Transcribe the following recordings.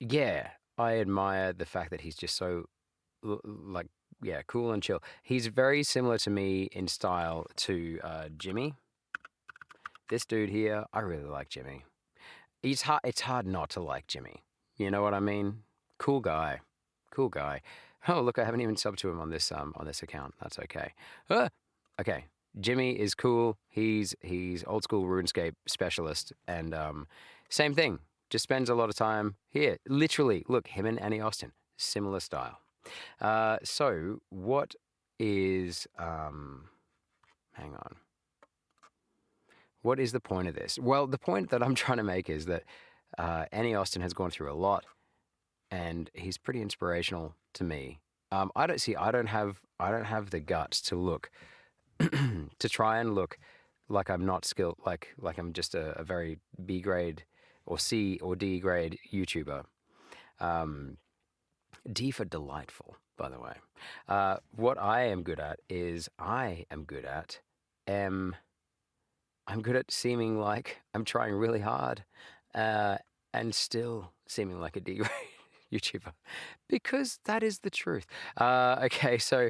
Yeah, I admire the fact that he's just so like yeah, cool and chill. He's very similar to me in style to Jimmy. This dude here, I really like Jimmy. He's hard. It's hard not to like Jimmy. You know what I mean? Cool guy, cool guy. Oh look, I haven't even subbed to him on this account. That's okay. Ah, okay. Jimmy is cool. He's old school RuneScape specialist, and same thing. Just spends a lot of time here. Literally, look, him and Annie Austin, similar style. So what is hang on. What is the point of this? Well, the point that I'm trying to make is that Annie Austin has gone through a lot, and he's pretty inspirational to me. I don't see. I don't have the guts to look to try and look like I'm not skilled, like I'm just a very B grade or C or D grade YouTuber. Um, D for delightful, by the way. What I am good at is am I'm good at seeming like I'm trying really hard, uh, and still seeming like a D-grade YouTuber, because that is the truth. Okay, so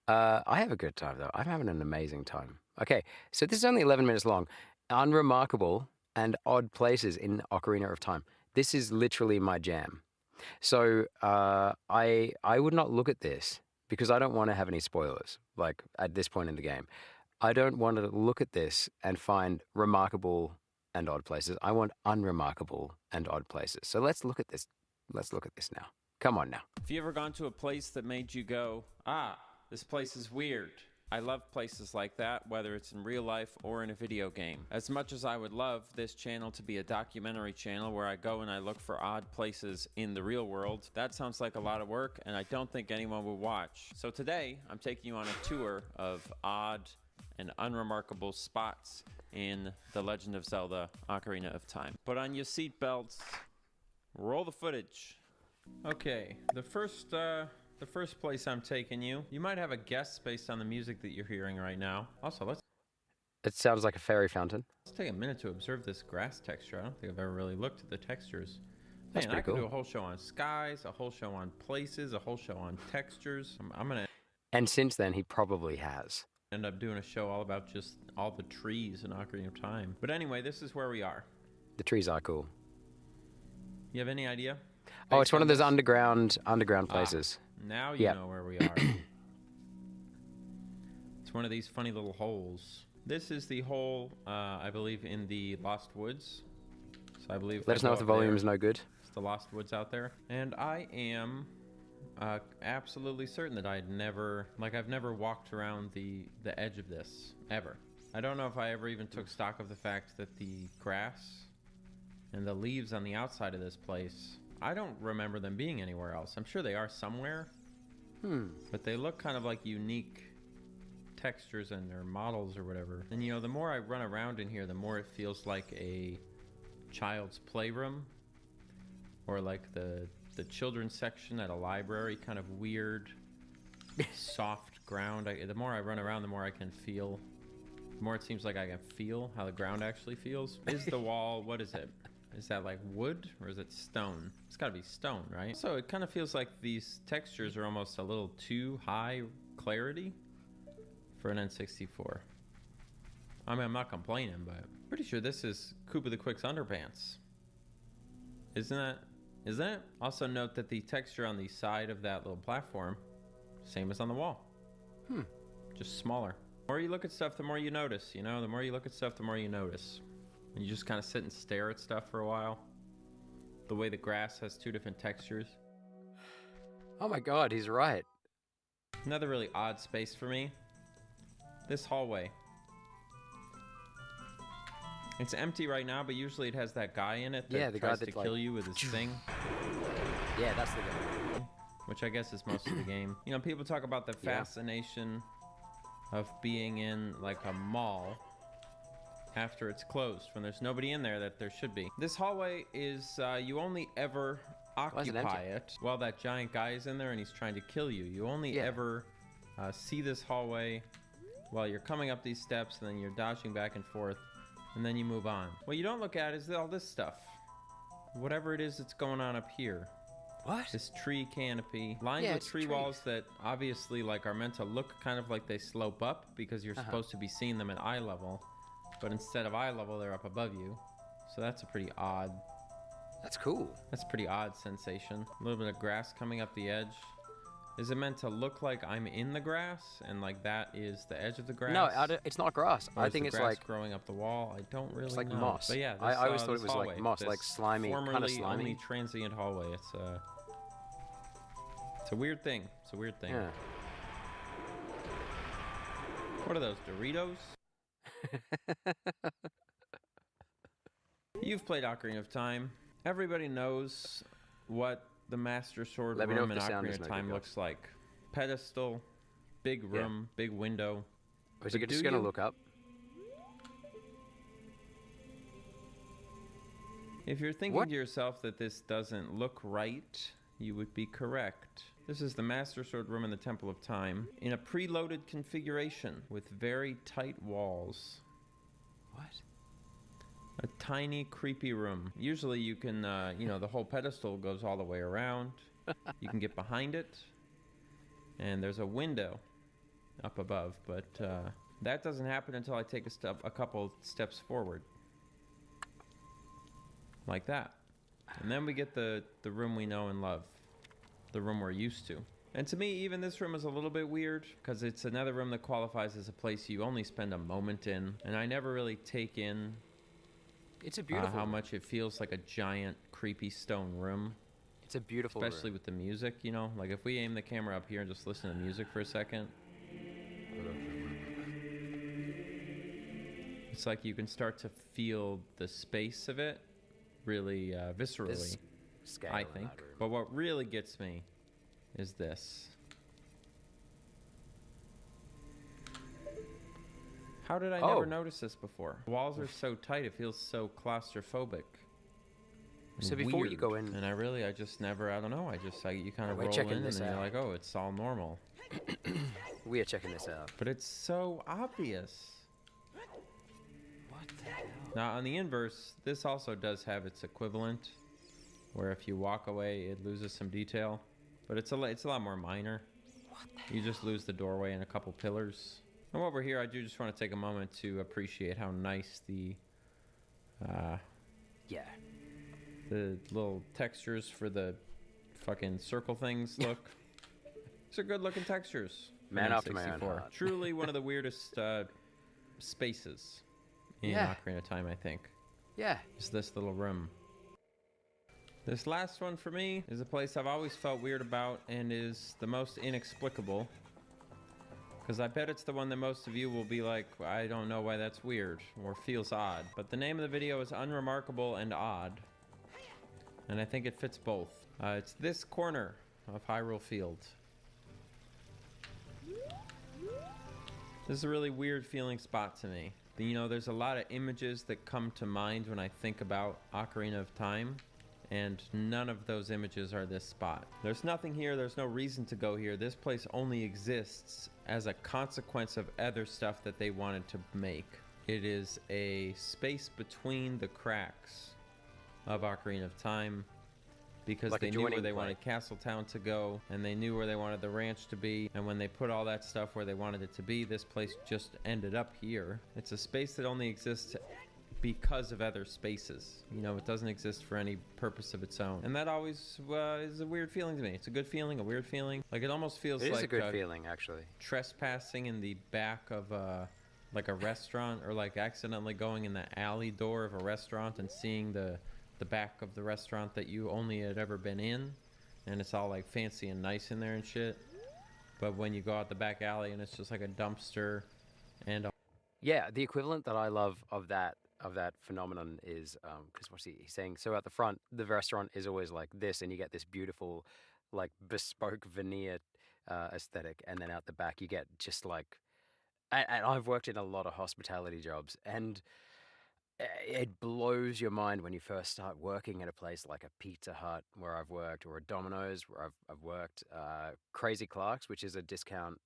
I have a good time though. I'm having an amazing time. Okay, so this is only 11 minutes long. Unremarkable and odd places in Ocarina of Time. This is literally my jam. So I would not look at this because I don't want to have any spoilers. Like at this point in the game, I don't want to look at this and find remarkable and odd places. I want unremarkable and odd places. So let's look at this. Let's look at this now. Come on now. Have you ever gone to a place that made you go, ah, this place is weird? I love places like that, whether it's in real life or in a video game. As much as I would love this channel to be a documentary channel where I go and I look for odd places in the real world, that sounds like a lot of work, and I don't think anyone will watch. So today, I'm taking you on a tour of odd and unremarkable spots in The Legend of Zelda: Ocarina of Time. Put on your seatbelts, roll the footage. Okay, the first place I'm taking you, you might have a guess based on the music that you're hearing right now. Also, let's It sounds like a fairy fountain. take a minute to observe this grass texture. I don't think I've ever really looked at the textures. That's Man, I pretty could do cool. a whole show on skies, a whole show on places, a whole show on textures. I'm gonna And since then, he probably has. end up doing a show all about just all the trees in Ocarina of Time. But anyway, this is where we are. The trees are cool. You have any idea? Oh, it's Based one of on those this? underground Ah, places. now you Yep. know where we are. It's one of these funny little holes. This is the hole, I believe, in the Lost Woods. So I believe. Let us know if the volume is no good. It's the Lost Woods out there, and I am absolutely certain that I've never walked around the edge of this ever. I don't know if I ever even took stock of the fact that the grass and the leaves on the outside of this place, I don't remember them being anywhere else. I'm sure they are somewhere, but they look kind of like unique textures and their models or whatever. And you know, the more I run around in here, the more it feels like a child's playroom, or like the children's section at a library. Kind of weird, soft ground. The more I run around, the more I can feel. The more it seems like I can feel how the ground actually feels. Is the wall? What is it? Is that like wood or is it stone? It's got to be stone, right? So it kind of feels like these textures are almost a little too high clarity for an N64. I mean, I'm not complaining, but pretty sure this is Koopa the Quick's underpants. Isn't it? Also note that the texture on the side of that little platform, same as on the wall. Just smaller. The more you look at stuff, the more you notice, you know? The more you look at stuff, the more you notice. And you just kind of sit and stare at stuff for a while. The way the grass has two different textures. Oh my god, he's right. Another really odd space for me. This hallway. It's empty right now, but usually it has that guy in it that The guy tries to that, kill you with his thing. Yeah, that's the guy. Which I guess is most of the game. You know, people talk about the fascination of being in like a mall after it's closed, when there's nobody in there that there should be. This hallway is, you only ever occupy it while that giant guy is in there and he's trying to kill you. You only ever see this hallway while you're coming up these steps, and then you're dodging back and forth, and then you move on. What you don't look at is all this stuff. whatever it is that's going on up here. What? This tree canopy lined Yeah, with it's tree trees. walls that obviously like are meant to look kind of like they slope up because you're supposed to be seeing them at eye level, but instead of eye level they're up above you. So that's a pretty odd sensation. A little bit of grass coming up the edge. Is it meant to look like I'm in the grass and like that is the edge of the grass? No, it's not grass. Or I is think the it's grass like growing up the wall. I don't really it's like know. moss. But yeah, this, I always thought this it was hallway, like moss, this like slimy, kind of formerly slimy. only transient hallway. It's a weird thing. It's a weird thing. Yeah. What are those, Doritos? You've played Ocarina of Time. Everybody knows what the Master Sword Let me know room if in the sound Ocarina is of no Time good, looks like. Pedestal, big room, big window. Was you just gonna look up? If you're thinking to yourself that this doesn't look right, you would be correct. This is the Master Sword room in the Temple of Time in a preloaded configuration with very tight walls. What? A tiny, creepy room. Usually you can, the whole pedestal goes all the way around. You can get behind it. And there's a window up above, but that doesn't happen until I take a couple steps forward. Like that. And then we get the room we know and love. The room we're used to. And to me, even this room is a little bit weird, because it's another room that qualifies as a place you only spend a moment in. And I never really take in It's a beautiful how room. much it feels like a giant, creepy stone room. It's a beautiful Especially room. with the music, you know? Like if we aim the camera up here and just listen to music for a second. It's like you can start to feel the space of it really viscerally, Scale I in think. that room. But what really gets me is this. How did I never notice this before? The walls are so tight, it feels so claustrophobic. So before you go in, And I just never, I don't know, you kind of we're roll checking in and this then you're out. like, oh, it's all normal. we are checking this out. But it's so obvious. What the hell? Now, on the inverse, this also does have its equivalent, where if you walk away, it loses some detail. But it's a lot more minor. You just lose the doorway and a couple pillars. And while we're here, I do just want to take a moment to appreciate how nice the little textures for the fucking circle things look. These are good looking textures. Man after my own N64. heart. Truly one of the weirdest spaces in Ocarina of Time, I think. Yeah. Is this little room. This last one for me is a place I've always felt weird about and is the most inexplicable. Because I bet it's the one that most of you will be like, I don't know why that's weird or feels odd. But the name of the video is Unremarkable and Odd. And I think it fits both. It's this corner of Hyrule Field. This is a really weird feeling spot to me. You know, there's a lot of images that come to mind when I think about Ocarina of Time. And none of those images are this spot. There's nothing here, there's no reason to go here. This place only exists as a consequence of other stuff that they wanted to make. It is a space between the cracks of Ocarina of Time, because Like they knew where they play. wanted Castletown to go, and they knew where they wanted the ranch to be, and when they put all that stuff where they wanted it to be, this place just ended up here. It's a space that only exists because of other spaces. You know, it doesn't exist for any purpose of its own. And that always is a weird feeling to me. It's a good feeling, a weird feeling. Like, it almost feels It like is a good feeling, actually. trespassing in the back of like a restaurant, or like accidentally going in the alley door of a restaurant and seeing the back of the restaurant that you only had ever been in, and it's all like fancy and nice in there and shit. But when you go out the back alley and it's just like a dumpster and Yeah, the equivalent that I love of that phenomenon is because what's he's saying? So at the front, the restaurant is always like this, and you get this beautiful, like bespoke veneer aesthetic, and then out the back you get just like, and I've worked in a lot of hospitality jobs, and it blows your mind when you first start working at a place like a Pizza Hut where I've worked, or a Domino's where I've worked, Crazy Clark's, which is a discount.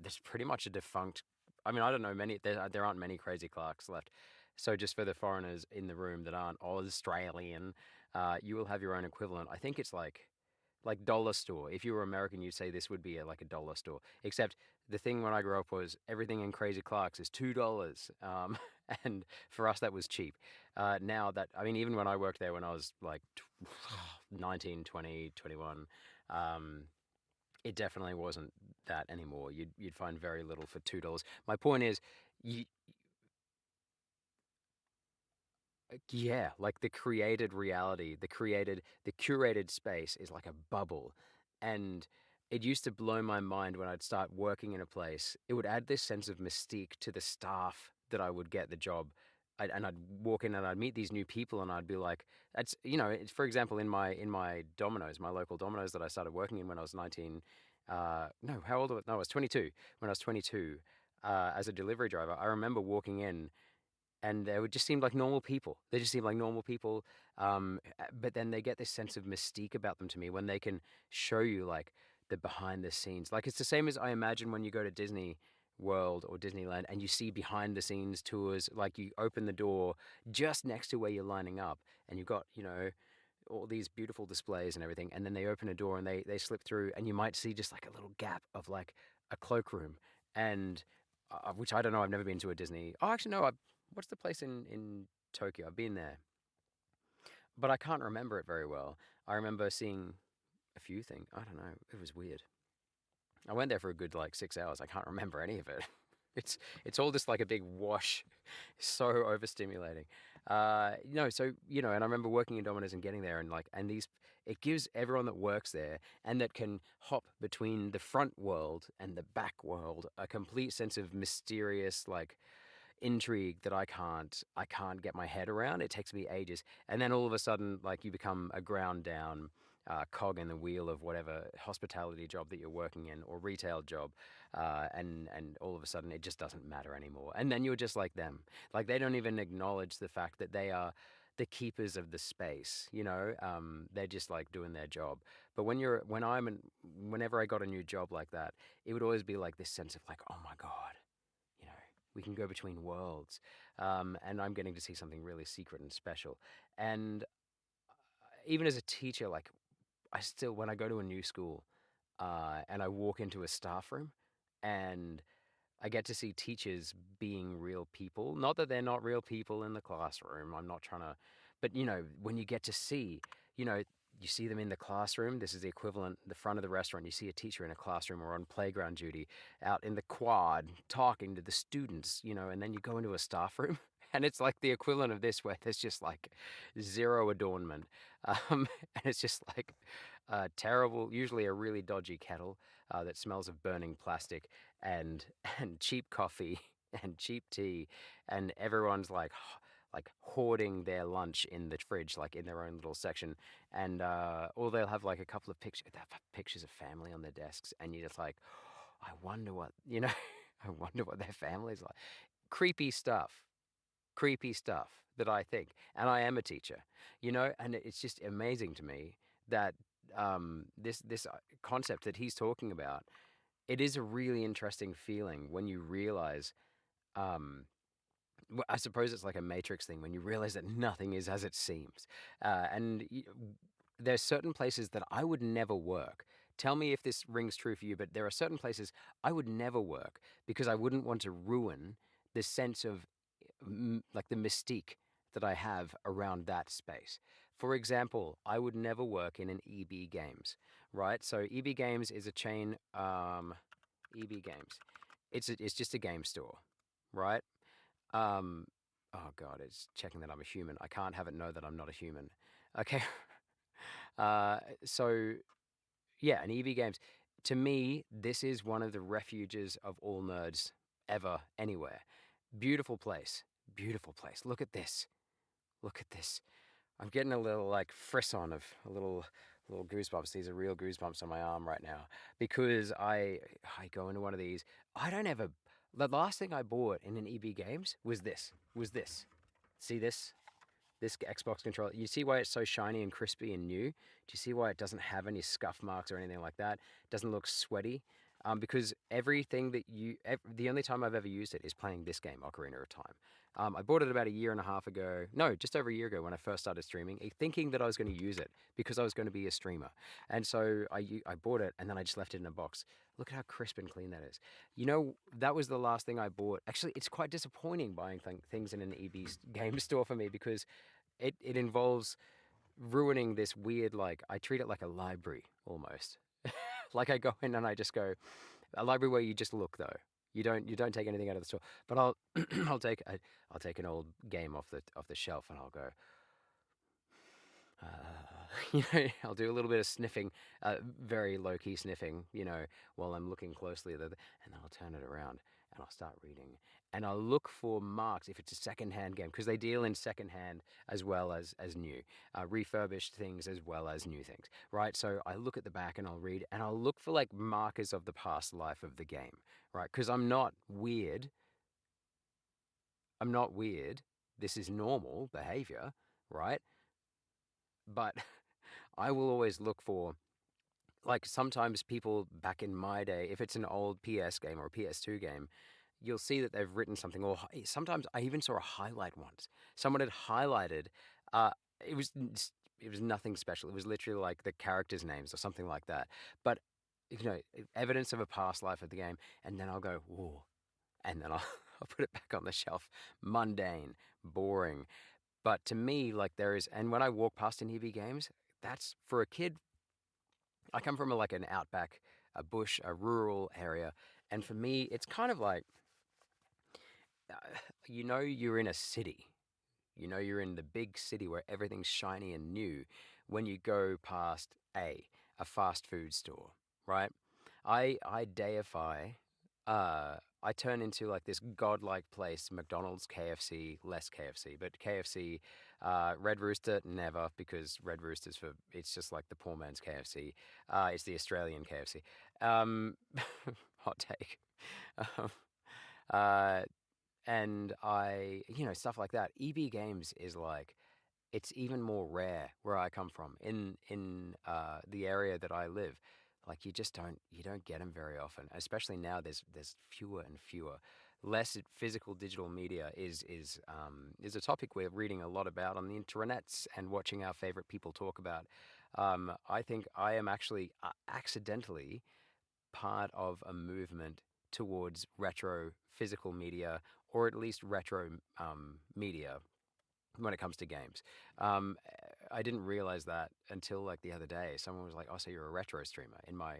There's pretty much a defunct. I mean, I don't know many. There aren't many Crazy Clarks left. So just for the foreigners in the room that aren't Australian, you will have your own equivalent. I think it's like dollar store. If you were American, you'd say this would be like a dollar store. Except the thing when I grew up was everything in Crazy Clark's is $2, and for us that was cheap. Now that I mean, even when I worked there when I was like 19, 20, 21, um, it definitely wasn't that anymore. You'd find very little for $2. My point is, you, yeah, like the created reality, the curated space is like a bubble. And it used to blow my mind when I'd start working in a place. It would add this sense of mystique to the staff that I would get the job. And I'd walk in and I'd meet these new people and I'd be like, that's, for example, in my Domino's, my local Domino's that I started working in when I was 19, no, how old was I? No, I was 22. When I was 22, as a delivery driver, I remember walking in and they would just seem like normal people. They just seem like normal people, but then they get this sense of mystique about them to me when they can show you like the behind the scenes. Like it's the same as I imagine when you go to Disney World or Disneyland and you see behind the scenes tours. Like you open the door just next to where you're lining up, and you've got all these beautiful displays and everything, and then they open a door and they slip through, and you might see just like a little gap of like a cloakroom, and which I don't know. I've never been to a Disney. Oh, actually, no. What's the place in Tokyo? I've been there, but I can't remember it very well. I remember seeing a few things. I don't know. It was weird. I went there for a good like 6 hours. I can't remember any of it. It's all just like a big wash, so overstimulating. So and I remember working in Domino's and getting there, and it gives everyone that works there and that can hop between the front world and the back world a complete sense of mysterious like intrigue that I can't get my head around. It takes me ages, and then all of a sudden, like you become a ground down cog in the wheel of whatever hospitality job that you're working in or retail job, and all of a sudden it just doesn't matter anymore. And then you're just like them. Like they don't even acknowledge the fact that they are the keepers of the space. They're just like doing their job. But whenever I got a new job like that, it would always be like this sense of like, oh my god, you know, we can go between worlds. And I'm getting to see something really secret and special. And even as a teacher, like when I go to a new school and I walk into a staff room and I get to see teachers being real people. Not that they're not real people in the classroom. I'm not trying to, but when you get to see, you know, you see them in the classroom. This is the equivalent, the front of the restaurant. You see a teacher in a classroom or on playground duty out in the quad talking to the students, and then you go into a staff room and it's like the equivalent of this where there's just like zero adornment. And it's just like terrible, usually a really dodgy kettle that smells of burning plastic and and cheap coffee and cheap tea, and everyone's like hoarding their lunch in the fridge, like in their own little section, and or they'll have like a couple of pictures of family on their desks, and you're just like, I wonder what I wonder what their family's like. Creepy stuff, creepy stuff that I think, and I am a teacher, and it's just amazing to me that this concept that he's talking about, it is a really interesting feeling when you realize, um, I suppose it's like a Matrix thing when you realize that nothing is as it seems. There's certain places that I would never work. Tell me if this rings true for you, but there are certain places I would never work because I wouldn't want to ruin the sense of like the mystique that I have around that space. For example, I would never work in an EB Games, right? So EB Games is a chain. EB Games, it's just a game store, right? Um, oh God, it's checking that I'm a human. I can't have it know that I'm not a human. Okay. So yeah, and EB Games. To me, this is one of the refuges of all nerds ever, anywhere. Beautiful place. Beautiful place. Look at this. Look at this. I'm getting a little like frisson of a little goosebumps. These are real goosebumps on my arm right now because I go into one of these. I don't ever. The last thing I bought in an EB Games was this. See this? This Xbox controller. You see why it's so shiny and crispy and new? Do you see why it doesn't have any scuff marks or anything like that? It doesn't look sweaty. because everything that the only time I've ever used it is playing this game, Ocarina of Time. I bought it about a year and a half ago. No, just over a year ago when I first started streaming, thinking that I was going to use it because I was going to be a streamer. And so I bought it and then I just left it in a box. Look at how crisp and clean that is. You know, that was the last thing I bought. Actually, it's quite disappointing buying things in an EB game store for me because it involves ruining this weird, like, I treat it like a library almost. Like I go in and I just go, a library where you just look though. You don't take anything out of the store. But I'll I'll take an old game off the shelf and I'll go, uh, I'll do a little bit of sniffing, very low key sniffing, while I'm looking closely at and then I'll turn it around and I'll start reading and I'll look for marks if it's a secondhand game because they deal in secondhand as well as new, refurbished things as well as new things, right? So I look at the back and I'll read and I'll look for like markers of the past life of the game, right? Because I'm not weird. I'm not weird. This is normal behavior, right? But I will always look for, like, sometimes people back in my day, if it's an old PS game or a PS2 game, you'll see that they've written something, or sometimes I even saw a highlight once. Someone had highlighted, uh, it was it was nothing special. It was literally like the characters' names or something like that. But evidence of a past life of the game, and then I'll go, whoa, and then I'll I'll put it back on the shelf. Mundane, boring. But to me, like there is, and when I walk past an EV games, that's for a kid. I come from like an outback, a bush, a rural area, and for me, it's kind of like, uh, you're in a city. You're in the big city where everything's shiny and new when you go past a fast food store, right? I deify, I turn into like this godlike place, McDonald's, KFC, less KFC, but KFC, Red Rooster, never, because Red Rooster's it's just like the poor man's KFC. It's the Australian KFC. Um, hot take. Um, uh, and stuff like that. EB Games is like, it's even more rare where I come from in the area that I live. Like you don't get them very often, especially now. There's fewer and fewer. Less physical digital media is a topic we're reading a lot about on the internets and watching our favorite people talk about. I think I am actually accidentally part of a movement towards retro physical media, or at least retro media when it comes to games. Um, I didn't realize that until like the other day. Someone was like, "Oh, so you're a retro streamer in my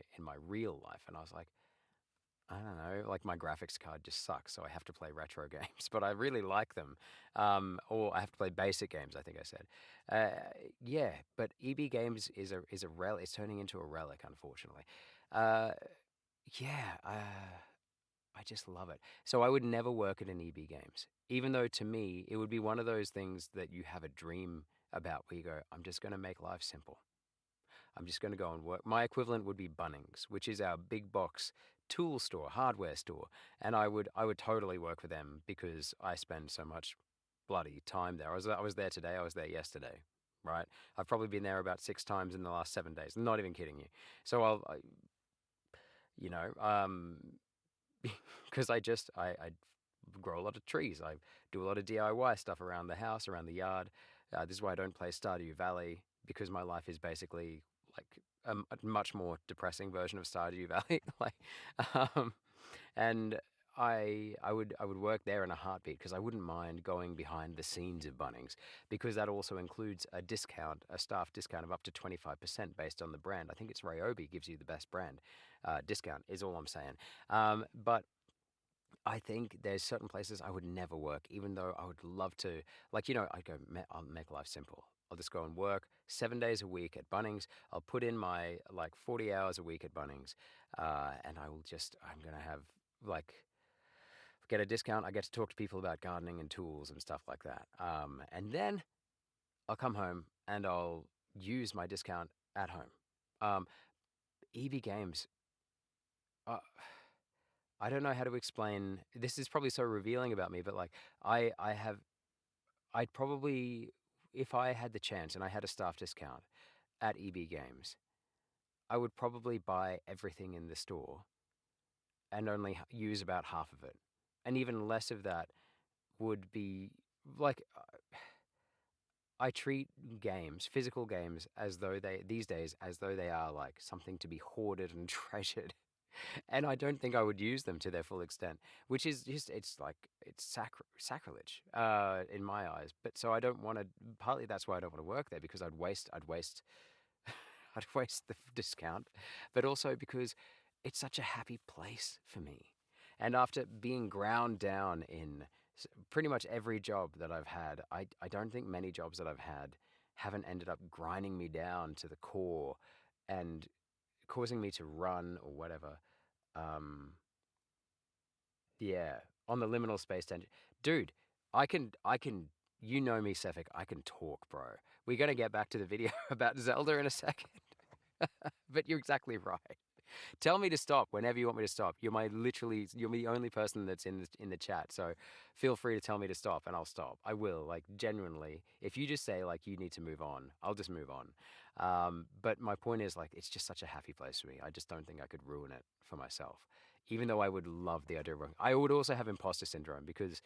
real life?" And I was like, "I don't know. Like my graphics card just sucks, so I have to play retro games, but I really like them. Or I have to play basic games. I think I said, yeah. But EB Games is a relic. It's turning into a relic, unfortunately. Uh, yeah. I just love it. So I would never work at an EB Games, even though to me it would be one of those things that you have a dream about where you go, I'm just going to make life simple. I'm just going to go and work. My equivalent would be Bunnings, which is our big box tool store, hardware store, and I would totally work for them because I spend so much bloody time there. I was there today. I was there yesterday. Right. I've probably been there about 6 times in the last 7 days. Not even kidding you. So you know, um, because I grow a lot of trees. I do a lot of DIY stuff around the house, around the yard. This is why I don't play Stardew Valley, because my life is basically like a much more depressing version of Stardew Valley. Like, um, and I would work there in a heartbeat because I wouldn't mind going behind the scenes of Bunnings because that also includes a discount, a staff discount of up to 25% based on the brand. I think it's Ryobi gives you the best brand discount is all I'm saying. But I think there's certain places I would never work, even though I would love to. Like, I'll make life simple. I'll just go and work 7 days a week at Bunnings. I'll put in my like 40 hours a week at Bunnings, and I'm going to have like, get a discount. I get to talk to people about gardening and tools and stuff like that. And then I'll come home and I'll use my discount at home. Um, EB Games, uh, I don't know how to explain. This is probably so revealing about me, but like I have I'd probably, if I had the chance and I had a staff discount at EB Games, I would probably buy everything in the store and only use about half of it. And even less of that would be like I treat games, physical games, as though they these days as though they are like something to be hoarded and treasured. And I don't think I would use them to their full extent, which is just it's like it's sacrilege in my eyes. But so I don't want to. Partly that's why I don't want to work there because I'd waste I'd waste the discount, but also because it's such a happy place for me. And after being ground down in pretty much every job that I've had, I don't think many jobs that I've had haven't ended up grinding me down to the core and causing me to run or whatever. Um, yeah, on the liminal space tangent. Dude, I can, you know me, Sefik, I can talk, bro. We're gonna get back to the video about Zelda in a second. But you're exactly right. Tell me to stop whenever you want me to stop. You're the only person that's in the chat. So feel free to tell me to stop and I'll stop. I will, like genuinely. If you just say like you need to move on, I'll just move on. But my point is like it's just such a happy place for me. I just don't think I could ruin it for myself. Even though I would love the idea of I would also have imposter syndrome because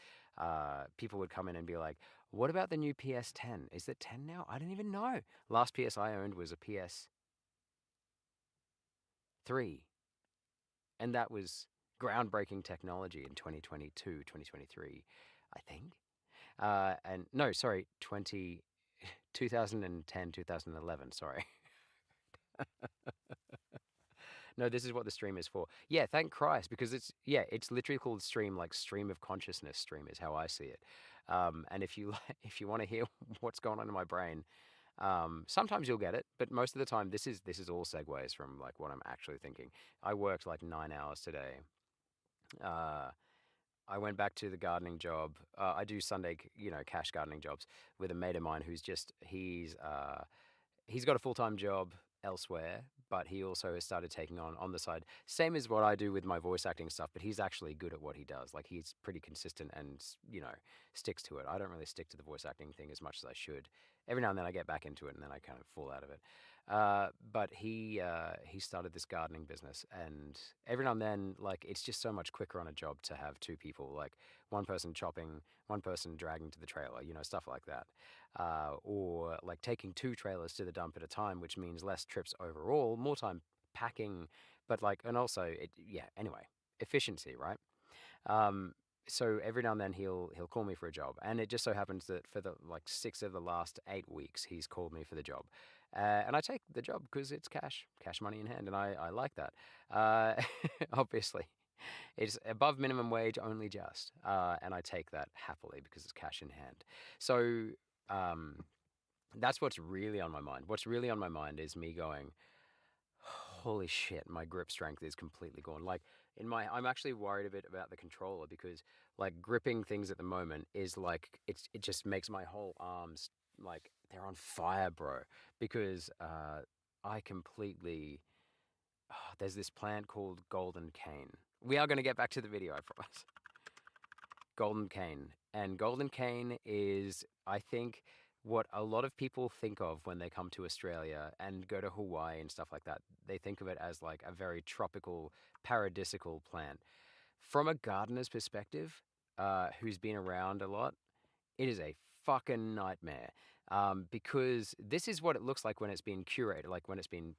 people would come in and be like, "What about the new PS10? Is it 10 now? I don't even know." Last PS I owned was a PS3, and that was groundbreaking technology in 2022, 2023, I think. And no, sorry, 2010, 2011, sorry. No, this is what the stream is for. Yeah, thank Christ, because it's literally called stream, like stream of consciousness stream is how I see it. And if you if you want to hear what's going on in my brain, sometimes you'll get it, but most of the time, this is all segues from like what I'm actually thinking. I worked like 9 hours today. Uh, I went back to the gardening job. I do Sunday, cash gardening jobs with a mate of mine who's just he's got a full-time job elsewhere, but he also has started taking on the side, same as what I do with my voice acting stuff, but he's actually good at what he does. Like he's pretty consistent and, sticks to it. I don't really stick to the voice acting thing as much as I should. Every now and then I get back into it and then I kind of fall out of it. But he started this gardening business, and every now and then, like it's just so much quicker on a job to have two people, like one person chopping, one person dragging to the trailer, stuff like that, or like taking two trailers to the dump at a time, which means less trips overall, more time packing, but like, and also yeah. Anyway, efficiency, right? Um, so every now and then he'll call me for a job, and it just so happens that for the like 6 of the last 8 weeks, he's called me for the job, and I take the job because it's cash money in hand, and I like that. Obviously, it's above minimum wage only just, and I take that happily because it's cash in hand. So um, that's what's really on my mind. What's really on my mind is me going, holy shit, my grip strength is completely gone. Like I'm actually worried a bit about the controller because like gripping things at the moment is like it just makes my whole arms like they're on fire, bro. Because I completely there's this plant called golden cane. We are going to get back to the video, I promise. Golden cane. And golden cane is, I think, what a lot of people think of when they come to Australia and go to Hawaii and stuff like that. They think of it as like a very tropical, paradisical plant. From a gardener's perspective, who's been around a lot, it is a fucking nightmare. Because this is what it looks like when it's been curated, like when it's been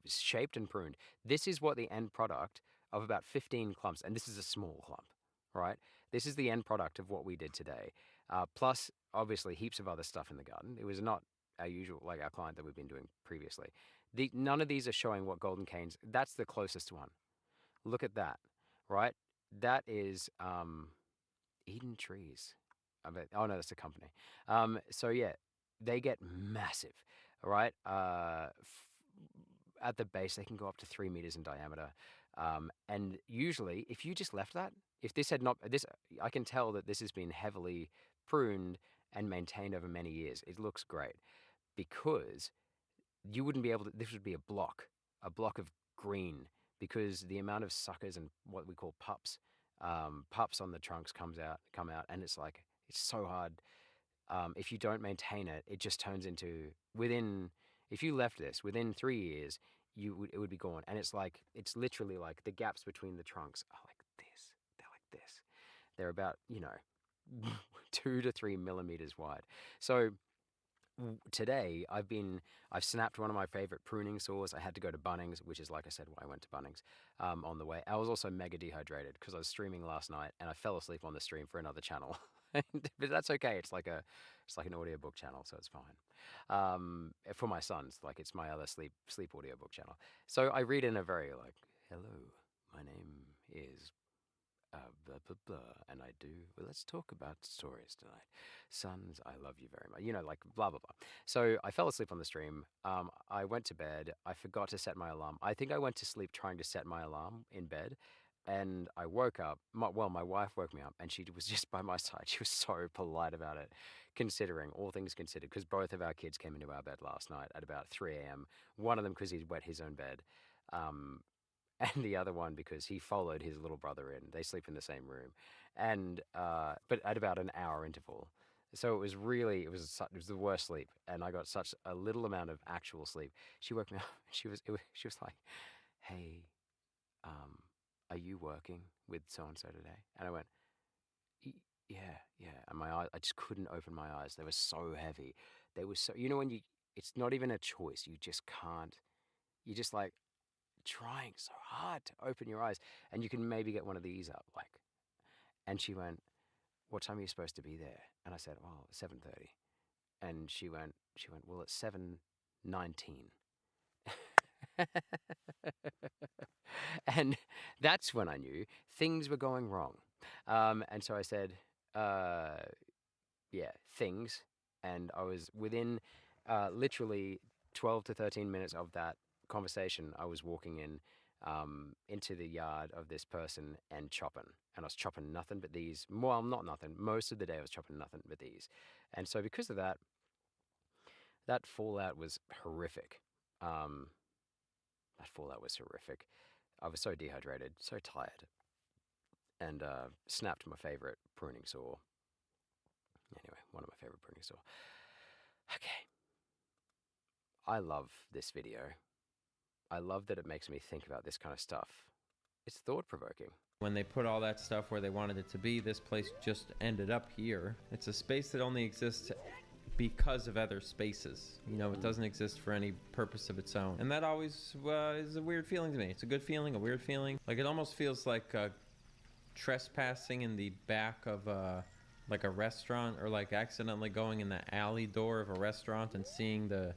shaped and pruned. This is what the end product of about 15 clumps, and this is a small clump, right? This is the end product of what we did today. Plus, obviously, heaps of other stuff in the garden. It was not our usual, like our client that we've been doing previously. None of these are showing what golden canes. That's the closest one. Look at that, right? That is Eden Trees. I bet. Oh no, that's a company. So yeah, they get massive, right? At the base, they can go up to 3 meters in diameter. And usually, if you just left that, if this had not this, I can tell that this has been heavily pruned and maintained over many years. It looks great because you wouldn't be able to. This would be a block of green, because the amount of suckers and what we call pups, pups on the trunks come out, and it's like it's so hard. If you don't maintain it, it just turns into within. If you left this within 3 years, it would be gone. And it's literally like the gaps between the trunks are like this. They're like this. They're about 2 to 3 millimeters wide. So today I've snapped one of my favorite pruning saws. I had to go to Bunnings, which is, like I said, why I went to Bunnings on the way. I was also mega dehydrated because I was streaming last night and I fell asleep on the stream for another channel. But that's okay. It's like an audiobook channel, so it's fine. For my sons, like it's my other sleep audiobook channel. So I read in a very like, hello, my name is blah blah blah, and I do. Well, let's talk about stories tonight. Sons, I love you very much. Like blah blah blah. So I fell asleep on the stream. I went to bed. I forgot to set my alarm. I think I went to sleep trying to set my alarm in bed, and I woke up. My wife woke me up, and she was just by my side. She was so polite about it, considering all things considered, because both of our kids came into our bed last night at about 3 a.m. One of them because he'd wet his own bed. Um, and the other one because he followed his little brother in. They sleep in the same room, and but at about an hour interval. So it was the worst sleep, and I got such a little amount of actual sleep. She woke me up. She was like, "Hey, um, are you working with so and so today?" And I went, "Yeah, yeah." And my eyes, I just couldn't open my eyes. They were so heavy. They were so when it's not even a choice. You just can't. You just like trying so hard to open your eyes, and you can maybe get one of these up like. And she went, what time are you supposed to be there? And I said, oh, 7:30. And she went, well, it's 7:19. And that's when I knew things were going wrong. And so I said, uh, yeah, things. And I was within literally 12 to 13 minutes of that conversation. I was walking into the yard of this person and chopping. And I was chopping nothing but these. Well, not nothing. Most of the day I was chopping nothing but these. And so because of that, that fallout was horrific. Um, that fallout was horrific. I was so dehydrated, so tired, and snapped my favorite pruning saw. Anyway, one of my favorite pruning saw. Okay. I love this video. I love that it makes me think about this kind of stuff. It's thought provoking. When they put all that stuff where they wanted it to be, this place just ended up here. It's a space that only exists because of other spaces. It doesn't exist for any purpose of its own. And that always is a weird feeling to me. It's a good feeling, a weird feeling. Like it almost feels like trespassing in the back of like a restaurant, or like accidentally going in the alley door of a restaurant and seeing the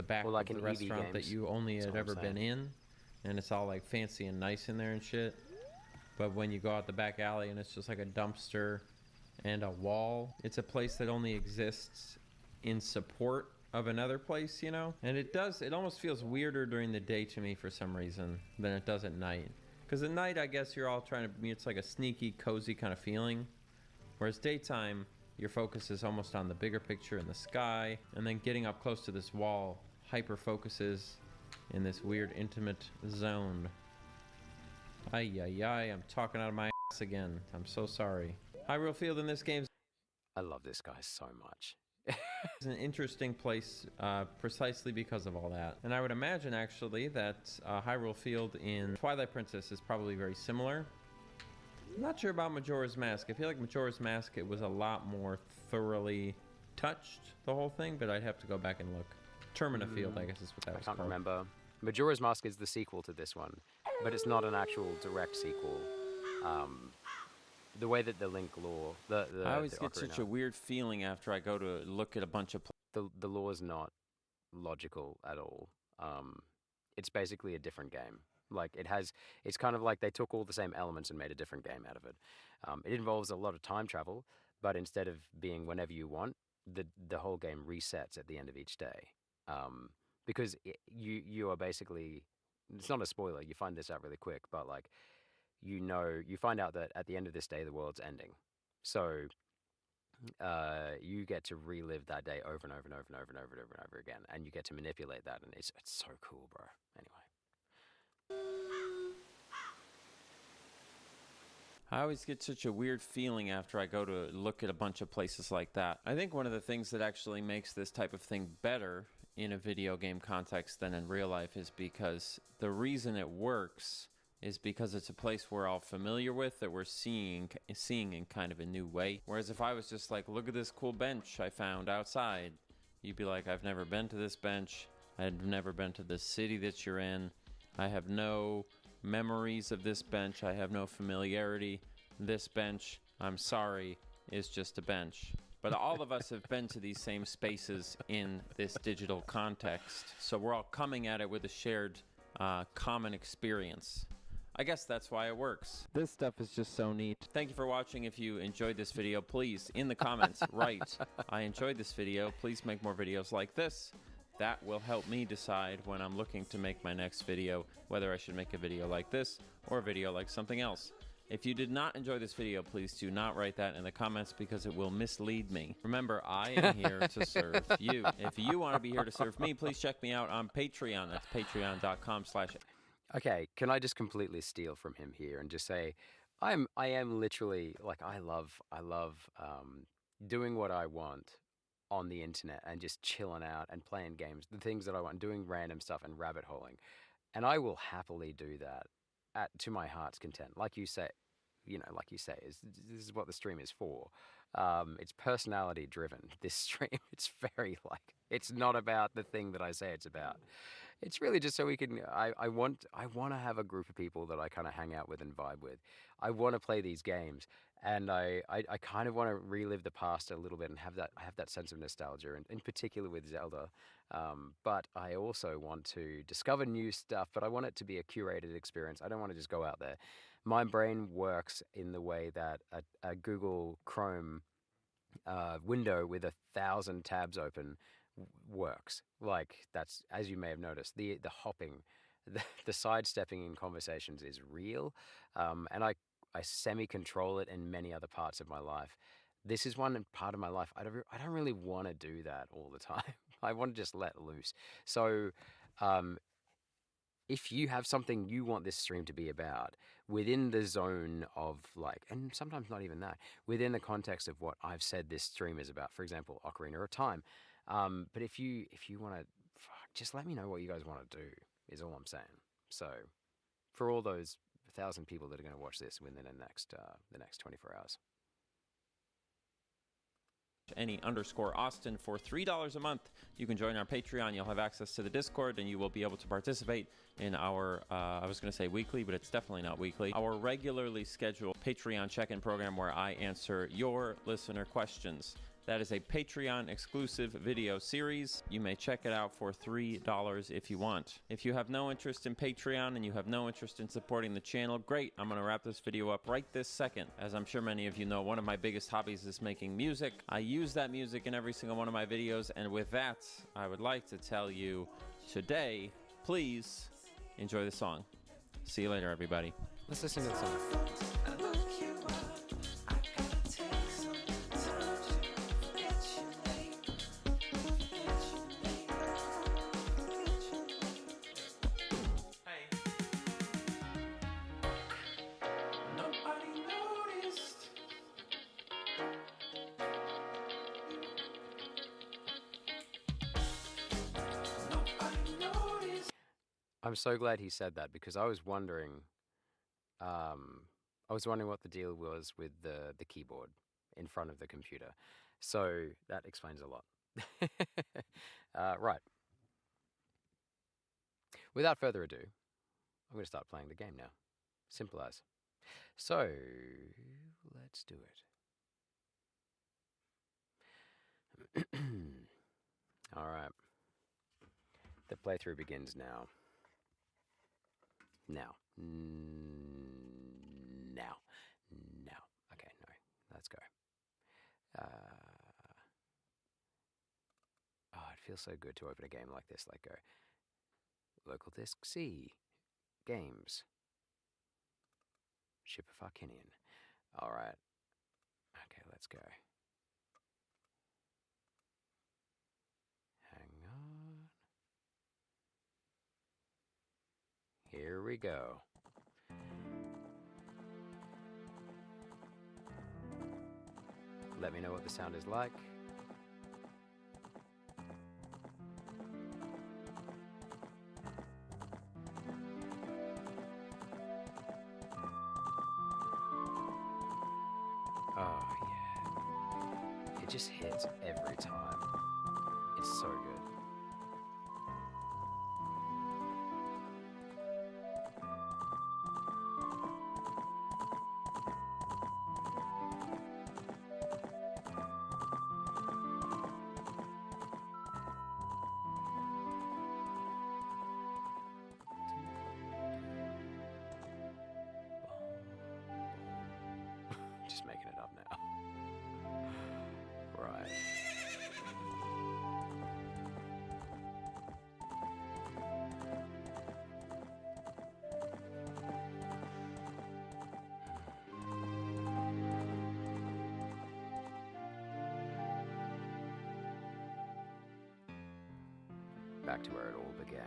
back Well, like of the in EV restaurant that games. you only That's had what I'm ever been saying. in, and it's all like fancy and nice in there and shit. But when you go out the back alley and it's just like a dumpster and a wall, it's a place that only exists in support of another place, And it almost feels weirder during the day to me for some reason than it does at night. Because at night, I guess you're all trying to, it's like a sneaky, cozy kind of feeling. Whereas daytime, your focus is almost on the bigger picture in the sky, and then getting up close to this wall hyper focuses in this weird, intimate zone. Ay, ay, ay, I'm talking out of my ass again. I'm so sorry. Hyrule Field in this game I love this guy so much. is an interesting place precisely because of all that. And I would imagine, actually, that Hyrule Field in Twilight Princess is probably very similar. I'm not sure about Majora's Mask. I feel like Majora's Mask, it was a lot more thoroughly touched, the whole thing, but I'd have to go back and look. Termina Field, I guess is what that I was can't called. remember. Majora's Mask is the sequel to this one, but it's not an actual direct sequel. The way that the Link lore, I always the get Ocarina, such a weird feeling after I go to look at a bunch of the lore is not logical at all. It's basically a different game. Like it's kind of like they took all the same elements and made a different game out of it. It involves a lot of time travel, but instead of being whenever you want, the whole game resets at the end of each day. Because you are basically, it's not a spoiler. You find this out really quick, but like you find out that at the end of this day the world's ending. So you get to relive that day over and over and over and over and over and over and over again, and you get to manipulate that, and it's so cool, bro. Anyway. I always get such a weird feeling after I go to look at a bunch of places like that. I think one of the things that actually makes this type of thing better in a video game context than in real life is because the reason it works is because it's a place we're all familiar with, that we're seeing in kind of a new way. Whereas if I was just like, look at this cool bench I found outside, you'd be like, I've never been to this bench. I've never been to the city that you're in. I have no memories of this bench. I have no familiarity. This bench, I'm sorry, is just a bench. But all of us have been to these same spaces in this digital context. So we're all coming at it with a shared common experience. I guess that's why it works. This stuff is just so neat. Thank you for watching. If you enjoyed this video, please, in the comments, write, I enjoyed this video. Please make more videos like this. That will help me decide when I'm looking to make my next video, whether I should make a video like this or a video like something else. If you did not enjoy this video, please do not write that in the comments because it will mislead me. Remember, I am here to serve you. If you want to be here to serve me, please check me out on Patreon. That's patreon.com/ Okay, can I just completely steal from him here and just say, I am literally like I love doing what I want on the internet and just chilling out and playing games, the things that I want, doing random stuff and rabbit holing, and I will happily do that to my heart's content. Like you say, this is what the stream is for. It's personality driven. This stream, it's very it's not about the thing that I say it's about. It's really just so we can. I want to have a group of people that I kind of hang out with and vibe with. I want to play these games, and I kind of want to relive the past a little bit and have that sense of nostalgia, and in particular with Zelda. But I also want to discover new stuff, but I want it to be a curated experience. I don't want to just go out there. My brain works in the way that a Google Chrome window with 1,000 tabs open works. Like, that's, as you may have noticed, the hopping, the sidestepping in conversations is real, and I semi-control it in many other parts of my life. This is one part of my life I don't really want to do that all the time. I want to just let loose. So, if you have something you want this stream to be about within the zone of and sometimes not even that, within the context of what I've said this stream is about, for example, Ocarina of Time. But if you want to, just let me know what you guys want to do, is all I'm saying. So for all those 1,000 people that are going to watch this within the next 24 hours. _Austin for $3 a month. You can join our Patreon. You'll have access to the Discord, and you will be able to participate in our, I was going to say weekly, but it's definitely not weekly, our regularly scheduled Patreon check-in program where I answer your listener questions. That is a Patreon exclusive video series. You may check it out for $3 if you want. If you have no interest in Patreon and you have no interest in supporting the channel, great. I'm going to wrap this video up right this second. As I'm sure many of you know, one of my biggest hobbies is making music. I use that music in every single one of my videos. And with that, I would like to tell you today, please enjoy the song. See you later, everybody. Let's listen to the song. I'm so glad he said that, because I was wondering what the deal was with the keyboard in front of the computer. So that explains a lot. Right. Without further ado, I'm going to start playing the game now. Simple as. So let's do it. All right. The playthrough begins now. Now. Okay, no. Let's go. Oh, it feels so good to open a game like this. Like, go. Local disk C. Games. Ship of Arcinian. All right. Okay, let's go. Hang on. Here we go. Let me know what the sound is like. Oh, yeah. It just hits every time. It's so good. Just making it up now. Right. Back to where it all began.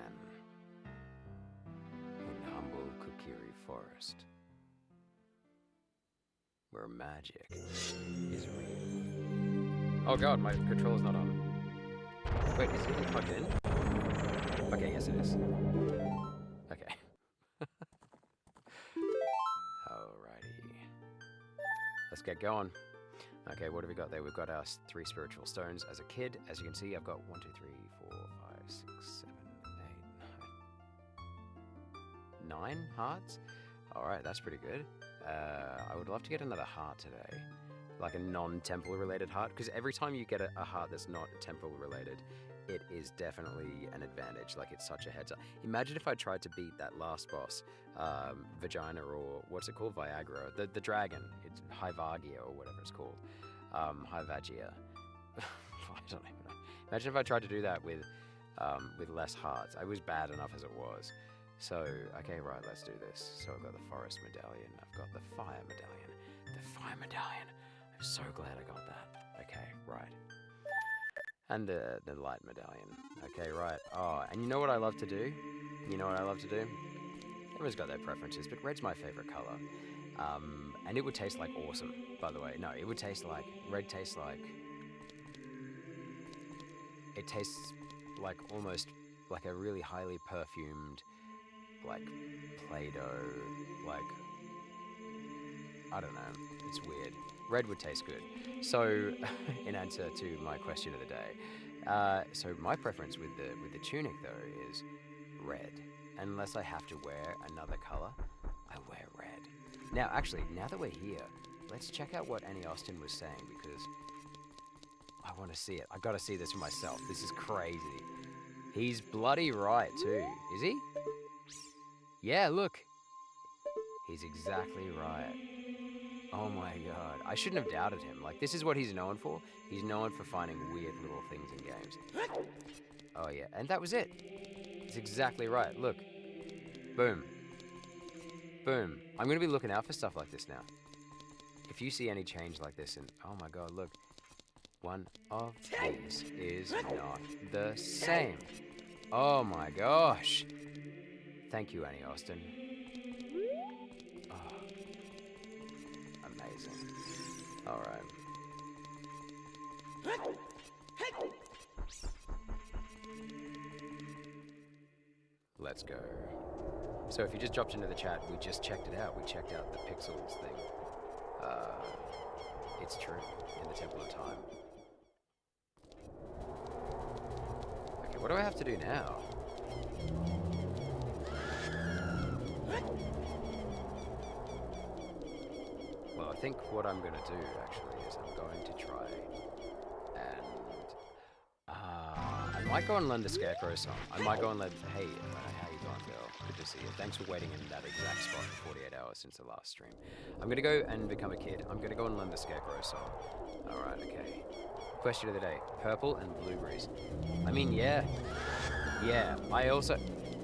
In humble Kokiri Forest. Where magic is real. Oh god, my controller's not on. Wait, is it even plugged in? Okay, yes it is. Okay. Alrighty. Let's get going. Okay, what have we got there? We've got our 3 spiritual stones. As a kid, as you can see, I've got 1, 2, 3, 4, 5, 6, 7, 8, 9 hearts. Alright, that's pretty good. I would love to get another heart today. Like a non-temple related heart. Because every time you get a heart that's not temple related, it is definitely an advantage. Like, it's such a heads up. Imagine if I tried to beat that last boss, Vagina, or what's it called? Viagra. The dragon. It's Hyvargia or whatever it's called. Hyvagia. I don't even know. Imagine if I tried to do that with less hearts. I was bad enough as it was. So, okay, right, let's do this. So I've got the forest medallion, I've got the fire medallion. The fire medallion! I'm so glad I got that. Okay, right. And the light medallion. Okay, right. Oh, and you know what I love to do? You know what I love to do? Everyone's got their preferences, but red's my favorite color. And it would taste like awesome, by the way. No, it would taste like, red tastes like, it tastes like almost like a really highly perfumed, like Play-Doh, like, I don't know, it's weird. Red would taste good. So, in answer to my question of the day, so my preference with the tunic though is red. Unless I have to wear another color, I wear red. Now, actually, now that we're here, let's check out what Annie Austin was saying, because I want to see it. I gotta see this for myself. This is crazy. He's bloody right too, is he? Yeah, look. He's exactly right. Oh my god. I shouldn't have doubted him. Like, this is what he's known for. He's known for finding weird little things in games. Oh yeah, and that was it. He's exactly right. Look. Boom. Boom. I'm gonna be looking out for stuff like this now. If you see any change like this, and oh my god, look. One of these is not the same. Oh my gosh. Thank you, Annie Austin. Oh, amazing. All right. Let's go. So if you just dropped into the chat, we just checked it out. We checked out the pixels thing. It's true, in the Temple of Time. Okay, what do I have to do now? Well, I think what I'm going to do, actually, is I'm going to try and... I might go and learn the Scarecrow song. I might go and let... Hey, how you going, girl? Good to see you. Thanks for waiting in that exact spot for 48 hours since the last stream. I'm going to go and become a kid. I'm going to go and learn the Scarecrow song. Alright, okay. Question of the day. Purple and blueberries. I mean, yeah. Yeah, I also...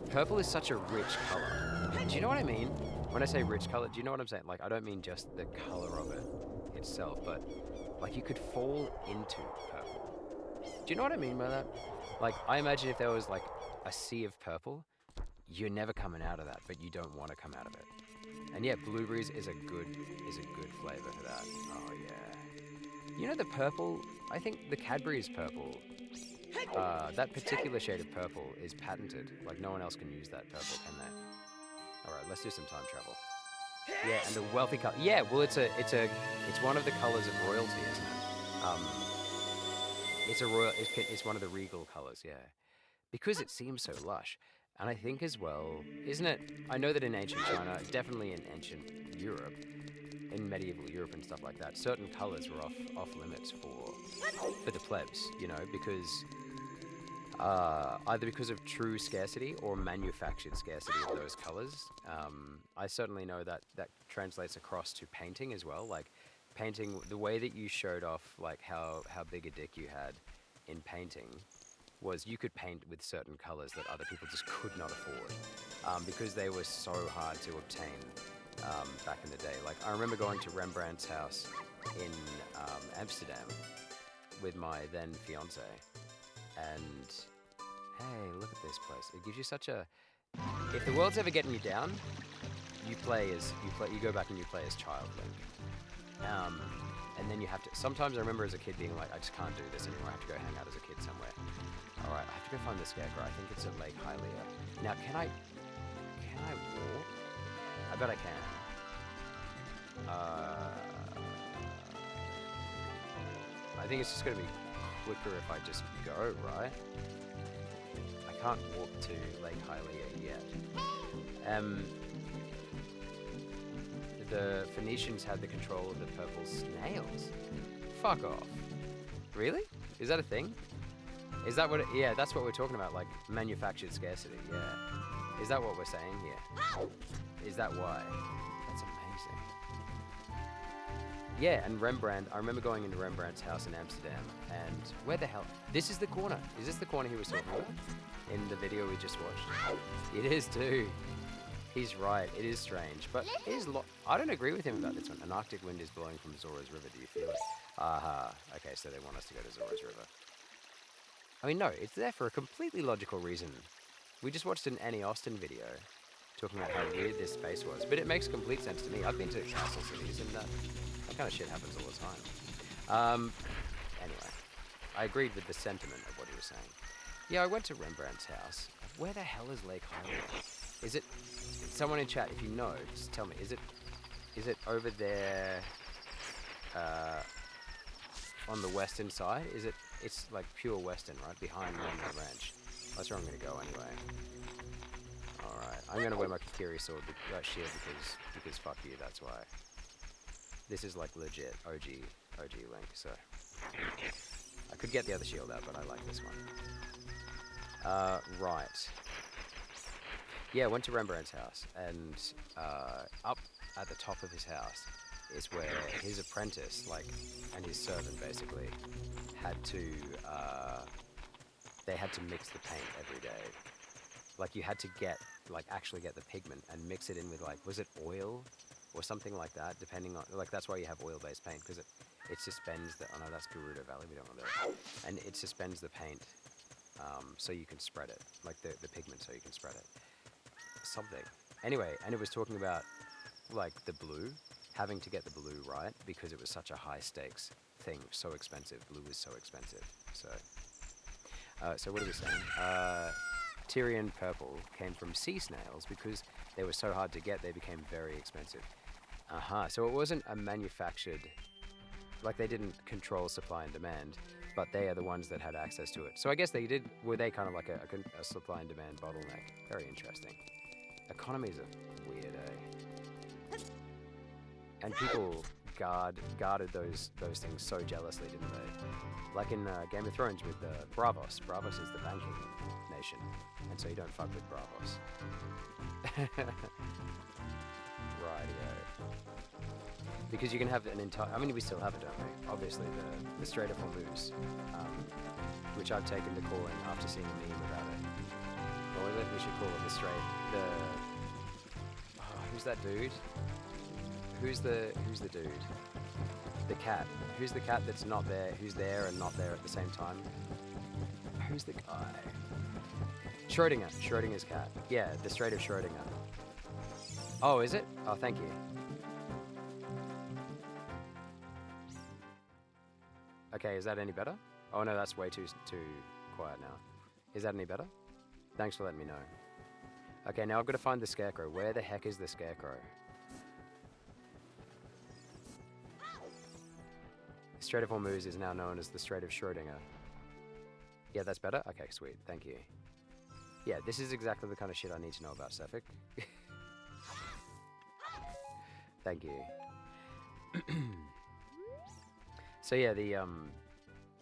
Purple is such a rich color. Do you know what I mean? When I say rich color, do you know what I'm saying? Like, I don't mean just the color of it itself, but like you could fall into purple. Do you know what I mean by that? Like, I imagine if there was like a sea of purple, you're never coming out of that, but you don't want to come out of it. And yeah, blueberries is a good flavor for that. Oh yeah. You know the purple, I think the Cadbury is purple. That particular shade of purple is patented. Like, no one else can use that purple, can they? Alright, let's do some time travel. Yeah, and the wealthy color. Yeah, well, it's one of the colors of royalty, isn't it? It's a royal. It's one of the regal colors. Yeah, because it seems so lush. And I think as well, isn't it? I know that in ancient China, definitely in ancient Europe, in medieval Europe and stuff like that, certain colors were off limits for the plebs. You know, because either because of true scarcity or manufactured scarcity of those colors. I certainly know that that translates across to painting as well. Like painting, the way that you showed off like how big a dick you had in painting was you could paint with certain colors that other people just could not afford because they were so hard to obtain back in the day. Like I remember going to Rembrandt's house in Amsterdam with my then fiance, and hey, look at this place. It gives you such a. If the world's ever getting you down, you go back and you play as Child Link. And then you have to. Sometimes I remember as a kid being like, I just can't do this anymore. I have to go hang out as a kid somewhere. All right, I have to go find the scarecrow. I think it's at Lake Hylia. Now, can I walk? I bet I can. I think it's just gonna be quicker if I just go, right? I can't walk to Lake Hylia yet. The Phoenicians had the control of the purple snails. Fuck off. Really? Is that a thing? Is that what it, yeah, that's what we're talking about, like manufactured scarcity, yeah. Is that what we're saying here? Is that why? That's amazing. Yeah, and Rembrandt, I remember going into Rembrandt's house in Amsterdam, and where the hell? This is the corner. Is this the corner he was talking about? In the video we just watched? It is too. He's right, it is strange, but it is I don't agree with him about this one. An Arctic wind is blowing from Zora's River, do you feel it? Aha, okay, so they want us to go to Zora's River. I mean, no, it's there for a completely logical reason. We just watched an Annie Austin video talking about how weird this space was, but it makes complete sense to me. I've been to castle cities and that kind of shit happens all the time. Anyway, I agreed with the sentiment of what he was saying. Yeah, I went to Rembrandt's house. Where the hell is Lake Hylia? Is it, someone in chat, if you know, just tell me, is it over there on the western side? It's like pure western, right? Behind Longwood Ranch. That's where I'm going to go anyway. Alright, I'm going to wear my Kikiri sword, shield because fuck you, that's why. This is like legit OG Link, so. I could get the other shield out, but I like this one. Right. Yeah, went to Rembrandt's house, and up at the top of his house is where his apprentice, and his servant basically, they had to mix the paint every day. Like you had to actually get the pigment and mix it in with was it oil or something like that, depending on, that's why you have oil-based paint, because it suspends the, oh no, that's Gerudo Valley, we don't want that. And it suspends the paint so you can spread it, the pigment so you can spread it. Something. Anyway, and it was talking about the blue, having to get the blue right because it was such a high stakes thing, so expensive. Blue is so expensive. So what are we saying? Tyrian purple came from sea snails because they were so hard to get, they became very expensive. So it wasn't a manufactured, they didn't control supply and demand, but they are the ones that had access to it. So I guess were they kind of like a supply and demand bottleneck? Very interesting. Economies are weird, eh? And people guarded those things so jealously, didn't they? Like in Game of Thrones with Bravos. Bravos is the banking nation, and so you don't fuck with Bravos. Rightio. Because you can have an entire... I mean, we still have it, don't we? Obviously, the Strait of Hormuz, which I've taken to calling after seeing a meme about it. What was it? We should call it the Strait... who's that dude? Who's the dude? The cat. Who's the cat that's not there? Who's there and not there at the same time? Who's the guy? Schrödinger. Schrödinger's cat. Yeah, the Strait of Schrödinger. Oh, is it? Oh, thank you. Okay, is that any better? Oh no, that's way too quiet now. Is that any better? Thanks for letting me know. Okay, now I've got to find the scarecrow. Where the heck is the scarecrow? Strait of Hormuz is now known as the Strait of Schrodinger. Yeah, that's better? Okay, sweet. Thank you. Yeah, this is exactly the kind of shit I need to know about Sefik. Thank you. So yeah,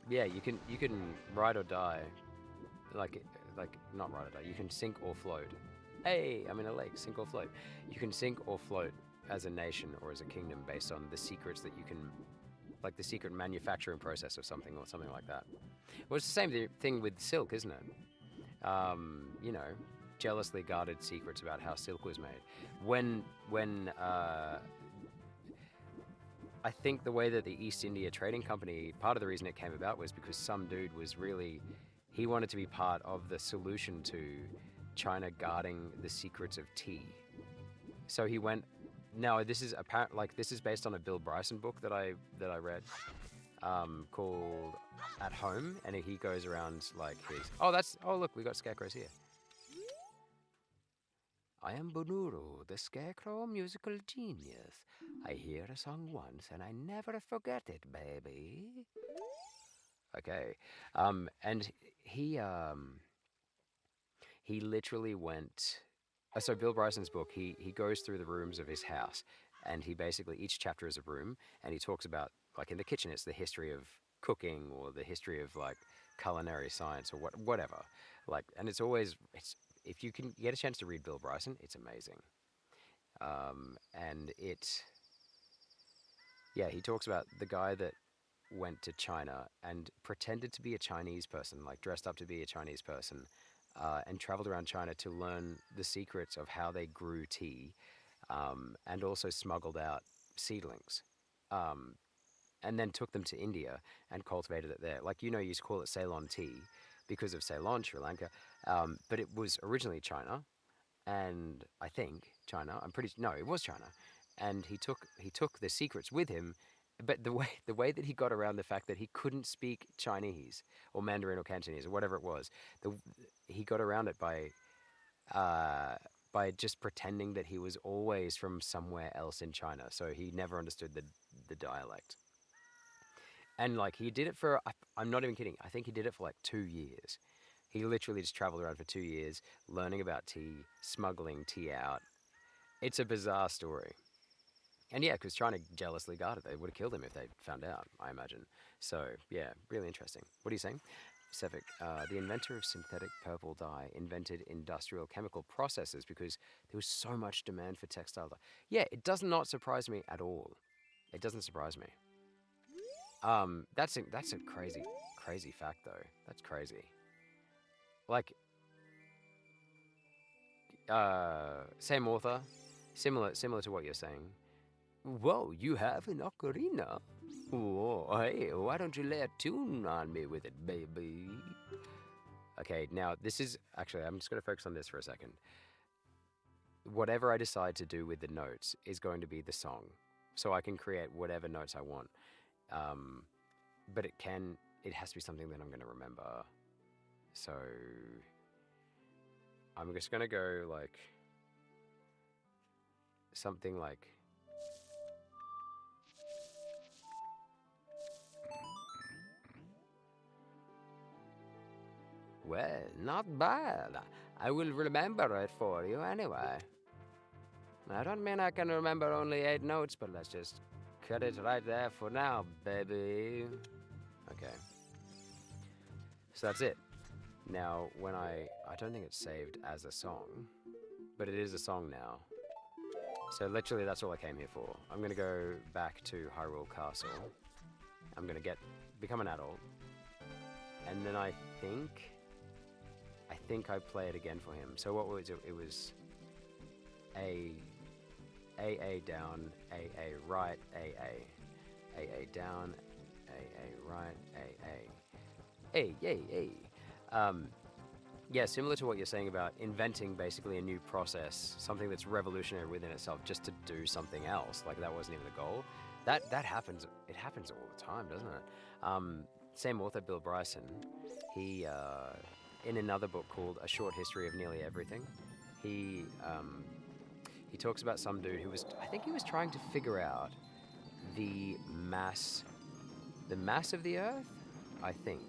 yeah, you can ride or die, like not ride or die. You can sink or float. Hey, I'm in a lake. Sink or float. You can sink or float as a nation or as a kingdom based on the secrets that you can, like the secret manufacturing process of something or something like that. Well, it's the same thing with silk, isn't it? You know, jealously guarded secrets about how silk was made. When I think the way that the East India Trading Company, part of the reason it came about was because some dude was really, he wanted to be part of the solution to China guarding the secrets of tea. So he went. Now this is apparent, like this is based on a Bill Bryson book that I read, called At Home, and he goes around like his. Oh look, we got scarecrows here. I am Bunuru, the scarecrow musical genius. I hear a song once and I never forget it, baby. Okay, and he literally went. So Bill Bryson's book, he goes through the rooms of his house, and he basically each chapter is a room, and he talks about like in the kitchen, it's the history of cooking or the history of like culinary science or whatever. Like, and it's if you can get a chance to read Bill Bryson, it's amazing. And yeah, he talks about the guy that went to China and pretended to be a Chinese person, like dressed up to be a Chinese person, and traveled around China to learn the secrets of how they grew tea, and also smuggled out seedlings, and then took them to India and cultivated it there. Like, you used to call it Ceylon tea because of Ceylon, Sri Lanka, but it was originally China, and I think China. No, it was China, and he took the secrets with him. But the way that he got around the fact that he couldn't speak Chinese or Mandarin or Cantonese or whatever it was, he got around it by just pretending that he was always from somewhere else in China, so he never understood the dialect. And like he did it for, I'm not even kidding, I think he did it for like 2 years. He literally just traveled around for 2 years, learning about tea, smuggling tea out. It's a bizarre story. And yeah, because China jealously guarded, they would have killed him if they found out, I imagine. So yeah, really interesting. What are you saying? Sefik, the inventor of synthetic purple dye invented industrial chemical processes because there was so much demand for textile dye. Yeah, it does not surprise me at all. It doesn't surprise me. That's a crazy fact though. That's crazy. Like, same author, similar to what you're saying. Whoa, you have an ocarina? Whoa, hey, why don't you lay a tune on me with it, baby? Okay, now this is actually, I'm just going to focus on this for a second. Whatever I decide to do with the notes is going to be the song, so I can create whatever notes I want. But it has to be something that I'm going to remember. So I'm just going to go like something like. Well, not bad. I will remember it for you anyway. I don't mean I can remember only 8 notes, but let's just cut it right there for now, baby. Okay. So that's it. Now, when I don't think it's saved as a song, but it is a song now. So literally that's all I came here for. I'm gonna go back to Hyrule Castle. I'm gonna become an adult. And then I think I play it again for him. So what was it? It was A down, A right, A down, A right, A. Yeah, similar to what you're saying about inventing basically a new process, something that's revolutionary within itself, just to do something else. Like that wasn't even the goal. That happens. It happens all the time, doesn't it? Same author, Bill Bryson. He in another book called A Short History of Nearly Everything, he talks about some dude who was, I think he was trying to figure out the mass the mass of the Earth, I think.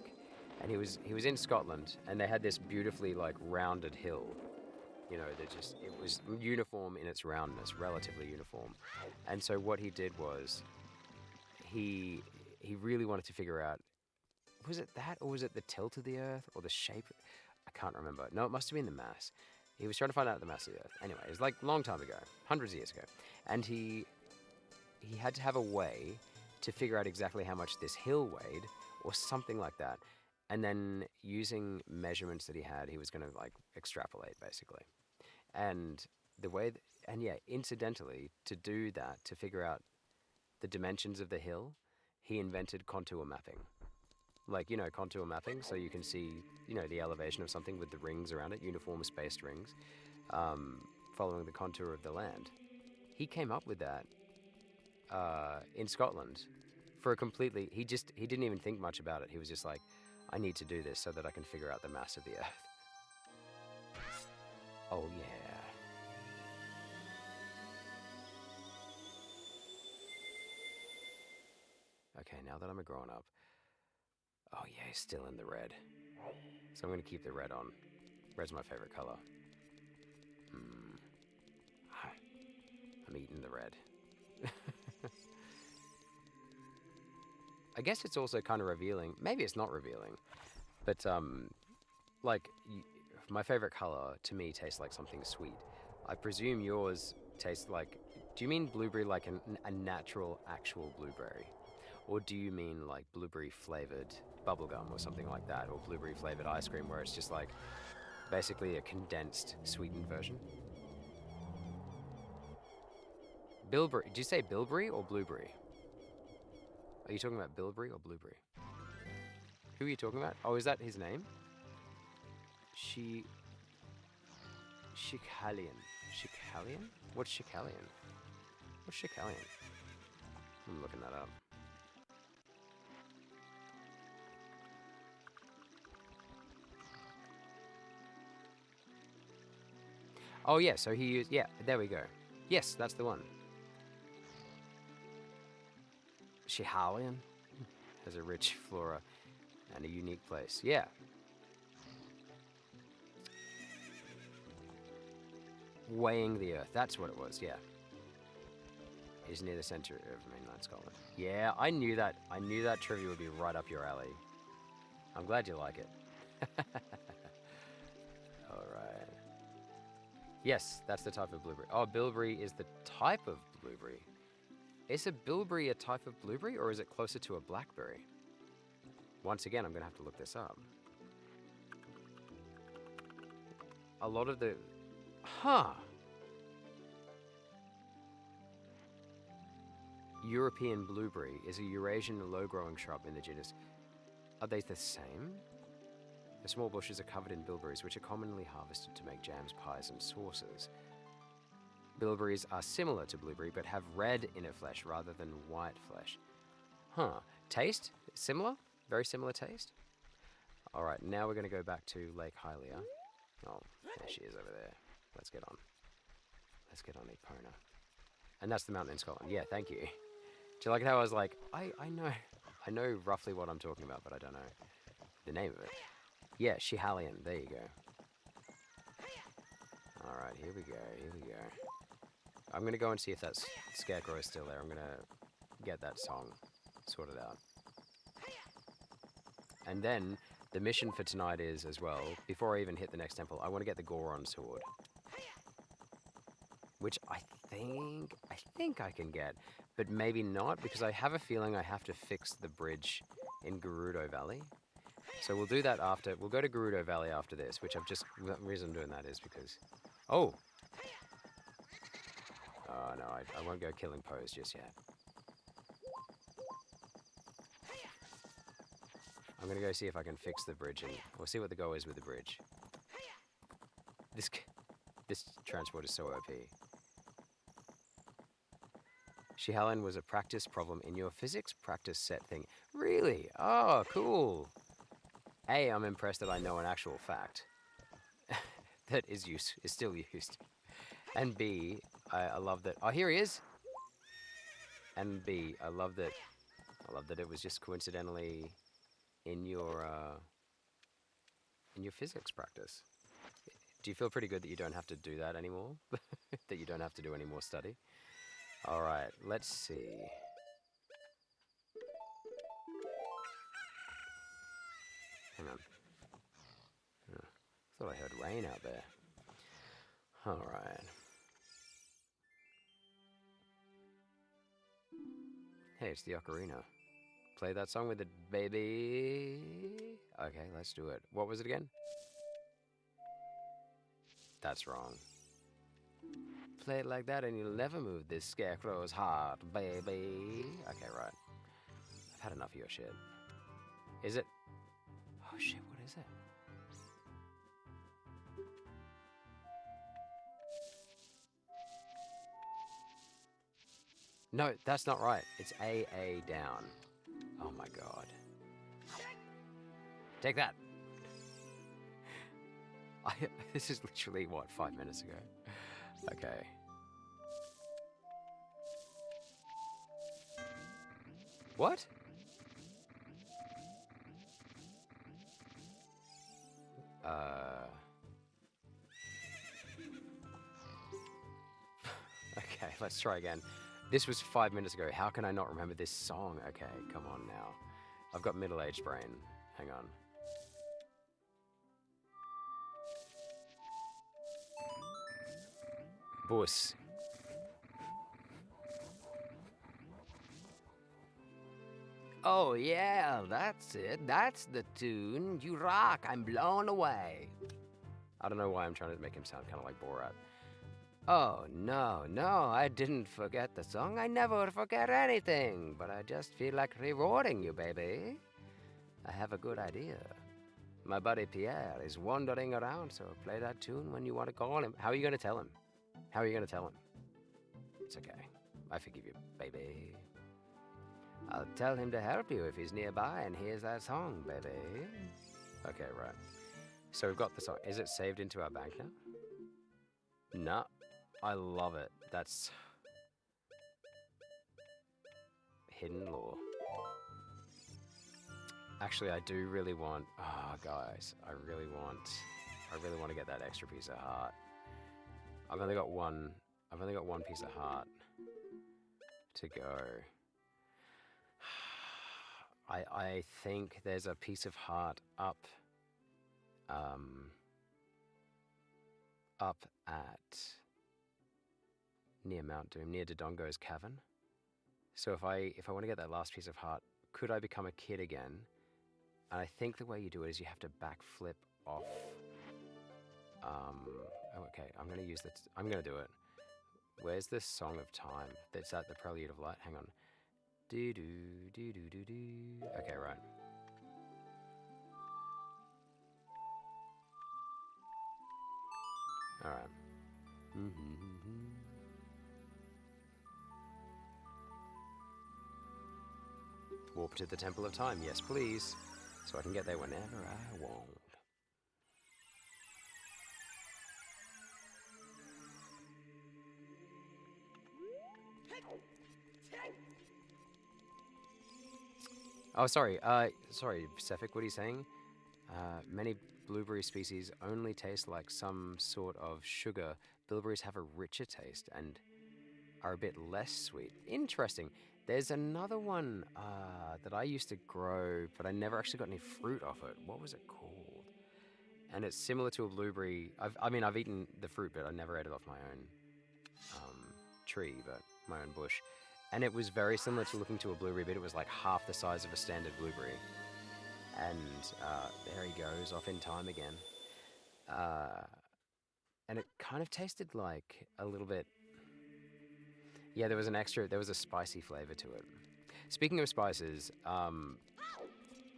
And he was in Scotland, and they had this beautifully like rounded hill. You know, it was uniform in its roundness, relatively uniform. And so what he did was he really wanted to figure out, was it that, or was it the tilt of the Earth, or the shape? I can't remember. No, it must have been the mass. He was trying to find out the mass of the Earth. Anyway, it was like a long time ago, hundreds of years ago. And he had to have a way to figure out exactly how much this hill weighed, or something like that. And then using measurements that he had, he was going to like extrapolate basically. And the way, and yeah, incidentally, to do that, to figure out the dimensions of the hill, he invented contour mapping. Like, you know, contour mapping, so you can see, you know, the elevation of something with the rings around it, uniform spaced rings, following the contour of the land. He came up with that in Scotland for a completely, he didn't even think much about it. He was just like, I need to do this so that I can figure out the mass of the Earth. Oh yeah. Okay, now that I'm a grown up. Oh yeah, he's still in the red. So I'm gonna keep the red on. Red's my favorite color. I'm eating the red. I guess it's also kind of revealing. Maybe it's not revealing, but like my favorite color to me tastes like something sweet. I presume yours tastes like. Do you mean blueberry like a natural, actual blueberry, or do you mean like blueberry flavored bubblegum or something like that, or blueberry flavored ice cream where it's just like basically a condensed, sweetened version? Bilberry. Did you say bilberry or blueberry? Are you talking about bilberry or blueberry? Who are you talking about? Oh, is that his name? Shikalian. Shikalian? What's Shikalian? What's Shikalian? I'm looking that up. Oh yeah, so he used, yeah, there we go. Yes, that's the one. Shihalian has a rich flora and a unique place. Yeah. Weighing the Earth, that's what it was, yeah. It is near the center of mainland Scotland. Yeah, I knew that. I knew that trivia would be right up your alley. I'm glad you like it. Alright. Yes, that's the type of blueberry. Oh, bilberry is the type of blueberry. Is a bilberry a type of blueberry, or is it closer to a blackberry? Once again, I'm going to have to look this up. A lot of the... Huh. European blueberry is a Eurasian low-growing shrub in the genus. Are they the same? The small bushes are covered in bilberries, which are commonly harvested to make jams, pies, and sauces. Bilberries are similar to blueberry, but have red inner flesh rather than white flesh. Huh. Taste? Similar? Very similar taste? Alright, now we're going to go back to Lake Hylia. Oh, there she is over there. Let's get on. Let's get on Epona. And that's the mountain in Scotland. Yeah, thank you. Do you like how I was like, I know roughly what I'm talking about, but I don't know the name of it. Yeah, Shihalian. There you go. Alright, here we go, here we go. I'm going to go and see if that scarecrow is still there. I'm going to get that song sorted out. And then, the mission for tonight is, as well, before I even hit the next temple, I want to get the Goron sword. Which I think I can get, but maybe not, because I have a feeling I have to fix the bridge in Gerudo Valley. So we'll do that after, we'll go to Gerudo Valley after this, which I've just, the reason I'm doing that is because, oh! Oh no, I won't go killing Pose just yet. I'm gonna go see if I can fix the bridge, and we'll see what the goal is with the bridge. This transport is so OP. Shihalen was a practice problem in your physics practice set thing. Really? Oh, cool. A, I'm impressed that I know an actual fact that is still used. And B, I love that... Oh, here he is! And B, I love that I love that it was just coincidentally in your physics practice. Do you feel pretty good that you don't have to do that anymore? That you don't have to do any more study? All right, let's see. Hang on. Oh, thought I heard rain out there. All right. Hey, it's the ocarina. Play that song with it, baby. Okay, let's do it. What was it again? That's wrong. Play it like that and you'll never move this scarecrow's heart, baby. Okay, right. I've had enough of your shit. Is it? Oh shit, what is it? No, that's not right. It's AA down. Oh my god. Take that. This is literally, what, 5 minutes ago? Okay. What? Okay, let's try again. This was 5 minutes ago. How can I not remember this song? Okay, come on now. I've got middle-aged brain. Hang on. Bus. Oh yeah, that's it. That's the tune. You rock. I'm blown away. I don't know why I'm trying to make him sound kind of like Borat. Oh, no, no, I didn't forget the song. I never forget anything, but I just feel like rewarding you, baby. I have a good idea. My buddy Pierre is wandering around, so play that tune when you want to call him. How are you going to tell him? How are you going to tell him? It's okay. I forgive you, baby. I'll tell him to help you if he's nearby and hears that song, baby. Okay, right. So we've got the song. Is it saved into our bank now? No. I love it. That's hidden lore. Actually, I do really want. Oh, guys, I really want to get that extra piece of heart. I've only got one piece of heart to go. I think there's a piece of heart up at near Mount Doom, near Dodongo's cavern. So if I want to get that last piece of heart, could I become a kid again? And I think the way you do it is you have to backflip off. Okay, I'm gonna use that. I'm gonna do it. Where's this Song of Time? That's at the Prelude of Light. Hang on. Do do do do do do. Okay, right. All right. Warp to the Temple of Time, yes please, so I can get there whenever I want. Oh, sorry, Sefik, what are you saying? Many blueberry species only taste like some sort of sugar. Bilberries have a richer taste and are a bit less sweet. Interesting. There's another one that I used to grow, but I never actually got any fruit off it. What was it called? And it's similar to a blueberry. I've eaten the fruit, but I never ate it off my own tree, but my own bush. And it was very similar to looking to a blueberry, but it was like half the size of a standard blueberry. And there he goes, off in time again. And it kind of tasted like a little bit. Yeah, there was a spicy flavor to it. Speaking of spices,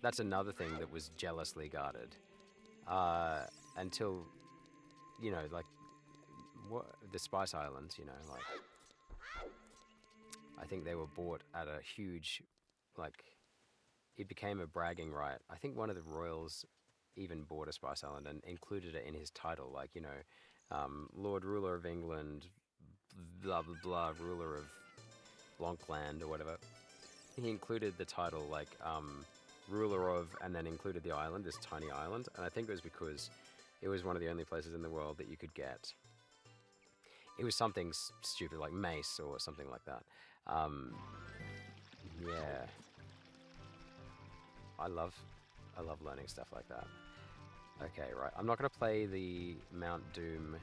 that's another thing that was jealously guarded. Until, the Spice Islands, I think they were bought at a huge, it became a bragging right. I think one of the royals even bought a Spice Island and included it in his title, Lord Ruler of England, blah, blah, blah, ruler of Blancland or whatever. he included the title like ruler of, and then included the island, this tiny island, and I think it was because it was one of the only places in the world that you could get. It was something stupid like mace or something like that. Yeah, I love learning stuff like that. Okay, right. I'm not gonna play the Mount Doom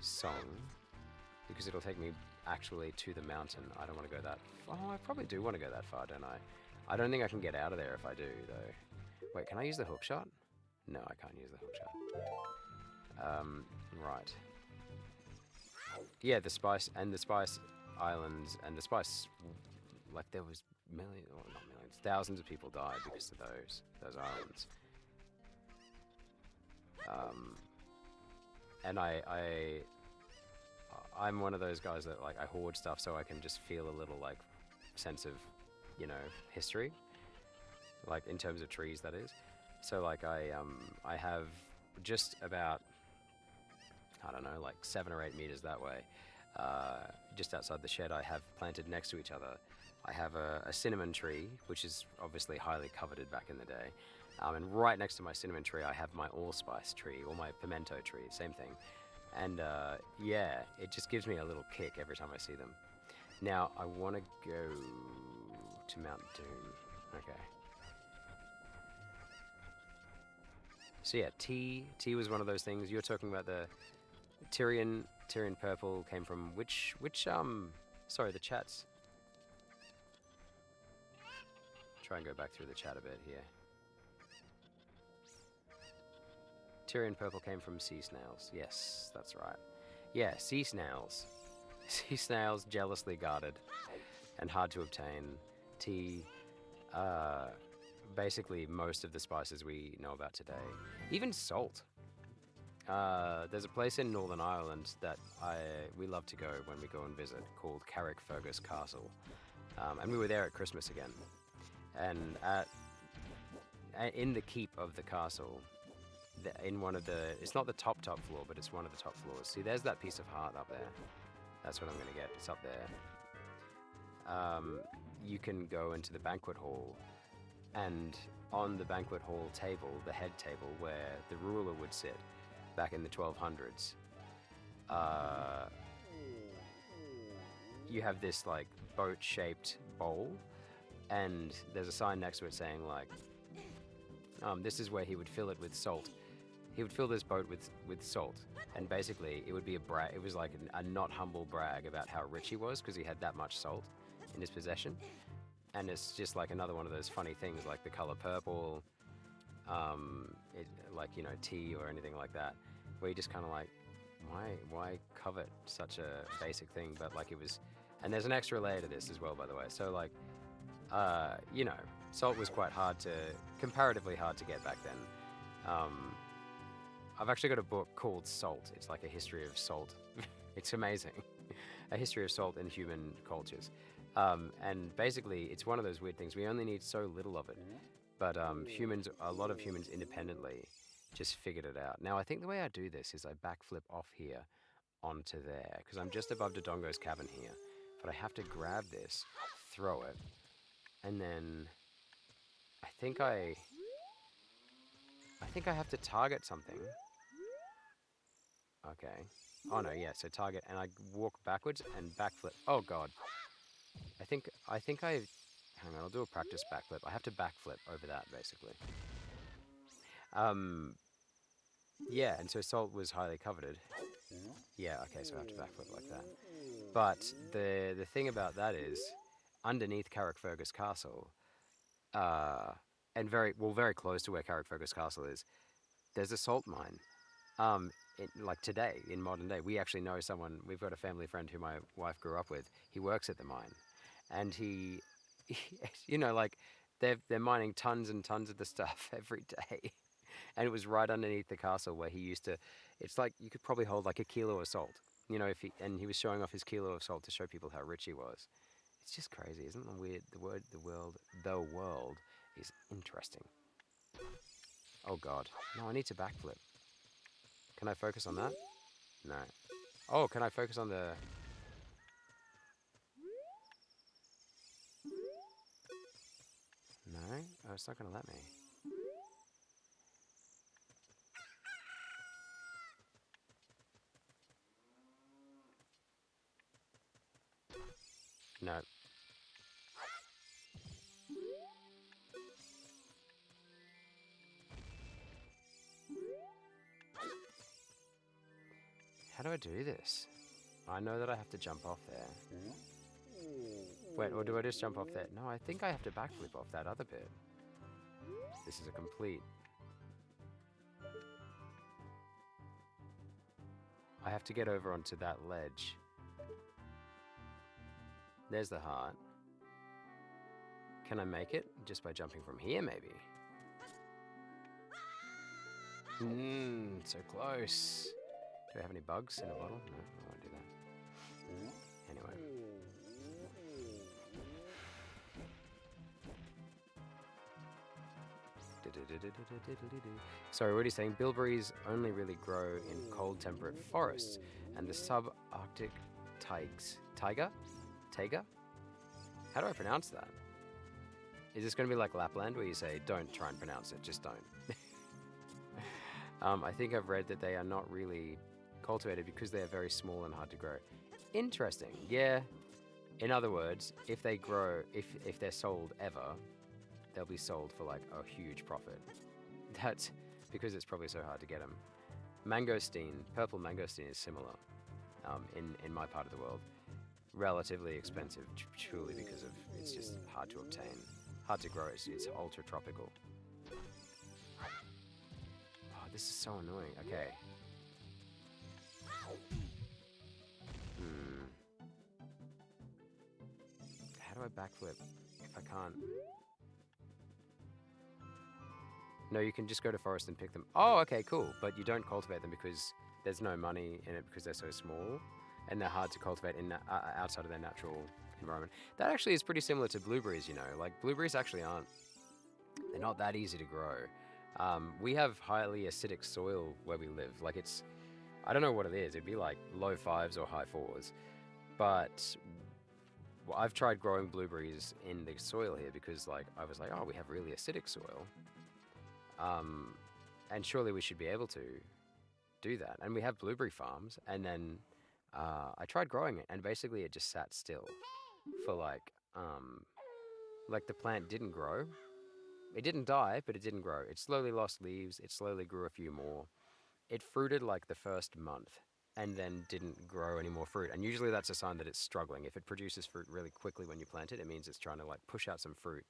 song because it'll take me actually to the mountain. I don't want to go that. Oh, I probably do want to go that far, don't I? I don't think I can get out of there if I do, though. Wait, can I use the hook shot? No, I can't use the hook shot. Right. Yeah, the Spice Islands and the Spice, like there was millions, or not millions, thousands of people died because of those islands. And I'm one of those guys that like I hoard stuff so I can just feel a little like sense of, you know, history, like in terms of trees, that is. So like I have just about, I don't know, like 7 or 8 meters that way, just outside the shed, I have planted next to each other. I have a cinnamon tree, which is obviously highly coveted back in the day. And right next to my cinnamon tree, I have my allspice tree, or my pimento tree, same thing. And yeah, it just gives me a little kick every time I see them. Now, I want to go to Mount Doom. Okay. So yeah, T was one of those things. You were talking about the Tyrian purple came from which sorry, the chats. Try and go back through the chat a bit here. Tyrian purple came from sea snails. Yes, that's right. Yeah, sea snails. Sea snails, jealously guarded and hard to obtain. Tea, basically most of the spices we know about today. Even salt. There's a place in Northern Ireland that we love to go when we go and visit called Carrickfergus Castle. And we were there at Christmas again. And in the keep of the castle, in one of the, it's not the top floor, but it's one of the top floors. See, there's that piece of heart up there. That's what I'm going to get. It's up there. You can go into the banquet hall, and on the banquet hall table, the head table where the ruler would sit back in the 1200s, you have this like boat-shaped bowl, and there's a sign next to it saying like, this is where he would fill it with salt. He would fill this boat with salt, and basically it would be it was like a not humble brag about how rich he was because he had that much salt in his possession. And it's just like another one of those funny things, like the color purple, like, you know, tea or anything like that, where you just kind of like, why covet such a basic thing? But like it was, and there's an extra layer to this as well, by the way. So like, you know, salt was comparatively hard to get back then. I've actually got a book called Salt. It's like a history of salt. It's amazing. A history of salt in human cultures. And basically, it's one of those weird things. We only need so little of it. But a lot of humans independently just figured it out. Now, I think the way I do this is I backflip off here onto there, because I'm just above Dodongo's cabin here. But I have to grab this, throw it, and then I think I have to target something. Okay. Oh no, yeah, so target, and I walk backwards and backflip. Oh god. I think hang on, I'll do a practice backflip. I have to backflip over that, basically. Yeah, and so salt was highly coveted. Yeah, okay, so I have to backflip like that. But the thing about that is, underneath Carrickfergus Castle, and very close to where Carrickfergus Castle is, there's a salt mine. Like today, in modern day, we actually know someone. We've got a family friend who my wife grew up with. He works at the mine, and he you know, like they're mining tons and tons of the stuff every day, and it was right underneath the castle where he used to. It's like you could probably hold like a kilo of salt, you know, and he was showing off his kilo of salt to show people how rich he was. It's just crazy, isn't it weird? The world is interesting. Oh god, no, I need to backflip. Can I focus on that? No. Oh, can I focus on the... No? Oh, it's not going to let me. No. How do I do this? I know that I have to jump off there. Wait, or do I just jump off there? No, I think I have to backflip off that other bit. This is a complete... I have to get over onto that ledge. There's the heart. Can I make it? Just by jumping from here, maybe? So close. Do I have any bugs in a bottle? No, I won't do that. Anyway. Sorry, what are you saying? Bilberries only really grow in cold temperate forests and the subarctic taiga? How do I pronounce that? Is this going to be like Lapland where you say, don't try and pronounce it, just don't? I think I've read that they are not really cultivated because they are very small and hard to grow. Interesting, yeah. In other words, if they grow, if they're sold ever, they'll be sold for like a huge profit. That's because it's probably so hard to get them. Mangosteen, purple mangosteen is similar in my part of the world. Relatively expensive, truly because of it's just hard to obtain. Hard to grow, it's ultra tropical. Oh, this is so annoying. Okay. How do I backflip if I can't? No, you can just go to forest and pick them. Oh, okay, cool. But you don't cultivate them because there's no money in it because they're so small and they're hard to cultivate in outside of their natural environment. That actually is pretty similar to blueberries, you know. Like, blueberries actually aren't, they're not that easy to grow. We have highly acidic soil where we live. Like, it's, I don't know what it is. It'd be like low 5s or high 4s. But I've tried growing blueberries in the soil here because, like, I was like, oh, we have really acidic soil. And surely we should be able to do that. And we have blueberry farms. And then I tried growing it, and basically it just sat still for like the plant didn't grow. It didn't die, but it didn't grow. It slowly lost leaves. It slowly grew a few more. It fruited like the first month and then didn't grow any more fruit. And usually that's a sign that it's struggling. If it produces fruit really quickly when you plant it, it means it's trying to like push out some fruit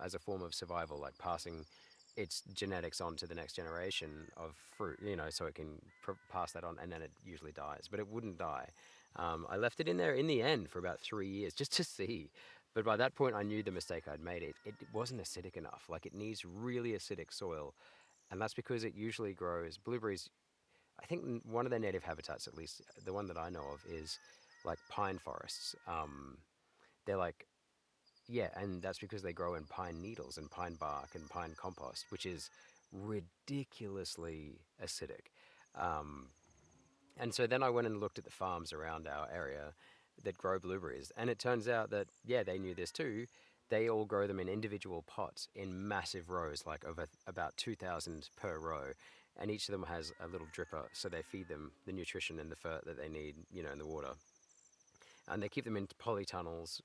as a form of survival, like passing its genetics on to the next generation of fruit, you know, so it can pass that on, and then it usually dies. But it wouldn't die. I left it in there in the end for about 3 years just to see. But by that point, I knew the mistake I'd made. It wasn't acidic enough. Like, it needs really acidic soil. And that's because it usually grows blueberries. I think one of their native habitats, at least the one that I know of, is like pine forests. They're like, yeah, and that's because they grow in pine needles and pine bark and pine compost, which is ridiculously acidic. And so then I went and looked at the farms around our area that grow blueberries, and it turns out that, yeah, they knew this too. They all grow them in individual pots in massive rows, like over about 2,000 per row, and each of them has a little dripper, so they feed them the nutrition and the fert that they need, you know, in the water. And they keep them in polytunnels,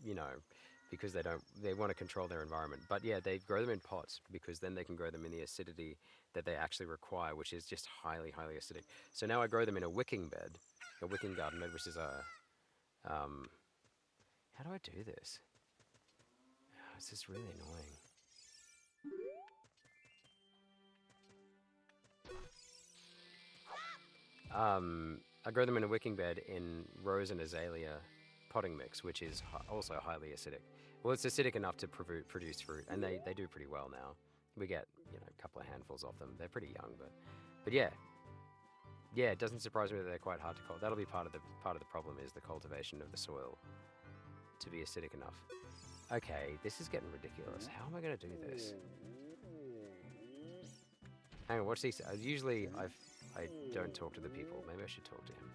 you know, because they want to control their environment. But yeah, they grow them in pots because then they can grow them in the acidity that they actually require, which is just highly, highly acidic. So now I grow them in a wicking garden bed, which is a, how do I do this? Oh, this is really annoying. I grow them in a wicking bed in rose and azalea potting mix, which is also highly acidic. Well, it's acidic enough to produce fruit, and they do pretty well now. We get, you know, a couple of handfuls of them. They're pretty young, but yeah. Yeah, it doesn't surprise me that they're quite hard to cultivate. That'll be part of the problem, is the cultivation of the soil to be acidic enough. Okay, this is getting ridiculous. How am I going to do this? Hang on, what's he say? Usually I don't talk to the people. Maybe I should talk to him.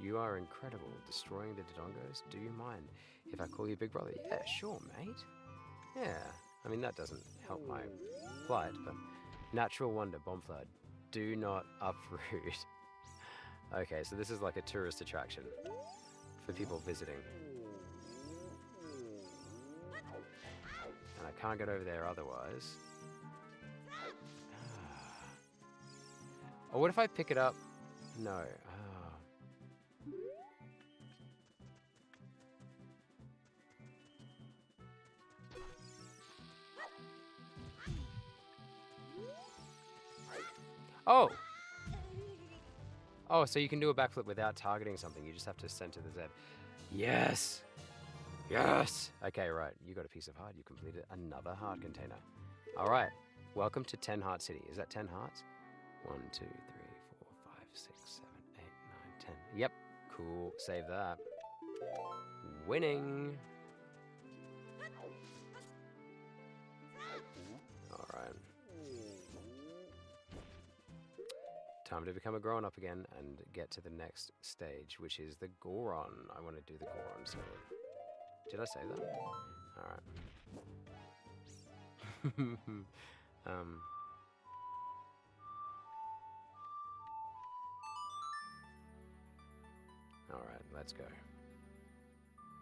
You are incredible, destroying the Dodongos. Do you mind if I call you Big Brother? Yeah, sure, mate. Yeah, I mean, that doesn't help my plight, but natural wonder, bomb flood. Do not uproot. Okay, so this is like a tourist attraction for people visiting. And I can't get over there otherwise. Oh, what if I pick it up? No. Oh! Oh, so you can do a backflip without targeting something. You just have to center the Z. Yes! Yes! Okay, right. You got a piece of heart. You completed another heart container. All right. Welcome to 10 Heart City. Is that 10 hearts? 1, 2, 3, 4, 5, 6, 7, 8, 9, 10. Yep. Cool. Save that. Winning. All right. Time to become a grown-up again and get to the next stage, which is the Goron. I want to do the Goron sword. Did I say that? Alright. Alright, let's go.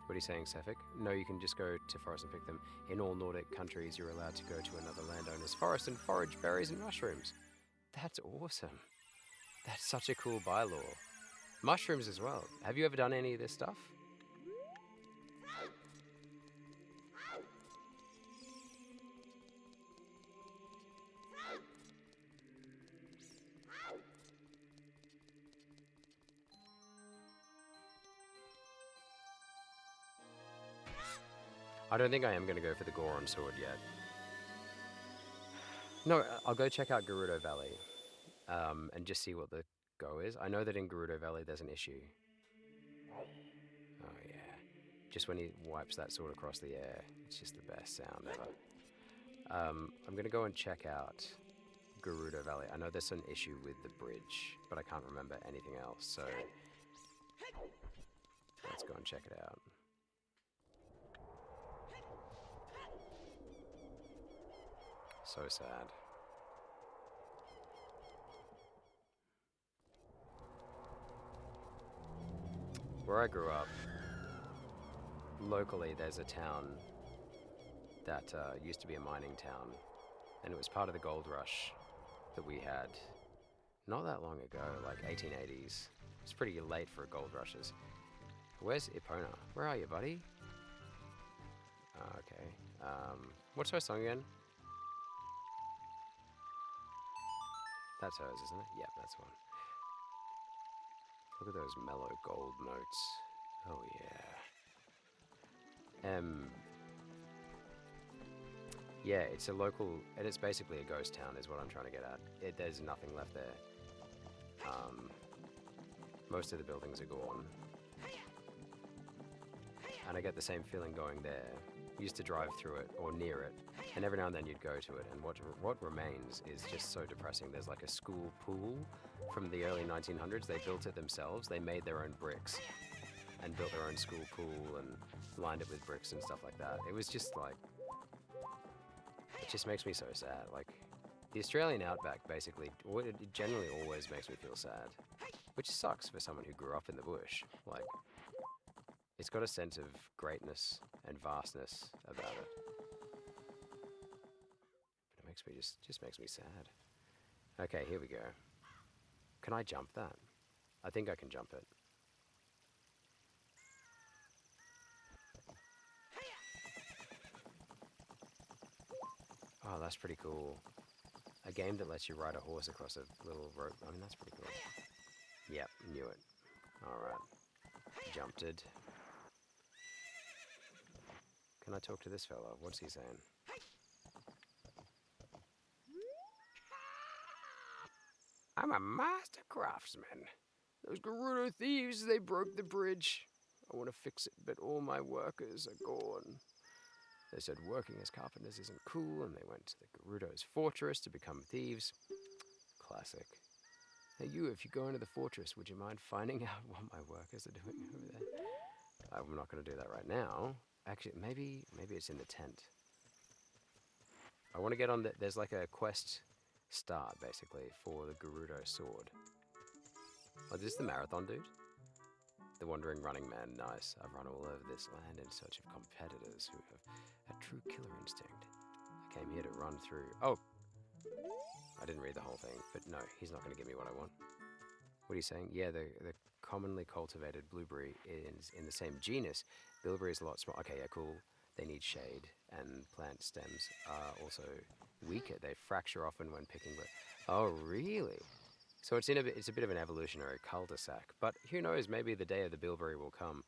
What are you saying, Sefik? No, you can just go to forest and pick them. In all Nordic countries, you're allowed to go to another landowner's forest and forage berries and mushrooms. That's awesome. That's such a cool bylaw. Mushrooms as well. Have you ever done any of this stuff? I don't think I am going to go for the Goron sword yet. No, I'll go check out Gerudo Valley and just see what the go is. I know that in Gerudo Valley there's an issue. Oh yeah. Just when he wipes that sword across the air, it's just the best sound ever. I'm going to go and check out Gerudo Valley. I know there's an issue with the bridge, but I can't remember anything else, so let's go and check it out. So sad. Where I grew up, locally there's a town that used to be a mining town, and it was part of the gold rush that we had not that long ago, like 1880s. It's pretty late for gold rushes. Where's Epona? Where are you, buddy? Okay. What's her song again? That's hers, isn't it? Yep, that's one. Look at those mellow gold notes. Oh yeah. Yeah, it's a local, and it's basically a ghost town is what I'm trying to get at. There's nothing left there. Most of the buildings are gone. And I get the same feeling going there. Used to drive through it, or near it, and every now and then you'd go to it, and what remains is just so depressing. There's like a school pool from the early 1900s. They built it themselves. They made their own bricks and built their own school pool and lined it with bricks and stuff like that. It was just like, it just makes me so sad. Like, the Australian outback basically, it generally always makes me feel sad, which sucks for someone who grew up in the bush. Like, it's got a sense of greatness and vastness about it. But it makes me just makes me sad. Okay, here we go. Can I jump that? I think I can jump it. Oh, that's pretty cool. A game that lets you ride a horse across a little rope. I mean, that's pretty cool. Yep, knew it. Alright. Jumped it. Can I talk to this fella? What's he saying? I'm a master craftsman. Those Gerudo thieves, they broke the bridge. I want to fix it, but all my workers are gone. They said working as carpenters isn't cool, and they went to the Gerudo's fortress to become thieves. Classic. Hey, you, if you go into the fortress, would you mind finding out what my workers are doing over there? I'm not going to do that right now. Actually, maybe it's in the tent. I want to get on the... There's like a quest start, basically, for the Gerudo sword. Oh, is this the marathon dude? The wandering running man, nice. I've run all over this land in search of competitors who have a true killer instinct. I came here to run through... Oh! I didn't read the whole thing, but no, he's not going to give me what I want. What are you saying? Yeah, the commonly cultivated blueberry is in the same genus. Bilberry is a lot smaller. Okay, yeah, cool. They need shade, and plant stems are also weaker. They fracture often when picking. Oh, really? So it's it's a bit of an evolutionary cul-de-sac. But who knows? Maybe the day of the bilberry will come.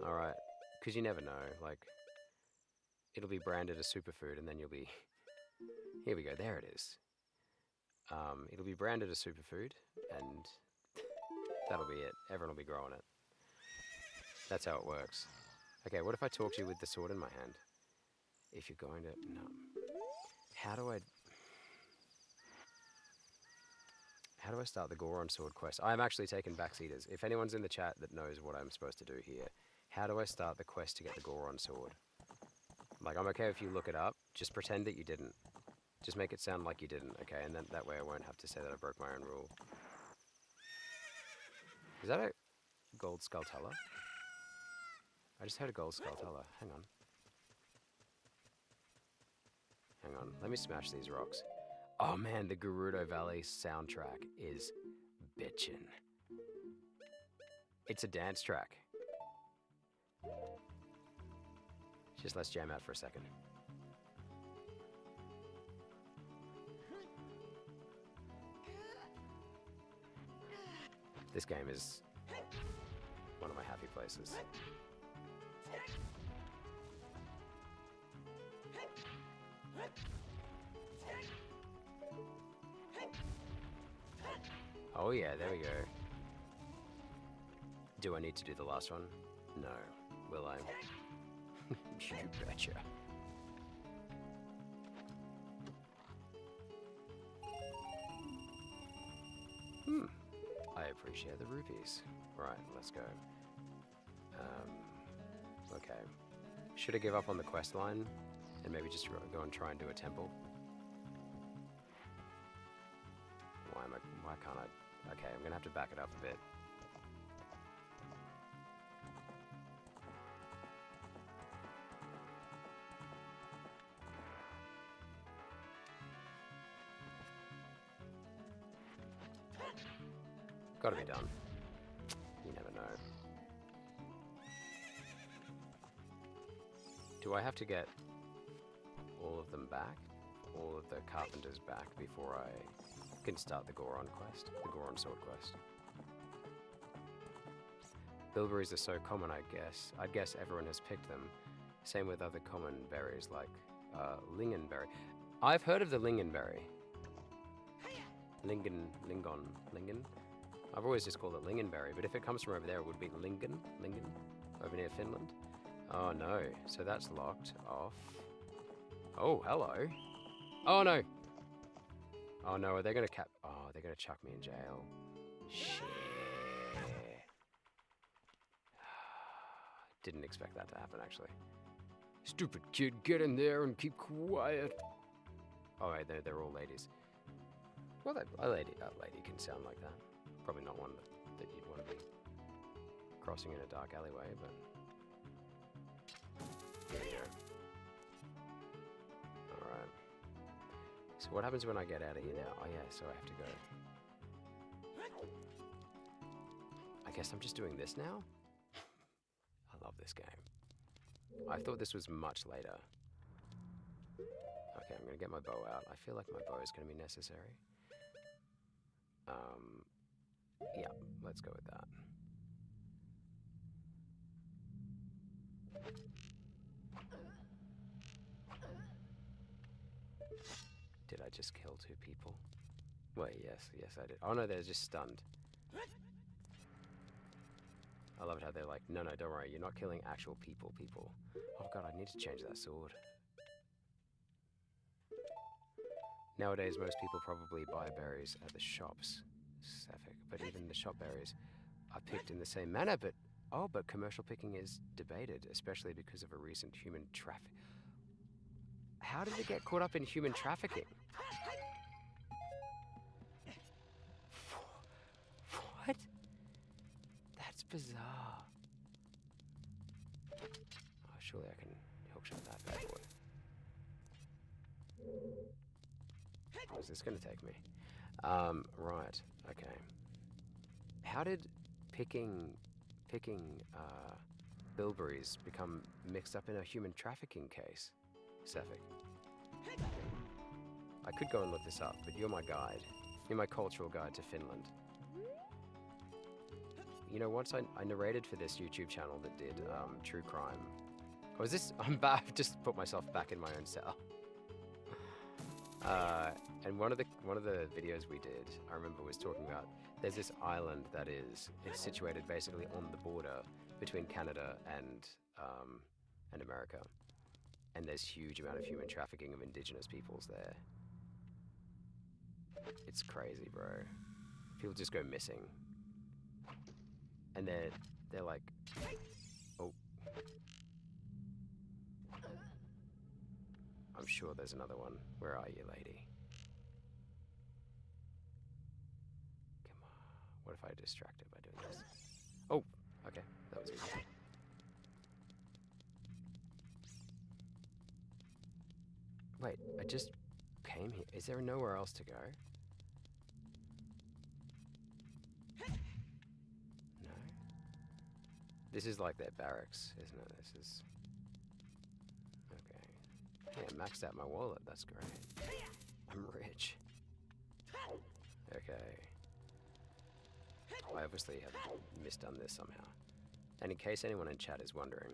All right, because you never know. Like, it'll be branded a superfood, and then you'll be. Here we go. There it is. It'll be branded a superfood, and that'll be it. Everyone will be growing it. That's how it works. Okay, what if I talk to you with the sword in my hand? If you're going to... No. How do I start the Goron sword quest? I'm actually taking backseaters. If anyone's in the chat that knows what I'm supposed to do here, how do I start the quest to get the Goron sword? Like, I'm okay if you look it up. Just pretend that you didn't. Just make it sound like you didn't, okay? And then that way I won't have to say that I broke my own rule. Is that a gold skulltula? I just heard a gold skulltula. Hang on. Hang on. Let me smash these rocks. Oh man, the Gerudo Valley soundtrack is bitchin'. It's a dance track. Just let's jam out for a second. This game is one of my happy places. Oh yeah, there we go. Do I need to do the last one? No. Will I? You betcha. I appreciate the rupees. Right, let's go. Okay. Should I give up on the quest line and maybe just go and try and do a temple? Why can't I? Okay, I'm gonna have to back it up a bit. Gotta be done. You never know. Do I have to get all of them back? All of the carpenters back before I can start the Goron quest? The Goron sword quest? Bilberries are so common, I guess. I'd guess everyone has picked them. Same with other common berries like lingonberry. I've heard of the lingonberry. Lingon. I've always just called it lingonberry, but if it comes from over there, it would be Lingen, over near Finland. Oh no, so that's locked off. Oh, hello. Oh no. Oh no, are they gonna oh, they're gonna chuck me in jail. Shit. Didn't expect that to happen, actually. Stupid kid, get in there and keep quiet. Oh wait, they're all ladies. Well, a lady can sound like that. Probably not one that you'd want to be crossing in a dark alleyway, but here we go. Alright. So what happens when I get out of here now? Oh yeah, so I have to go. I guess I'm just doing this now? I love this game. I thought this was much later. Okay, I'm gonna get my bow out. I feel like my bow is gonna be necessary. Yeah, let's go with that. Did I just kill 2 people? Wait, yes I did. Oh no, they're just stunned. I love it how they're like, no, don't worry, you're not killing actual people. Oh god, I need to change that sword. Nowadays, most people probably buy berries at the shops. Sapphic. But even the shop berries are picked in the same manner, but commercial picking is debated, especially because of a recent human traffic. How did it get caught up in human trafficking? What? That's bizarre. Oh, surely I can hookshot that bad boy. Where's this gonna take me? Right, okay. How did picking bilberries become mixed up in a human trafficking case? Sapphic. I could go and look this up, but you're my guide. You're my cultural guide to Finland. You know, once I narrated for this YouTube channel that did true crime. Oh, is this? I've just put myself back in my own cell. And one of the videos we did, I remember, was talking about there's this island that it's situated basically on the border between Canada and America, and there's huge amount of human trafficking of indigenous peoples there. It's crazy, bro. People just go missing, and they're like, oh. I'm sure there's another one. Where are you, lady? Come on. What if I distract her by doing this? Oh, okay. That was easy. Wait, I just came here. Is there nowhere else to go? No? This is like their barracks, isn't it? This is... Yeah, maxed out my wallet, that's great. I'm rich. Okay. I obviously have misdone this somehow. And in case anyone in chat is wondering,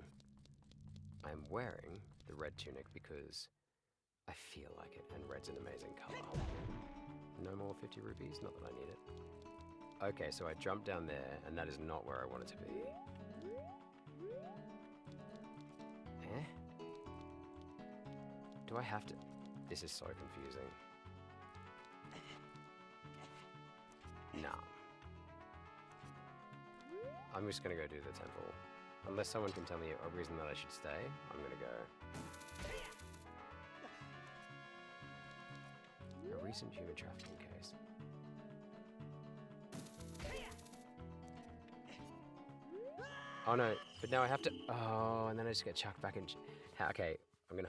I'm wearing the red tunic because I feel like it, and red's an amazing color. No more 50 rupees, not that I need it. Okay, so I jumped down there, and that is not where I wanted to be. Eh? Do I have to? This is so confusing. Nah. I'm just gonna go do the temple. Unless someone can tell me a reason that I should stay, I'm gonna go. A recent human trafficking case. Oh no, but now I have to. Oh, and then I just get chucked back in. Okay, I'm gonna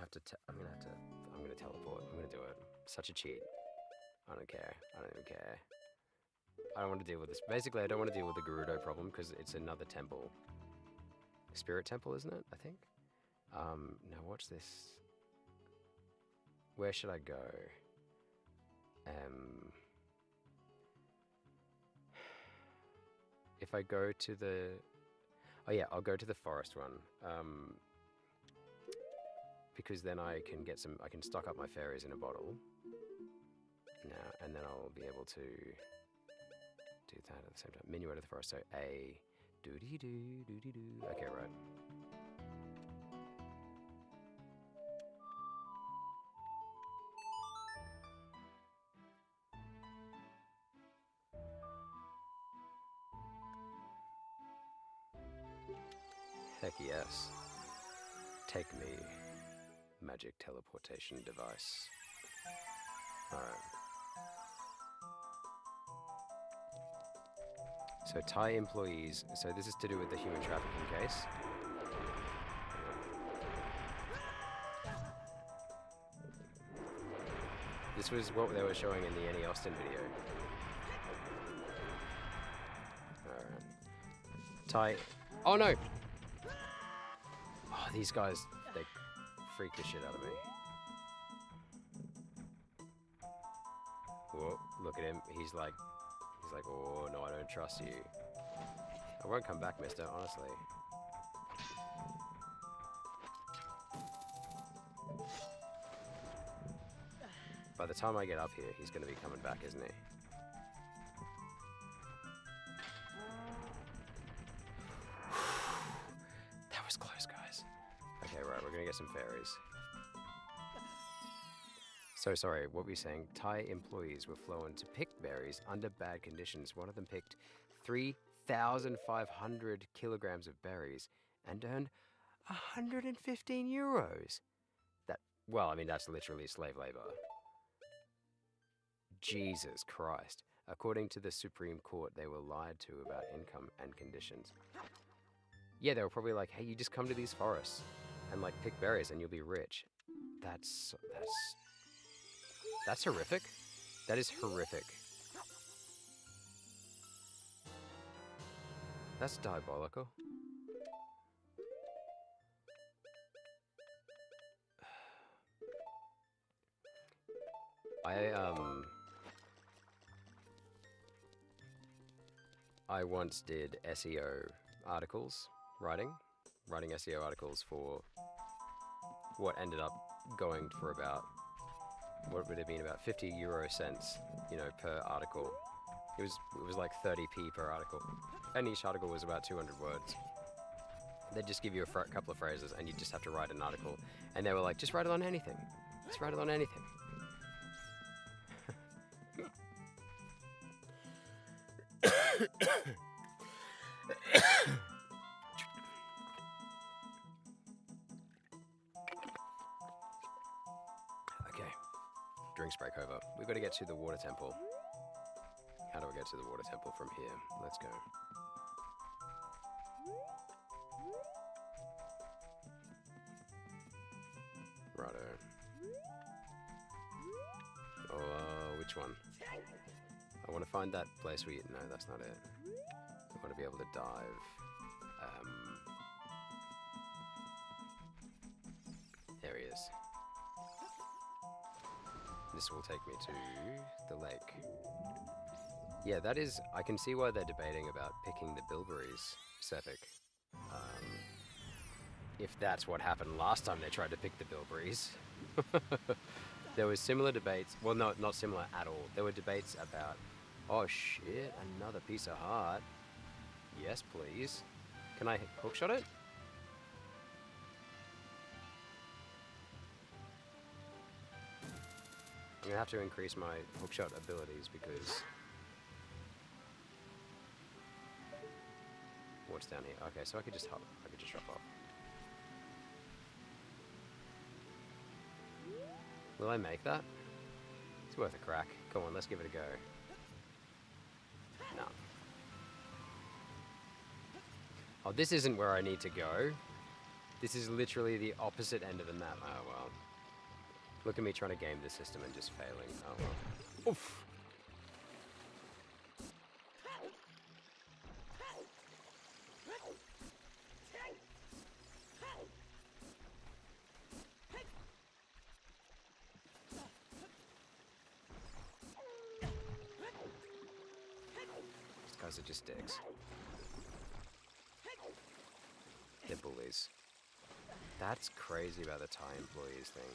teleport. I'm gonna do it. Such a cheat. I don't care. I don't even care. I don't want to deal with this. Basically, I don't want to deal with the Gerudo problem because it's another temple. Spirit temple, isn't it? I think. Now watch this. Where should I go? If I go to the... Oh yeah, I'll go to the forest one. Because then I can get some... I can stock up my fairies in a bottle. Now, and then I'll be able to do that at the same time. Minuet of the forest, so A... Doo-dee-doo, doo-dee-doo. Okay, right. Heck yes. Take me, magic teleportation device. Alright. So Thai employees, so this is to do with the human trafficking case. This was what they were showing in the Annie Austin video. Alright. Thai... Oh no! Oh, these guys, they freak the shit out of me. Whoa, look at him. He's like, oh no, I don't trust you. I won't come back, mister, honestly. By the time I get up here, he's going to be coming back, isn't he? That was close, guys. Okay, right, we're going to get some fairies. So sorry, what were you saying? Thai employees were flown to pick berries under bad conditions. One of them picked 3,500 kilograms of berries and earned 115 euros. Well, I mean, that's literally slave labor. Jesus Christ. According to the Supreme Court, they were lied to about income and conditions. Yeah, they were probably like, hey, you just come to these forests and like pick berries and you'll be rich. That's horrific. That is horrific. That's diabolical. I once did SEO articles, writing SEO articles for what ended up going for about, what would have been about 50 euro cents, you know, per article. It was like 30p per article, and each article was about 200 words. They'd just give you a couple of phrases, and you just have to write an article. And they were like, just write it on anything. Just write it on anything. Okay, drinks break over. We've got to get to the water temple. How do I get to the water temple from here? Let's go. Righto. Oh, which one? I want to find that place where you... No, that's not it. I want to be able to dive. There he is. This will take me to the lake. Yeah, that is... I can see why they're debating about picking the bilberries, Sephic. If that's what happened last time they tried to pick the bilberries. There was similar debates. Well, no, not similar at all. There were debates about... Oh shit, another piece of heart. Yes, please. Can I hookshot it? I'm gonna have to increase my hookshot abilities because... What's down here? Okay, so I could just hop. I could just drop off. Will I make that? It's worth a crack. Come on, let's give it a go. No. Oh, this isn't where I need to go. This is literally the opposite end of the map. Oh, well. Look at me trying to game the system and just failing. Oh, well. Oof. These guys are just dicks. They're bullies. That's crazy about the Thai employees thing.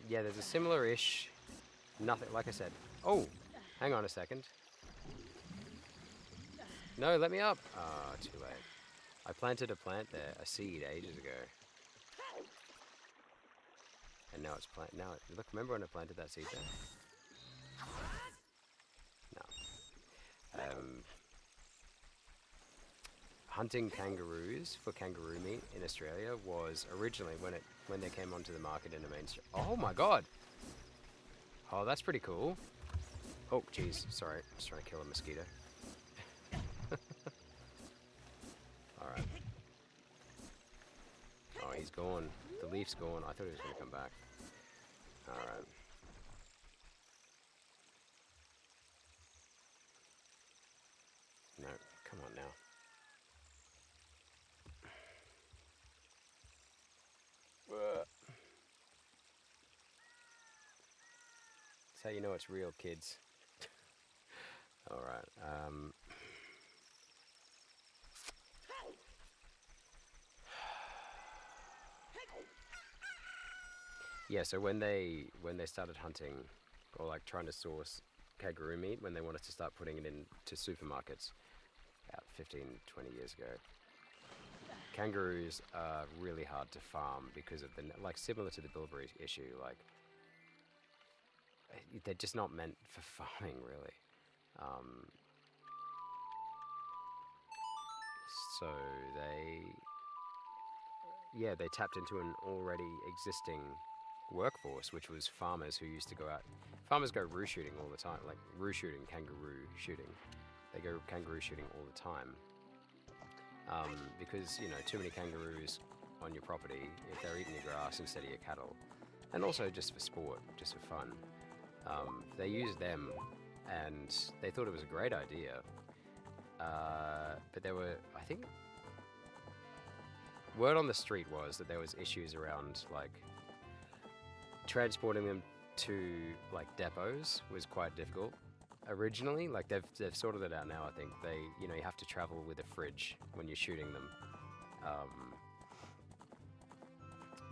Yeah, there's a similar-ish... Nothing, like I said. Oh, hang on a second. No, let me up. Oh, too late. I planted a plant there, a seed, ages ago. And now it's now, look, remember when I planted that seed there? No. Hunting kangaroos for kangaroo meat in Australia was originally when they came onto the market in the mainstream. Oh my god! Oh, that's pretty cool. Oh, jeez, sorry, I was trying to kill a mosquito. Alright. Oh, he's gone. The leaf's gone. I thought he was going to come back. Alright. No, come on now. That's how you know it's real, kids. Alright, yeah, so when they started hunting, or like trying to source kangaroo meat, when they wanted to start putting it into supermarkets, about 15, 20 years ago, kangaroos are really hard to farm because of the, like, similar to the bilberry issue, like, they're just not meant for farming, really. So they tapped into an already existing workforce, which was farmers who used to go out. Farmers go roo shooting all the time, like roo shooting, kangaroo shooting. They go kangaroo shooting all the time because too many kangaroos on your property, if they're eating your grass instead of your cattle, and also just for sport, just for fun. They used them, and they thought it was a great idea. But there were, I think, word on the street was that there was issues around like transporting them to like depots was quite difficult originally. Like they've sorted it out now. I think you have to travel with a fridge when you're shooting them.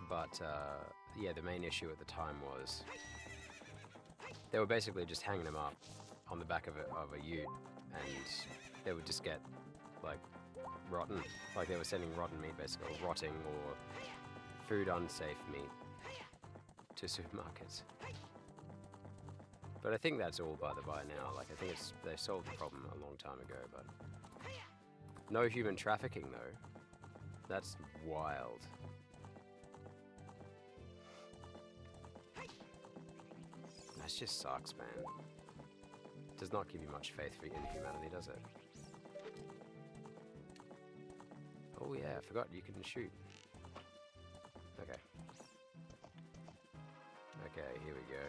But the main issue at the time was they were basically just hanging them up on the back of a ute, and they would just get like rotten. Like they were sending rotten meat, basically, or rotting or food unsafe meat to supermarkets. But I think that's all by the by now. Like I think they solved the problem a long time ago. But no human trafficking though. That's wild. That just sucks, man. Does not give you much faith in humanity, does it? Oh yeah, I forgot you can shoot. Okay. Okay, here we go.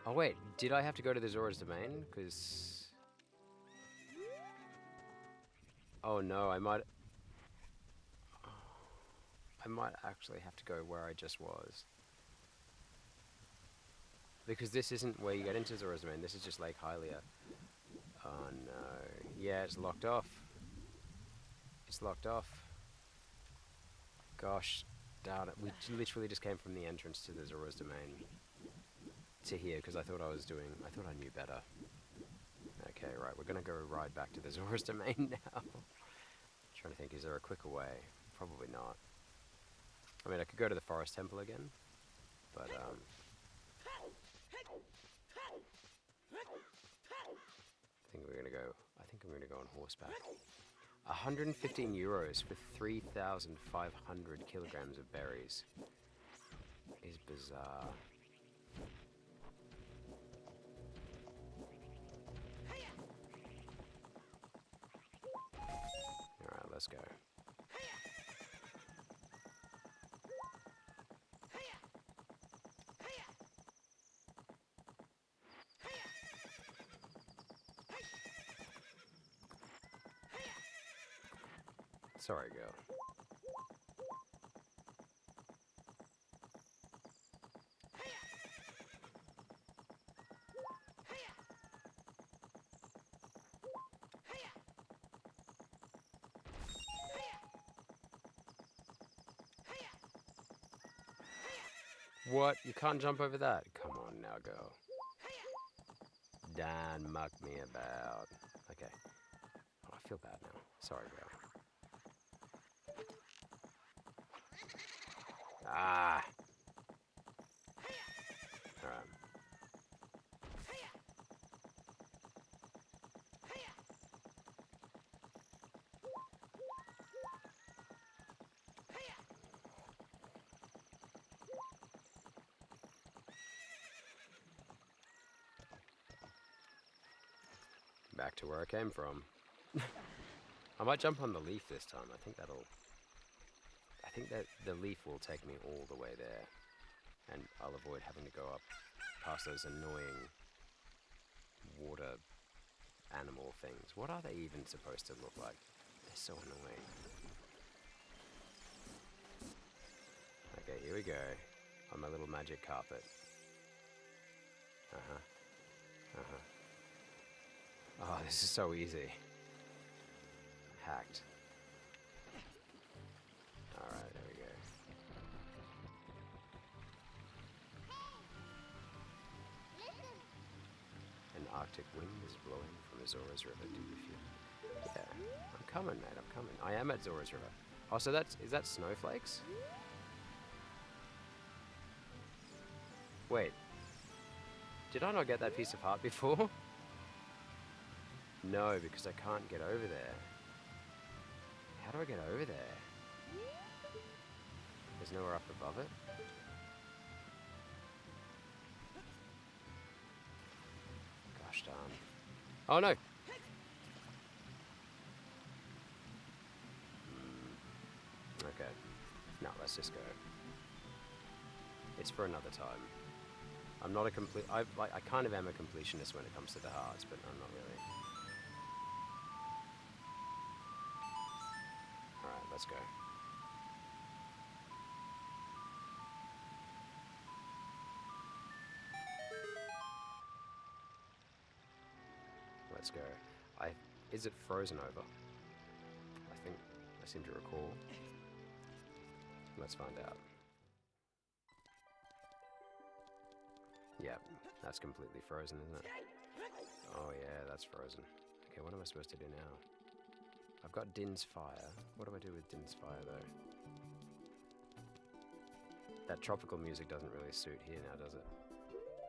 Oh wait, did I have to go to the Zora's Domain? Because... Oh no, I might actually have to go where I just was. Because this isn't where you get into Zora's Domain, this is just Lake Hylia. Oh no. Yeah, it's locked off. It's locked off. Gosh, darn it. We literally just came from the entrance to the Zora's Domain to here because I thought I knew better. Okay, right, we're gonna go right back to the Zora's Domain now. Trying to think, is there a quicker way? Probably not. I mean, I could go to the Forest Temple again, but I think I'm gonna go on horseback. 115 euros for 3,500 kilograms of berries is bizarre. Alright, let's go. Sorry, girl. What? You can't jump over that? Come on now, girl. Dan muck me about. Okay. Oh, I feel bad now. Sorry, girl. Ah! Alright. Back to where I came from. I might jump on the leaf this time. I think that the leaf will take me all the way there. And I'll avoid having to go up past those annoying water animal things. What are they even supposed to look like? They're so annoying. Okay, here we go. On my little magic carpet. Oh, this is so easy. Hacked. Alright, there we go. An Arctic wind is blowing from Zora's River. Do you feel? Yeah, I'm coming, mate. I'm coming. I am at Zora's River. Oh, so is that snowflakes? Wait. Did I not get that piece of heart before? No, because I can't get over there. How do I get over there? There's nowhere up above it? Gosh darn. Oh no! Okay. No, let's just go. It's for another time. I'm not a complete... I kind of am a completionist when it comes to the hearts, but I'm not really. Alright, let's go. Let's go. Is it frozen over? I think... I seem to recall. Let's find out. Yeah, that's completely frozen, isn't it? Oh yeah, that's frozen. Okay, what am I supposed to do now? I've got Din's Fire. What do I do with Din's Fire, though? That tropical music doesn't really suit here now, does it?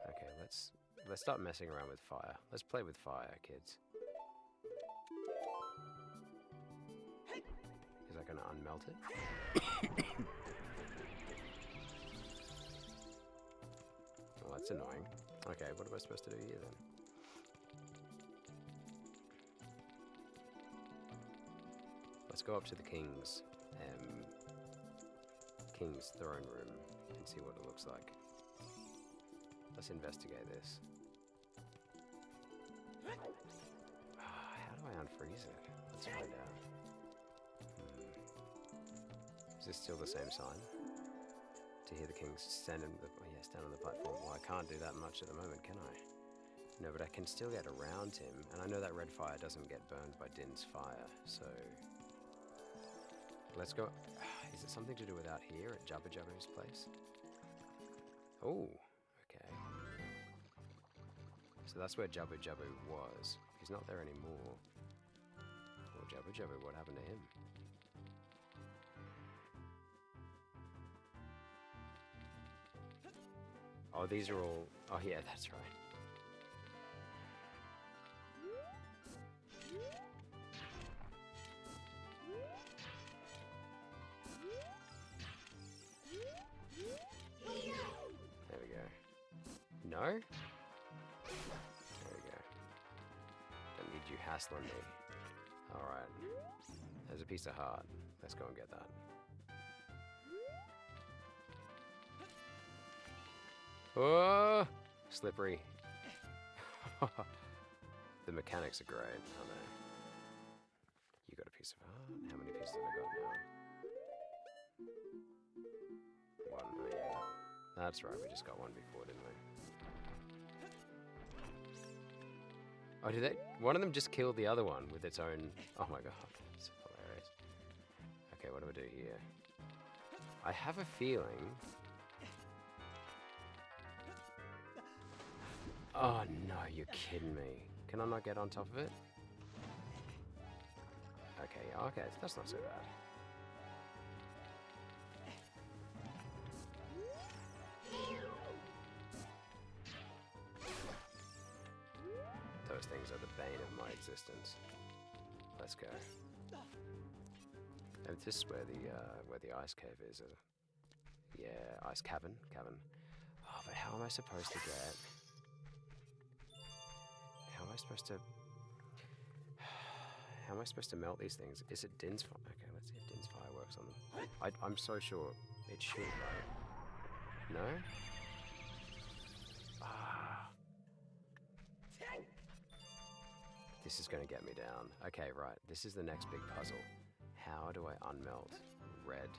Okay, let's start messing around with fire. Let's play with fire, kids. Is that going to unmelt it? Well, that's annoying. Okay, what am I supposed to do here then? Let's go up to the king's throne room and see what it looks like. Let's investigate this. How do I unfreeze it? Let's find out. Is this still the same sign? To hear the king stand on the platform. Well, I can't do that much at the moment, can I? No, but I can still get around him, and I know that red fire doesn't get burned by Din's Fire, so... Let's go... Is it something to do with out here at Jabba Jabba's place? Oh, okay. So that's where Jabba Jabba was. He's not there anymore. Well, Jabba Jabba, what happened to him? Oh, these are all... Oh, yeah, that's right. There we go. No? There we go. Don't need you hassling me. Alright. There's a piece of heart. Let's go and get that. Oh! Slippery. The mechanics are great, aren't they? You got a piece of heart? How many pieces have I got now? One, oh yeah. That's right, we just got one before, didn't we? Oh, did they? One of them just killed the other one with its own... Oh my god, it's hilarious. Okay, what do I do here? I have a feeling... Oh no, you're kidding me. Can I not get on top of it? Okay, okay, that's not so bad. Those things are the bane of my existence. Let's go. And this is where the ice cave is. Yeah, ice cavern. Oh, but how am I supposed to get? How am I supposed to melt these things? Is it Din's Fire? Okay, let's see if Din's Fire works on them. I'm so sure it should, right? No? Ah. This is going to get me down. Okay, right. This is the next big puzzle. How do I unmelt red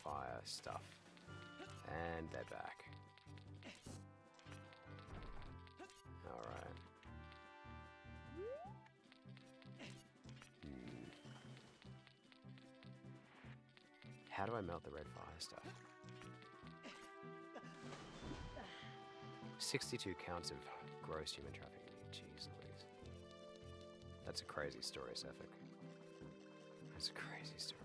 fire stuff? And they're back. Alright. How do I melt the red fire stuff? 62 counts of gross human trafficking. Jeez Louise. That's a crazy story, Sefik. That's a crazy story.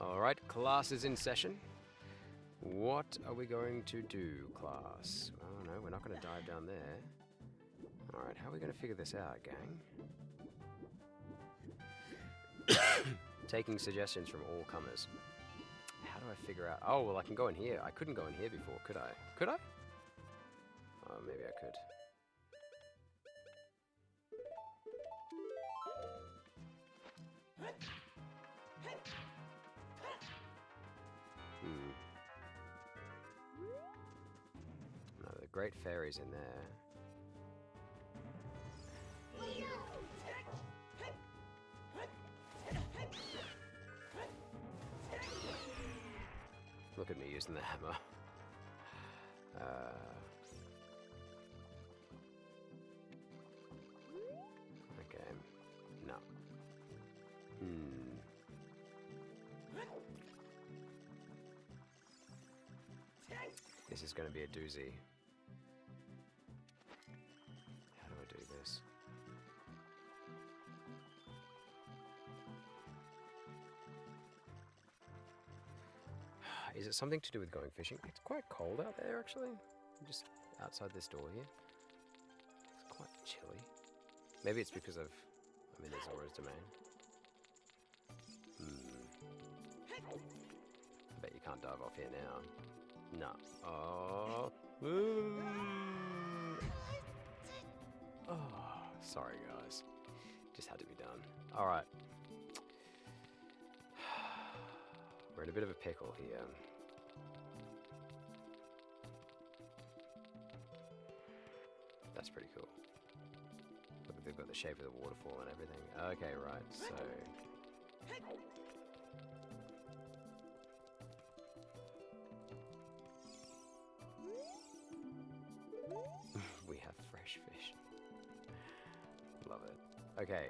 Alright, class is in session. What are we going to do, class? Oh no, we're not going to dive down there. Alright, how are we going to figure this out, gang? Taking suggestions from all comers. How do I figure out? Oh, well, I can go in here. I couldn't go in here before, could I? Could I? Oh, maybe I could. No, the Great Fairy's in there. Look at me using the hammer. Okay. No. This is going to be a doozy. How do I do this? Is it something to do with going fishing? It's quite cold out there, actually. I'm just outside this door here. It's quite chilly. Maybe it's because I'm in Zora's domain. I bet you can't dive off here now. No. Oh. Oh, sorry guys. Just had to be done. Alright. We're in a bit of a pickle here. That's pretty cool. Look, they've got the shape of the waterfall and everything. Okay, right, so... we have fresh fish. Love it. Okay,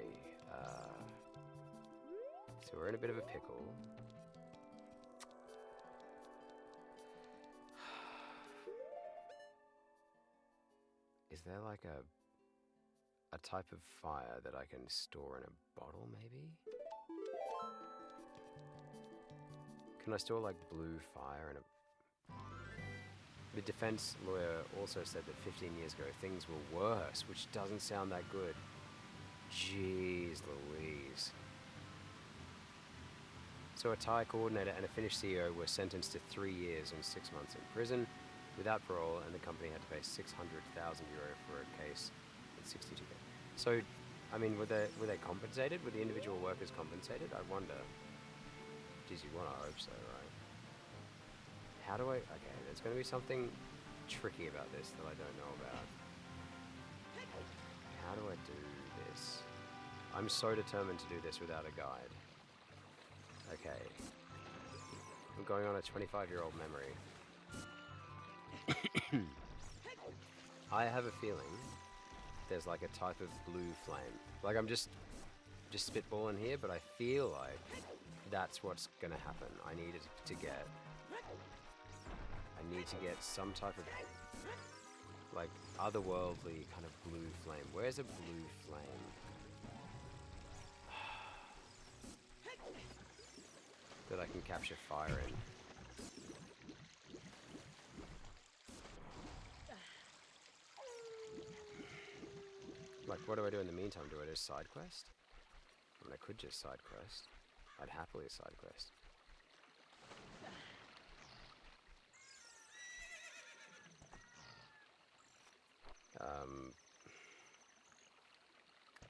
so we're in a bit of a pickle. Is there like a type of fire that I can store in a bottle, maybe? Can I store like blue fire in a... The defense lawyer also said that 15 years ago things were worse, which doesn't sound that good. Jeez Louise. So a Thai coordinator and a Finnish CEO were sentenced to 3 years and 6 months in prison without parole, and the company had to pay 600,000 euro for a case with 62. So, I mean, were they compensated? Were the individual workers compensated? I wonder. Geez, you want to hope so, right? How do I... Okay, there's going to be something tricky about this that I don't know about. How do I do this? I'm so determined to do this without a guide. Okay. I'm going on a 25-year-old memory. I have a feeling there's like a type of blue flame. Like I'm just spitballing here, but I feel like that's what's gonna happen. I need to get some type of like otherworldly kind of blue flame. Where's a blue flame? That I can capture fire in. Like, what do I do in the meantime? Do I just side quest? I mean, I could just side quest. I'd happily side quest.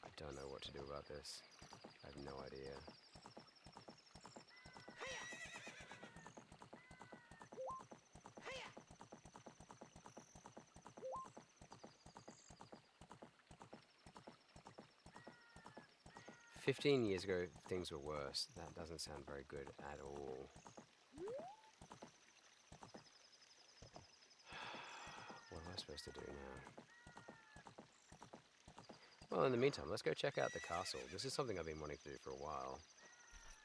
I don't know what to do about this. I have no idea. "15 years ago, things were worse." That doesn't sound very good at all. What am I supposed to do now? Well, in the meantime, let's go check out the castle. This is something I've been wanting to do for a while.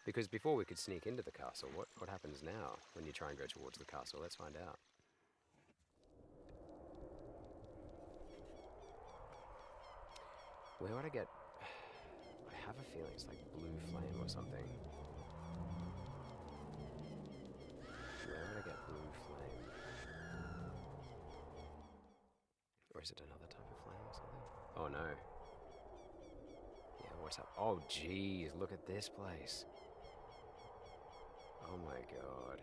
Because before we could sneak into the castle, what happens now when you try and go towards the castle? Let's find out. Where would I get... I have a feeling it's like blue flame or something. is it another type of flame or something? Oh no. Yeah, what's up? Oh geez, look at this place. Oh my god.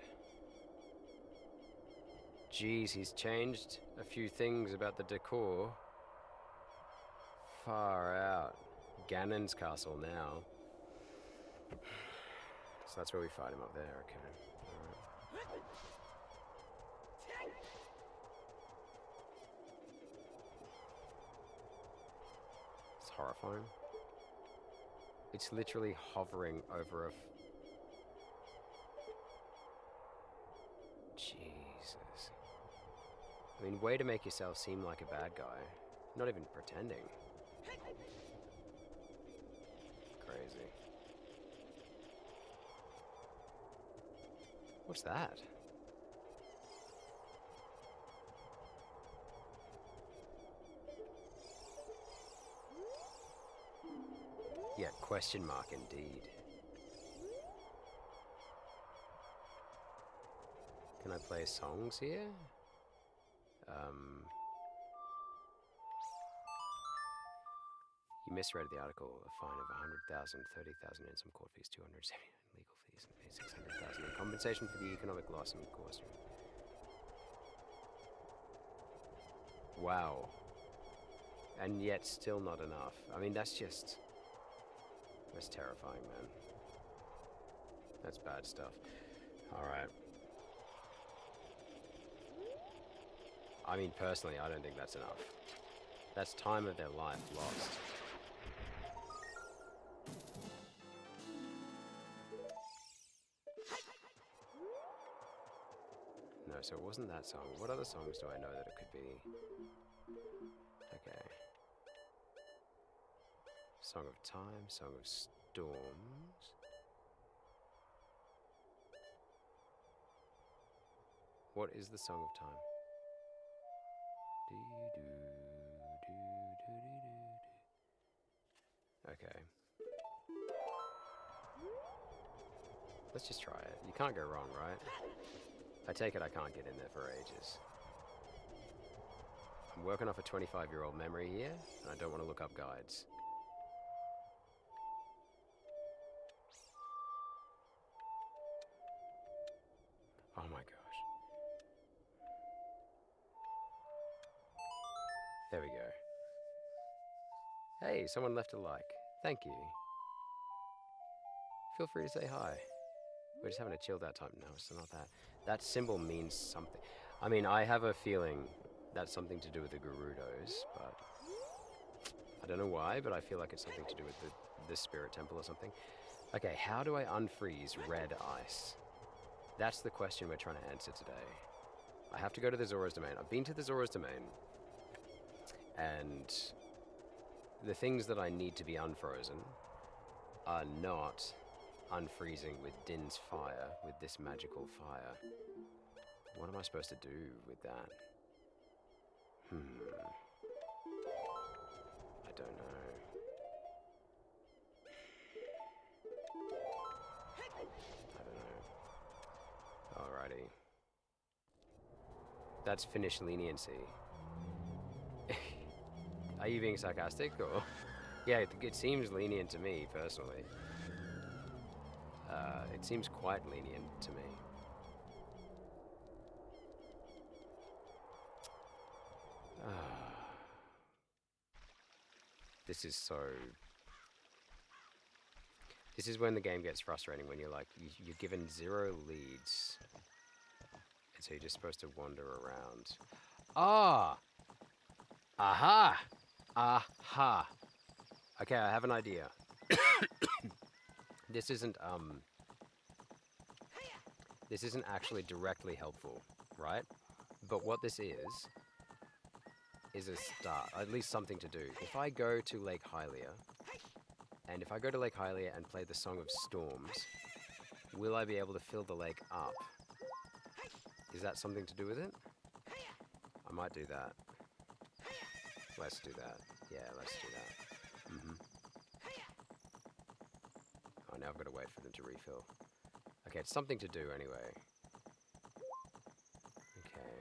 Geez, he's changed a few things about the decor. Far out. Ganon's castle now. So that's where we fight him up there, okay. Alright. It's horrifying. It's literally hovering over a... Jesus. I mean, way to make yourself seem like a bad guy. Not even pretending. Crazy. What's that? Yeah, question mark indeed. Can I play songs here? You misread the article. A fine of 100,000, 30,000 and some court fees, 270 legal fees, and 600,000 in compensation for the economic loss and cost. Wow. And yet still not enough. I mean, that's just... That's terrifying, man. That's bad stuff. Alright. I mean, personally, I don't think that's enough. That's time of their life lost. No, so it wasn't that song. What other songs do I know that it could be? Okay. Song of Time, Song of Storms. What is the Song of Time? Okay. Let's just try it. You can't go wrong, right? I take it I can't get in there for ages. I'm working off a 25-year-old memory here, and I don't want to look up guides. Oh my gosh. There we go. Hey, someone left a like. Thank you. Feel free to say hi. We're just having a chilled out time. No, it's not that. That symbol means something. I mean, I have a feeling that's something to do with the Gerudos, but I don't know why, but I feel like it's something to do with the Spirit Temple or something. Okay, how do I unfreeze red ice? That's the question we're trying to answer today. I have to go to the Zora's Domain. I've been to the Zora's Domain, and the things that I need to be unfrozen are not unfreezing with Din's fire, with this magical fire. What am I supposed to do with that? I don't know. I don't know. Alrighty. That's Finnish leniency. Are you being sarcastic, or? Yeah, it seems lenient to me, personally. It seems quite lenient to me. This is so... This is when the game gets frustrating, when you're like, you're given 0 leads. And so you're just supposed to wander around. Ah! Aha! Aha! Okay, I have an idea. This isn't actually directly helpful, right? But what this is a start, at least something to do. If I go to Lake Hylia, and if I go to Lake Hylia and play the Song of Storms, will I be able to fill the lake up? Is that something to do with it? I might do that. Let's do that. Yeah, let's do that. Oh, now I've got to wait for them to refill. Okay, it's something to do anyway. Okay.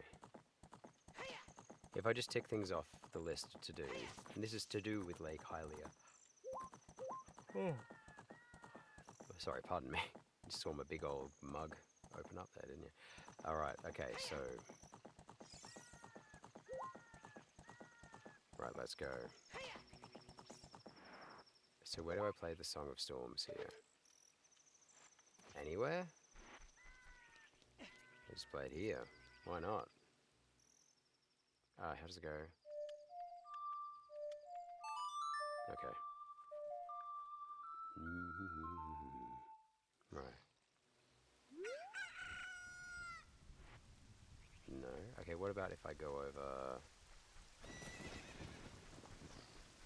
If I just tick things off the list to do, and this is to do with Lake Hylia. Oh, sorry, pardon me. You saw my big old mug open up there, didn't you? Alright, okay, so... Right, let's go. So where do I play the Song of Storms here? Anywhere? Let's play it here. Why not? How does it go? Okay. Right. No. Okay, what about if I go over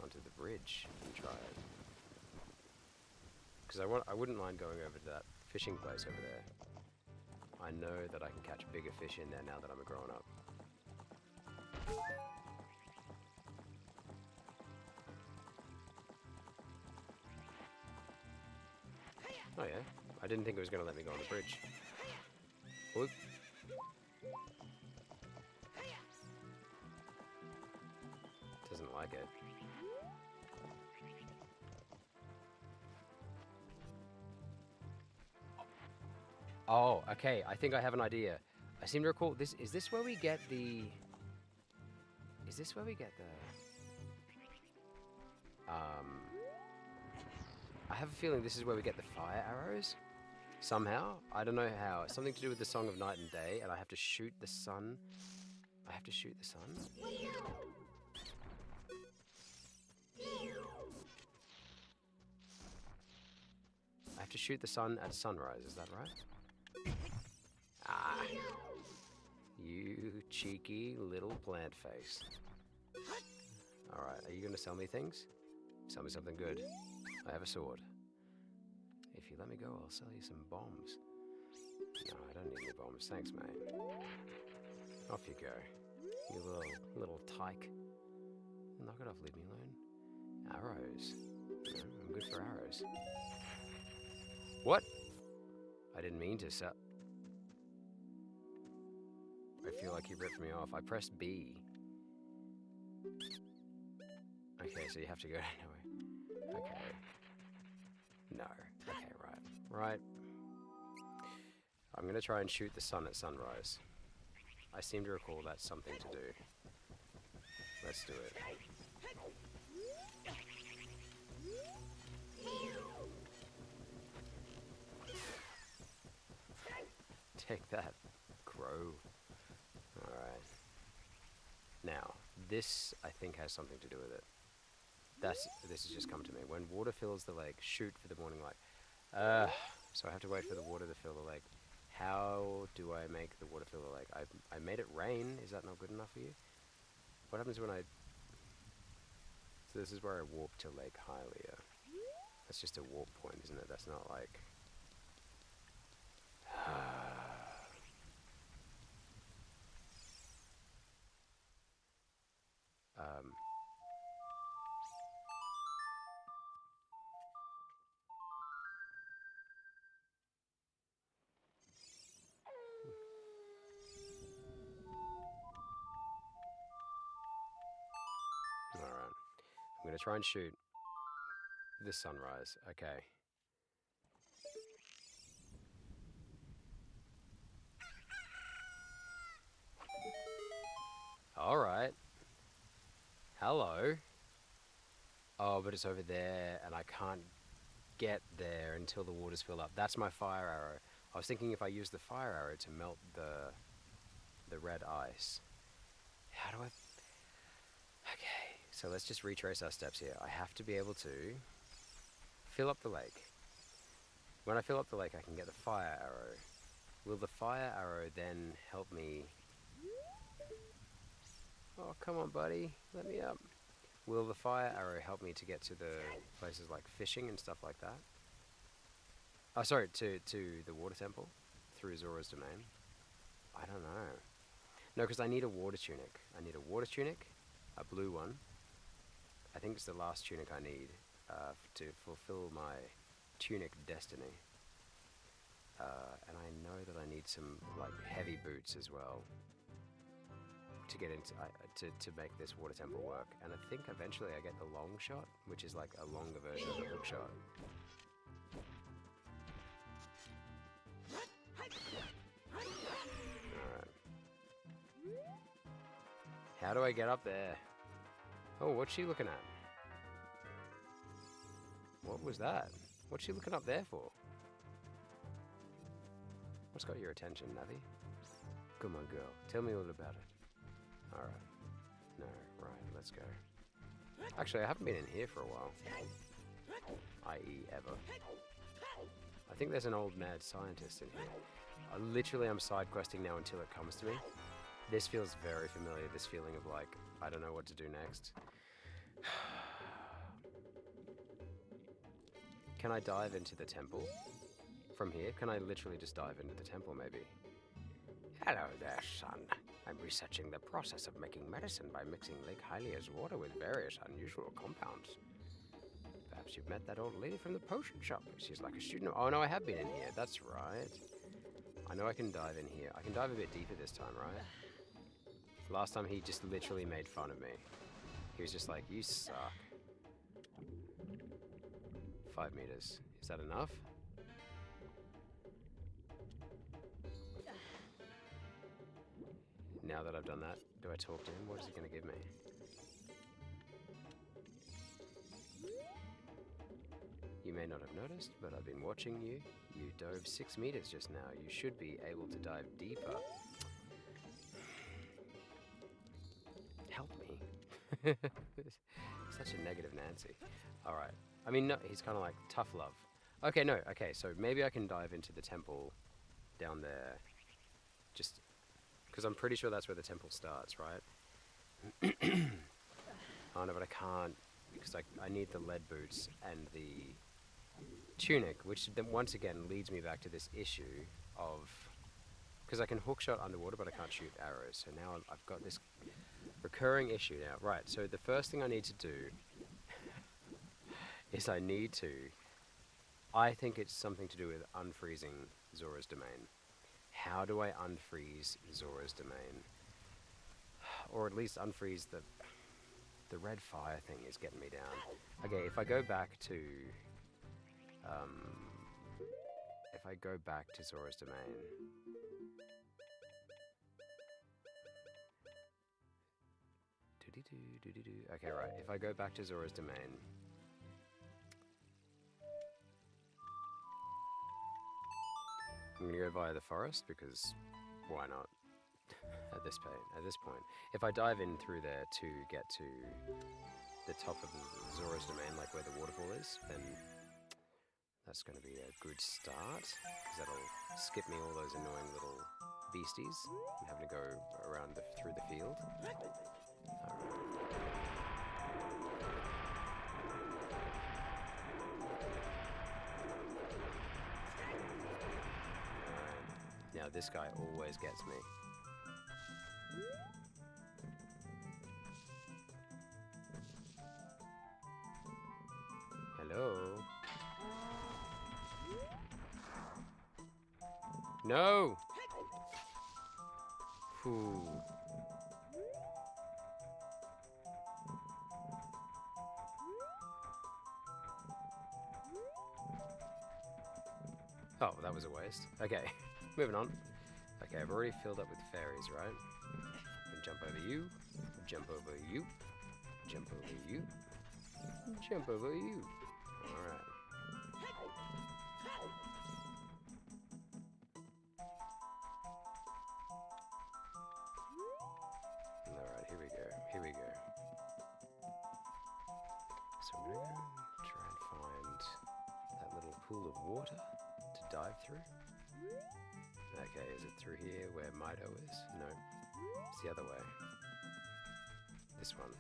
onto the bridge and try it? Because I wouldn't mind going over to that fishing place over there. I know that I can catch bigger fish in there now that I'm a grown up. Oh yeah, I didn't think it was going to let me go on the bridge. Whoop. Doesn't like it. Oh, okay, I think I have an idea. I seem to recall this. Is this where we get the... Is this where we get the... I have a feeling this is where we get the fire arrows. Somehow. I don't know how. It's something to do with the Song of Night and Day, and I have to shoot the sun. I have to shoot the sun? I have to shoot the sun at sunrise, is that right? Ah. You cheeky little plant face. Alright, are you going to sell me things? Sell me something good. I have a sword. If you let me go, I'll sell you some bombs. No, I don't need any bombs. Thanks, mate. Off you go. You little tyke. Knock it off, leave me alone. Arrows. No, I'm good for arrows. What? I didn't mean to sell. I feel like you ripped me off. I pressed B. Okay, so you have to go anyway. Okay. No. Okay, right. Right. I'm going to try and shoot the sun at sunrise. I seem to recall that's something to do. Let's do it. Take that, grow. Alright. Now, this, I think, has something to do with it. This has just come to me. When water fills the lake, shoot for the morning light. So I have to wait for the water to fill the lake. How do I make the water fill the lake? I made it rain. Is that not good enough for you? What happens when I... So this is where I warp to Lake Hylia. That's just a warp point, isn't it? That's not like... Alright. I'm going to try and shoot this sunrise. Okay. Alright. Hello. Oh, but it's over there, and I can't get there until the waters fill up. That's my fire arrow. I was thinking if I use the fire arrow to melt the red ice. How do I... Okay, so let's just retrace our steps here. I have to be able to fill up the lake. When I fill up the lake, I can get the fire arrow. Will the fire arrow then help me... Oh, come on, buddy. Let me up. Will the fire arrow help me to get to the places like fishing and stuff like that? Oh, sorry, to the water temple through Zora's domain? I don't know. No, because I need a water tunic. I need a water tunic, a blue one. I think it's the last tunic I need to fulfill my tunic destiny. And I know that I need some like heavy boots as well. to get into to make this water temple work, and I think eventually I get the long shot, which is like a longer version of the hook shot. Alright. How do I get up there? Oh, what's she looking at? What was that? What's she looking up there for? What's got your attention, Navi? Come on, girl. Tell me all about it. Alright. No, right, let's go. Actually, I haven't been in here for a while. I.e. ever. I think there's an old mad scientist in here. I'm side questing now until it comes to me. This feels very familiar, this feeling of like, I don't know what to do next. Can I dive into the temple from here? Can I literally just dive into the temple, maybe? Hello there, son. I'm researching the process of making medicine by mixing Lake Hylia's water with various unusual compounds. Perhaps you've met that old lady from the potion shop. She's like a student. Oh no, I have been in here. That's right. I know I can dive in here. I can dive a bit deeper this time, right? Last time he just literally made fun of me. He was just like, you suck. 5 meters. Is that enough? Now that I've done that, do I talk to him? What is he going to give me? You may not have noticed, but I've been watching you. You dove 6 meters just now. You should be able to dive deeper. Help me. Such a negative Nancy. Alright. I mean, no, he's kind of like tough love. Okay, no. Okay, so maybe I can dive into the temple down there. Just because I'm pretty sure that's where the temple starts, right? Oh no, but I can't because I need the lead boots and the tunic, which then once again leads me back to this issue of, because I can hookshot underwater but I can't shoot arrows, so now I've got this recurring issue now. Right, so the first thing I need to do is I think it's something to do with unfreezing Zora's domain. How do I unfreeze Zora's domain? Or at least unfreeze the red fire thing is getting me down. Okay, if I go back to Zora's domain. Okay, right. If I go back to Zora's domain. I'm gonna go via the forest because why not? At this point, if I dive in through there to get to the top of the Zora's domain, like where the waterfall is, then that's going to be a good start, because that'll skip me all those annoying little beasties and having to go around through the field. Now this guy always gets me. Hello? No! Ooh. Oh, that was a waste. Okay, moving on. Okay, I've already filled up with fairies, right? And jump over you, jump over you, jump over you, jump over you. Alright. Alright, here we go, here we go. So I'm gonna go try and find that little pool of water to dive through. Okay, is it through here where Mido is? No, it's the other way. This one.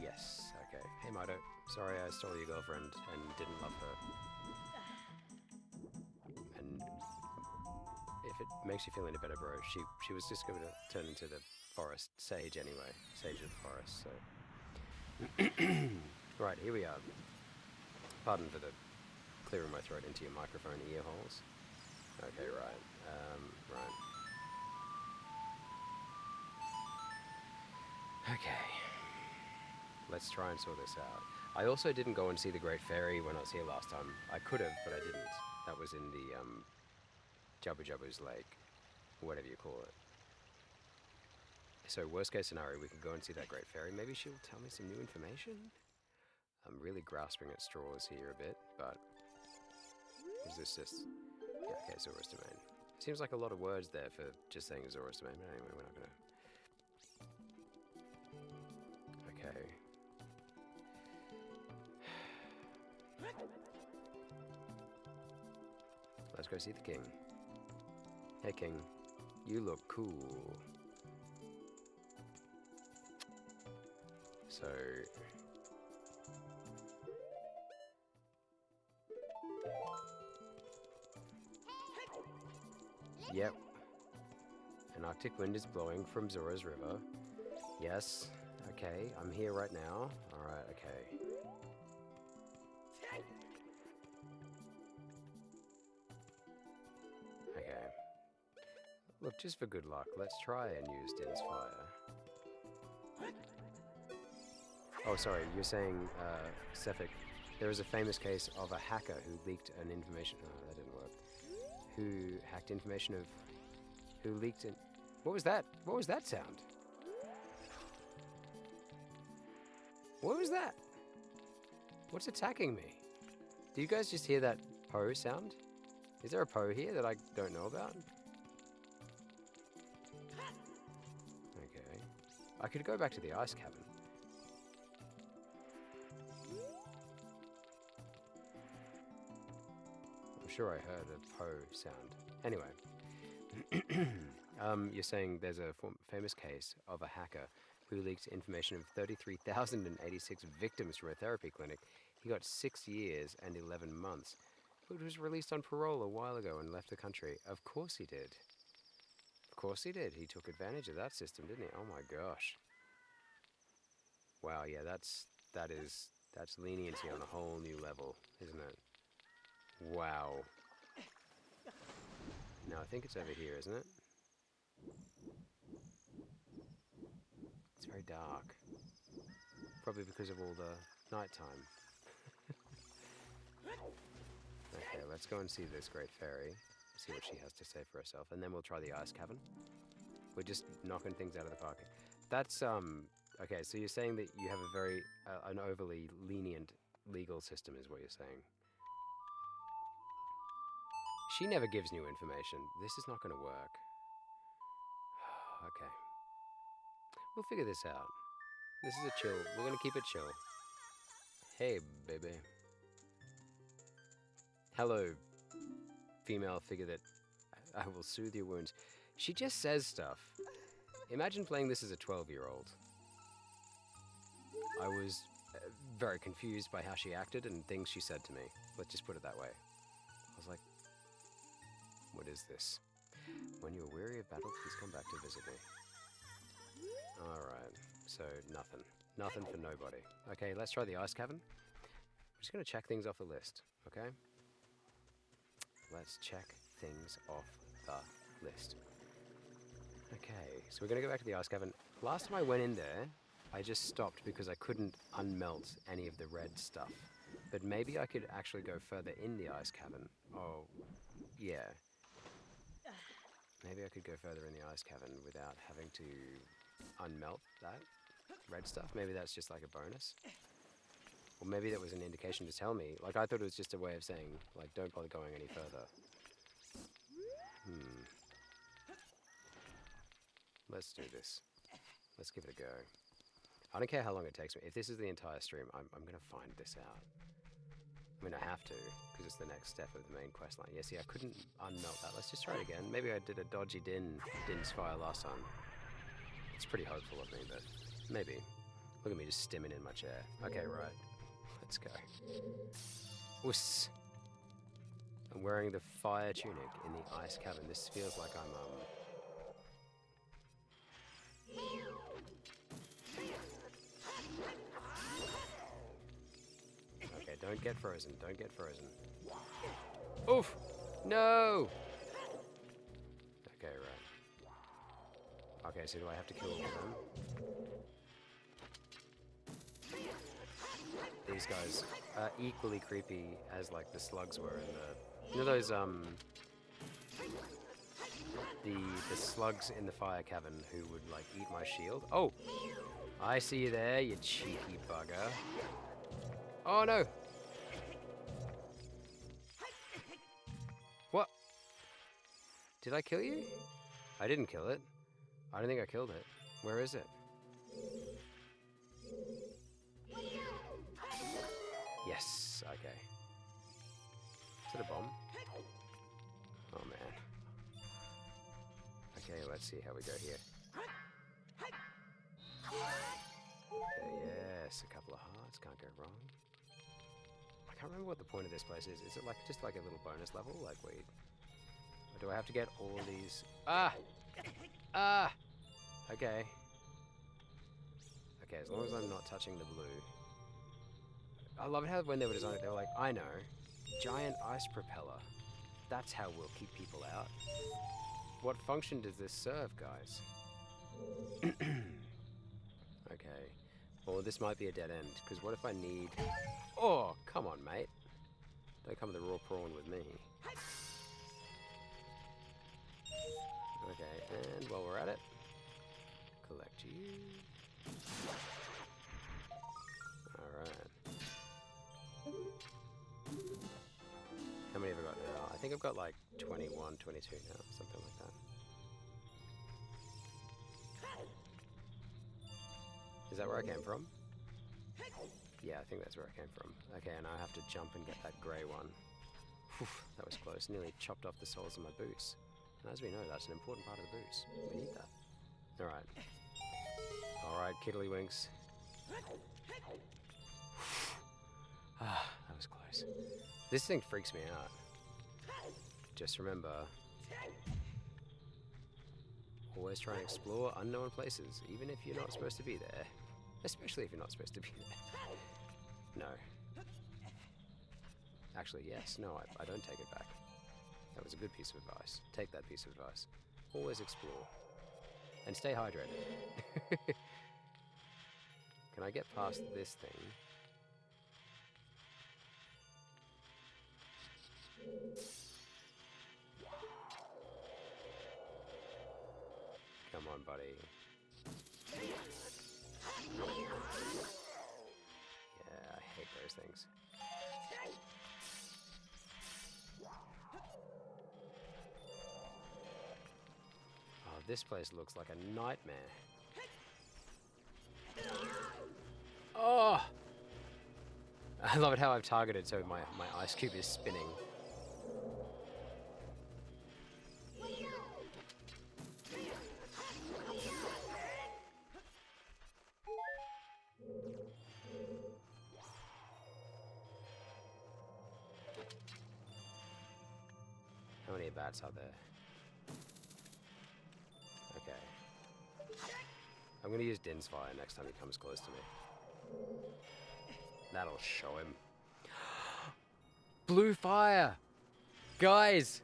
Yes, okay. Hey Mido, sorry I stole your girlfriend and didn't love her. And if it makes you feel any better, bro, she was just going to turn into the forest sage anyway. Sage of the forest, so. Right, here we are. Pardon for the clearing my throat into your microphone ear holes. Okay, right. Right. Okay. Let's try and sort this out. I also didn't go and see the Great Fairy when I was here last time. I could have, but I didn't. That was in the Jubba Jubba's Lake, whatever you call it. So worst case scenario, we could go and see that Great Fairy. Maybe she'll tell me some new information. I'm really grasping at straws here a bit, but is this just... Yeah, okay, Zora's Domain. Seems like a lot of words there for just saying Zora's Domain, but anyway, we're not gonna... Okay. Let's go see the king. Hey, king. You look cool. So... Yep. An Arctic wind is blowing from Zora's River. Yes. Okay, I'm here right now. Alright, okay. Okay. Look, just for good luck, let's try and use Din's Fire. Oh, sorry, you're saying, Sefik, there is a famous case of a hacker who leaked an information... Oh, that didn't work. Who hacked information of... Who leaked in... What was that? What was that sound? What was that? What's attacking me? Do you guys just hear that Poe sound? Is there a Poe here that I don't know about? Okay. I could go back to the ice cavern. I'm sure I heard a Poe sound. Anyway. You're saying there's a famous case of a hacker who leaked information of 33,086 victims from a therapy clinic. He got 6 years and 11 months, but was released on parole a while ago and left the country. Of course he did. Of course he did. He took advantage of that system, didn't he? Oh my gosh. Wow, yeah, that's leniency on a whole new level, isn't it? Wow. No, I think it's over here, isn't it? It's very dark. Probably because of all the nighttime. Okay, let's go and see this great fairy. See what she has to say for herself, and then we'll try the ice cavern. We're just knocking things out of the park. That's, okay, so you're saying that you have a very, an overly lenient legal system is what you're saying. She never gives new information. This is not going to work. Okay. We'll figure this out. This is a chill. We're going to keep it chill. Hey, baby. Hello, female figure that I will soothe your wounds. She just says stuff. Imagine playing this as a 12-year-old. I was very confused by how she acted and things she said to me. Let's just put it that way. I was like, what is this? When you're weary of battle, please come back to visit me. Alright, so nothing. Nothing for nobody. Okay, let's try the ice cavern. I'm just going to check things off the list, okay? Let's check things off the list. Okay, so we're going to go back to the ice cavern. Last time I went in there, I just stopped because I couldn't unmelt any of the red stuff. But maybe I could actually go further in the ice cavern. Oh, yeah. Maybe I could go further in the ice cavern without having to unmelt that red stuff. Maybe that's just like a bonus. Or maybe that was an indication to tell me. Like, I thought it was just a way of saying, like, don't bother going any further. Let's do this. Let's give it a go. I don't care how long it takes me. If this is the entire stream, I'm going to find this out. I mean, I have to, because it's the next step of the main quest line. Yeah, see, I couldn't unmelt that. Let's just try it again. Maybe I did a dodgy Din's Fire last time. It's pretty hopeful of me, but maybe. Look at me just stimming in my chair. Okay, right. Let's go. Wuss. I'm wearing the fire tunic in the ice cavern. This feels like I'm, Okay, don't get frozen. Don't get frozen. Oof! No! Okay, right. Okay, so do I have to kill all of them? these guys are equally creepy as like the slugs were in the, you know those the slugs in the fire cavern who would like eat my shield. Oh, I see you there, you cheeky bugger. Oh no. What? Did I kill you? I didn't kill it. I don't think I killed it. Where is it? Yes, okay. Is it a bomb? Oh man. Okay, let's see how we go here. Okay, yes, a couple of hearts, can't go wrong. I can't remember what the point of this place is. Is it like just like a little bonus level? Like wait. Or do I have to get all these? Ah! Ah! Okay. Okay, as long as I'm not touching the blue. I love it how when they were designing it, they were like, I know, giant ice propeller. That's how we'll keep people out. What function does this serve, guys? Okay. Well, this might be a dead end, because what if I need... Oh, come on, mate. Don't come with the raw prawn with me. Okay, and while we're at it, collect you. Alright. How many have I got now? I think I've got like 21, 22 now, something like that. Is that where I came from? Yeah, I think that's where I came from. Okay, and I have to jump and get that grey one. Whew, that was close. Nearly chopped off the soles of my boots. And as we know, that's an important part of the boots. We need that. Alright. Alright, Kiddlywinks. Ah, that was close. This thing freaks me out. Just remember, always try and explore unknown places, even if you're not supposed to be there. Especially if you're not supposed to be there. No. Actually, yes. No, I don't take it back. That was a good piece of advice. Take that piece of advice. Always explore. And stay hydrated. Can I get past this thing? Come on, buddy. Yeah, I hate those things. Oh, this place looks like a nightmare. Oh! I love it how I've targeted so my ice cube is spinning. How many bats are there? Okay. I'm gonna use Din's Fire next time he comes close to me. That'll show him. Blue fire! Guys!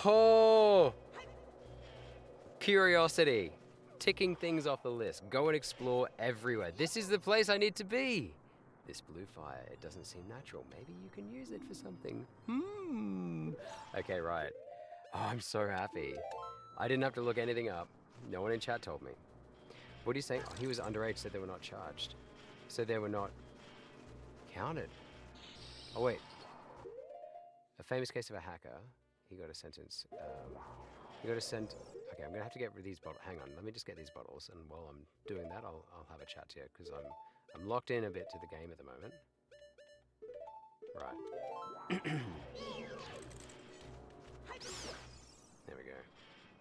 Oh! Curiosity. Ticking things off the list. Go and explore everywhere. This is the place I need to be. This blue fire, it doesn't seem natural. Maybe you can use it for something. Okay, right. Oh, I'm so happy. I didn't have to look anything up. No one in chat told me. What are you saying? Oh, he was underage, so they were not charged. So they were not counted. Oh, wait. A famous case of a hacker. He got a sentence. He got a sent. Okay, I'm gonna have to get rid of these bottles. Hang on, let me just get these bottles, and while I'm doing that, I'll have a chat to you because I'm locked in a bit to the game at the moment. Right. There we go.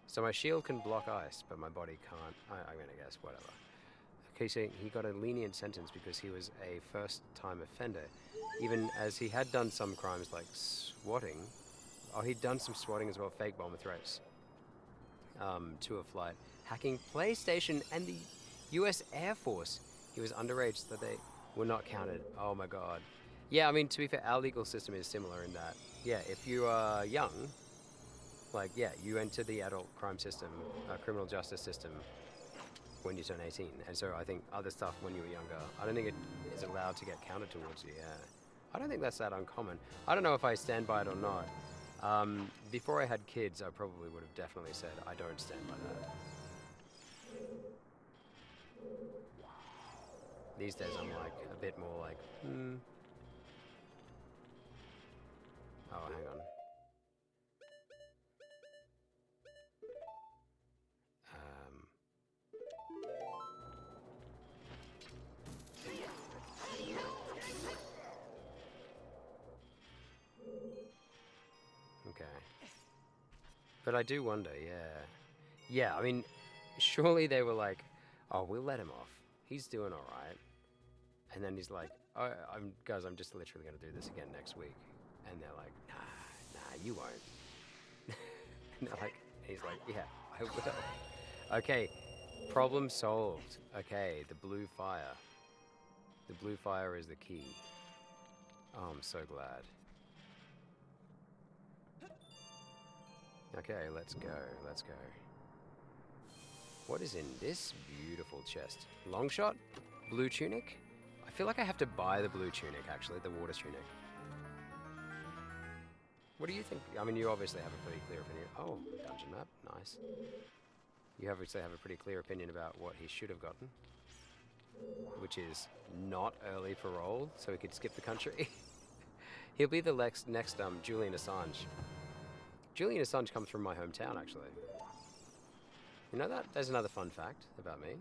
So my shield can block ice, but my body can't. I'm gonna guess whatever. Okay, so he got a lenient sentence because he was a first-time offender, even as he had done some crimes like swatting. Oh, he'd done some swatting as well, fake bomber threats. Tour flight, hacking PlayStation and the US Air Force. He was underage, so they were not counted. Oh my god. Yeah, I mean, to be fair, our legal system is similar in that, yeah, if you are young, like, yeah, you enter the adult crime system, criminal justice system, when you turn 18. And so I think other stuff when you were younger, I don't think it is allowed to get counted towards you. Yeah, I don't think that's that uncommon. I don't know if I stand by it or not. Before I had kids, I probably would have definitely said I don't stand by that. These days I'm like a bit more like, Oh, hang on. Okay. But I do wonder, yeah. Yeah, I mean, surely they were like, oh, we'll let him off. He's doing all right. And then he's like, oh, guys, I'm just literally going to do this again next week. And they're like, nah, you won't. And they're like, he's like, yeah, I will. Okay, problem solved. Okay, the blue fire. The blue fire is the key. Oh, I'm so glad. Okay, let's go, let's go. What is in this beautiful chest? Long shot? Blue tunic? I feel like I have to buy the blue tunic, actually, the water tunic. What do you think? I mean, you obviously have a pretty clear opinion. Oh, dungeon map, nice. You obviously have a pretty clear opinion about what he should have gotten. Which is not early parole, so he could skip the country. He'll be the next Julian Assange. Julian Assange comes from my hometown, actually. You know that? There's another fun fact about me.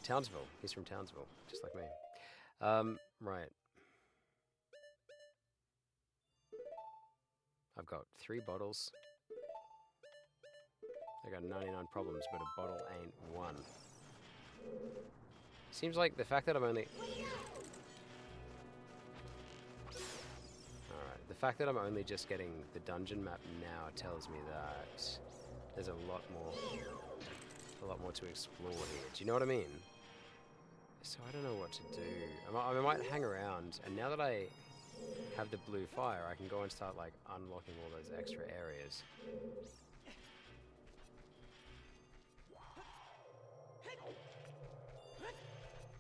Townsville. He's from Townsville, just like me. Right. I've got 3 bottles. I got 99 problems, but a bottle ain't one. Seems like the fact that I'm only... Alright, the fact that I'm only just getting the dungeon map now tells me that there's a lot more to explore here. Do you know what I mean? So I don't know what to do. I might hang around, and now that I have the blue fire, I can go and start like unlocking all those extra areas.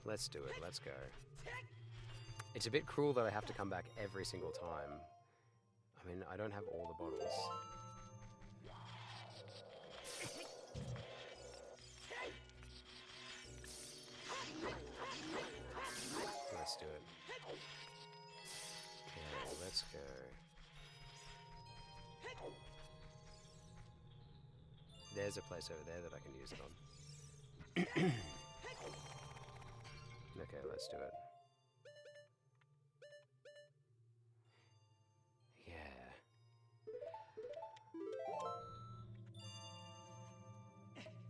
Let's do it, let's go. It's a bit cruel that I have to come back every single time. I mean, I don't have all the bottles. Let's do it. Okay, let's go. There's a place over there that I can use it on. Okay, let's do it. Yeah.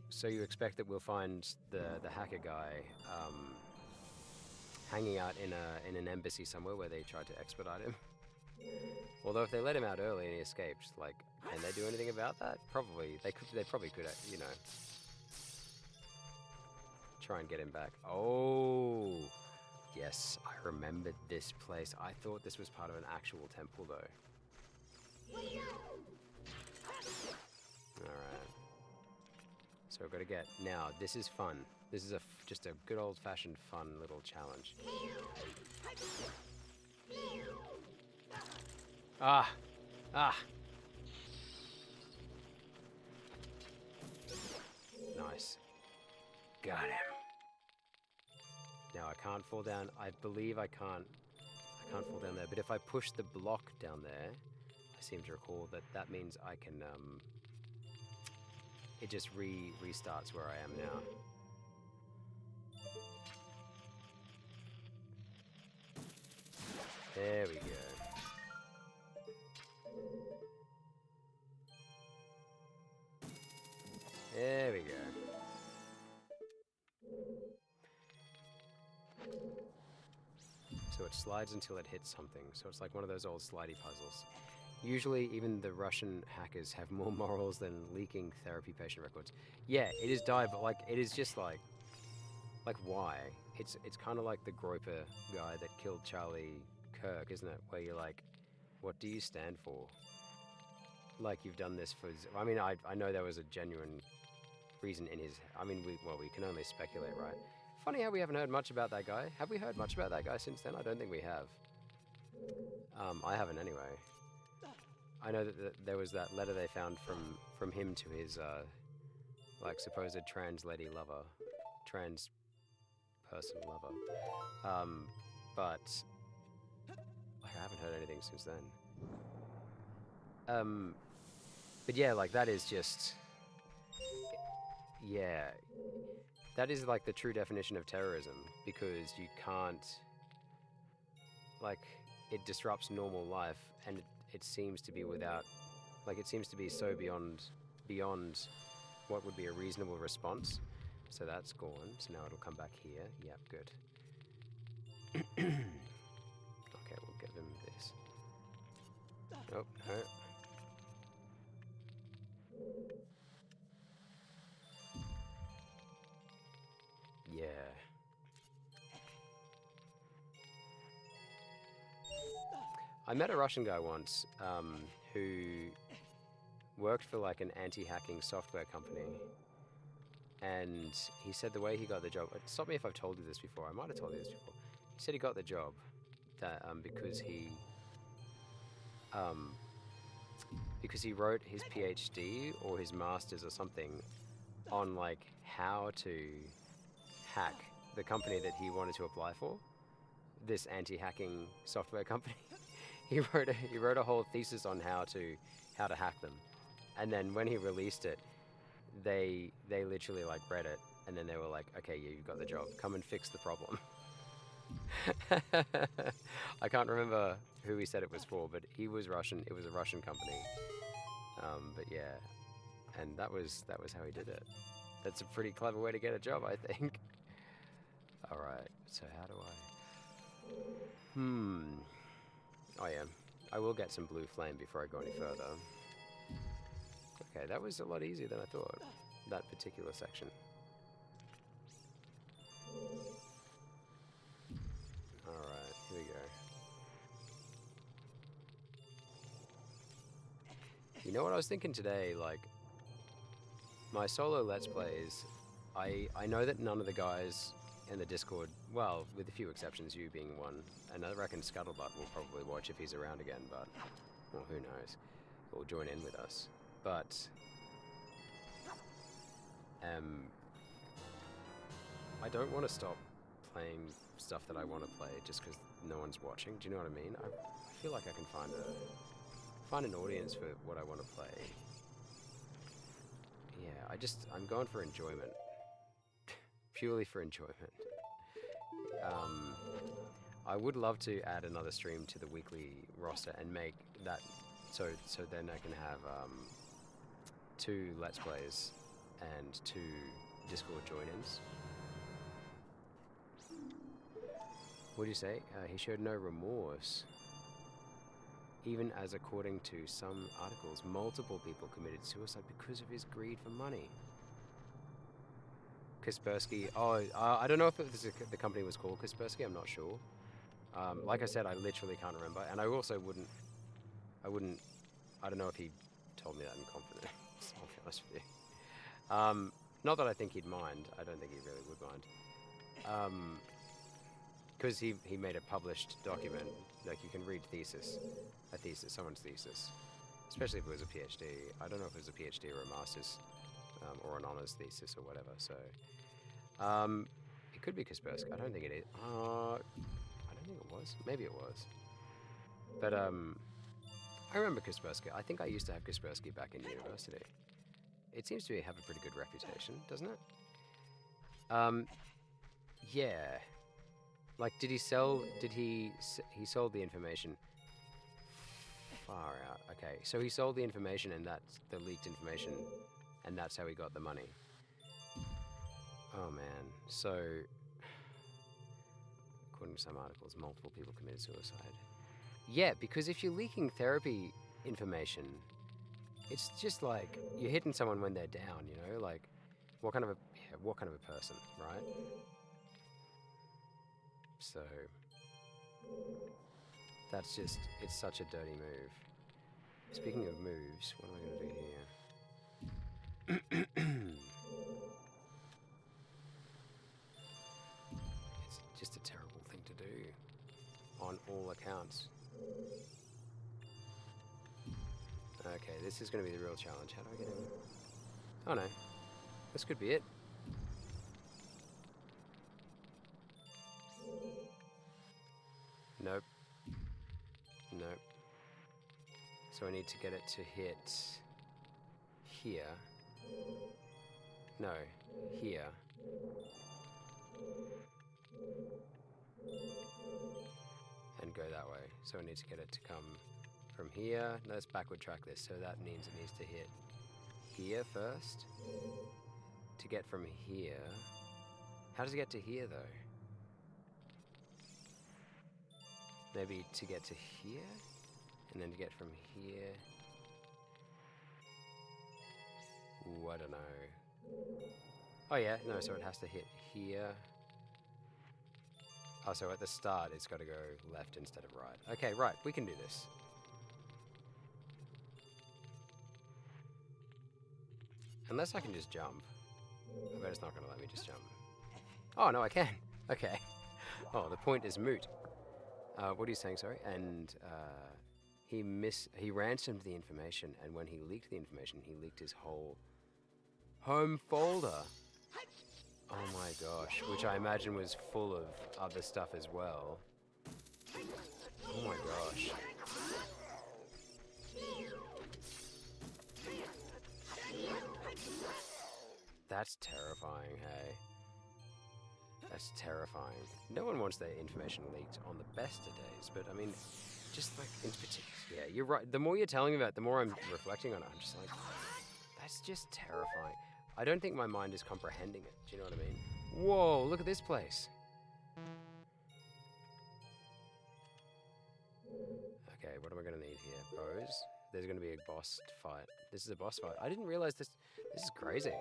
So you expect that we'll find the hacker guy hanging out in an embassy somewhere where they tried to expedite him? Although if they let him out early and he escaped, like, can they do anything about that? Probably. They probably could, you know, try and get him back. Oh, yes, I remembered this place. I thought this was part of an actual temple, though. Alright. So I've got to get... Now, this is fun. This is just a good old-fashioned fun little challenge. Ah! Ah! Nice. Got him. Now I can't fall down. I believe I can't fall down there. But if I push the block down there, I seem to recall that means I can, it just restarts where I am now. There we go. There we go. So it slides until it hits something. So it's like one of those old slidey puzzles. Usually even the Russian hackers have more morals than leaking therapy patient records. Yeah, it is die, but like it is just like why? It's kind of like the Groper guy that killed Charlie Kirk, isn't it? Where you're like, what do you stand for? Like you've done this for... I mean, I know there was a genuine reason in his. I mean, we can only speculate, right? Funny how we haven't heard much about that guy. Have we heard much about that guy since then? I don't think we have. I haven't anyway. I know that there was that letter they found from him to his like supposed trans lady lover, trans person lover. But like, I haven't heard anything since then. But yeah, like that is just, yeah, that is like the true definition of terrorism, because you can't, like, it disrupts normal life, and it seems to be without, like, it seems to be so beyond what would be a reasonable response. So that's gone. So now it'll come back here. Yep, good. Okay, we'll give him this. Nope, no. Yeah. I met a Russian guy once who worked for like an anti-hacking software company, and he said the way he got the job. Stop me if I've told you this before. I might have told you this before. He said he got the job that because he wrote his PhD or his master's or something on like how to hack the company that he wanted to apply for, this anti-hacking software company. He wrote a whole thesis on how to hack them, and then when he released it, they literally like read it, and then they were like, okay, yeah, you've got the job, come and fix the problem. I can't remember who he said it was for, but he was Russian. It was a Russian company. But yeah, and that was how he did it. That's a pretty clever way to get a job, I think. All right, so how do I? Oh yeah, I will get some blue flame before I go any further. Okay, that was a lot easier than I thought, that particular section. Alright, here we go. You know what I was thinking today, like, my solo Let's Plays, I know that none of the guys in the Discord, well, with a few exceptions, you being one, and I reckon Scuttlebutt will probably watch if he's around again, but, well, who knows, or join in with us. But I don't want to stop playing stuff that I want to play just because no one's watching. Do you know what I mean? I feel like I can find an audience for what I want to play. Yeah, I'm going for enjoyment, purely for enjoyment. I would love to add another stream to the weekly roster and make that so then I can have 2 Let's Plays and 2 Discord join-ins. What do you say? He showed no remorse. Even as, according to some articles, multiple people committed suicide because of his greed for money. Kaspersky. Oh, I don't know if the company was called Kaspersky. I'm not sure. Like I said, I literally can't remember, and I also wouldn't. I don't know if he told me that in confidence. I'll be honest with you. Not that I think he'd mind. I don't think he really would mind. Because he made a published document. Like, you can read someone's thesis, especially if it was a PhD. I don't know if it was a PhD or a master's, or an honors thesis or whatever. So, it could be Kaspersky. I don't think it is. I don't think it was. Maybe it was. But I remember Kaspersky. I think I used to have Kaspersky back in university. It seems to have a pretty good reputation, doesn't it? Yeah. Like, he sold the information. Far out. Okay, so he sold the information, and that's the leaked information, and that's how he got the money. Oh man. So, according to some articles, multiple people committed suicide. Yeah, because if you're leaking therapy information, it's just like you're hitting someone when they're down, you know? Like, what kind of a person, right? So, that's just, it's such a dirty move. Speaking of moves, what am I going to do here? counts. Okay, this is going to be the real challenge. How do I get in? Oh no, this could be it. Nope. Nope. So I need to get it to hit here. No, here. And go that way. So I need to get it to come from here. No, let's backward track this. So that means it needs to hit here first. To get from here. How does it get to here though? Maybe to get to here? And then to get from here. Ooh, I don't know. Oh yeah, no, so it has to hit here. Oh, so at the start it's got to go left instead of right. Okay, right, we can do this. Unless I can just jump. I bet it's not going to let me just jump. Oh, no, I can. Okay. Oh, the point is moot. What are you saying, sorry? And he ransomed the information, and when he leaked the information, he leaked his whole home folder. Oh my gosh, which I imagine was full of other stuff as well. Oh my gosh. That's terrifying, hey? That's terrifying. No one wants their information leaked on the best of days, but I mean, just like in particular, yeah, you're right. The more you're telling me about it, the more I'm reflecting on it, I'm just like, that's just terrifying. I don't think my mind is comprehending it. Do you know what I mean? Whoa, look at this place. Okay, what am I going to need here? Bows? There's going to be a boss fight. This is a boss fight. I didn't realize this. This is crazy.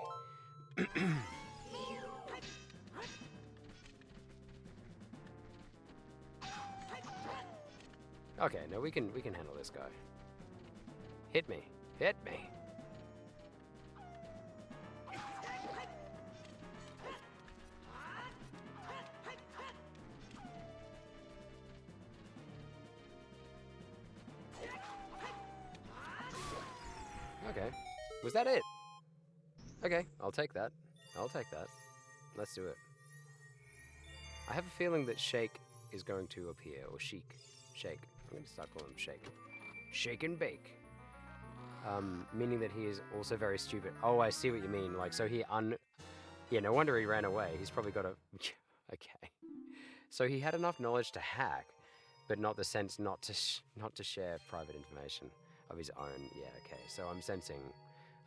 Okay, no, we can handle this guy. Hit me. Hit me. Okay. Was that it? Okay, I'll take that. I'll take that. Let's do it. I have a feeling that Shake is going to appear, or Sheik. Shake. I'm going to start calling him Shake. Shake and bake. Meaning that he is also very stupid. Oh, I see what you mean. Like, so he yeah, no wonder he ran away. He's probably got a... Okay. So he had enough knowledge to hack, but not the sense not to share private information of his own. Yeah, okay. So I'm sensing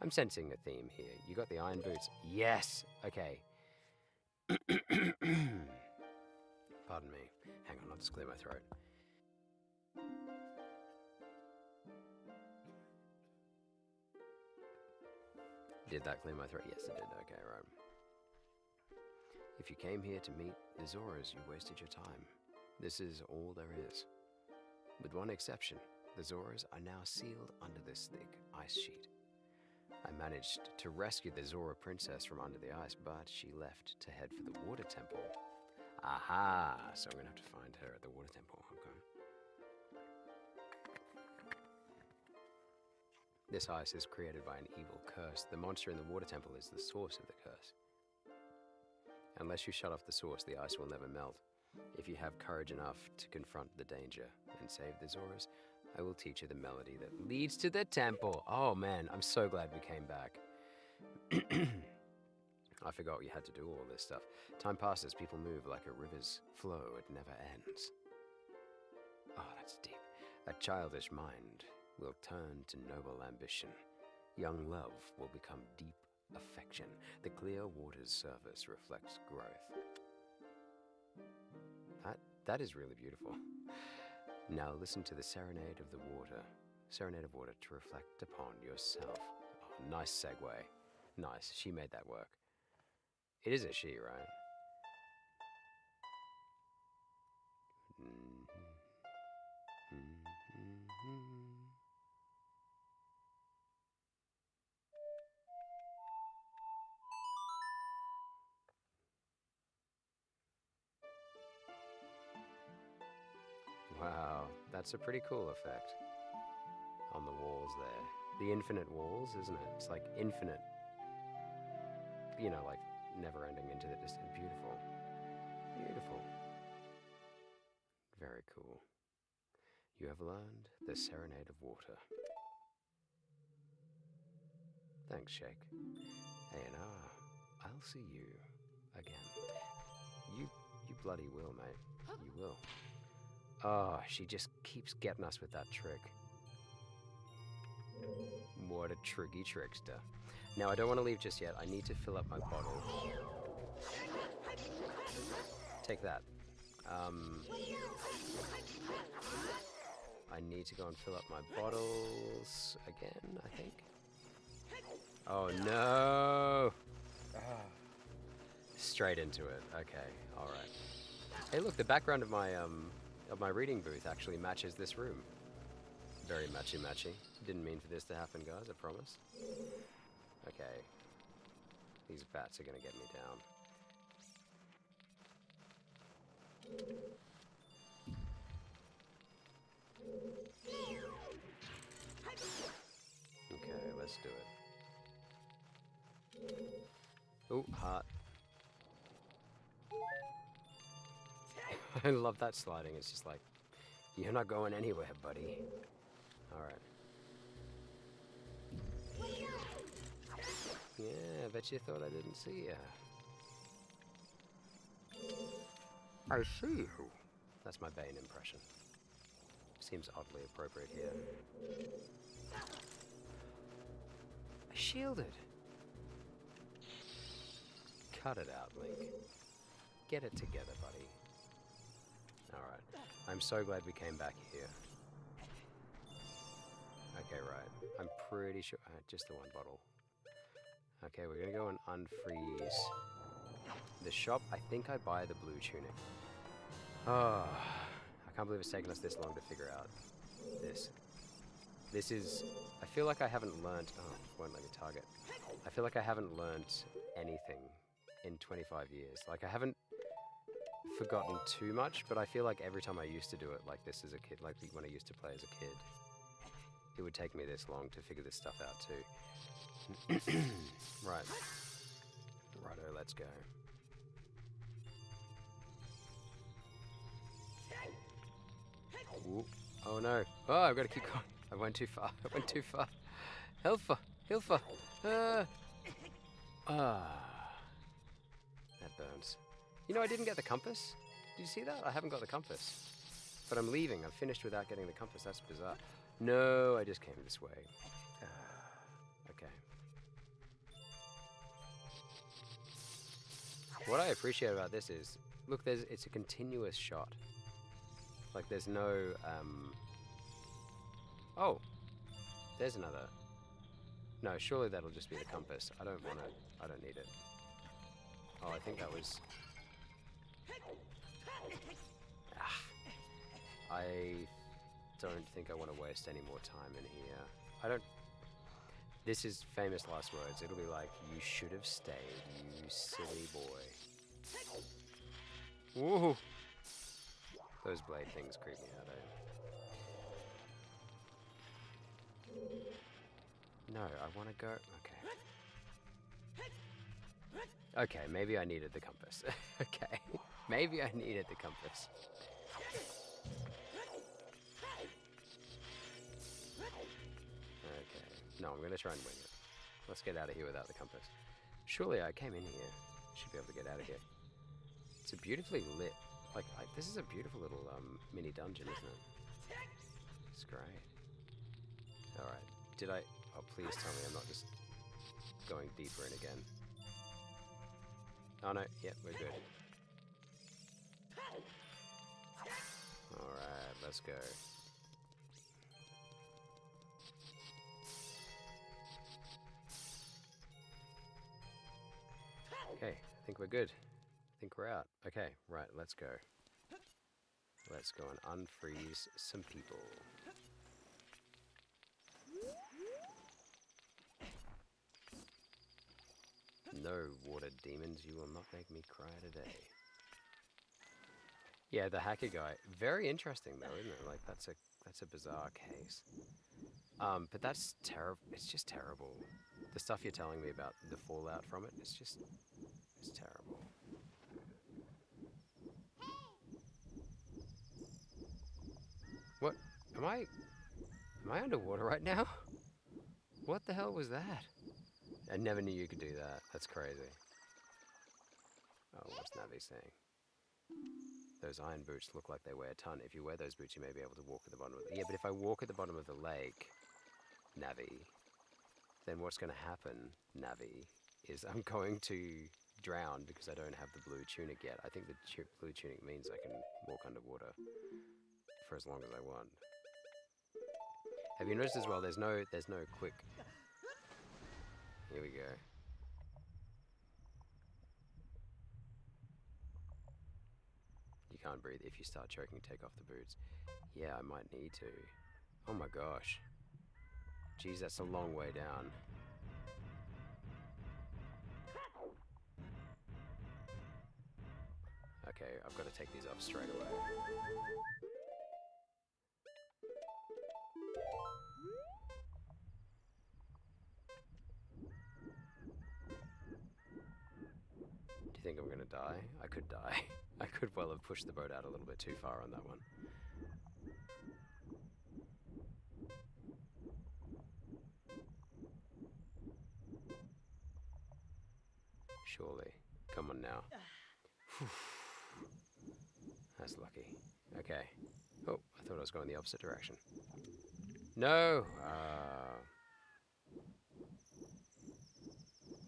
a theme here. You got the iron boots. Yes. Okay. Pardon me. Hang on, I'll just clear my throat. Did that clear my throat? Yes, it did. Okay, right. If you came here to meet the Zoras, you wasted your time. This is all there is. With one exception, the Zoras are now sealed under this thick ice sheet. I managed to rescue the Zora princess from under the ice, but she left to head for the water temple. Aha! So I'm gonna have to find her at the water temple. Okay. This ice is created by an evil curse. The monster in the water temple is the source of the curse. Unless you shut off the source, the ice will never melt. If you have courage enough to confront the danger and save the Zoras, I will teach you the melody that leads to the temple. Oh man, I'm so glad we came back. I forgot you had to do all this stuff. Time passes, people move like a river's flow, it never ends. Oh, that's deep. A childish mind will turn to noble ambition. Young love will become deep affection. The clear water's surface reflects growth. That is really beautiful. Now listen to the serenade of the water. Serenade of water to reflect upon yourself. Oh, nice segue. Nice. She made that work. It is a she, right? Wow, that's a pretty cool effect on the walls there. The infinite walls, isn't it? It's like infinite, you know, like never ending into the distant. Beautiful. Beautiful. Very cool. You have learned the Serenade of Water. Thanks, Shake. A&R, I'll see you again. You bloody will, mate. You will. Oh, she just keeps getting us with that trick. What a tricky trickster. Now, I don't want to leave just yet. I need to fill up my bottle. Take that. I need to go and fill up my bottles again, I think. Oh, no! Straight into it. Okay, alright. Hey, look, the background of my reading booth actually matches this room. Very matchy-matchy. Didn't mean for this to happen, guys, I promise. Okay. These bats are gonna get me down. Okay, let's do it. Oh, heart. I love that sliding. It's just like, you're not going anywhere, buddy. Alright. Yeah, I bet you thought I didn't see ya. I see you. That's my Bane impression. Seems oddly appropriate here. I shielded. Cut it out, Link. Get it together, buddy. Alright. I'm so glad we came back here. Okay, right. I'm pretty sure... just the one bottle. Okay, we're gonna go and unfreeze the shop. I think I buy the blue tunic. Oh, I can't believe it's taken us this long to figure out this. This is... I feel like I haven't learnt... Oh, won't let me target. I feel like I haven't learnt anything in 25 years. Like, I haven't forgotten too much, but I feel like every time I used to do it like this as a kid, like when I used to play as a kid, it would take me this long to figure this stuff out too. Right. Righto, let's go. Ooh. Oh no. Oh, I've got to keep going. I went too far. I went too far. Hilfa! Hilfa! That burns. You know, I didn't get the compass. Did you see that? I haven't got the compass. But I'm leaving. I'm finished without getting the compass. That's bizarre. No, I just came this way. Okay. What I appreciate about this is, look, it's a continuous shot. Like, there's no, Oh, there's another. No, surely that'll just be the compass. I don't need it. Oh, I think that was... I don't think I want to waste any more time in here. I don't... This is famous last words. It'll be like, you should have stayed, you silly boy. Woohoo! Those blade things creep me out, eh? No, I want to go... Okay. Okay, maybe I needed the compass. Okay. Maybe I needed the compass. Okay. No, I'm going to try and wing it. Let's get out of here without the compass. Surely I came in here. Should be able to get out of here. It's a beautifully lit... Like, this is a beautiful little mini dungeon, isn't it? It's great. Alright. Did I... Oh, please tell me I'm not just going deeper in again. Oh no, yep, we're good. Alright, let's go. Okay, I think we're good. I think we're out. Okay, right, let's go. Let's go and unfreeze some people. No, water demons, you will not make me cry today. Yeah, the hacker guy. Very interesting though, isn't it? Like that's a bizarre case. But that's terrible. It's just terrible. The stuff you're telling me about the fallout from it, it's terrible. What? Am I underwater right now? What the hell was that? I never knew you could do that. That's crazy. Oh, what's Navi saying? Those iron boots look like they weigh a ton. If you wear those boots, you may be able to walk at the bottom of the... Yeah, but if I walk at the bottom of the lake, Navi, then what's going to happen, Navi, is I'm going to drown because I don't have the blue tunic yet. I think the blue tunic means I can walk underwater for as long as I want. Have you noticed as well, there's no quick... Here we go. You can't breathe. If you start choking, take off the boots. Yeah, I might need to. Oh my gosh. Geez, that's a long way down. Okay, I've got to take these off straight away. Do you think I'm gonna die? I could die. I could well have pushed the boat out a little bit too far on that one. Surely. Come on now. That's lucky. Okay. Oh, I thought I was going the opposite direction. No!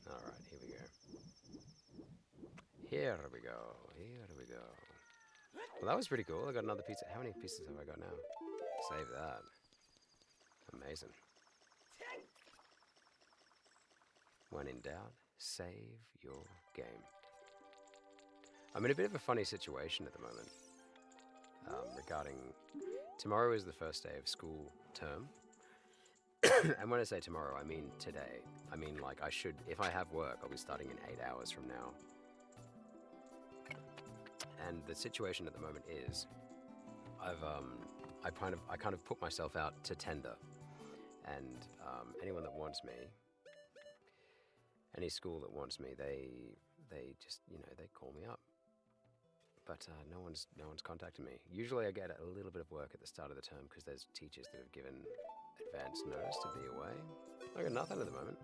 Alright, here we go. Here we go. Here we go. Well, that was pretty cool. I got another pizza. How many pieces have I got now? Save that. Amazing. When in doubt, save your game. I'm in a bit of a funny situation at the moment regarding... Tomorrow is the first day of school term. And when I say tomorrow, I mean today. I mean, like, I should... If I have work, I'll be starting in 8 hours from now. And the situation at the moment is... I kind of put myself out to tender. And anyone that wants me... Any school that wants me, they just, you know, they call me up. But no one's contacted me. Usually I get a little bit of work at the start of the term because there's teachers that have given advance notice to be away. I got nothing at the moment.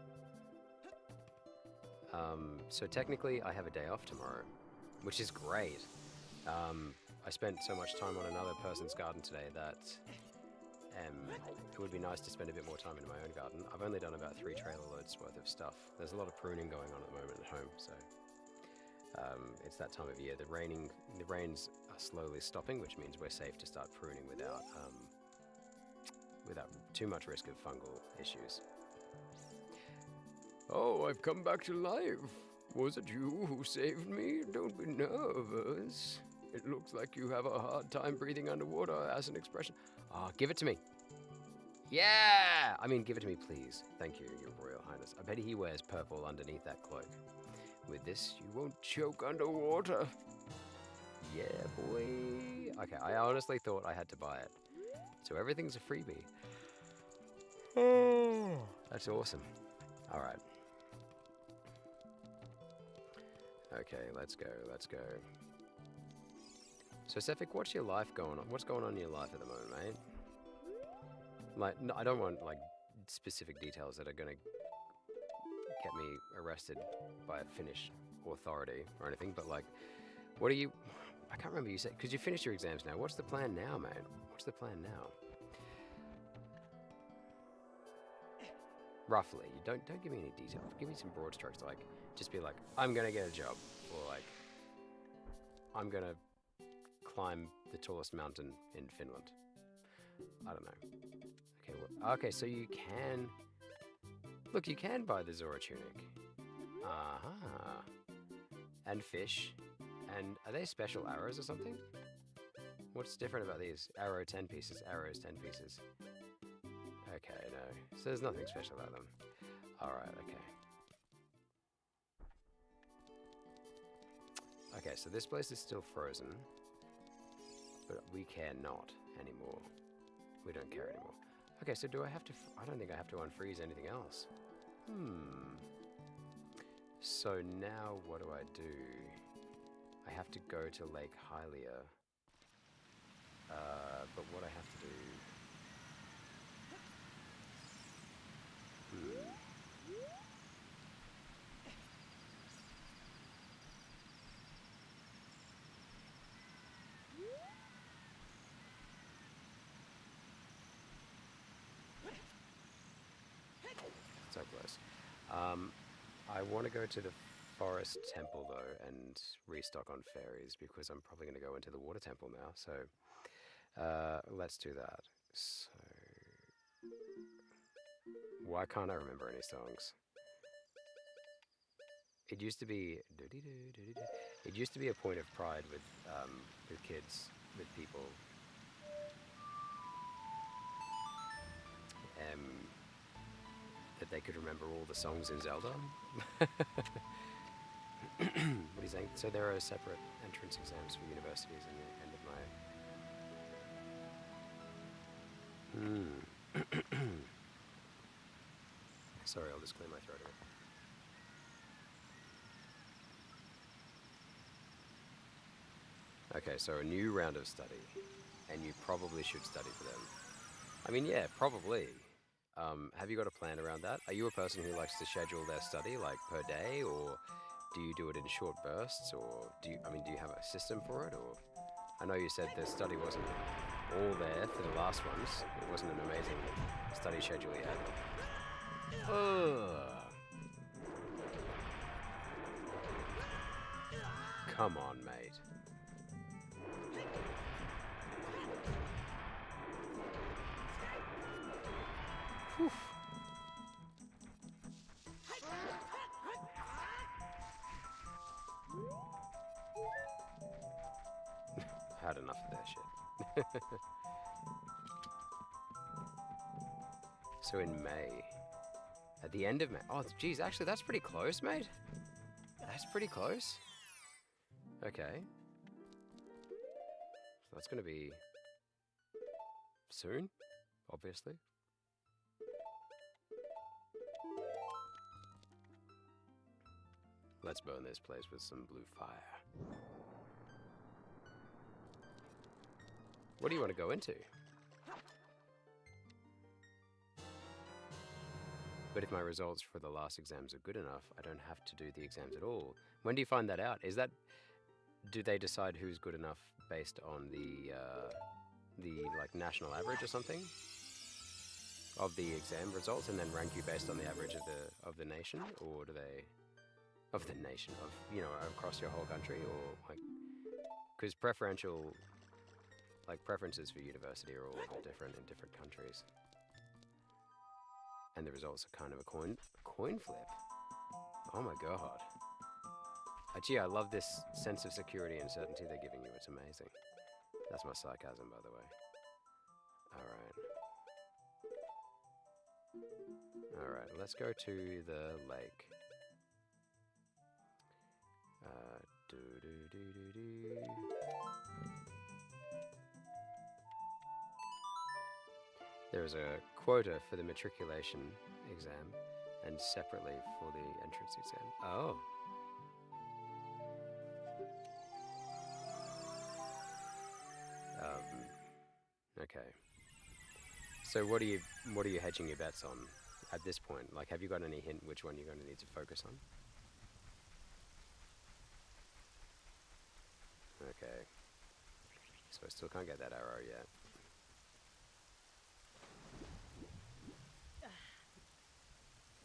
So technically I have a day off tomorrow, which is great. I spent so much time on another person's garden today that it would be nice to spend a bit more time in my own garden. I've only done about 3 trailer loads worth of stuff. There's a lot of pruning going on at the moment at home, so it's that time of year. The rains are slowly stopping, which means we're safe to start pruning without too much risk of fungal issues. Oh, I've come back to life. Was it you who saved me? Don't be nervous. It looks like you have a hard time breathing underwater as an expression. Ah, give it to me. Yeah! I mean, give it to me, please. Thank you, Your Royal Highness. I bet he wears purple underneath that cloak. With this, you won't choke underwater. Yeah, boy. Okay, I honestly thought I had to buy it. So everything's a freebie. Oh, that's awesome. All right. Okay, let's go. So, Sefik, what's your life going on? What's going on in your life at the moment, mate? Like, no, I don't want, like, specific details that are going to get me arrested by a Finnish authority or anything, but, like, what are you... I can't remember you said... Because you finished your exams now. What's the plan now, man? What's the plan now? Roughly. You don't give me any details. Give me some broad strokes, like, just be like, I'm going to get a job, or, like, I'm going to climb the tallest mountain in Finland. I don't know. Okay, well, okay, so you can... Look, you can buy the Zora tunic. Uh-huh. And fish. And are they special arrows or something? What's different about these? Arrow 10 pieces, arrows 10 pieces. Okay, no. So there's nothing special about them. Alright, okay. Okay, so this place is still frozen. But we care not anymore. We don't care anymore. Okay, so do I have to... I don't think I have to unfreeze anything else. So now what do I do? I have to go to Lake Hylia. But what I have to do... So close. I want to go to the forest temple though and restock on fairies because I'm probably going to go into the water temple now. So let's do that. So why can't I remember any songs? It used to be it used to be a point of pride with kids, with people. That they could remember all the songs in Zelda. What are you saying? So there are separate entrance exams for universities in the end of my... Sorry, I'll just clear my throat a bit. Okay, so a new round of study, and you probably should study for them. I mean, yeah, probably. Have you got a plan around that? Are you a person who likes to schedule their study like per day, or do you do it in short bursts, or do you have a system for it? Or I know you said the study wasn't all there for the last ones. It wasn't an amazing study schedule yet. Ugh. Come on, mate. Whew. Had enough of that shit. So in May, at the end of May. Oh, geez, actually, that's pretty close, mate. That's pretty close. Okay. So that's going to be soon, obviously. Let's burn this place with some blue fire. What do you want to go into? But if my results for the last exams are good enough, I don't have to do the exams at all. When do you find that out? Is that... Do they decide who's good enough based on the like national average or something of the exam results, and then rank you based on the average of the nation, or do they of the nation of across your whole country, or like because preferences for university are all a bit different in different countries, and the results are kind of a coin flip. Oh my god. Gee, I love this sense of security and certainty they're giving you. It's amazing. That's my sarcasm, by the way. Alright, let's go to the lake. There is a quota for the matriculation exam and separately for the entrance exam. Oh. Okay. So what are you hedging your bets on at this point? Like, have you got any hint which one you're going to need to focus on? Okay. So I still can't get that arrow yet.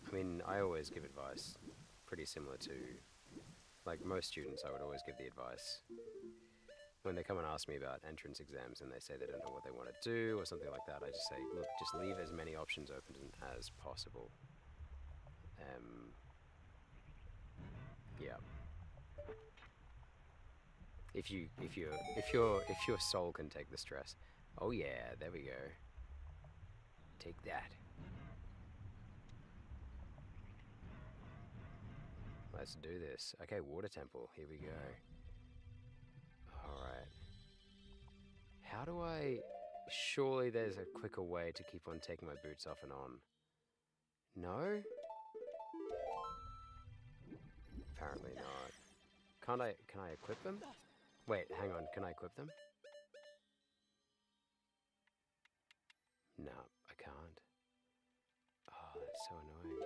I mean, I always give advice pretty similar to, like most students, I would always give the advice when they come and ask me about entrance exams and they say they don't know what they want to do or something like that. I just say, look, just leave as many options open as possible. Yeah. If your soul can take the stress. Oh yeah, there we go. Take that. Let's do this. Okay, water temple. Here we go. Alright. How do I... Surely there's a quicker way to keep on taking my boots off and on. No? Apparently not. Can I equip them? Wait, hang on, can I equip them? No, I can't. Oh, that's so annoying.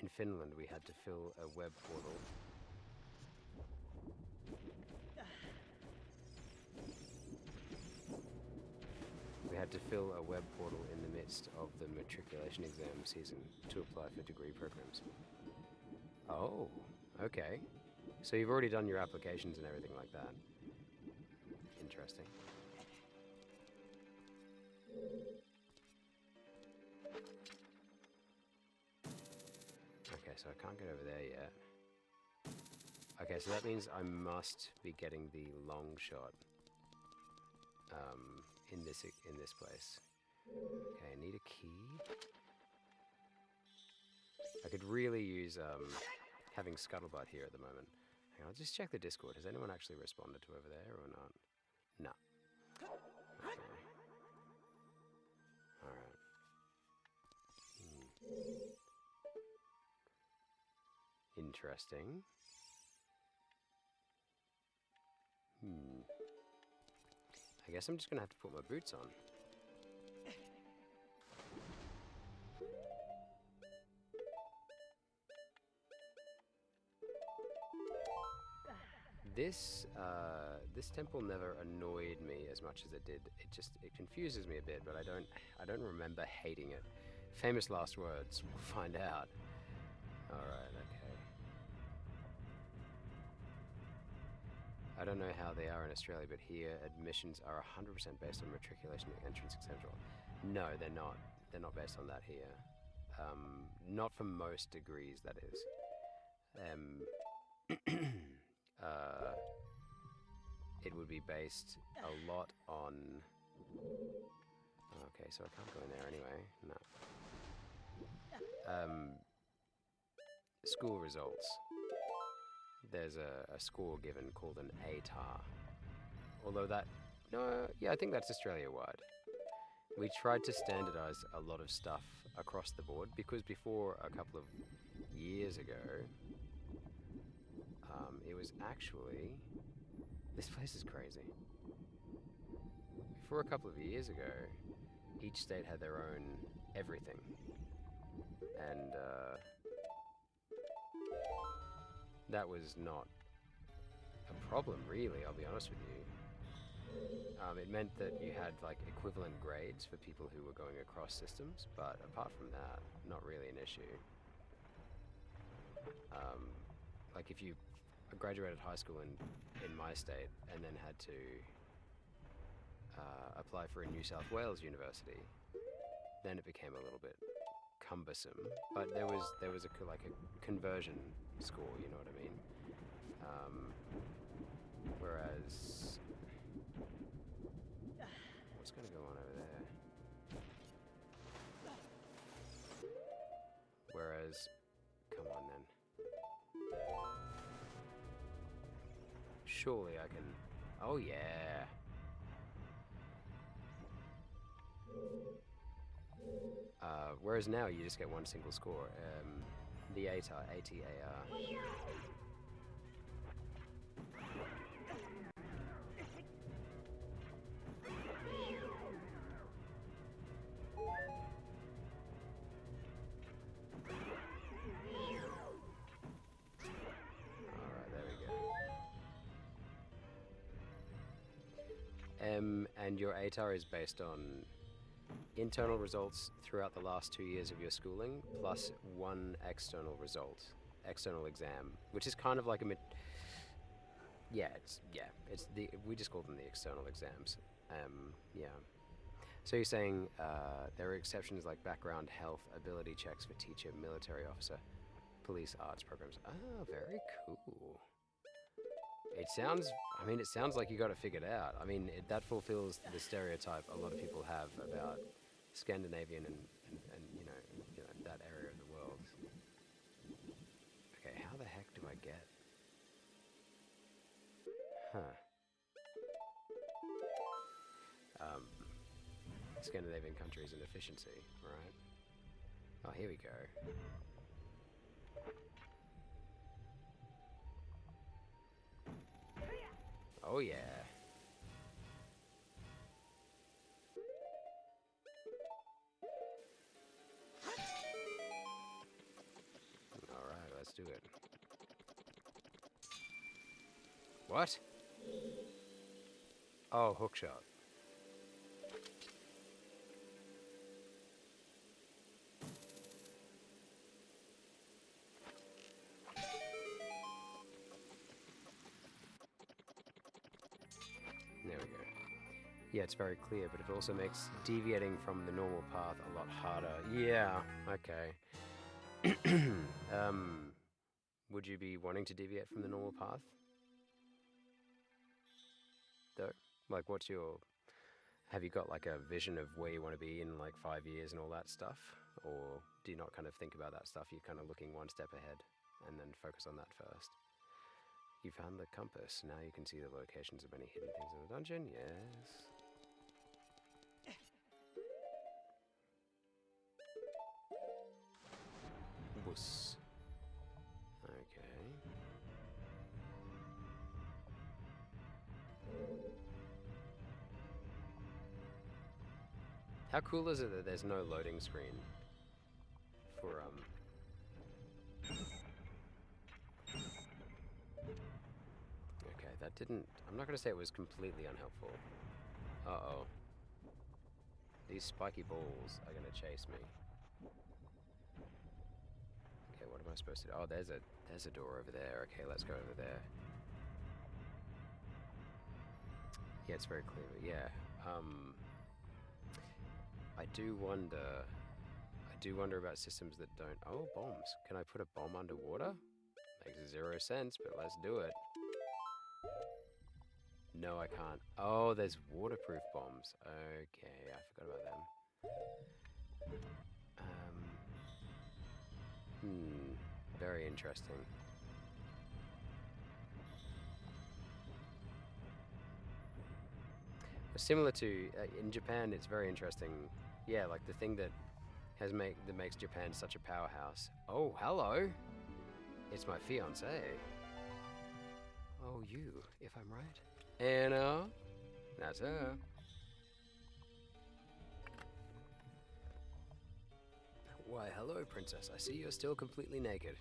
In Finland, we had to fill a web portal. We had to fill a web portal in the midst of the matriculation exam season to apply for degree programs. Oh, okay. So you've already done your applications and everything like that. Interesting. Okay, so I can't get over there yet. Okay, so that means I must be getting the long shot in this place. Okay, I need a key. I could really use having scuttlebutt here at the moment. Hang on, I'll just check the Discord. Has anyone actually responded to over there or not? No. Okay. Alright. Interesting. I guess I'm just gonna have to put my boots on. This temple never annoyed me as much as it did. It confuses me a bit, but I don't remember hating it. Famous last words. We'll find out. All right. Okay. I don't know how they are in Australia, but here admissions are 100% based on matriculation, entrance, etc. No, they're not. They're not based on that here. Not for most degrees, that is. It would be based a lot on... Okay, so I can't go in there anyway. No. School results. There's a score given called an ATAR. Although that... No, yeah, I think that's Australia-wide. We tried to standardize a lot of stuff across the board because before a couple of years ago, it was actually... This place is crazy. Before a couple of years ago, each state had their own everything. And that was not a problem, really, I'll be honest with you. It meant that you had like equivalent grades for people who were going across systems, but apart from that, not really an issue. Like if you graduated high school in my state and then had to apply for a New South Wales university, then it became a little bit cumbersome. But there was like a conversion score, you know what I mean? Whereas, what's going to go on over there? Whereas, come on then. Surely I can... Oh yeah! Whereas now you just get one single score. The ATAR, ATAR. Alright, there we go. And your ATAR is based on internal results throughout the last 2 years of your schooling, plus one external result, external exam, which is kind of like a we just call them the external exams. Yeah. So you're saying there are exceptions like background, health, ability checks for teacher, military officer, police, arts programs. Oh, very cool. It sounds like you got it figured out. I mean, that fulfills the stereotype a lot of people have about Scandinavian and you know that area of the world. Okay, how the heck do I get? Scandinavian countries in efficiency, right? Oh, here we go. Oh yeah. Alright, let's do it. What? Oh, hookshot. There we go. Yeah, it's very clear, but it also makes deviating from the normal path a lot harder. Yeah, okay. Would you be wanting to deviate from the normal path? Though? Like, what's your... Have you got, like, a vision of where you want to be in, like, 5 years and all that stuff? Or do you not kind of think about that stuff? You're kind of looking one step ahead and then focus on that first. You found the compass. Now you can see the locations of many hidden things in the dungeon. Yes. Bus. Okay. How cool is it that there's no loading screen for Okay, that didn't... I'm not gonna say it was completely unhelpful. Uh-oh. These spiky balls are gonna chase me. Okay, what am I supposed to do? Oh, there's a door over there. Okay, let's go over there. Yeah, it's very clear, but yeah. I do wonder about systems that don't... Oh, bombs. Can I put a bomb underwater? Makes 0 sense, but let's do it. No, I can't. Oh, there's waterproof bombs. Okay, I forgot about them. Very interesting. Similar to in Japan, it's very interesting. Yeah, like the thing that makes Japan such a powerhouse. Oh, hello. It's my fiance. Oh, you, if I'm right. Anna, that's her. Why, hello, princess. I see you're still completely naked.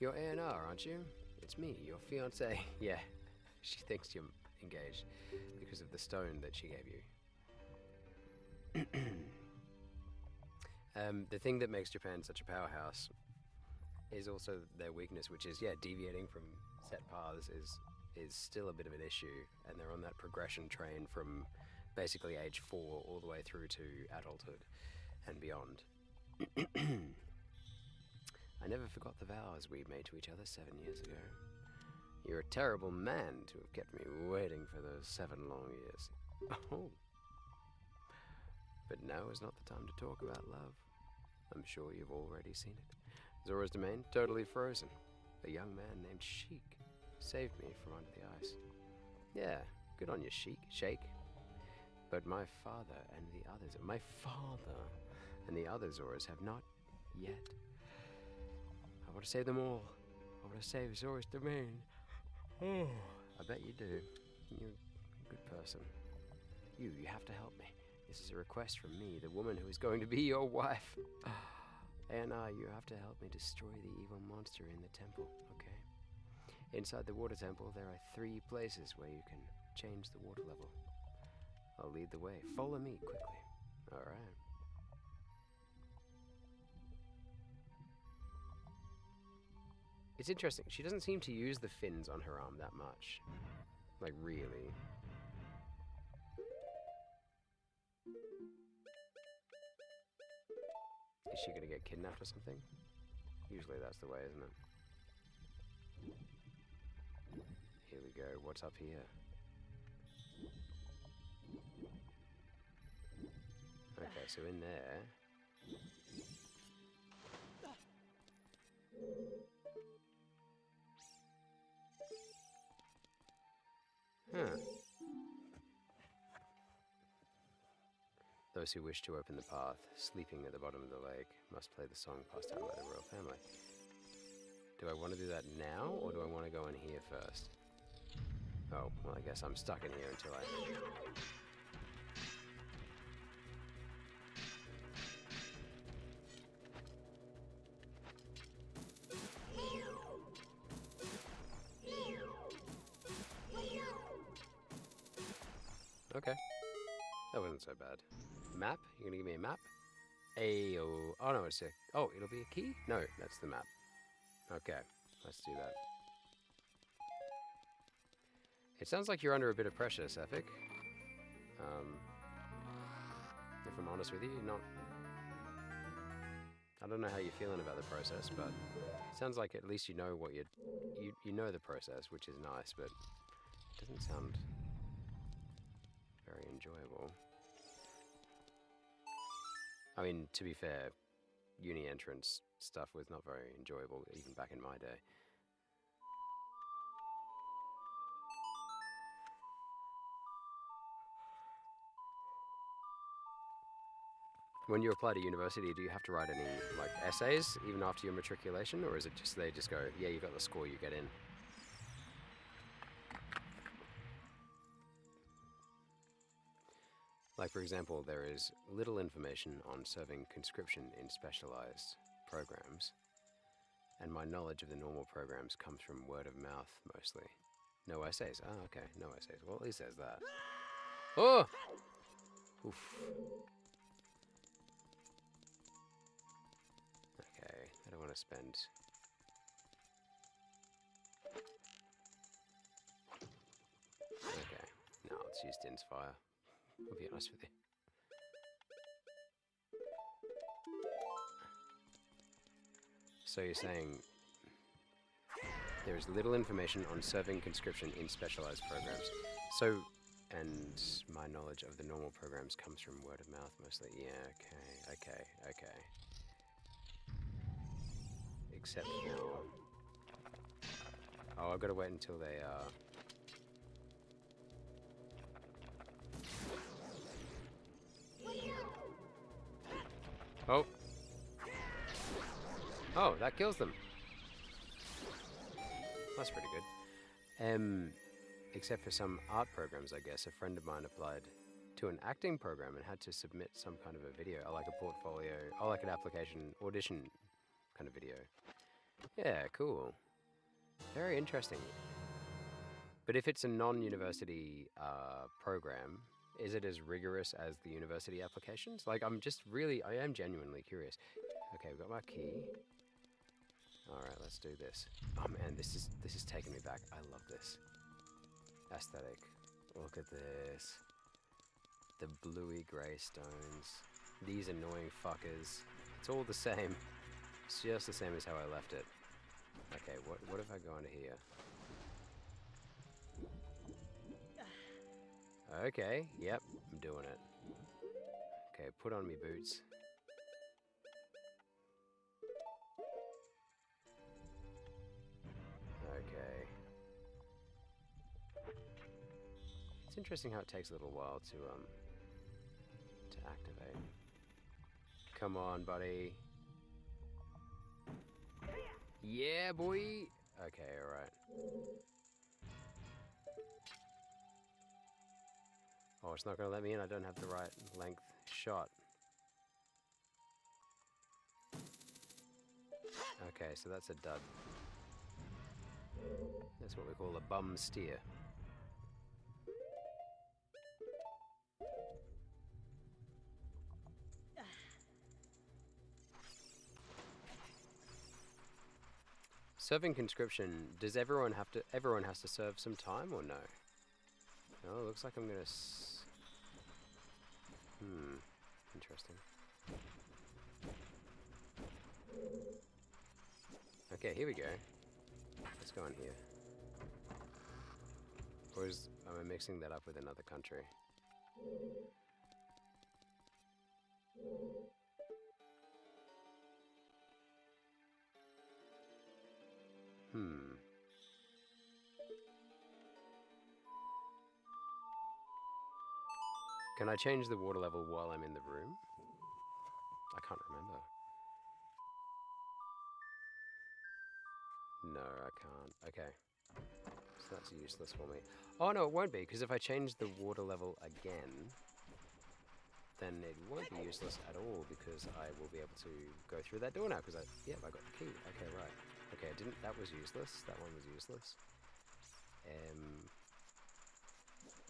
You're A&R, aren't you? It's me, your fiancé. Yeah, she thinks you're engaged because of the stone that she gave you. The thing that makes Japan such a powerhouse is also their weakness, which is, yeah, deviating from set paths is still a bit of an issue, and they're on that progression train from basically age 4 all the way through to adulthood and beyond. I never forgot the vows we made to each other 7 years ago. You're a terrible man to have kept me waiting for those 7 long years. Oh. But now is not the time to talk about love. I'm sure you've already seen it. Zora's domain, totally frozen. A young man named Sheik saved me from under the ice. Yeah, good on you, Shake. But my father and the other Zoras have not yet. I want to save them all. I want to save Zora's domain. Oh, I bet you do. You're a good person. You have to help me. This is a request from me, the woman who is going to be your wife. Anna, you have to help me destroy the evil monster in the temple, okay? Inside the water temple, there are 3 places where you can change the water level. I'll lead the way. Follow me quickly. All right. It's interesting. She doesn't seem to use the fins on her arm that much. Like, really. Is she gonna get kidnapped or something? Usually that's the way, isn't it? Here we go. What's up here? Okay, so in there... Huh. Those who wish to open the path, sleeping at the bottom of the lake, must play the song passed down by the royal family. Do I want to do that now, or do I want to go in here first? Oh, well, I guess I'm stuck in here until I... Okay. That wasn't so bad. Map? You're gonna give me a map? Ayo. Oh no, it's a... Oh, it'll be a key? No, that's the map. Okay, let's do that. It sounds like you're under a bit of pressure, Sefik. If I'm honest with you, not... I don't know how you're feeling about the process, but it sounds like at least you know what you know the process, which is nice, but it doesn't sound very enjoyable. I mean, to be fair, uni entrance stuff was not very enjoyable, even back in my day. When you apply to university, do you have to write any, like, essays, even after your matriculation, or is it just, they just go, yeah, you got the score, you get in? Like, for example, there is little information on serving conscription in specialized programs, and my knowledge of the normal programs comes from word of mouth, mostly. No essays. Oh, okay, no essays. Well, at least there's that. Oh! Oof. Okay, I don't want to spend... Okay, no, let's use Din's Fire. I'll be honest with you. So you're saying there is little information on serving conscription in specialized programs. So, and my knowledge of the normal programs comes from word of mouth mostly. Yeah, okay. Except for... Oh, I've got to wait until they Oh. Oh, that kills them. That's pretty good. Except for some art programs, I guess. A friend of mine applied to an acting program and had to submit some kind of a video, or like a portfolio, or like an application audition kind of video. Yeah, cool. Very interesting. But if it's a non-university program, is it as rigorous as the university applications? Like, I am genuinely curious. Okay, we've got my key. Alright, let's do this. Oh man, this is taking me back. I love this. Aesthetic. Look at this. The bluey grey stones. These annoying fuckers. It's all the same. It's just the same as how I left it. Okay, what if I go into here? Okay, yep, I'm doing it. Okay, put on me boots. Okay. It's interesting how it takes a little while to activate. Come on, buddy. Yeah, boy! Okay, alright. Oh, it's not going to let me in. I don't have the right length shot. Okay, so that's a dud. That's what we call a bum steer. Serving conscription, does everyone has to serve some time or no? Oh, looks like I'm gonna interesting. Okay, here we go. Let's go in here. Or am I mixing that up with another country? Can I change the water level while I'm in the room? I can't remember. No, I can't. Okay. So that's useless for me. Oh no, it won't be, because if I change the water level again, then it won't be useless at all, because I will be able to go through that door now, because I got the key. Okay, right. Okay, that was useless. That one was useless.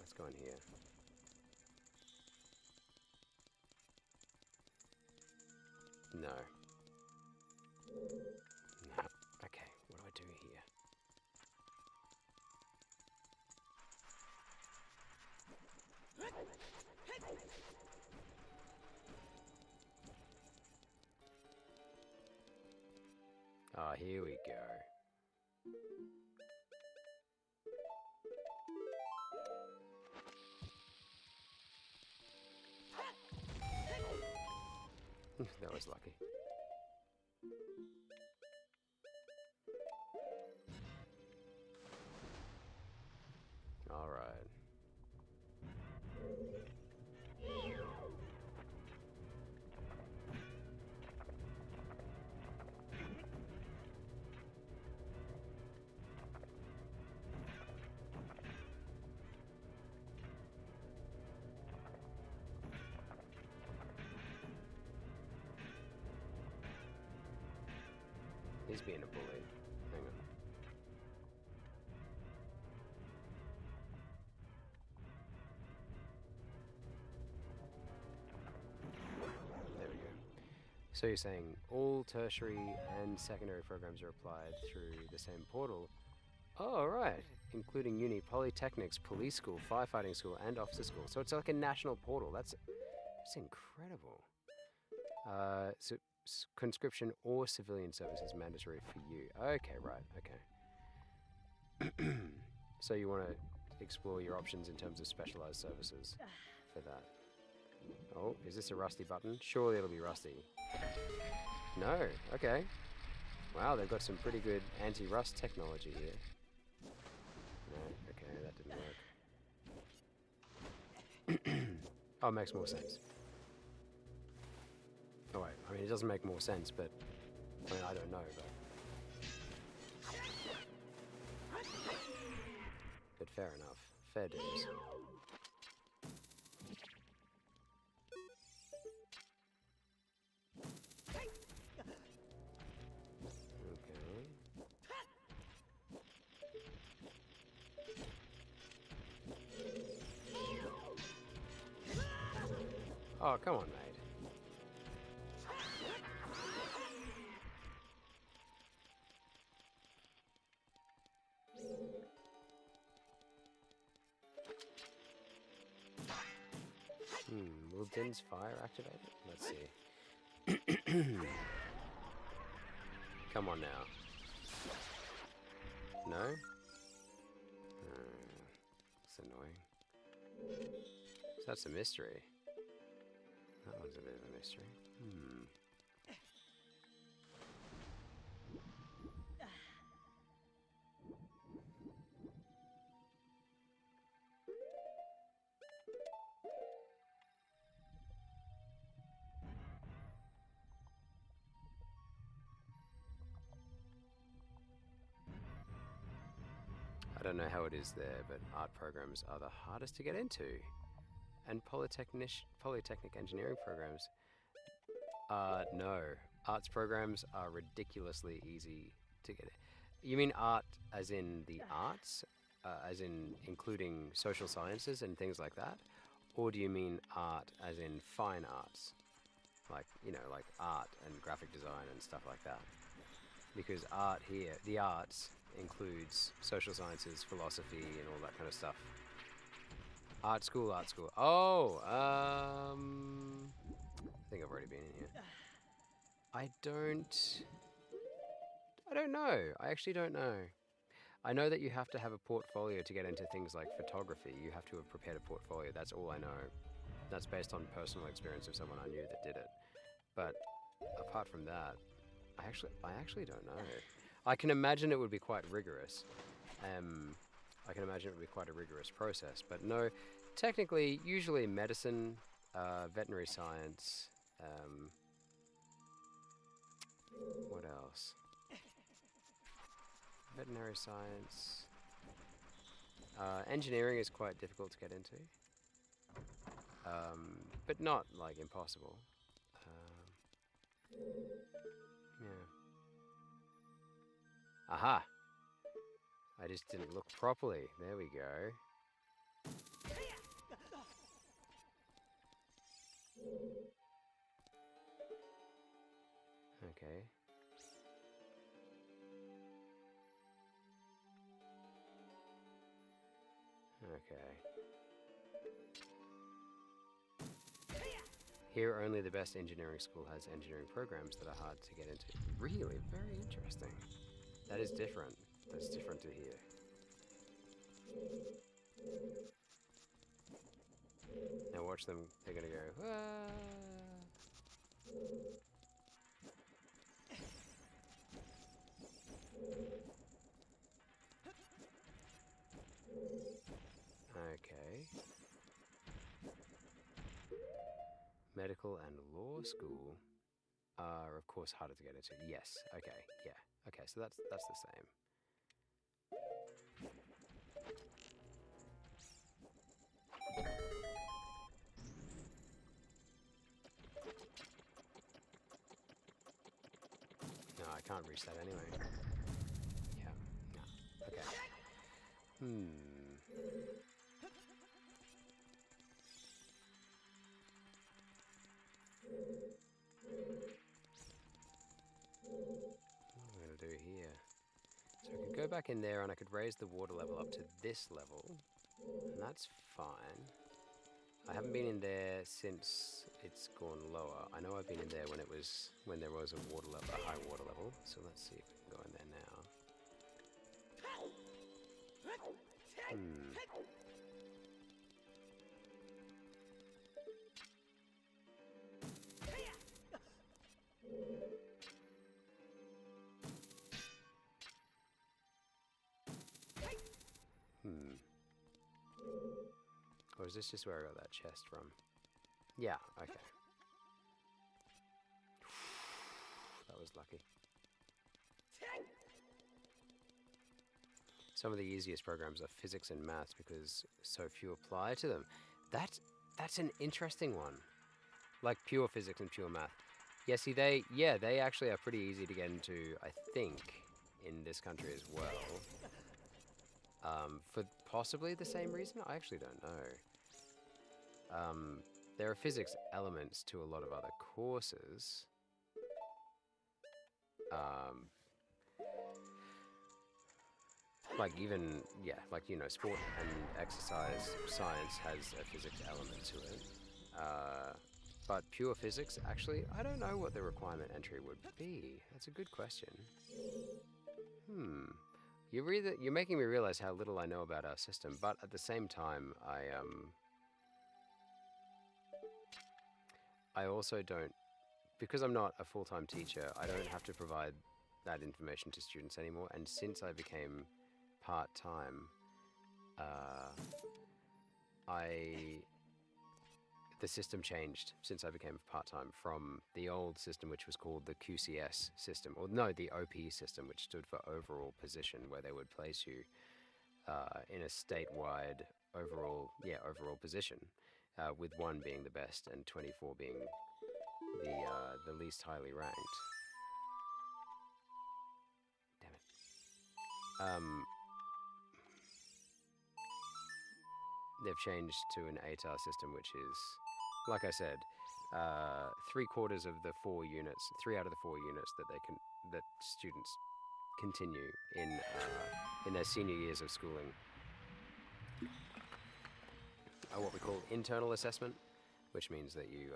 Let's go in here. No. No. Okay, what do I do here? Ah, here we go. That was lucky. All right. He's being a bully. Hang on. There we go. So you're saying all tertiary and secondary programs are applied through the same portal? Oh, all right. Including uni, polytechnics, police school, firefighting school, and officer school. So it's like a national portal. That's incredible. So conscription or civilian service is mandatory for you. Okay, right. Okay. So you want to explore your options in terms of specialized services for that. Oh, is this a rusty button? Surely it'll be rusty. No. Okay. Wow, they've got some pretty good anti-rust technology here. No. Okay, that didn't work. Oh, it makes more sense. Oh wait, I mean it doesn't make more sense, but I mean I don't know, but fair enough. Fair dues. Okay. Oh, come on, mate. Will Din's fire activate it? Let's see. Come on now. No? That's annoying. So that's a mystery. That one's a bit of a mystery. I don't know how it is there, but art programs are the hardest to get into. And polytechnic engineering programs, no. Arts programs are ridiculously easy to get in. You mean art as in the arts? As in including social sciences and things like that? Or do you mean art as in fine arts? Like, you know, like art and graphic design and stuff like that? Because art here, the arts includes social sciences, philosophy, and all that kind of stuff. Art school, art school. Oh, I think I've already been in here. I don't know. I actually don't know. I know that you have to have a portfolio to get into things like photography. You have to have prepared a portfolio. That's all I know. That's based on personal experience of someone I knew that did it. But apart from that, I actually don't know. I can imagine it would be quite rigorous. I can imagine it would be quite a rigorous process. But no, technically, usually medicine, veterinary science, what else? Veterinary science. Engineering is quite difficult to get into. But not, like, impossible. Yeah. Aha! I just didn't look properly. There we go. Okay. Okay. Here, only the best engineering school has engineering programs that are hard to get into. Really? Very interesting. That is different. That's different to here. Now watch them. They're gonna go, ah. Okay. Medical and law school are, of course, harder to get into. Yes. Okay. Yeah. Okay. So that's the same. No, I can't reach that anyway. Yeah. No. Okay. What am I going to do here? So I could go back in there and I could raise the water level up to this level. And that's fine. I haven't been in there since it's gone lower. I know I've been in there when there was a water level, a high water level. So let's see if we can go in there now. Or is this just where I got that chest from? Yeah, okay. That was lucky. Some of the easiest programs are physics and maths because so few apply to them. That's an interesting one. Like pure physics and pure math. Yeah, see, they actually are pretty easy to get into, I think, in this country as well. For possibly the same reason? I actually don't know. There are physics elements to a lot of other courses. Like even, yeah, like, you know, sport and exercise science has a physics element to it. But pure physics, actually, I don't know what the requirement entry would be. That's a good question. You're making me realize how little I know about our system, but at the same time, I also don't, because I'm not a full-time teacher, I don't have to provide that information to students anymore. And since I became part-time, the system changed since I became part-time from the old system, which was called the QCS system, or no, the OP system, which stood for overall position, where they would place you in a statewide overall position, with 1 being the best and 24 being the least highly ranked. Damn it. They've changed to an ATAR system, which is, like I said, 3/4 of the 4 units, 3 out of the 4 units that students continue in their senior years of schooling are what we call internal assessment, which means that you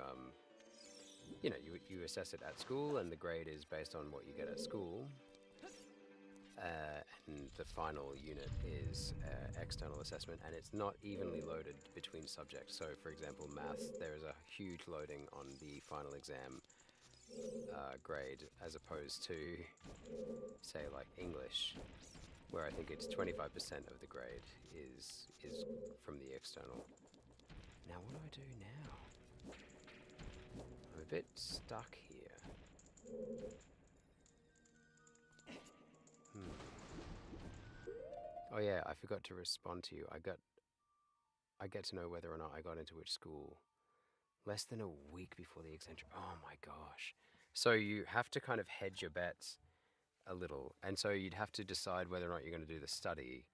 assess it at school, and the grade is based on what you get at school. And the final unit is external assessment, and it's not evenly loaded between subjects. So, for example, maths, there is a huge loading on the final exam grade, as opposed to, say, like English, where I think it's 25% of the grade is from the external. Now what do I do now? I'm a bit stuck here. Oh yeah, I forgot to respond to you. I get to know whether or not I got into which school less than a week before the exam. Oh my gosh. So you have to kind of hedge your bets a little. And so you'd have to decide whether or not you're going to do the study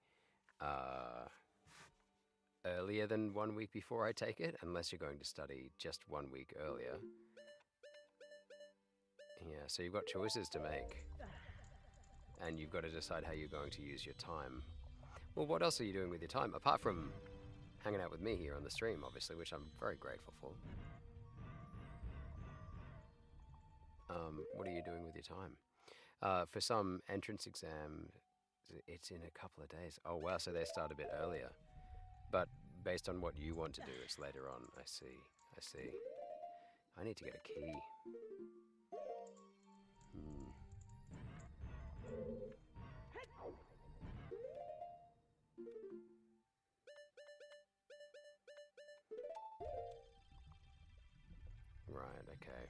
earlier than 1 week before I take it, unless you're going to study just 1 week earlier. Yeah, so you've got choices to make. And you've got to decide how you're going to use your time. Well, what else are you doing with your time? Apart from hanging out with me here on the stream, obviously, which I'm very grateful for. What are you doing with your time? For some entrance exam, it's in a couple of days. Oh, wow, so they start a bit earlier. But based on what you want to do, it's later on. I see. I see. I need to get a key. Right, okay.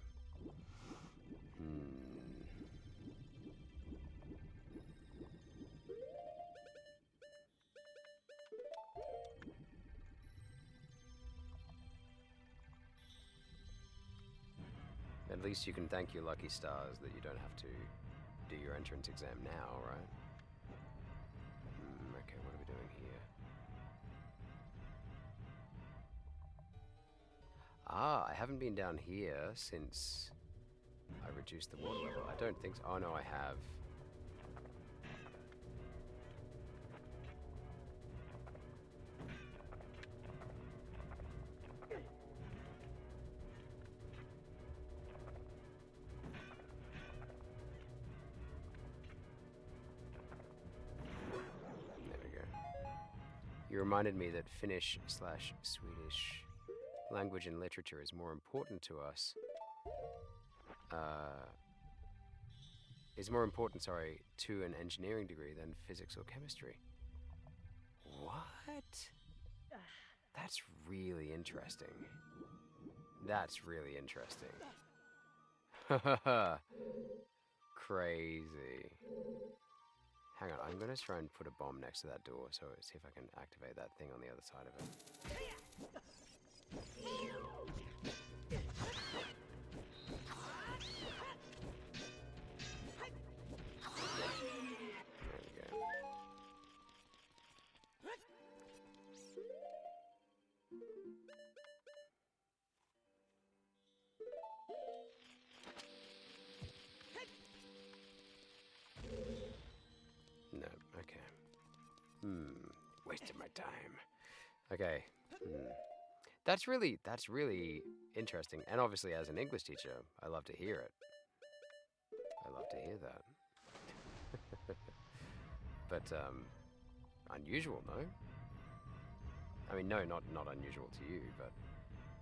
At least you can thank your lucky stars that you don't have to do your entrance exam now, right? Okay, what are we doing here? Ah, I haven't been down here since I reduced the water level. I don't think so. Oh no, I have. There we go. You reminded me that Finnish/Swedish language and literature is more important to us. Is more important, sorry, to an engineering degree than physics or chemistry. What? That's really interesting. That's really interesting. Crazy. Hang on, I'm gonna try and put a bomb next to that door, so see if I can activate that thing on the other side of it. There we go. No, okay. Wasted my time. Okay. That's really interesting. And obviously as an English teacher, I love to hear it. I love to hear that. But unusual, no? I mean, no, not unusual to you, but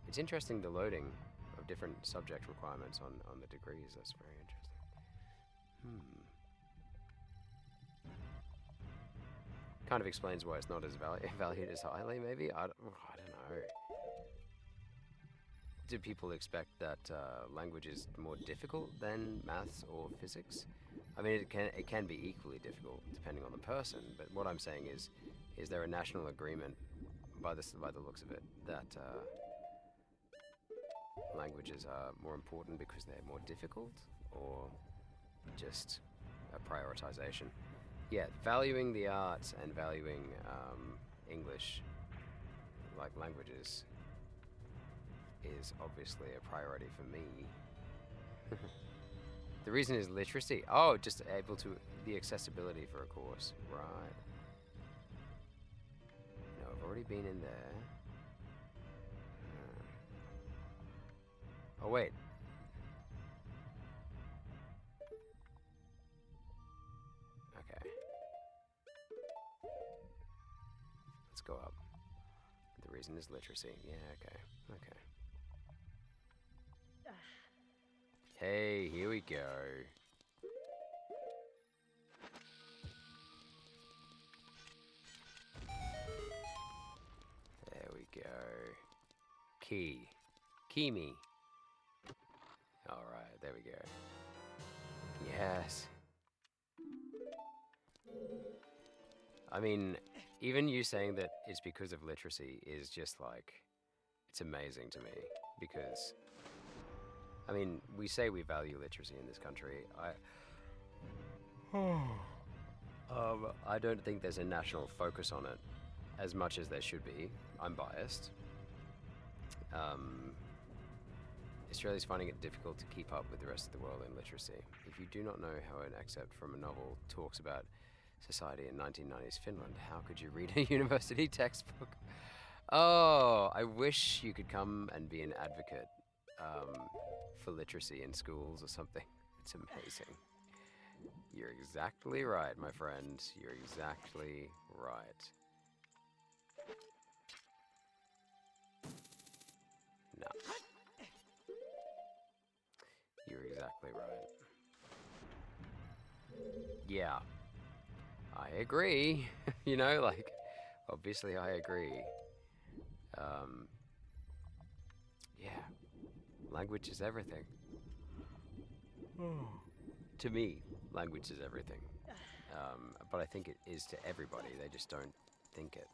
it's interesting the loading of different subject requirements on the degrees. That's very interesting. Kind of explains why it's not as valued as highly, maybe? I don't know. Do people expect that language is more difficult than maths or physics? I mean, it can be equally difficult depending on the person, but what I'm saying is there a national agreement by the looks of it that languages are more important because they're more difficult, or just a prioritization? Yeah, valuing the arts and valuing English, like languages, is obviously a priority for me. The reason is literacy. Oh, just able to, the accessibility for a course. Right. No, I've already been in there. Oh, wait. Okay. Let's go up. The reason is literacy. Yeah, okay. Okay. Hey, here we go. There we go. Key. Key me. Alright, there we go. Yes. I mean, even you saying that it's because of literacy is just like, it's amazing to me. Because, I mean, we say we value literacy in this country. I don't think there's a national focus on it as much as there should be. I'm biased. Australia's finding it difficult to keep up with the rest of the world in literacy. If you do not know how an excerpt from a novel talks about society in 1990s Finland, how could you read a university textbook? Oh, I wish you could come and be an advocate for literacy in schools or something. It's amazing. You're exactly right, my friend. You're exactly right. No. You're exactly right. Yeah. I agree. You know, like, obviously I agree. Yeah. Language is everything. To me, language is everything. But I think it is to everybody. They just don't think it,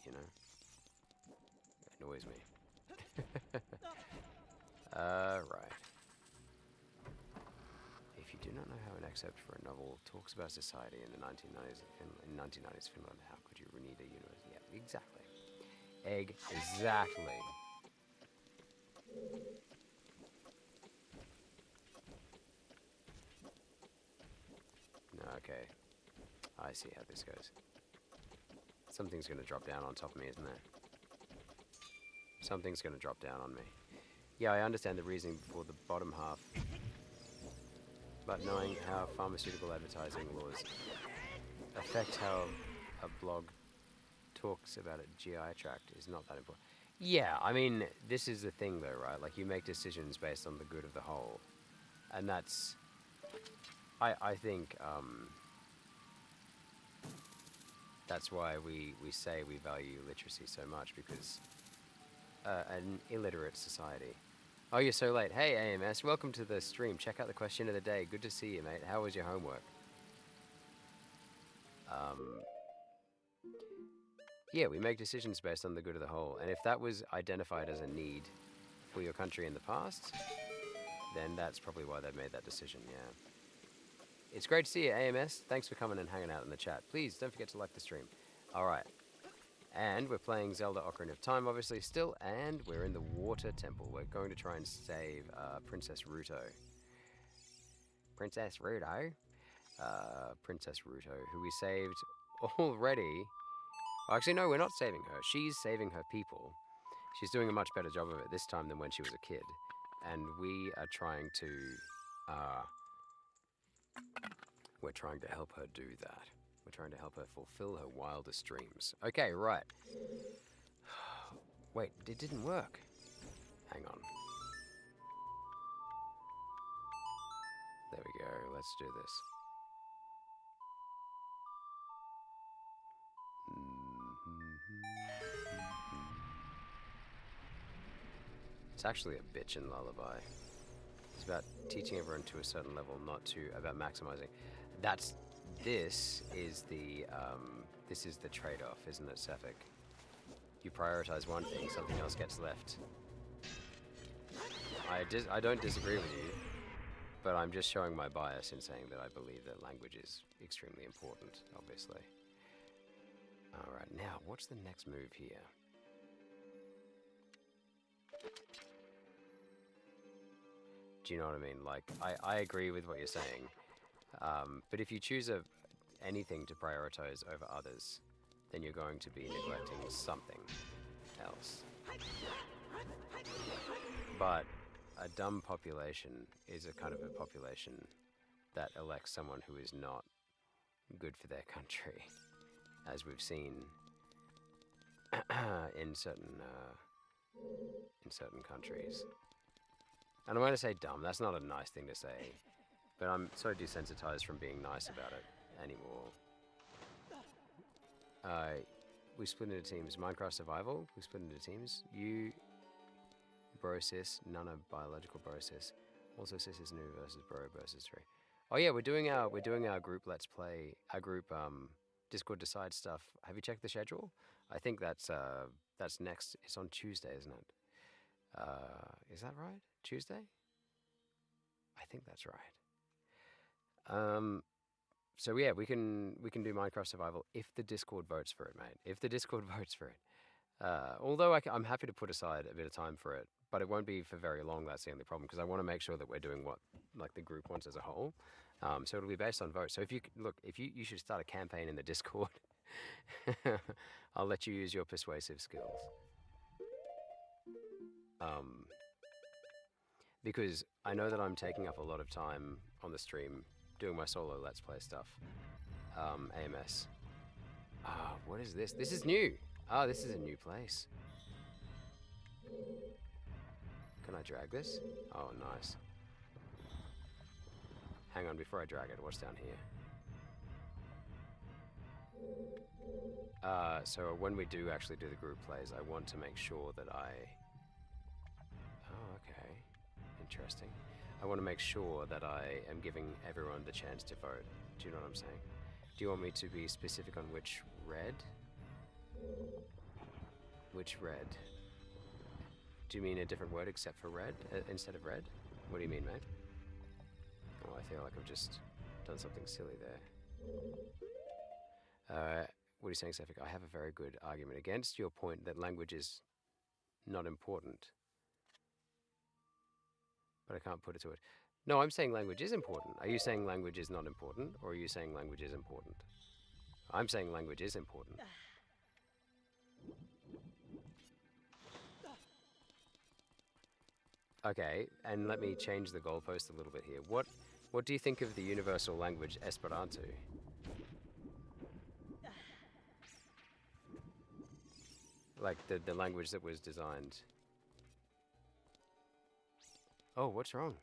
you know? It annoys me. Right. If you do not know how an excerpt for a novel talks about society in the 1990s Finland, how could you need a university? Yeah, exactly. Exactly. Okay. I see how this goes. Something's gonna drop down on top of me, isn't there? Something's gonna drop down on me. Yeah, I understand the reasoning for the bottom half. But knowing how pharmaceutical advertising laws affect how a blog talks about a GI tract is not that important. Yeah, I mean, this is the thing though, right? Like, you make decisions based on the good of the whole. And that's... I think, that's why we say we value literacy so much, because an illiterate society... Oh, you're so late. Hey, AMS, welcome to the stream. Check out the question of the day. Good to see you, mate. How was your homework? Yeah, we make decisions based on the good of the whole. And if that was identified as a need for your country in the past, then that's probably why they made that decision, yeah. It's great to see you, AMS. Thanks for coming and hanging out in the chat. Please, don't forget to like the stream. All right. And we're playing Zelda Ocarina of Time, obviously, still, and we're in the Water Temple. We're going to try and save Princess Ruto. Princess Ruto? Princess Ruto, who we saved already. Well, actually, no, we're not saving her. She's saving her people. She's doing a much better job of it this time than when she was a kid. And we are trying to... we're trying to help her do that. We're trying to help her fulfill her wildest dreams. Okay, right. Wait, it didn't work. Hang on. There we go. Let's do this. It's actually a bitchin' lullaby. It's about teaching everyone to a certain level, not to about maximizing. This is the trade-off, isn't it, Sefik? You prioritize one thing, something else gets left. I don't disagree with you, but I'm just showing my bias in saying that I believe that language is extremely important, obviously. Alright, now, what's the next move here? Do you know what I mean? Like, I agree with what you're saying. But if you choose anything to prioritize over others, then you're going to be neglecting something else. But a dumb population is a kind of a population that elects someone who is not good for their country, as we've seen in certain countries. And I'm going to say dumb. That's not a nice thing to say, but I'm so desensitized from being nice about it anymore. We split into teams. Minecraft Survival. We split into teams. bro sis, none are biological bro sis. Also sis is new versus bro versus 3. Oh yeah, we're doing our group let's play, our group Discord decide stuff. Have you checked the schedule? I think that's next. It's on Tuesday, isn't it? Is that right? Tuesday? I think that's right. So yeah, we can do Minecraft Survival if the Discord votes for it, mate. If the Discord votes for it. Although I'm happy to put aside a bit of time for it, but it won't be for very long. That's the only problem, because I want to make sure that we're doing what like the group wants as a whole. So it'll be based on votes. So if you look, if you should start a campaign in the Discord. I'll let you use your persuasive skills. Because I know that I'm taking up a lot of time on the stream doing my solo Let's Play stuff. AMS. What is this? This is new. This is a new place. Can I drag this? Oh, nice. Hang on, before I drag it, what's down here? So when we do actually do the group plays, I want to make sure that I... Oh, okay. Interesting. I want to make sure that I am giving everyone the chance to vote. Do you know what I'm saying? Do you want me to be specific on which red? Which red? Do you mean a different word except for red, instead of red? What do you mean, mate? Oh, I feel like I've just done something silly there. What are you saying, Sefik? I have a very good argument against your point that language is not important. But I can't put it to it. No, I'm saying language is important. Are you saying language is not important, or are you saying language is important? I'm saying language is important. Okay, and let me change the goalpost a little bit here. What do you think of the universal language Esperanto? Like the language that was designed. Oh, what's wrong?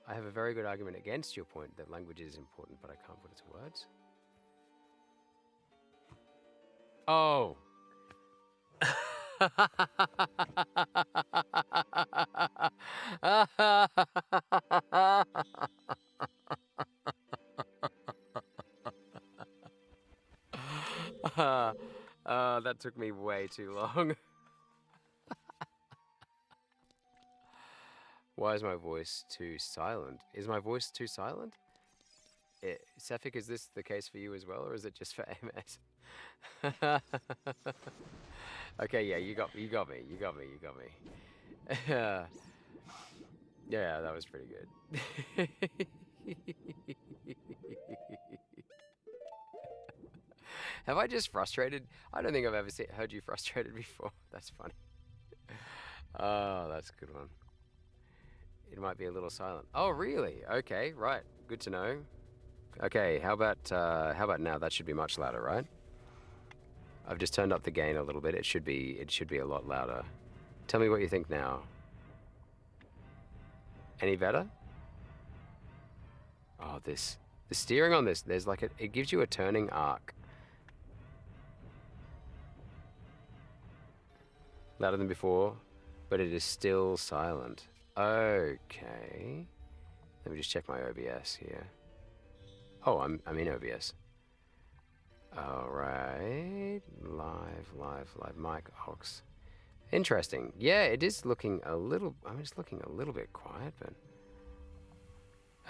I have a very good argument against your point that language is important, but I can't put it to words. Oh. That took me way too long. Why is my voice too silent? Is my voice too silent? Sefik, is this the case for you as well, or is it just for AMS? Okay, yeah, you got me. Yeah, that was pretty good. Have I just frustrated? I don't think I've ever heard you frustrated before. That's funny. Oh, that's a good one. It might be a little silent. Oh, really? Okay, right. Good to know. Okay, how about now? That should be much louder, right? I've just turned up the gain a little bit. It should be a lot louder. Tell me what you think now. Any better? Oh, the steering on this, there's like it gives you a turning arc. Louder than before, but it is still silent. Okay. Let me just check my OBS here. Oh, I'm in OBS. All right, live mic aux. Interesting. Yeah, it is looking a little. I'm just looking a little bit quiet, but.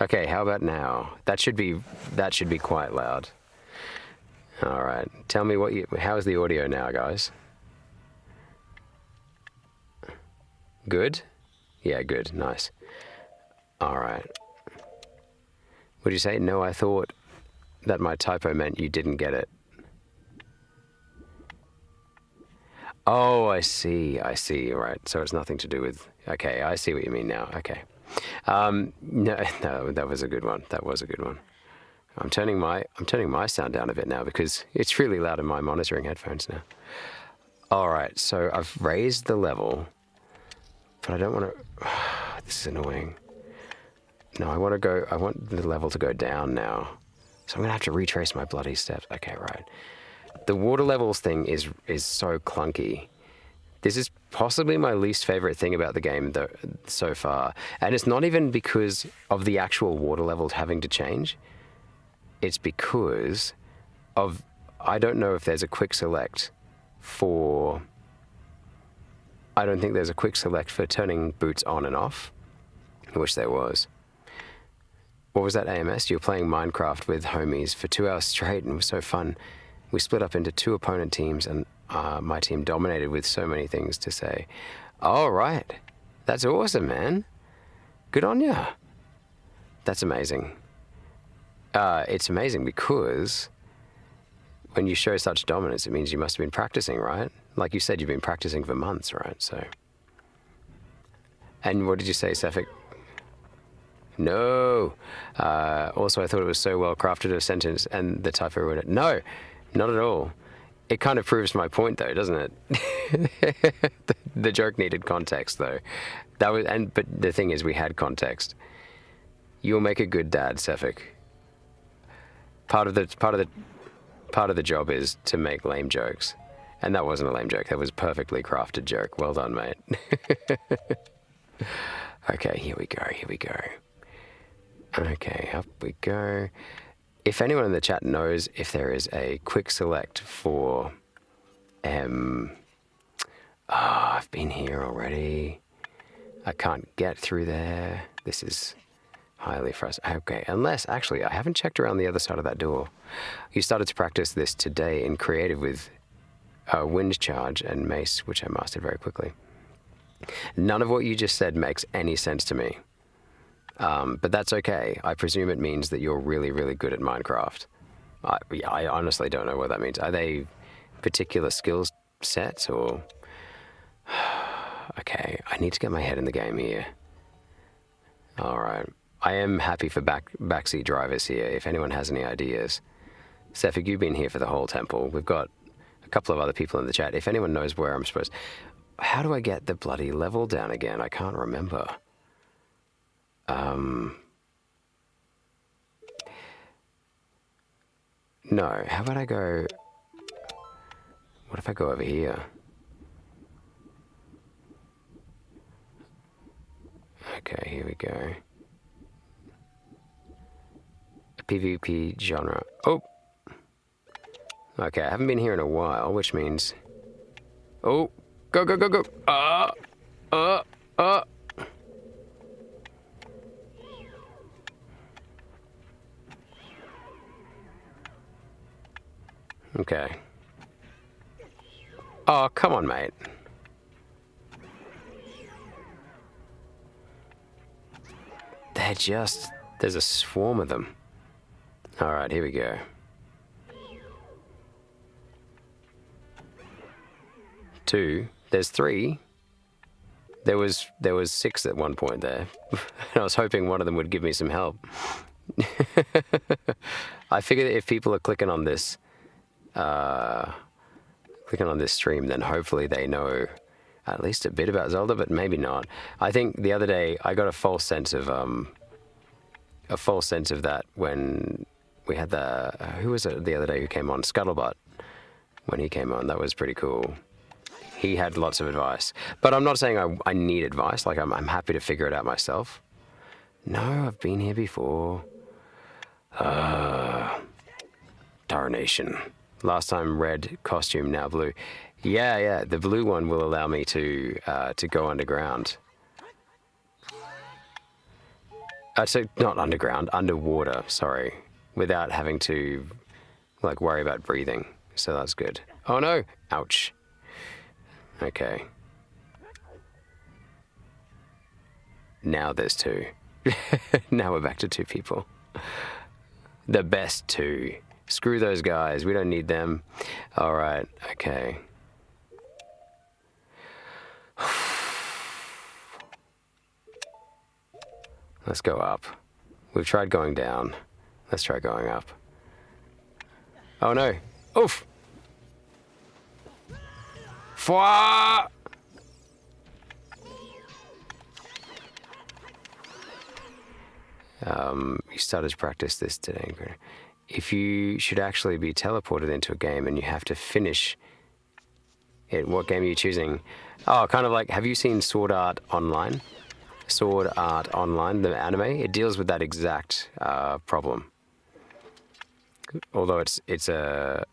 Okay, how about now? That should be quite loud. All right, tell me how's the audio now, guys? Good? Yeah, good. Nice. All right. Would you say? No, I thought that my typo meant you didn't get it. Oh, I see. Right. So it's nothing to do with... Okay, I see what you mean now. Okay. No, that was a good one. I'm turning my sound down a bit now because it's really loud in my monitoring headphones now. All right, so I've raised the level, but I don't want to... This is annoying. No, I want the level to go down now. So I'm going to have to retrace my bloody steps. Okay, right. The water levels thing is so clunky. This is possibly my least favorite thing about the game so far. And it's not even because of the actual water levels having to change. It's because of, I don't know if there's a quick select for, I don't think there's a quick select for turning boots on and off. I wish there was. What was that, AMS? You were playing Minecraft with homies for 2 hours straight, and it was so fun. We split up into 2 opponent teams, and my team dominated with so many things to say. All right. That's awesome, man. Good on ya. That's amazing. It's amazing because when you show such dominance, it means you must have been practicing, right? Like you said, you've been practicing for months, right? So. And what did you say, Sefik? No. Also, I thought it was so well crafted a sentence, and the typo ruined it. No, not at all. It kind of proves my point, though, doesn't it? The joke needed context, though. But the thing is, we had context. You'll make a good dad, Sefik. Part of the job is to make lame jokes, and that wasn't a lame joke. That was a perfectly crafted joke. Well done, mate. Okay, here we go. Here we go. Okay, up we go. If anyone in the chat knows if there is a quick select for I've been here already. I can't get through there. This is highly frustrating. Okay, unless, actually, I haven't checked around the other side of that door. You started to practice this today in creative with wind charge and mace, which I mastered very quickly. None of what you just said makes any sense to me. But that's okay. I presume it means that you're really, really good at Minecraft. I honestly don't know what that means. Are they particular skills sets or... Okay, I need to get my head in the game here. All right. I am happy for backseat drivers here, if anyone has any ideas. Sefik, you've been here for the whole temple. We've got a couple of other people in the chat. If anyone knows where I'm supposed... How do I get the bloody level down again? I can't remember. No, how about I go... What if I go over here? Okay, here we go. A PvP genre. Oh! Okay, I haven't been here in a while, which means... Oh! Go, go, go, go! Okay. Oh, come on, mate. They're just... There's a swarm of them. Alright, here we go. Two. There's three. There was 6 at one point there. I was hoping one of them would give me some help. I figured if people are clicking on this stream, then hopefully they know at least a bit about Zelda, but maybe not. I think the other day I got a false sense of that when we had who was it the other day who came on? Scuttlebutt. When he came on, that was pretty cool. He had lots of advice, but I'm not saying I need advice. Like I'm happy to figure it out myself. No, I've been here before. Darnation. Last time red costume, now blue. Yeah, the blue one will allow me to go underground. So not underground, underwater, sorry. Without having to, like, worry about breathing. So that's good. Oh no! Ouch. Okay. Now there's 2. Now we're back to 2 people. The best 2. Screw those guys. We don't need them. All right. Okay. Let's go up. We've tried going down. Let's try going up. Oh no. Oof. Fwa! You started to practice this today. If you should actually be teleported into a game and you have to finish What game are you choosing? Oh, kind of like, have you seen Sword Art Online? Sword Art Online, the anime? It deals with that exact problem. Although it's a...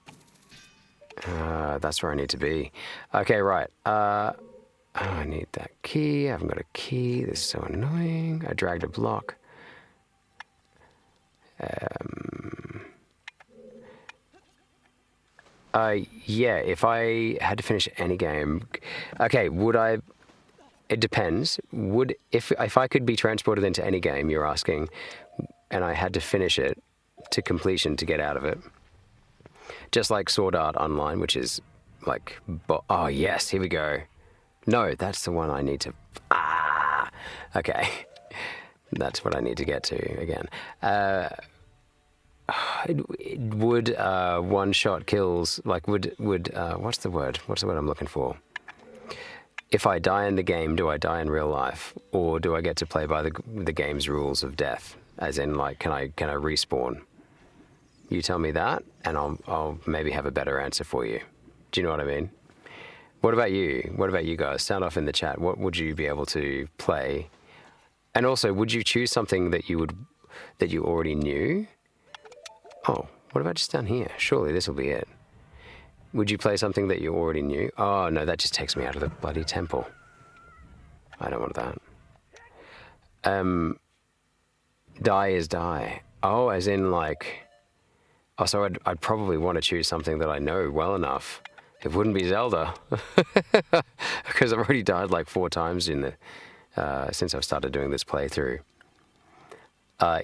that's where I need to be. Okay, right. Oh, I need that key. I haven't got a key. This is so annoying. I dragged a block. Yeah, if I had to finish any game... Okay, would I... It depends. If I could be transported into any game, you're asking, and I had to finish it to completion to get out of it, just like Sword Art Online, which is like... Oh, yes, here we go. No, that's the one I need to... Okay. That's what I need to get to again. Would one-shot kills, like, what's the word? What's the word I'm looking for? If I die in the game, do I die in real life? Or do I get to play by the game's rules of death? As in, like, can I respawn? You tell me that, and I'll maybe have a better answer for you. Do you know what I mean? What about you? What about you guys? Sound off in the chat. What would you be able to play? And also, would you choose something that you already knew? Oh, what about just down here? Surely this will be it. Would you play something that you already knew? Oh, no, that just takes me out of the bloody temple. I don't want that. Die is die. Oh, as in like... Oh, so I'd probably want to choose something that I know well enough. It wouldn't be Zelda. Because I've already died like 4 times since I've started doing this playthrough.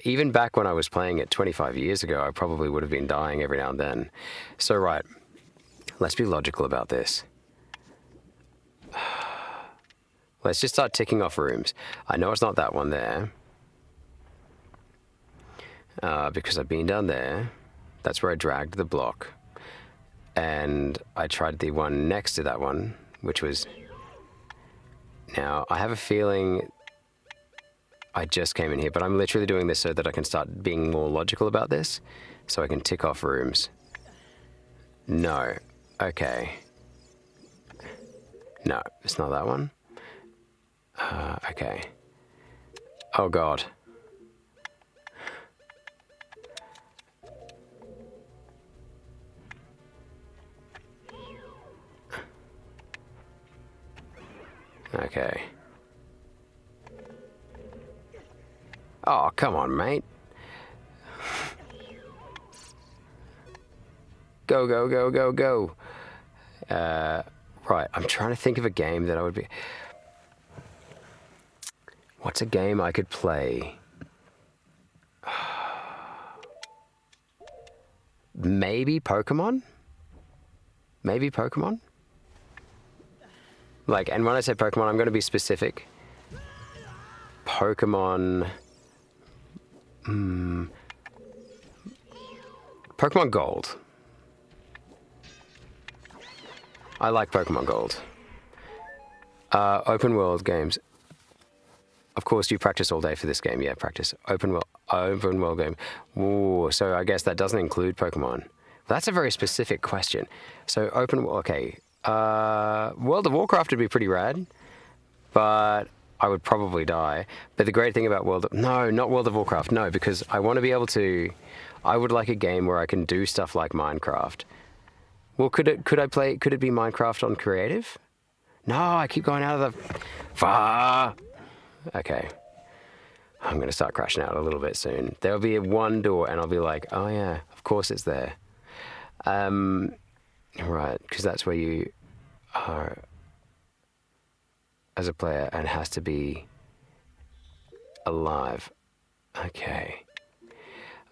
Even back when I was playing it 25 years ago, I probably would have been dying every now and then. So, right. Let's be logical about this. Let's just start ticking off rooms. I know it's not that one there. Because I've been down there. That's where I dragged the block. And I tried the one next to that one, which was... Now, I have a feeling I just came in here, but I'm literally doing this so that I can start being more logical about this, so I can tick off rooms. No. Okay. No, it's not that one. Okay. Oh, God. Okay. Oh, come on, mate. Go, go, go, go, go. Right, I'm trying to think of a game that I would be... What's a game I could play? Maybe Pokemon? Maybe Pokemon? Like, and when I say Pokemon, I'm going to be specific. Pokemon... Pokemon Gold. I like Pokemon Gold. Open world games. Of course, you practice all day for this game. Yeah, practice. Open world game. Ooh, so I guess that doesn't include Pokemon. That's a very specific question. So open... Okay. World of Warcraft would be pretty rad, but I would probably die. But the great thing about No, not World of Warcraft. No, because I want to be able to... I would like a game where I can do stuff like Minecraft. Well, could it be Minecraft on creative? No, I keep going out of the... Okay. I'm going to start crashing out a little bit soon. There'll be one door and I'll be like, oh yeah, of course it's there. Right, because that's where you are as a player and has to be alive. Okay.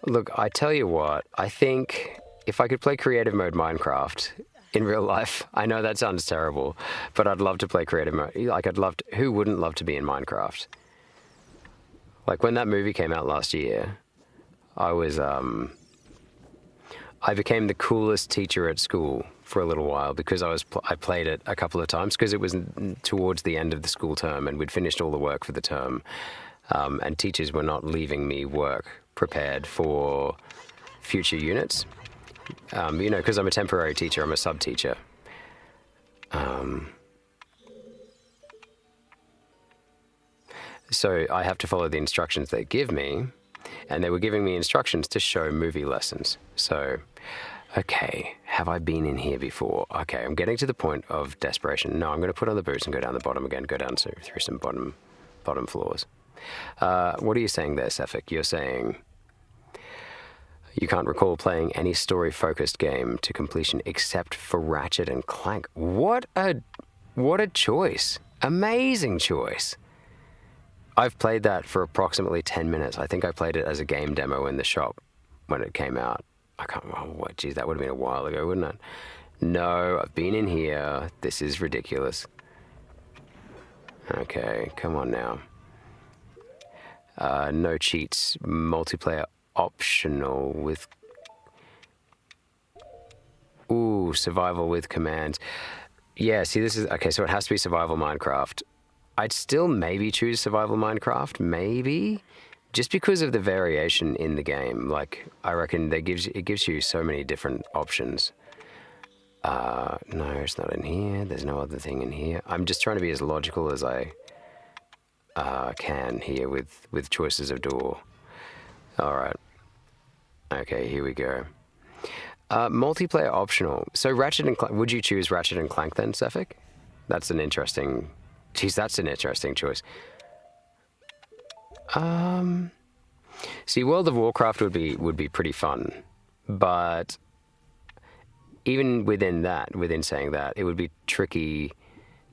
Look, I tell you what, I think if I could play creative mode Minecraft in real life, I know that sounds terrible, but I'd love to play creative mode. Like, who wouldn't love to be in Minecraft? Like, when that movie came out last year, I became the coolest teacher at school for a little while because I played it a couple of times because it was towards the end of the school term and we'd finished all the work for the term, and teachers were not leaving me work prepared for future units. You know, because I'm a temporary teacher, I'm a sub-teacher. So I have to follow the instructions they give me, and they were giving me instructions to show movie lessons. So, okay, have I been in here before? Okay, I'm getting to the point of desperation. No, I'm going to put on the boots and go down the bottom again, go down through some bottom floors. What are you saying there, Sefik? You're saying you can't recall playing any story-focused game to completion except for Ratchet and Clank. What a choice! Amazing choice. I've played that for approximately 10 minutes. I think I played it as a game demo in the shop when it came out. I can't remember what, geez, that would have been a while ago, wouldn't it? No, I've been in here. This is ridiculous. Okay, come on now. No cheats. Multiplayer optional with... Ooh, survival with commands. Yeah, see, this is... Okay, so it has to be survival Minecraft. I'd still maybe choose survival Minecraft, maybe, just because of the variation in the game. Like, I reckon it gives you so many different options. No, it's not in here. There's no other thing in here. I'm just trying to be as logical as I can here with choices of door. All right. Okay, here we go. Multiplayer optional. So Ratchet and Clank, would you choose Ratchet and Clank then, Sefik? That's an interesting... Geez, that's an interesting choice. See, World of Warcraft would be pretty fun, but even within saying that, it would be tricky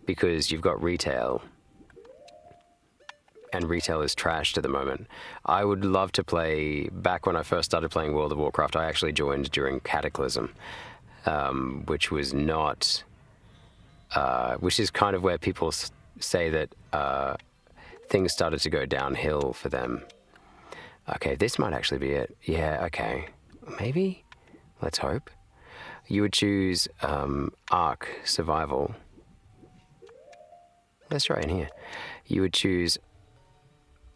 because you've got retail, and retail is trashed at the moment. I would love to play, back when I first started playing World of Warcraft, I actually joined during Cataclysm, which was not, which is kind of where people say that things started to go downhill for them. Okay, this might actually be it. Yeah, okay. Maybe? Let's hope. You would choose Ark Survival. Let's try in here. You would choose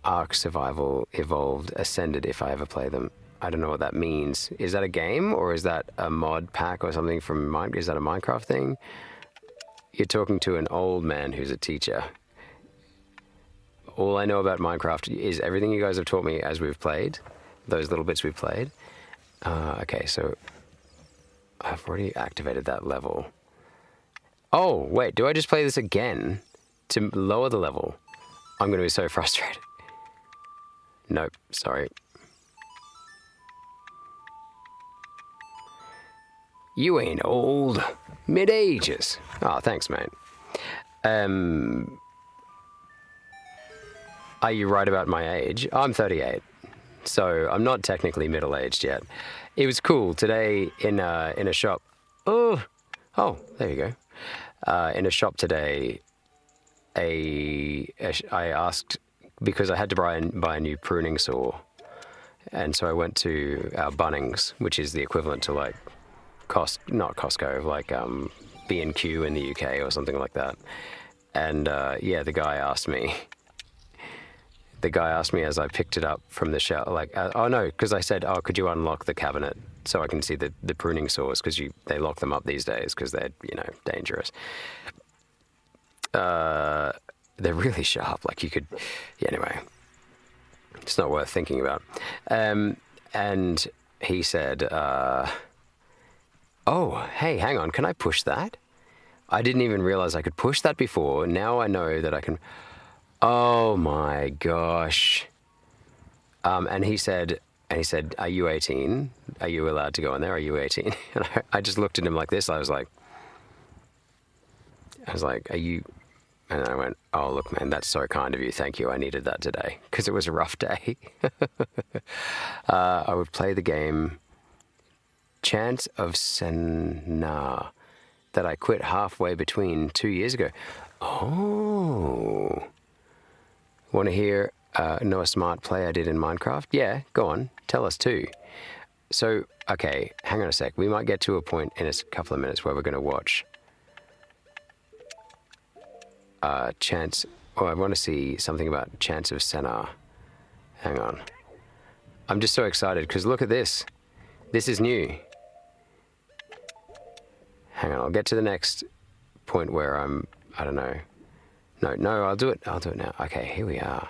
Ark Survival Evolved Ascended if I ever play them. I don't know what that means. Is that a game or is that a mod pack or something from Minecraft? Is that a Minecraft thing? You're talking to an old man who's a teacher. All I know about Minecraft is everything you guys have taught me as we've played, those little bits we've played. Okay, so I've already activated that level. Oh, wait, do I just play this again to lower the level? I'm going to be so frustrated. Nope, sorry. You ain't old. Mid-ages. Oh, thanks, mate. Are you right about my age? I'm 38, so I'm not technically middle-aged yet. It was cool today in a shop. Oh, there you go. In a shop today, I asked because I had to buy a new pruning saw, and so I went to our Bunnings, which is the equivalent to like not Costco, like B&Q in the UK or something like that. And yeah, the guy asked me as I picked it up from the shelf, like, oh no, because I said, oh, could you unlock the cabinet so I can see the pruning saws, because they lock them up these days because they're, dangerous. They're really sharp, like you could, yeah, anyway, it's not worth thinking about. And he said, oh, hey, hang on, can I push that? I didn't even realize I could push that before. Now I know that I can. Oh my gosh. And he said, are you 18? Are you allowed to go in there? Are you 18? And I just looked at him like this. I was like, are you? And I went, oh, look, man, that's so kind of you. Thank you. I needed that today because it was a rough day. I would play the game Chance of Senna that I quit halfway between 2 years ago. Oh. Want to hear know a smart play I did in Minecraft? Yeah, go on. Tell us too. So, okay, hang on a sec. We might get to a point in a couple of minutes where we're going to watch Chance... Oh, I want to see something about Chance of Senna. Hang on. I'm just so excited because look at this. This is new. Hang on, I'll get to the next point where I don't know. No, I'll do it now. Okay, here we are.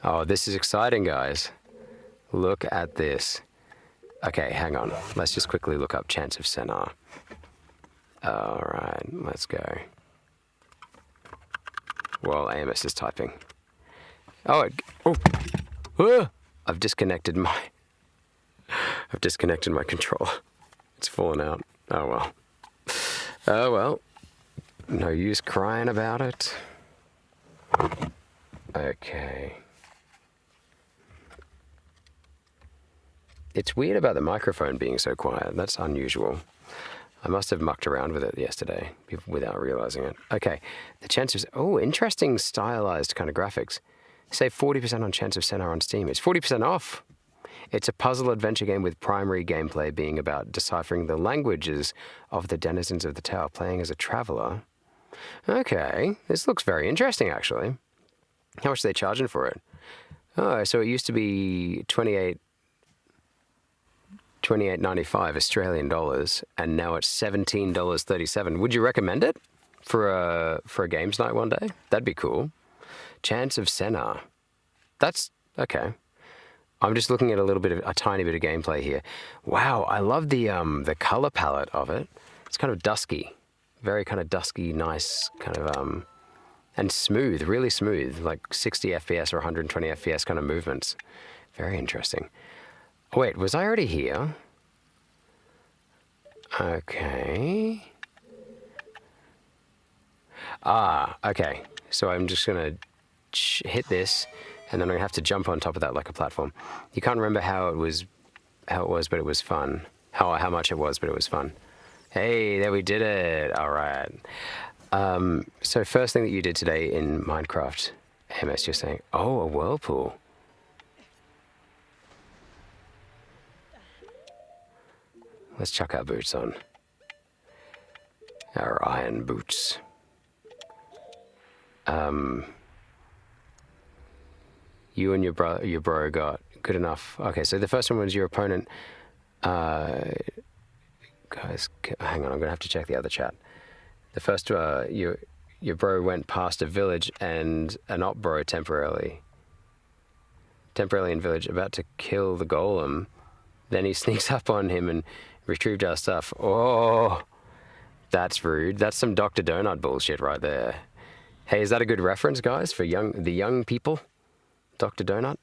Oh, this is exciting, guys. Look at this. Okay, hang on. Let's just quickly look up Chants of Senna. All right, let's go. While AMS is typing. Oh, I've disconnected my controller. It's fallen out. Oh well. Oh well. No use crying about it. Okay. It's weird about the microphone being so quiet. That's unusual. I must have mucked around with it yesterday without realizing it. Okay. The chances. Oh, interesting stylized kind of graphics. Save 40% on Chants of Senna on Steam. It's 40% off. It's a puzzle adventure game with primary gameplay being about deciphering the languages of the denizens of the tower, playing as a traveler. Okay, this looks very interesting, actually. How much are they charging for it? Oh, so it used to be $28.95 Australian dollars, and now it's $17.37. Would you recommend it for a games night one day? That'd be cool. Chants of Senna. That's okay. I'm just looking at a tiny bit of gameplay here. Wow, I love the color palette of it. It's kind of dusky, very kind of dusky, nice kind of and smooth, really smooth, like 60 FPS or 120 FPS kind of movements. Very interesting. Oh, wait, was I already here? Okay. Ah, okay. So I'm just gonna hit this, and then I'm gonna have to jump on top of that like a platform. You can't remember how it was, but it was fun. How much it was, but it was fun. Hey, there we did it. All right. So first thing that you did today in Minecraft, MS, just saying, oh, a whirlpool. Let's chuck our boots on. Our iron boots. You and your bro got good enough. Okay, so the first one was your opponent. Guys, hang on, I'm gonna have to check the other chat. The first, your bro went past a village and an op bro temporarily in village, about to kill the golem. Then he sneaks up on him and retrieved our stuff. Oh, that's rude. That's some Dr. Donut bullshit right there. Hey, is that a good reference, guys, for the young people? Dr. Donut?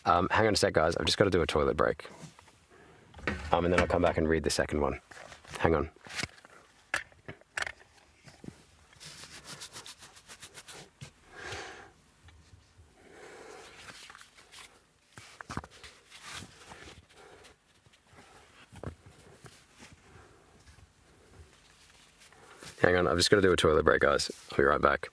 Hang on a sec, guys. I've just got to do a toilet break. And then I'll come back and read the second one. Hang on. Hang on, I've just got to do a toilet break, guys. I'll be right back.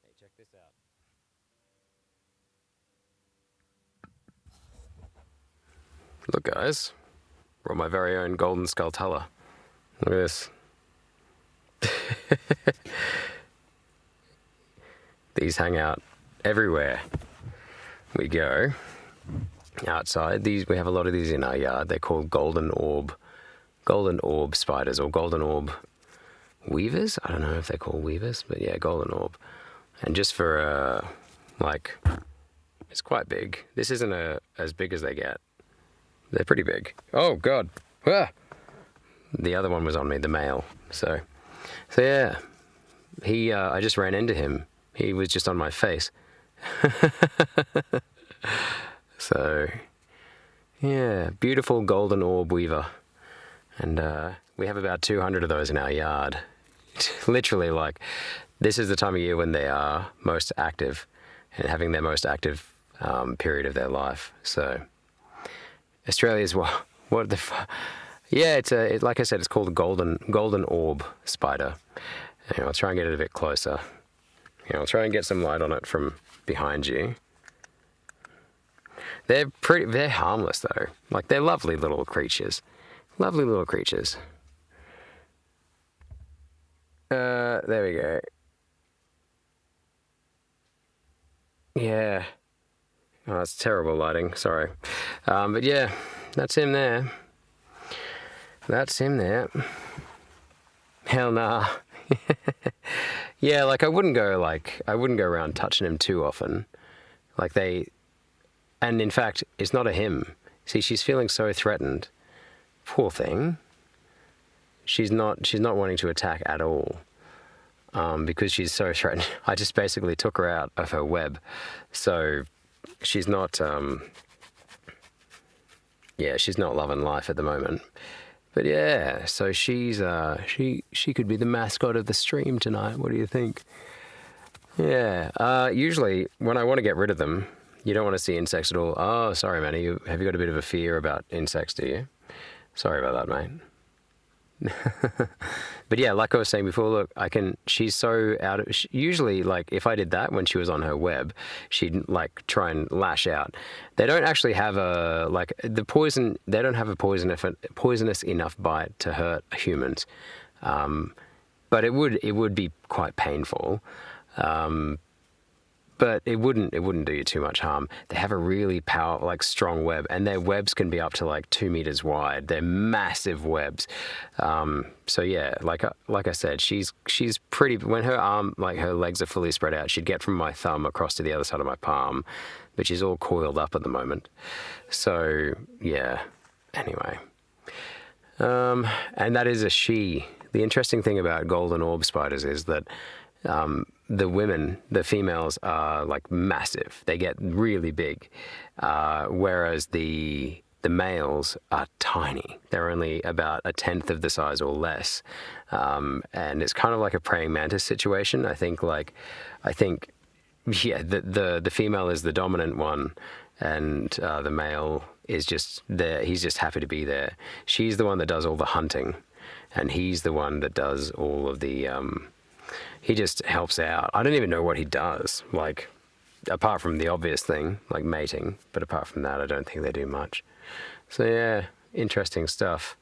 Hey, check this out. Look, guys. Brought my very own golden skull Look at this. These hang out everywhere we go. Outside, we have a lot of these in our yard. They're called golden orb spiders, or golden orb weavers. I don't know if they're called weavers, but yeah, golden orb. And just for it's quite big. This isn't as big as they get. They're pretty big. Oh God! Ah! The other one was on me, the male. So yeah, I just ran into him. He was just on my face. So yeah, beautiful golden orb weaver. And we have about 200 of those in our yard. Literally, like, this is the time of year when they are most active and having their most active period of their life. So Australia's what the yeah, like I said, it's called a golden orb spider. I'll try and get it a bit closer. I'll try and get some light on it from behind you. They're harmless though. Like, they're lovely little creatures. Lovely little creatures. There we go. Yeah. Oh, it's terrible lighting. Sorry. But yeah, that's him there. That's him there. Hell nah. Yeah, like I wouldn't go around touching him too often. And in fact, it's not a him. See, she's feeling so threatened. Poor thing. She's not wanting to attack at all. Because she's so threatened. I just basically took her out of her web. So she's not she's not loving life at the moment. But yeah, so she's she could be the mascot of the stream tonight. What do you think? Yeah. Usually when I want to get rid of them, you don't want to see insects at all. Oh, sorry, man. Have you got a bit of a fear about insects, do you? Sorry about that, mate. But yeah, like I was saying before, look, she's so usually, like, if I did that when she was on her web, she'd like try and lash out. They don't actually have they don't have a poisonous enough bite to hurt humans. But it would be quite painful. But it wouldn't do you too much harm. They have a really strong web, and their webs can be up to like 2 meters wide. They're massive webs. So yeah, like I said, she's pretty. When her legs are fully spread out, she'd get from my thumb across to the other side of my palm, but she's all coiled up at the moment. So yeah. Anyway, and that is a she. The interesting thing about golden orb spiders is that the females are like massive. They get really big, whereas the males are tiny. They're only about 1/10 of the size or less, and it's kind of like a praying mantis situation. I think the female is the dominant one, and the male is just there. He's just happy to be there. She's the one that does all the hunting, and he's the one that does all of the. He just helps out. I don't even know what he does, like, apart from the obvious thing, like mating. But apart from that, I don't think they do much. So yeah, interesting stuff.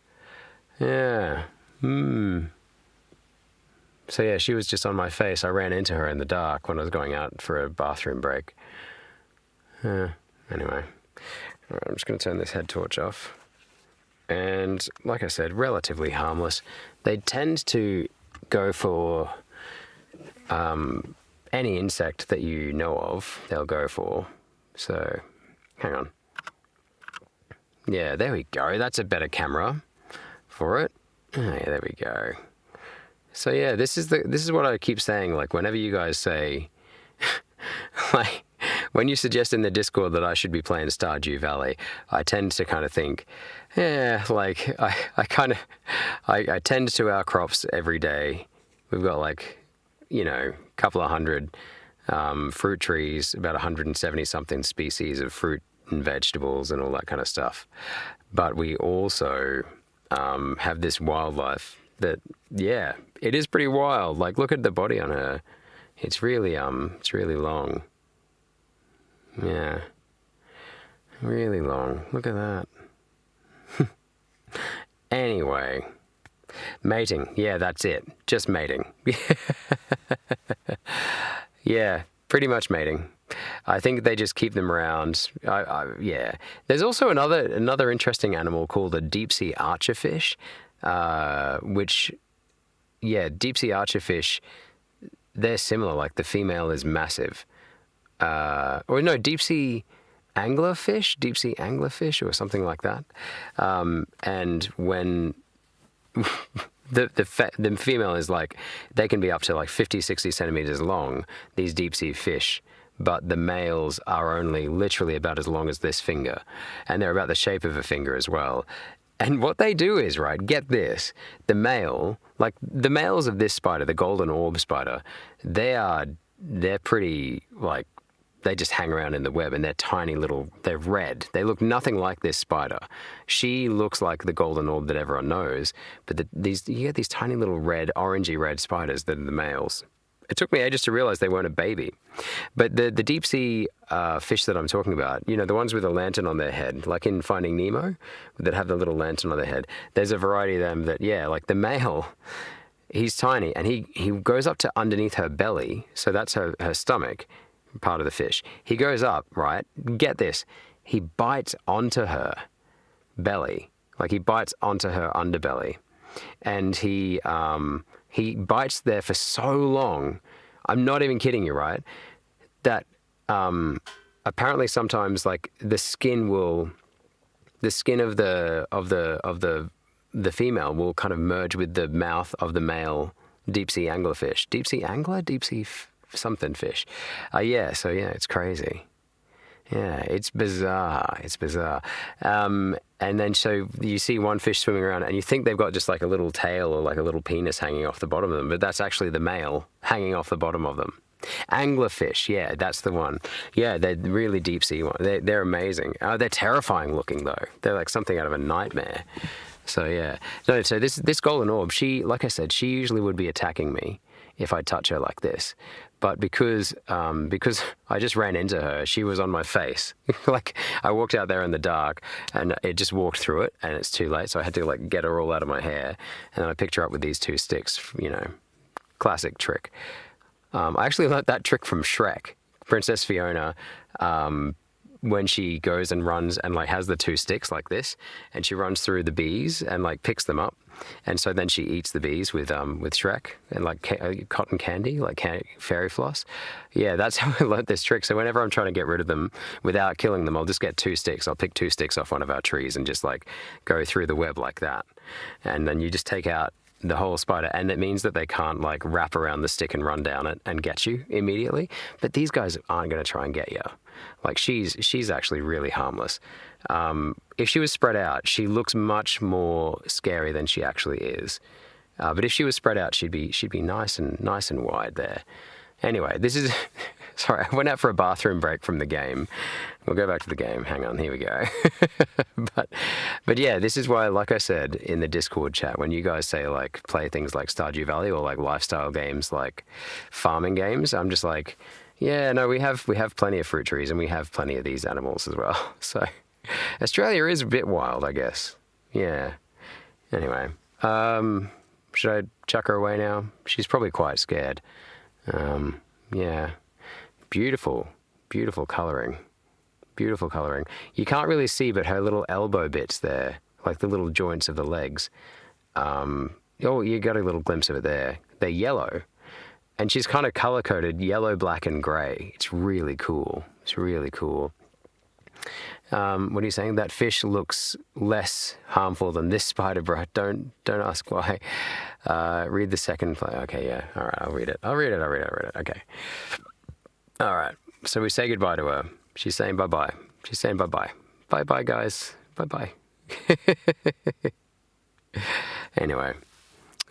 Yeah. So yeah, she was just on my face. I ran into her in the dark when I was going out for a bathroom break. Anyway. All right, I'm just going to turn this head torch off. And like I said, relatively harmless. They tend to go for any insect that you know of, they'll go for. So, hang on. Yeah, there we go. That's a better camera for it. Oh, yeah, there we go. So yeah, this is what I keep saying. Like, whenever you guys say, like, when you suggest in the Discord that I should be playing Stardew Valley, I tend to kind of think, yeah, like I tend to our crops every day. We've got like, a couple of hundred fruit trees, about 170 something species of fruit and vegetables and all that kind of stuff. But we also have this wildlife that, yeah, it is pretty wild. Like, look at the body on her. It's really long. Yeah. Really long. Look at that. Anyway, Mating. Yeah, that's it. Just mating. Yeah, pretty much mating. I think they just keep them around. Yeah. There's also another interesting animal called a deep sea archerfish, which, yeah, deep sea archerfish, they're similar. Like the female is massive. Or no, deep sea anglerfish, or something like that. And when the female is like, they can be up to like 50, 60 centimeters long, these deep sea fish, but the males are only literally about as long as this finger, and they're about the shape of a finger as well. And what they do is, right, get this, the males of this spider, the golden orb spider, they're pretty, like, they just hang around in the web, and they're tiny little, they're red. They look nothing like this spider. She looks like the golden orb that everyone knows, but you get these tiny little red, orangey red spiders that are the males. It took me ages to realize they weren't a baby. But the deep sea fish that I'm talking about, you know, the ones with a lantern on their head, like in Finding Nemo, that have the little lantern on their head, there's a variety of them that, yeah, like the male, he's tiny, and he goes up to underneath her belly, so that's her stomach, part of the fish. He goes up, right? Get this. He bites onto her belly. Like, he bites onto her underbelly. And he bites there for so long. I'm not even kidding you, right? That apparently sometimes, like, the skin of the female will kind of merge with the mouth of the male deep sea anglerfish. Deep sea angler? Deep sea something fish. Yeah, so yeah, it's crazy. Yeah, it's bizarre. It's bizarre. And then so you see one fish swimming around, and you think they've got just like a little tail or like a little penis hanging off the bottom of them, but that's actually the male hanging off the bottom of them. Anglerfish, yeah, that's the one. Yeah, they're really deep sea ones. They're amazing. They're terrifying looking though. They're like something out of a nightmare. So yeah, no. So this golden orb, she, like I said, she usually would be attacking me if I touch her like this. But because I just ran into her, she was on my face. Like, I walked out there in the dark, and it just walked through it, and it's too late. So I had to like get her all out of my hair, and then I picked her up with these two sticks. You know, classic trick. I actually learnt that trick from Shrek. Princess Fiona, when she goes and runs and like has the two sticks like this, and she runs through the bees and like picks them up. And so then she eats the bees with Shrek and like cotton candy, like fairy floss. Yeah, that's how I learned this trick. So whenever I'm trying to get rid of them without killing them, I'll just get two sticks. I'll pick two sticks off one of our trees and just like go through the web like that. And then you just take out the whole spider, and it means that they can't like wrap around the stick and run down it and get you immediately. But these guys aren't going to try and get you. Like, she's actually really harmless. If she was spread out, she looks much more scary than she actually is. But if she was spread out, she'd be nice and wide there. Anyway, this is sorry, I went out for a bathroom break from the game. We'll go back to the game. Hang on, here we go. but yeah, this is why, like I said in the Discord chat, when you guys say like play things like Stardew Valley or like lifestyle games like farming games, I'm just like, yeah, no, we have plenty of fruit trees, and we have plenty of these animals as well. So Australia is a bit wild, I guess. Yeah. Anyway, should I chuck her away now? She's probably quite scared. Yeah. Beautiful coloring. Beautiful coloring. You can't really see, but her little elbow bits there, like the little joints of the legs. Oh, you got a little glimpse of it there. They're yellow. And she's kind of color-coded yellow, black, and gray. It's really cool. It's really cool. What are you saying? That fish looks less harmful than this spider, bro. Don't ask why. Read the second play. Okay, yeah. All right, I'll read it. Okay. All right. So we say goodbye to her. She's saying bye-bye. She's saying bye-bye. Bye-bye, guys. Bye-bye. Anyway.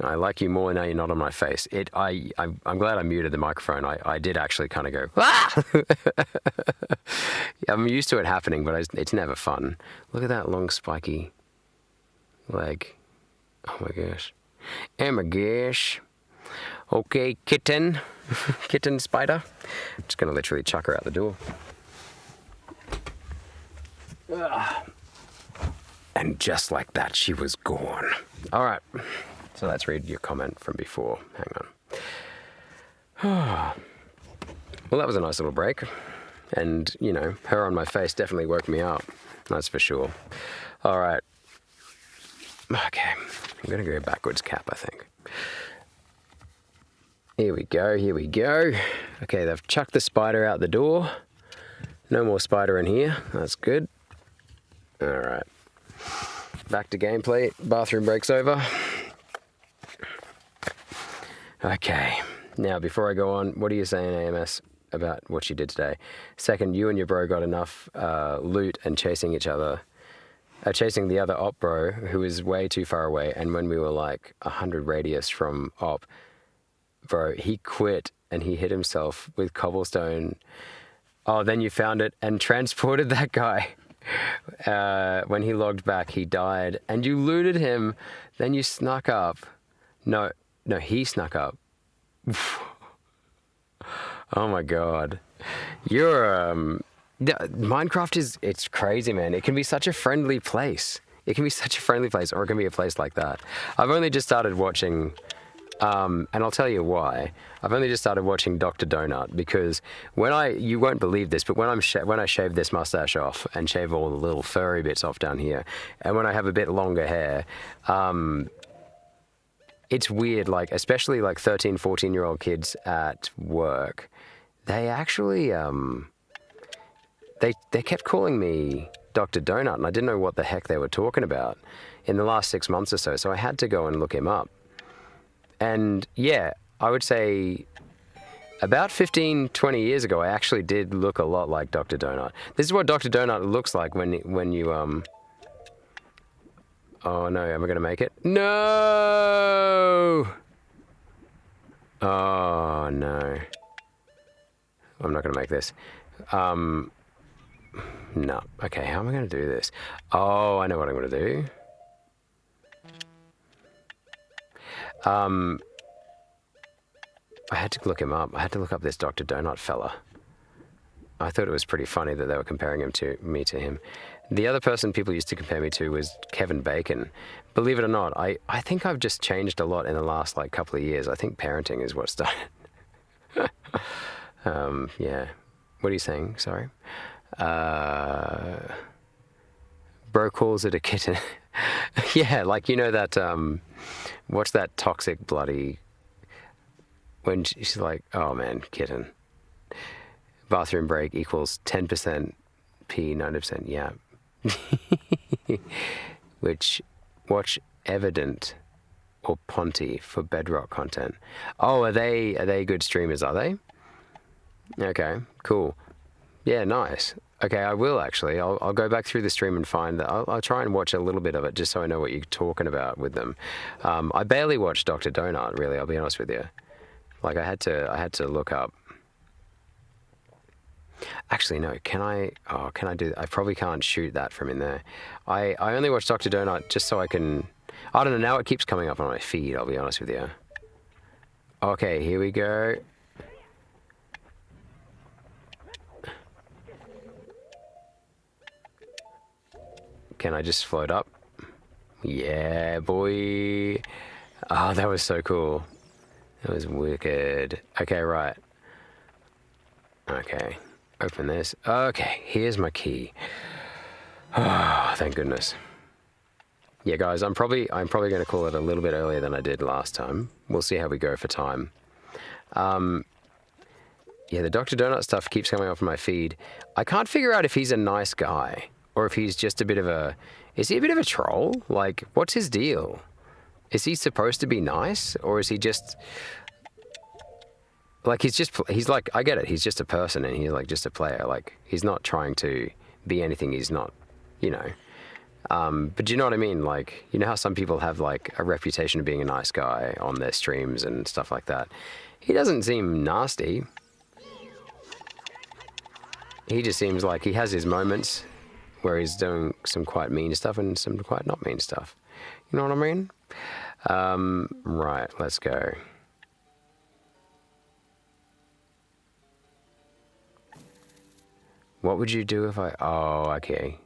I like you more now you're not on my face. I'm glad I muted the microphone. I did actually kind of go, ah! I'm used to it happening, but it's never fun. Look at that long spiky leg. Oh my gosh. Oh my gosh. Okay, kitten. Kitten spider. I'm just going to literally chuck her out the door. And just like that, she was gone. All right. So let's read your comment from before. Hang on. Well, that was a nice little break. And, you know, her on my face definitely woke me up. That's for sure. All right. Okay. I'm going to go backwards cap, I think. Here we go. Here we go. Okay, they've chucked the spider out the door. No more spider in here. That's good. All right. Back to gameplay. Bathroom break's over. Okay. Now, before I go on, what are you saying, AMS, about what you did today? Second, you and your bro got enough loot and chasing each other. Chasing the other op bro, who was way too far away. And when we were like 100 radius from op, bro, he quit and he hit himself with cobblestone. Oh, then you found it and transported that guy. When he logged back, he died. And you looted him. Then you snuck up. No, he snuck up. Oh my god. Minecraft it's crazy, man. It can be such a friendly place. It can be such a friendly place, or it can be a place like that. I've only just started watching, and I'll tell you why. I've only just started watching Dr. Donut because you won't believe this, but when I shave this mustache off and shave all the little furry bits off down here, and when I have a bit longer hair, it's weird, like, especially like 13, 14-year-old kids at work, they actually, they kept calling me Dr. Donut, and I didn't know what the heck they were talking about in the last 6 months or so, so I had to go and look him up. And yeah, I would say about 15, 20 years ago, I actually did look a lot like Dr. Donut. This is what Dr. Donut looks like when you, oh no, am I going to make it? No! Oh no. I'm not going to make this. No. Okay, how am I going to do this? Oh, I know what I'm going to do. I had to look him up. I had to look up this Dr. Donut fella. I thought it was pretty funny that they were comparing me to him. The other person people used to compare me to was Kevin Bacon. Believe it or not, I think I've just changed a lot in the last like couple of years. I think parenting is what started. Yeah. What are you saying? Sorry. Bro calls it a kitten. Yeah, like, you know that, what's that toxic bloody, when she's like, oh man, kitten. Bathroom break equals 10% pee, 90% yeah. Which, watch Evident or Ponty for Bedrock content. Oh, are they good streamers, are they? Okay, cool. Yeah, nice. Okay, I will actually. I'll go back through the stream and find that. I'll try and watch a little bit of it just so I know what you're talking about with them. I barely watched Dr. Donut, really, I'll be honest with you. Like, I had to look up. Actually, no, can I do that? I probably can't shoot that from in there. I only watch Dr. Donut just so I can, I don't know, now it keeps coming up on my feed, I'll be honest with you. Okay, here we go. Can I just float up? Yeah, boy. Oh, that was so cool. That was wicked. Okay, right. Okay. Open this. Okay, here's my key. Oh, thank goodness. Yeah, guys, I'm probably going to call it a little bit earlier than I did last time. We'll see how we go for time. Yeah, the Dr. Donut stuff keeps coming up on my feed. I can't figure out if he's a nice guy or if he's just a bit of a... Is he a bit of a troll? Like, what's his deal? Is he supposed to be nice, or is he just... Like, he's like, I get it, he's just a person and he's like just a player. Like, he's not trying to be anything he's not, you know. But do you know what I mean? Like, you know how some people have like a reputation of being a nice guy on their streams and stuff like that? He doesn't seem nasty. He just seems like he has his moments where he's doing some quite mean stuff and some quite not mean stuff. You know what I mean? Right, let's go. What would you do if I... Oh, okay.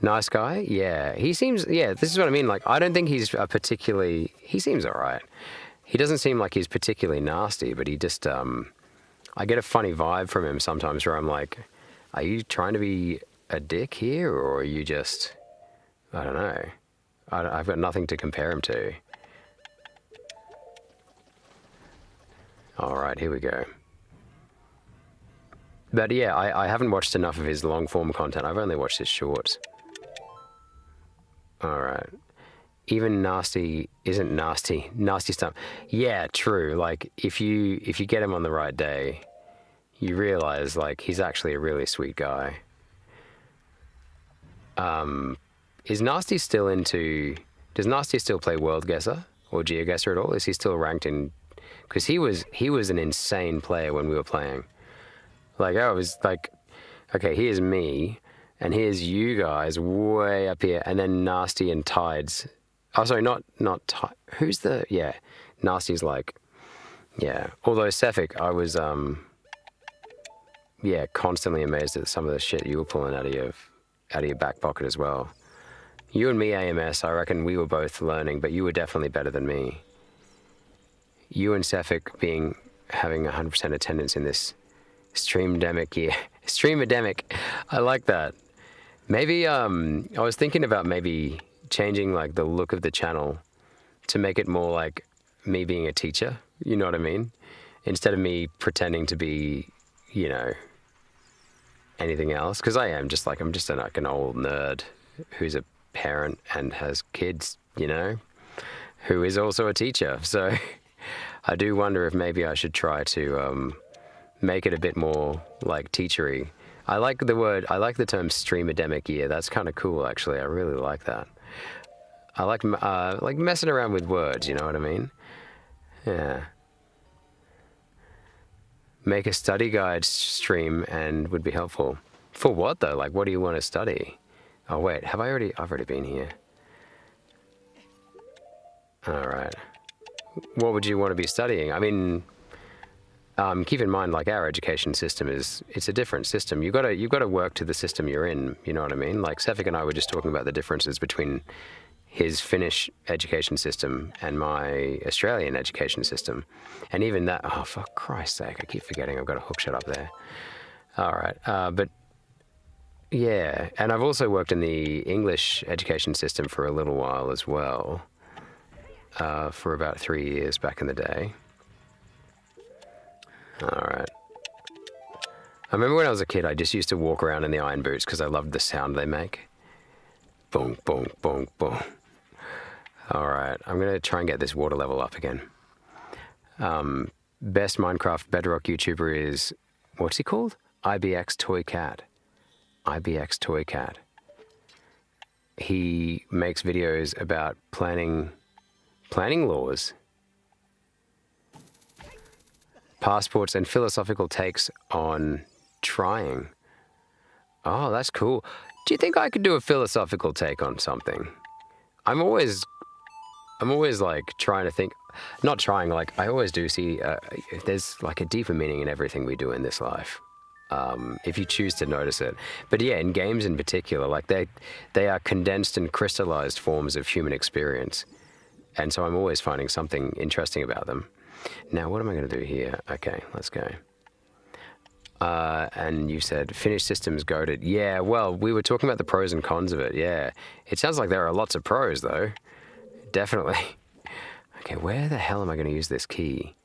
Nice guy? Yeah. He seems, yeah, this is what I mean. Like, I don't think he's a particularly, he seems all right. He doesn't seem like he's particularly nasty, but he just, I get a funny vibe from him sometimes where I'm like, are you trying to be a dick here, or are you just, I don't know. I've got nothing to compare him to. All right, here we go. But yeah, I haven't watched enough of his long form content. I've only watched his shorts. All right. Even nasty isn't nasty. Nasty stuff. Yeah, true. Like if you get him on the right day, you realize like he's actually a really sweet guy. Is Nasty still into? Does Nasty still play World Guesser or GeoGuessr at all? Is he still ranked in? Because he was an insane player when we were playing. Like I was like, okay, here's me, and here's you guys way up here, and then Nasty and Tides. Oh, sorry, not who's the, yeah, Nasty's like, yeah. Although Cephik, I was yeah, constantly amazed at some of the shit you were pulling out of your back pocket as well. You and me, AMS, I reckon we were both learning, but you were definitely better than me. You and Cephik having 100% attendance in this streamdemic year. Streamademic. I like that. Maybe I was thinking about maybe changing like the look of the channel to make it more like me being a teacher, you know what I mean? Instead of me pretending to be, you know, anything else, because I'm just like an old nerd who's a parent and has kids, you know, who is also a teacher. So I do wonder if maybe I should try to make it a bit more like teachery. I like the term streamademic year. That's kind of cool, actually. I really like that. I like messing around with words, you know what I mean? Yeah. Make a study guide stream and would be helpful. For what though? Like, what do you want to study? Oh wait, I've already been here. All right. What would you want to be studying? I mean, keep in mind, like our education system it's a different system. You've got to work to the system you're in. You know what I mean? Like Cephik and I were just talking about the differences between his Finnish education system and my Australian education system, and even that. Oh, for Christ's sake! I keep forgetting I've got a hook shot up there. All right, but yeah, and I've also worked in the English education system for a little while as well, for about 3 years back in the day. All right. I remember when I was a kid, I just used to walk around in the iron boots because I loved the sound they make. Boom, boom, boom, boom. All right, I'm going to try and get this water level up again. Best Minecraft Bedrock YouTuber is, what's he called? IBX Toy Cat. IBX Toy Cat. He makes videos about planning laws, passports, and philosophical takes on trying. Oh, that's cool. Do you think I could do a philosophical take on something? I'm always like trying to think, not trying, like I always do see there's like a deeper meaning in everything we do in this life, if you choose to notice it. But yeah, in games in particular, like they are condensed and crystallized forms of human experience. And so I'm always finding something interesting about them. Now, what am I going to do here? Okay, let's go. And you said Finnish systems goated. Yeah, well, we were talking about the pros and cons of it. Yeah, it sounds like there are lots of pros, though. Definitely. Okay, where the hell am I going to use this key?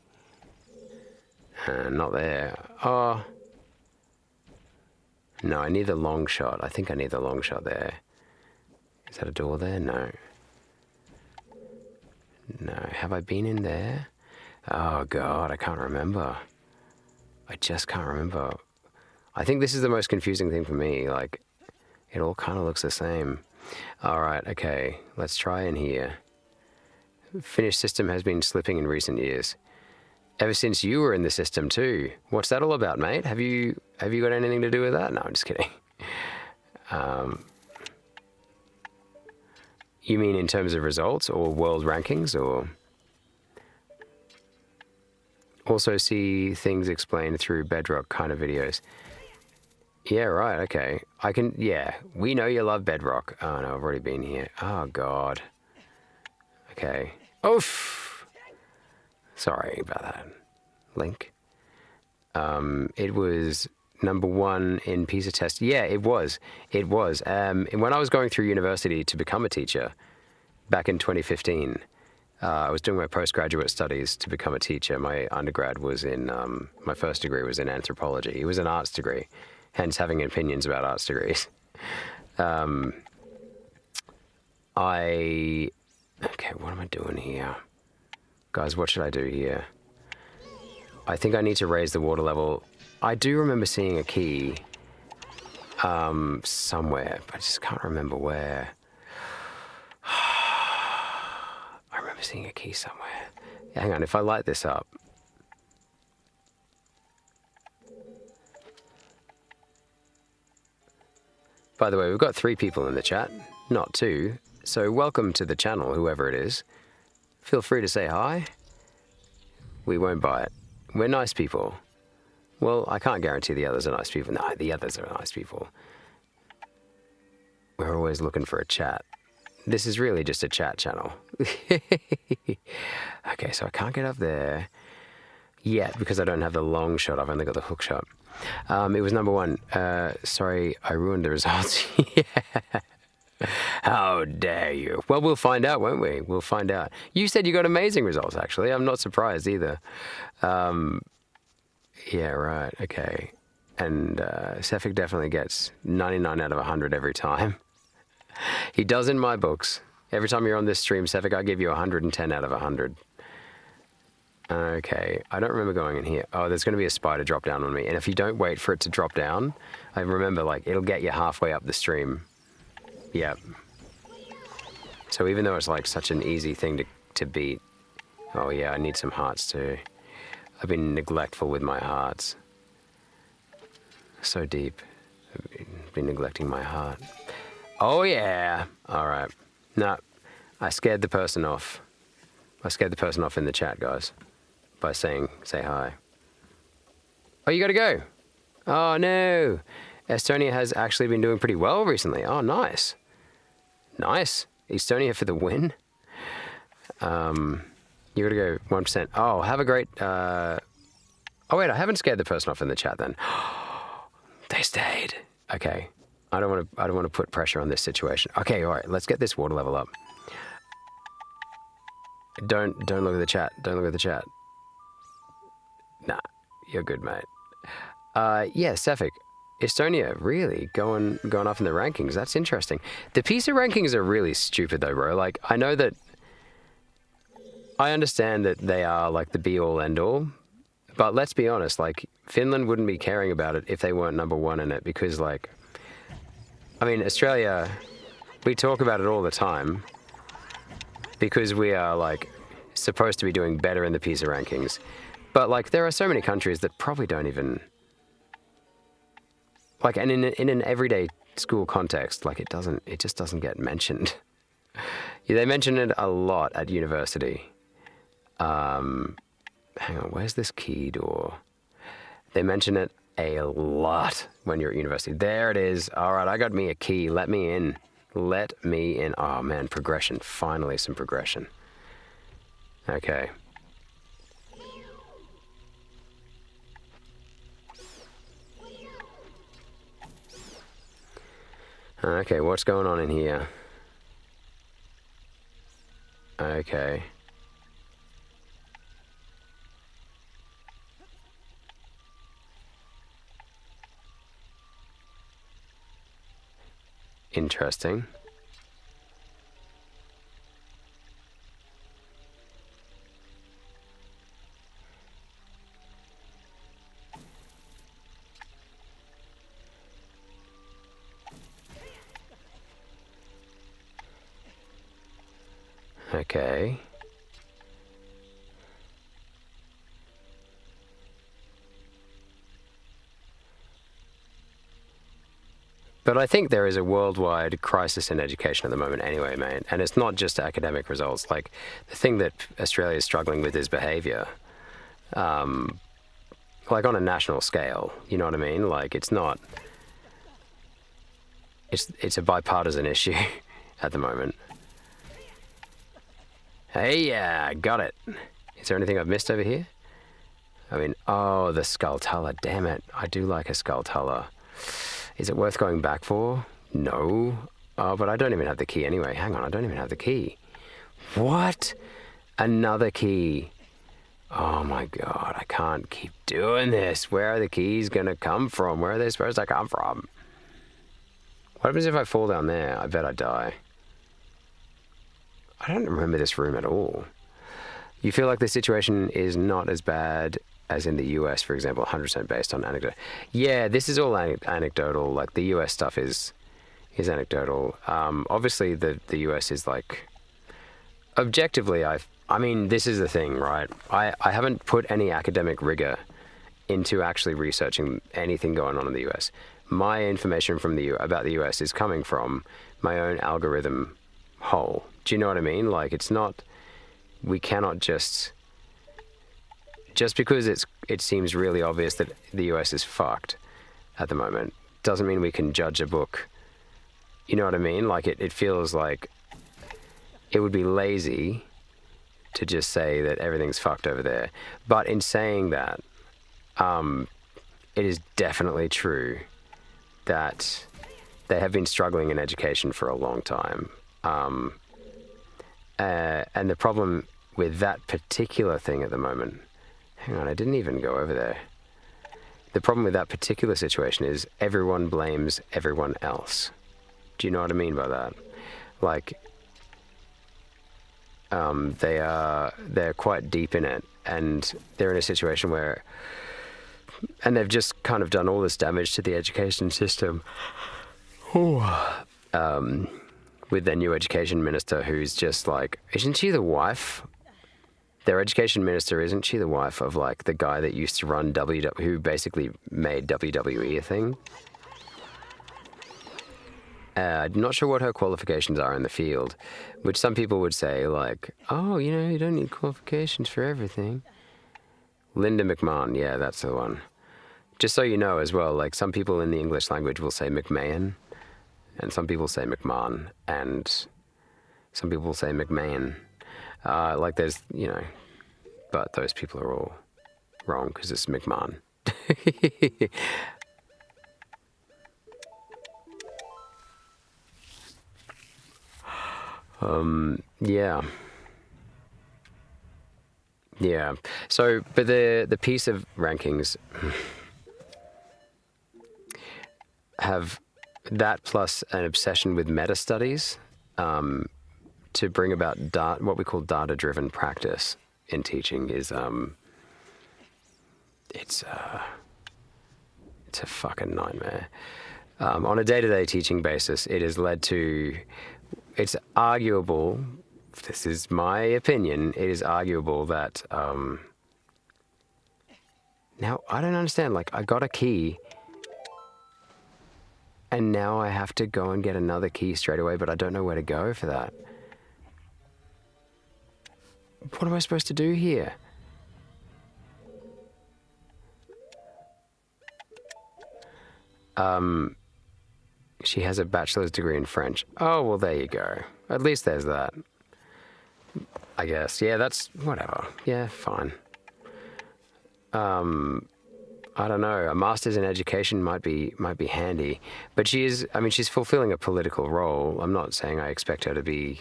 Not there. Oh. No, I need the long shot. I think I need the long shot there. Is that a door there? No. No. Have I been in there? Oh, God, I can't remember. I just can't remember. I think this is the most confusing thing for me. Like, it all kind of looks the same. All right, okay, let's try in here. Finnish system has been slipping in recent years. Ever since you were in the system too. What's that all about, mate? Have you got anything to do with that? No, I'm just kidding. You mean in terms of results or world rankings, or? Also see things explained through Bedrock kind of videos. Yeah, right, okay. Yeah, we know you love bedrock. Oh, no, I've already been here. Oh, God. Okay. Oof! Sorry about that, Link. It was number 1 in PISA test. Yeah, it was. It was. When I was going through university to become a teacher back in 2015, I was doing my postgraduate studies to become a teacher. My undergrad was in, my first degree was in anthropology. It was an arts degree, hence having opinions about arts degrees. Okay, what am I doing here? Guys, what should I do here? I think I need to raise the water level. I do remember seeing a key somewhere, but I just can't remember where. I remember seeing a key somewhere. Hang on, if I light this up. By the way, we've got 3 people in the chat, not 2. So welcome to the channel, whoever it is. Feel free to say hi. We won't buy it. We're nice people. Well, I can't guarantee the others are nice people. No, the others are nice people. We're always looking for a chat. This is really just a chat channel. Okay, so I can't get up there yet because I don't have the long shot. I've only got the hook shot. It was number 1. Sorry, I ruined the results. Yeah. How dare you? Well, we'll find out, won't we? We'll find out. You said you got amazing results, actually. I'm not surprised either. Yeah, right. Okay. And Sefik definitely gets 99 out of 100 every time. He does in my books. Every time you're on this stream, Sefik, I give you 110 out of 100. Okay. I don't remember going in here. Oh, there's going to be a spider drop down on me. And if you don't wait for it to drop down, I remember, like, it'll get you halfway up the stream. Yep. So even though it's like such an easy thing to beat, oh yeah, I need some hearts too. I've been neglectful with my hearts. So deep. I've been neglecting my heart. Oh yeah. All right. No, I scared the person off. I scared the person off in the chat, guys, by saying, say hi. Oh, you gotta go. Oh no. Estonia has actually been doing pretty well recently. Oh, nice. Nice. Estonia for the win. You gotta go 1%. Oh, have a great... Oh, wait, I haven't scared the person off in the chat then. They stayed. Okay. I don't want to put pressure on this situation. Okay, all right, let's get this water level up. Don't look at the chat. Don't look at the chat. Nah, you're good, mate. Yeah, Sefik. Estonia really going up in the rankings. That's interesting. The PISA rankings are really stupid though, bro. Like, I know that I understand that they are like the be all end all, but let's be honest, like Finland wouldn't be caring about it if they weren't number 1 in it because, like, I mean, Australia, we talk about it all the time because we are like supposed to be doing better in the PISA rankings. But like there are so many countries that probably don't even like, and in an everyday school context, like it just doesn't get mentioned. Yeah, they mention it a lot at university. Hang on, where's this key door? They mention it a lot when you're at university. There it is. All right, I got me a key. Let me in. Let me in. Oh man, progression. Finally some progression. Okay. Okay, what's going on in here? Okay. Interesting. Okay. But I think there is a worldwide crisis in education at the moment anyway, mate. And it's not just academic results. Like, the thing that Australia is struggling with is behaviour. Like, on a national scale, you know what I mean? Like, it's not... it's a bipartisan issue at the moment. Hey, yeah, got it. Is there anything I've missed over here? I mean, oh, the Skulltuller. Damn it. I do like a Skulltuller. Is it worth going back for? No. Oh, but I don't even have the key anyway. Hang on, I don't even have the key. What? Another key. Oh my god, I can't keep doing this. Where are the keys gonna come from? Where are they supposed to come from? What happens if I fall down there? I bet I die. I don't remember this room at all. You feel like the situation is not as bad as in the US, for example, 100% based on anecdote. Yeah, this is all anecdotal. Like, the US stuff is anecdotal. Obviously, the US is, like, objectively, I mean, this is the thing, right? I haven't put any academic rigor into actually researching anything going on in the US. My information from about the US is coming from my own algorithm hole. Do you know what I mean? Like, it's not, we cannot just because it seems really obvious that the US is fucked at the moment, doesn't mean we can judge a book. You know what I mean? Like, it feels like it would be lazy to just say that everything's fucked over there. But in saying that, it is definitely true that they have been struggling in education for a long time. And the problem with that particular thing at the moment, hang on, I didn't even go over there. The problem with that particular situation is everyone blames everyone else. Do you know what I mean by that? Like, they're quite deep in it, and they're in a situation where, and they've just kind of done all this damage to the education system. With their new education minister, who's just like, isn't she the wife? Their education minister, isn't she the wife of, like, the guy that used to run who basically made WWE a thing? I'm not sure what her qualifications are in the field, which some people would say, like, oh, you know, you don't need qualifications for everything. Linda McMahon, yeah, that's the one. Just so you know as well, like, some people in the English language will say McMahon, and some people say McMahon, and some people say McMahon. Like, there's, you know, but those people are all wrong because it's McMahon. Yeah. Yeah. So, but the piece of rankings have that plus an obsession with meta studies to bring about what we call data-driven practice in teaching is it's a fucking nightmare. On a day-to-day teaching basis, it has led to, it's arguable, this is my opinion, it is arguable that, now, I don't understand, like, I got a key, and now I have to go and get another key straight away, but I don't know where to go for that. What am I supposed to do here? She has a bachelor's degree in French. Oh, well, there you go. At least there's that. I guess. Yeah, that's whatever. Yeah, fine. I don't know. A master's in education might be handy, but she is. I mean, she's fulfilling a political role. I'm not saying I expect her to be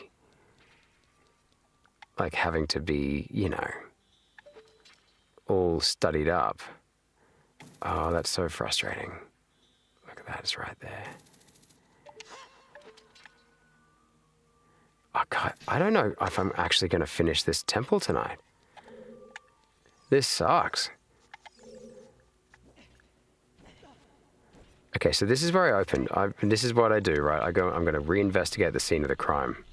like having to be, you know, all studied up. Oh, that's so frustrating. Look at that, it's right there. I don't know if I'm actually going to finish this temple tonight. This sucks. Okay, so this is where I opened. This is what I do, right? I'm going to reinvestigate the scene of the crime.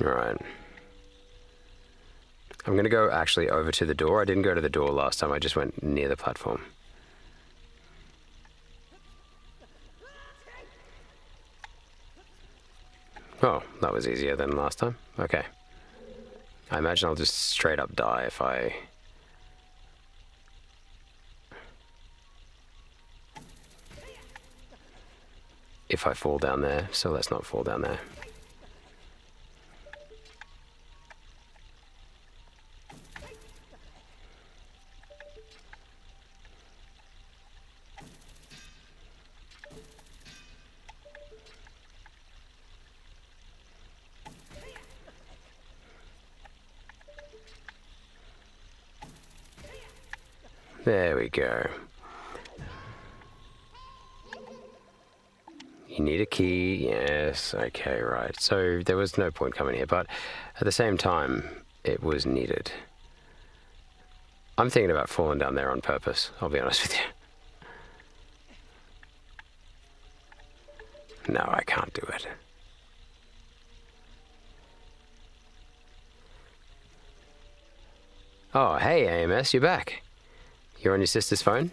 Alright. I'm going to go actually over to the door. I didn't go to the door last time. I just went near the platform. Oh, that was easier than last time. Okay. I imagine I'll just straight up die if I fall down there, so let's not fall down there. There we go. You need a key, yes, okay, right. So there was no point coming here, but at the same time, it was needed. I'm thinking about falling down there on purpose, I'll be honest with you. No, I can't do it. Oh, hey AMS, you're back. You're on your sister's phone?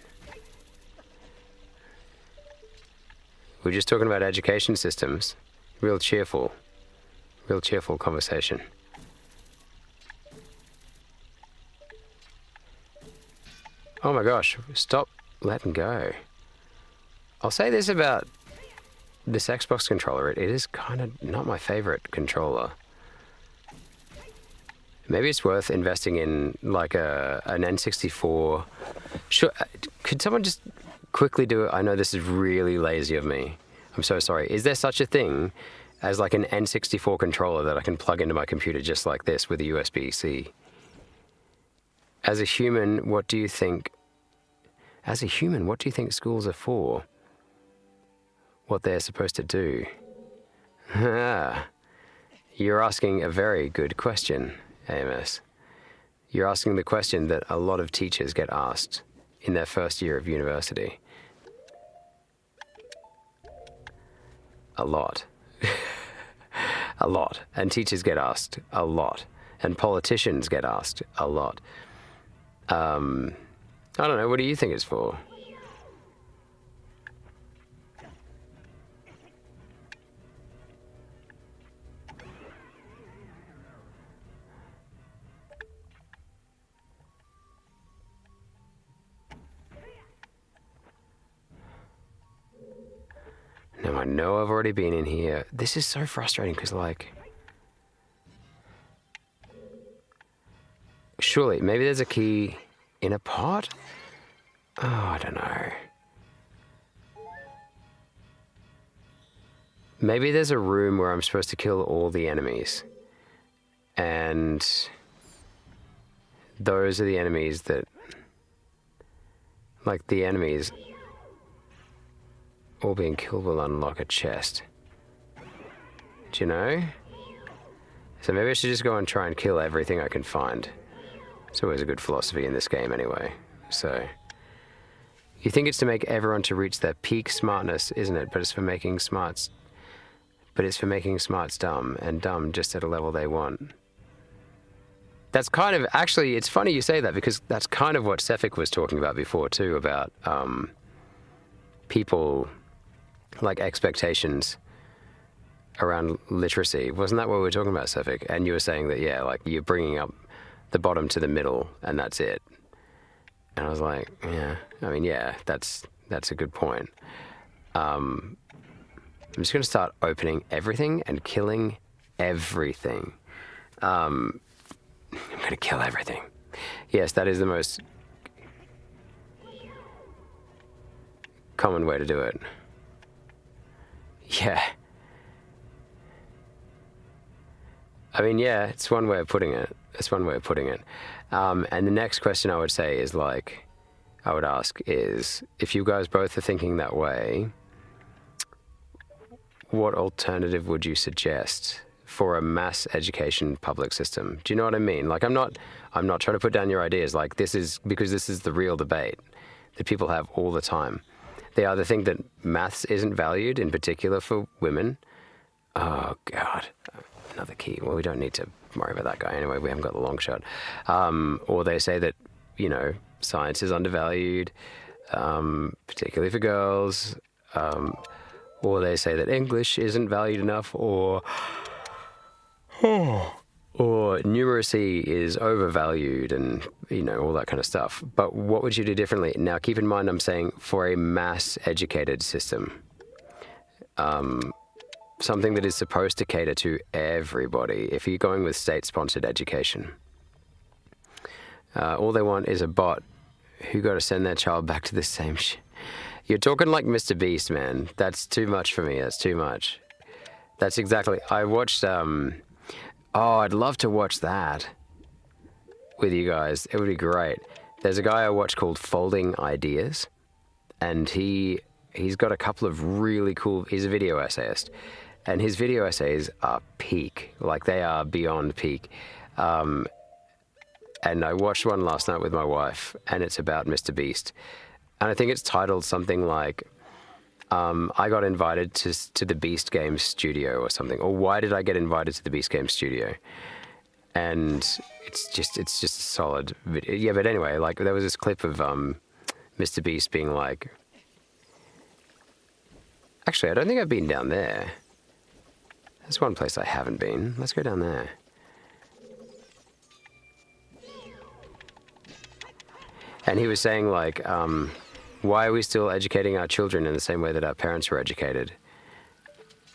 We're just talking about education systems. Real cheerful conversation. Oh my gosh, stop letting go. I'll say this about this Xbox controller, it is kind of not my favorite controller. Maybe it's worth investing in like an N64. Sure, could someone just quickly do it? I know this is really lazy of me. I'm so sorry. Is there such a thing as like an N64 controller that I can plug into my computer just like this with a USB-C? As a human, what do you think schools are for? What they're supposed to do? You're asking a very good question, AMS. You're asking the question that a lot of teachers get asked in their first year of university. A lot. A lot. And teachers get asked a lot. And politicians get asked a lot. I don't know, what do you think it's for? Now I know I've already been in here. This is so frustrating because, like, surely maybe there's a key in a pot? Oh, I don't know. Maybe there's a room where I'm supposed to kill all the enemies. And those are the enemies that, like, the enemies all being killed will unlock a chest. Do you know? So maybe I should just go and try and kill everything I can find. It's always a good philosophy in this game anyway. So, you think it's to make everyone to reach their peak smartness, isn't it? But it's for making smarts dumb, and dumb just at a level they want. That's kind of, actually, it's funny you say that, because that's kind of what Sefik was talking about before too, about people, like, expectations around literacy. Wasn't that what we were talking about, Sefik? And you were saying that, yeah, like, you're bringing up the bottom to the middle and that's it. And I was like, yeah, I mean, yeah, that's a good point. I'm just going to start opening everything and killing everything. I'm going to kill everything. Yes, that is the most common way to do it. Yeah. I mean, yeah, it's one way of putting it. And the next question I would say is, like, I would ask is, if you guys both are thinking that way, what alternative would you suggest for a mass education public system? Do you know what I mean? Like, I'm not trying to put down your ideas. Like, this is the real debate that people have all the time. They either think that maths isn't valued, in particular for women. Oh, God. Another key. Well, we don't need to worry about that guy anyway. We haven't got the long shot. Or they say that, you know, science is undervalued, particularly for girls. or they say that English isn't valued enough, or numeracy is overvalued, and all that kind of stuff. But what would you do differently? Now, keep in mind, I'm saying for a mass-educated system, something that is supposed to cater to everybody. If you're going with state-sponsored education, all they want is a bot who got to send their child back to the same You're talking like Mr. Beast, man. That's too much for me. That's too much. That's exactly... I watched... Oh, I'd love to watch that with you guys. It would be great. There's a guy I watch called Folding Ideas, and he's got a couple of really cool... He's a video essayist, and his video essays are peak. Like, they are beyond peak. And I watched one last night with my wife, and it's about Mr. Beast. And I think it's titled something like, I got invited to the Beast Games studio or something. Or why did I get invited to the Beast Games studio? And it's just a solid video. Yeah, but anyway, like, there was this clip of Mr. Beast being like... Actually, I don't think I've been down there. There's one place I haven't been. Let's go down there. And he was saying, like, why are we still educating our children in the same way that our parents were educated?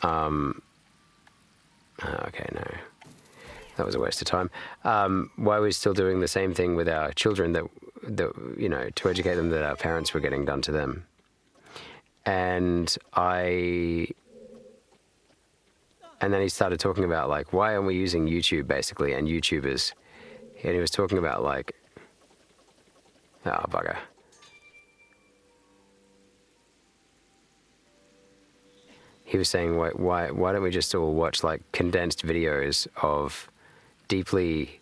Okay, no. That was a waste of time. Why are we still doing the same thing with our children that to educate them that our parents were getting done to them? And then he started talking about, like, why aren't we using YouTube, basically, and YouTubers? And he was talking about, like... Oh, bugger. He was saying, why don't we just all watch, like, condensed videos of deeply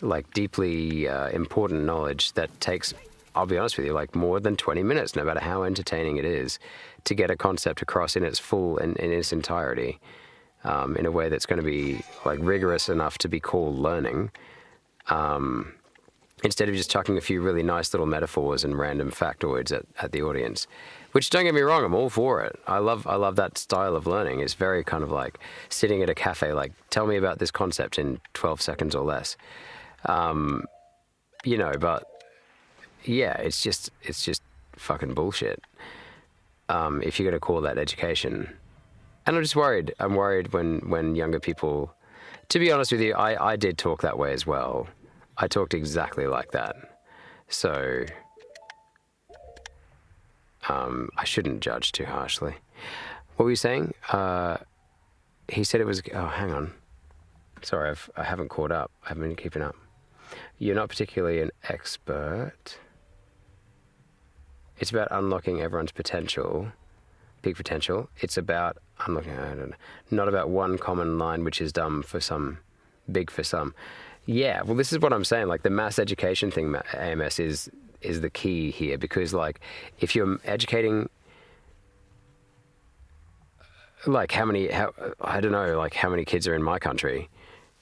important knowledge that takes, I'll be honest with you, like, more than 20 minutes, no matter how entertaining it is, to get a concept across in its in its entirety, in a way that's going to be, like, rigorous enough to be called learning. Instead of just chucking a few really nice little metaphors and random factoids at the audience. Which, don't get me wrong, I'm all for it. I love that style of learning. It's very kind of like sitting at a cafe, like, tell me about this concept in 12 seconds or less. But yeah, it's just fucking bullshit. If you're going to call that education. And I'm just worried. I'm worried when younger people, to be honest with you, I did talk that way as well. I talked exactly like that. So, I shouldn't judge too harshly. What were you saying? He said it was... Oh, hang on. Sorry, I haven't caught up. I haven't been keeping up. You're not particularly an expert. It's about unlocking everyone's potential, peak potential. It's about unlocking... I don't know. Not about one common line, which is dumb for some, big for some. Yeah, well, this is what I'm saying. Like, the mass education thing, AMS, is the key here, because, like, if you're educating, like, I don't know, like, how many kids are in my country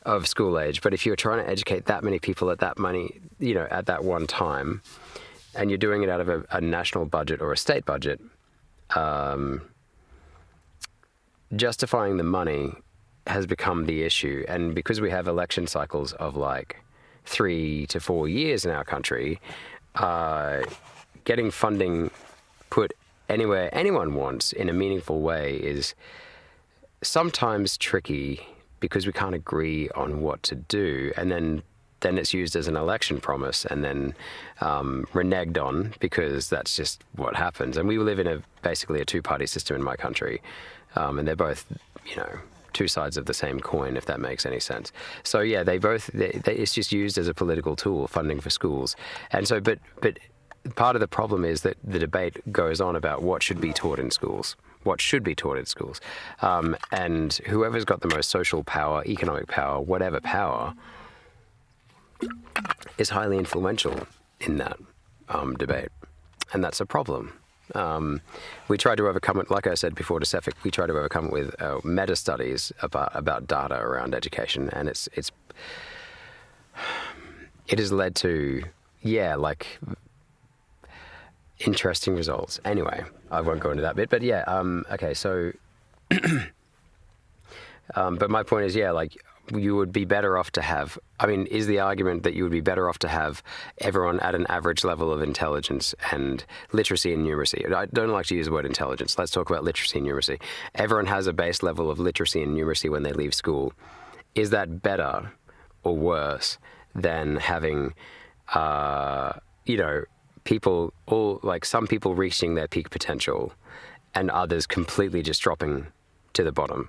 of school age, but if you're trying to educate that many people at that at that one time, and you're doing it out of a national budget or a state budget, justifying the money has become the issue. And because we have election cycles of like 3 to 4 years in our country, getting funding put anywhere anyone wants in a meaningful way is sometimes tricky, because we can't agree on what to do, and then it's used as an election promise and then reneged on, because that's just what happens. And we live in basically a two-party system in my country, and they're both, two sides of the same coin, if that makes any sense. So yeah, it's just used as a political tool, funding for schools. And so, but part of the problem is that the debate goes on about what should be taught in schools. And whoever's got the most social power, economic power, whatever power, is highly influential in that debate. And that's a problem. We try to overcome it, like I said before to Sefik, we try to overcome it with meta studies about data around education, and it has led to, interesting results. Anyway, I won't go into that bit, but yeah, okay, so, but my point is, yeah, like, you would be better off to have, I mean, is the argument that you would be better off to have everyone at an average level of intelligence and literacy and numeracy? I don't like to use the word intelligence. Let's talk about literacy and numeracy. Everyone has a base level of literacy and numeracy when they leave school. Is that better or worse than having, you know, people, all like some people reaching their peak potential and others completely just dropping to the bottom?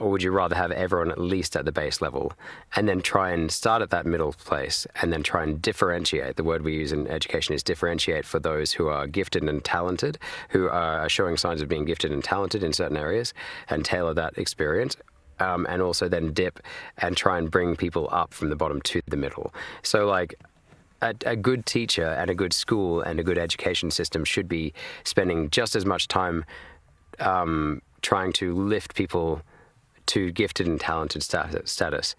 Or would you rather have everyone at least at the base level and then try and start at that middle place and then try and differentiate? The word we use in education is differentiate for those who are gifted and talented, who are showing signs of being gifted and talented in certain areas, and tailor that experience. And also then dip and try and bring people up from the bottom to the middle. So like a good teacher and a good school and a good education system should be spending just as much time trying to lift people to gifted and talented status.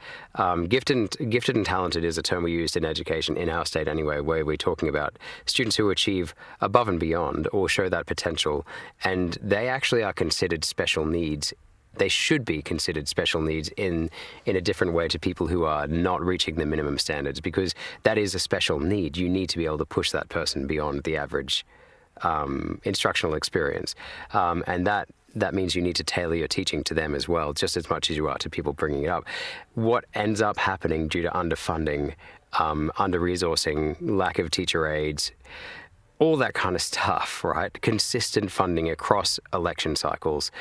Gifted and talented is a term we used in education, in our state anyway, where we're talking about students who achieve above and beyond or show that potential, and they actually are considered special needs. They should be considered special needs in a different way to people who are not reaching the minimum standards, because that is a special need. You need to be able to push that person beyond the average instructional experience, and that means you need to tailor your teaching to them as well, just as much as you are to people bringing it up. What ends up happening due to underfunding, under-resourcing, lack of teacher aides, all that kind of stuff, right? Consistent funding across election cycles,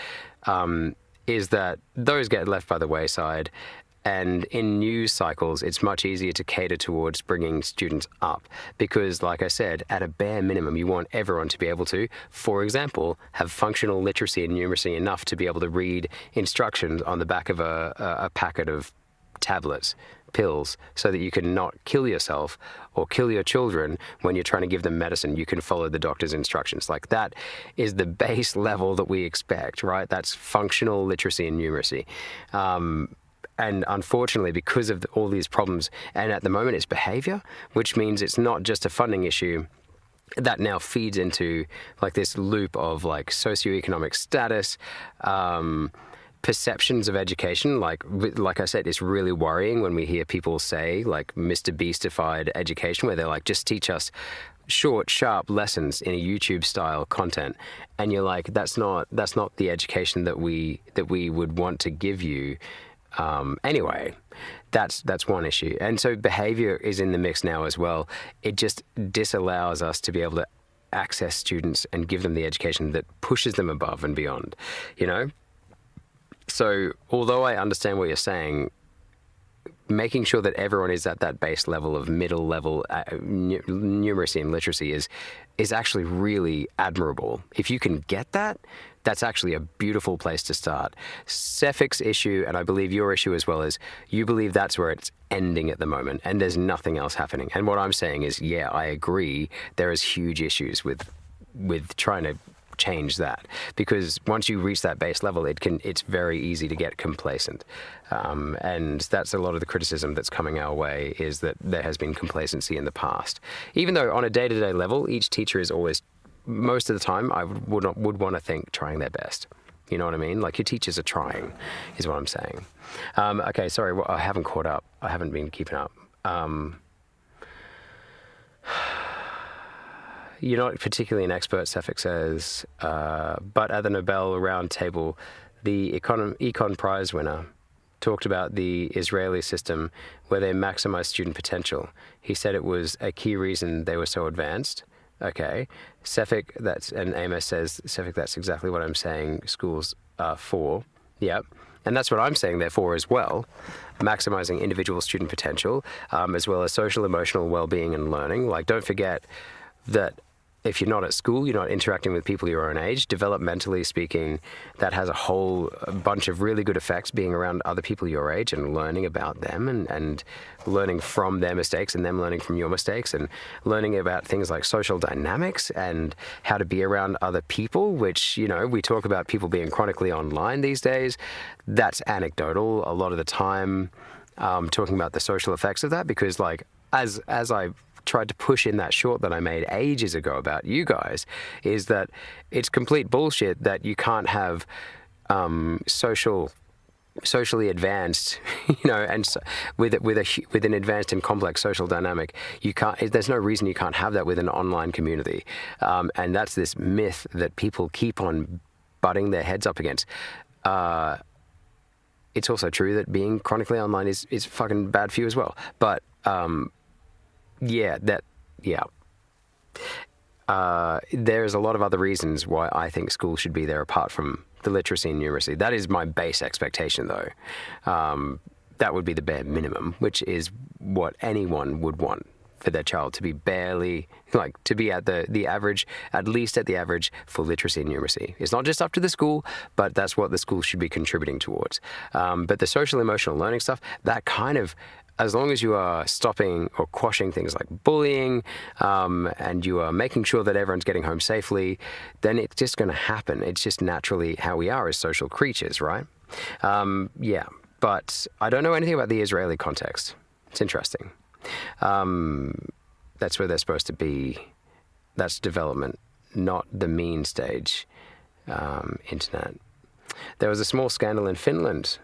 is that those get left by the wayside. And in news cycles, it's much easier to cater towards bringing students up because, like I said, at a bare minimum, you want everyone to be able to, for example, have functional literacy and numeracy enough to be able to read instructions on the back of a packet of tablets, pills, so that you can not kill yourself or kill your children when you're trying to give them medicine. You can follow the doctor's instructions. Like, that is the base level that we expect, right? That's functional literacy and numeracy. And unfortunately, because of all these problems, and at the moment it's behavior, which means it's not just a funding issue, that now feeds into like this loop of like socioeconomic status, perceptions of education. Like I said, it's really worrying when we hear people say like Mr. Beastified education, where they're like, just teach us short, sharp lessons in a YouTube style content, and you're like, that's not the education that we would want to give you. Anyway, that's one issue. And so behavior is in the mix now as well. It just disallows us to be able to access students and give them the education that pushes them above and beyond, you know? So although I understand what you're saying, making sure that everyone is at that base level of middle level numeracy and literacy is actually really admirable. If you can get that, that's actually a beautiful place to start. Cephic's issue, and I believe your issue as well, is you believe that's where it's ending at the moment and there's nothing else happening. And what I'm saying is, yeah, I agree, there is huge issues with trying to change that, because once you reach that base level, it's very easy to get complacent, and that's a lot of the criticism that's coming our way, is that there has been complacency in the past, even though on a day-to-day level each teacher is always, most of the time, I would want to think, trying their best. You know what I mean? Like, your teachers are trying, is what I'm saying. Okay, sorry, well, I haven't caught up. I haven't been keeping up. You're not particularly an expert, Cephic says, but at the Nobel Round Table, the Econ Prize winner talked about the Israeli system where they maximize student potential. He said it was a key reason they were so advanced. Okay, Cephic, and Amos says, Cephic, that's exactly what I'm saying schools are for. Yep. And that's what I'm saying they're for as well, maximizing individual student potential, as well as social, emotional well-being and learning. Like, don't forget that if you're not at school, you're not interacting with people your own age. Developmentally speaking, that has a whole bunch of really good effects, being around other people your age and learning about them and learning from their mistakes and them learning from your mistakes, and learning about things like social dynamics and how to be around other people, which, you know, we talk about people being chronically online these days. That's anecdotal a lot of the time, talking about the social effects of that, because like, as I tried to push in that short that I made ages ago about you guys, is that it's complete bullshit that you can't have socially advanced, and with an advanced and complex social dynamic, you can't. There's no reason you can't have that with an online community, and that's this myth that people keep on butting their heads up against. It's also true that being chronically online is fucking bad for you as well. But there's a lot of other reasons why I think school should be there apart from the literacy and numeracy. That is my base expectation, though. That would be the bare minimum, which is what anyone would want for their child, to be to be at the average, at least at the average for literacy and numeracy. It's not just up to the school, but that's what the school should be contributing towards. But the social emotional learning stuff, that kind of, as long as you are stopping or quashing things like bullying, and you are making sure that everyone's getting home safely, then it's just going to happen. It's just naturally how we are as social creatures, right? But I don't know anything about the Israeli context. It's interesting. That's where they're supposed to be. That's development, not the mean stage internet. There was a small scandal in Finland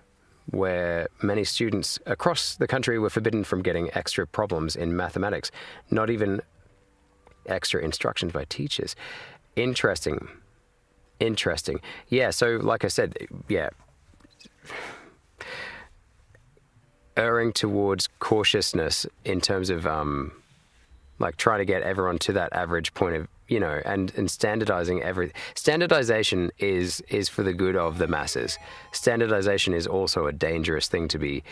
where many students across the country were forbidden from getting extra problems in mathematics, not even extra instructions by teachers. Interesting. Yeah, so like I said, erring towards cautiousness in terms of trying to get everyone to that average point of, and standardizing standardization is for the good of the masses. Standardization is also a dangerous thing to be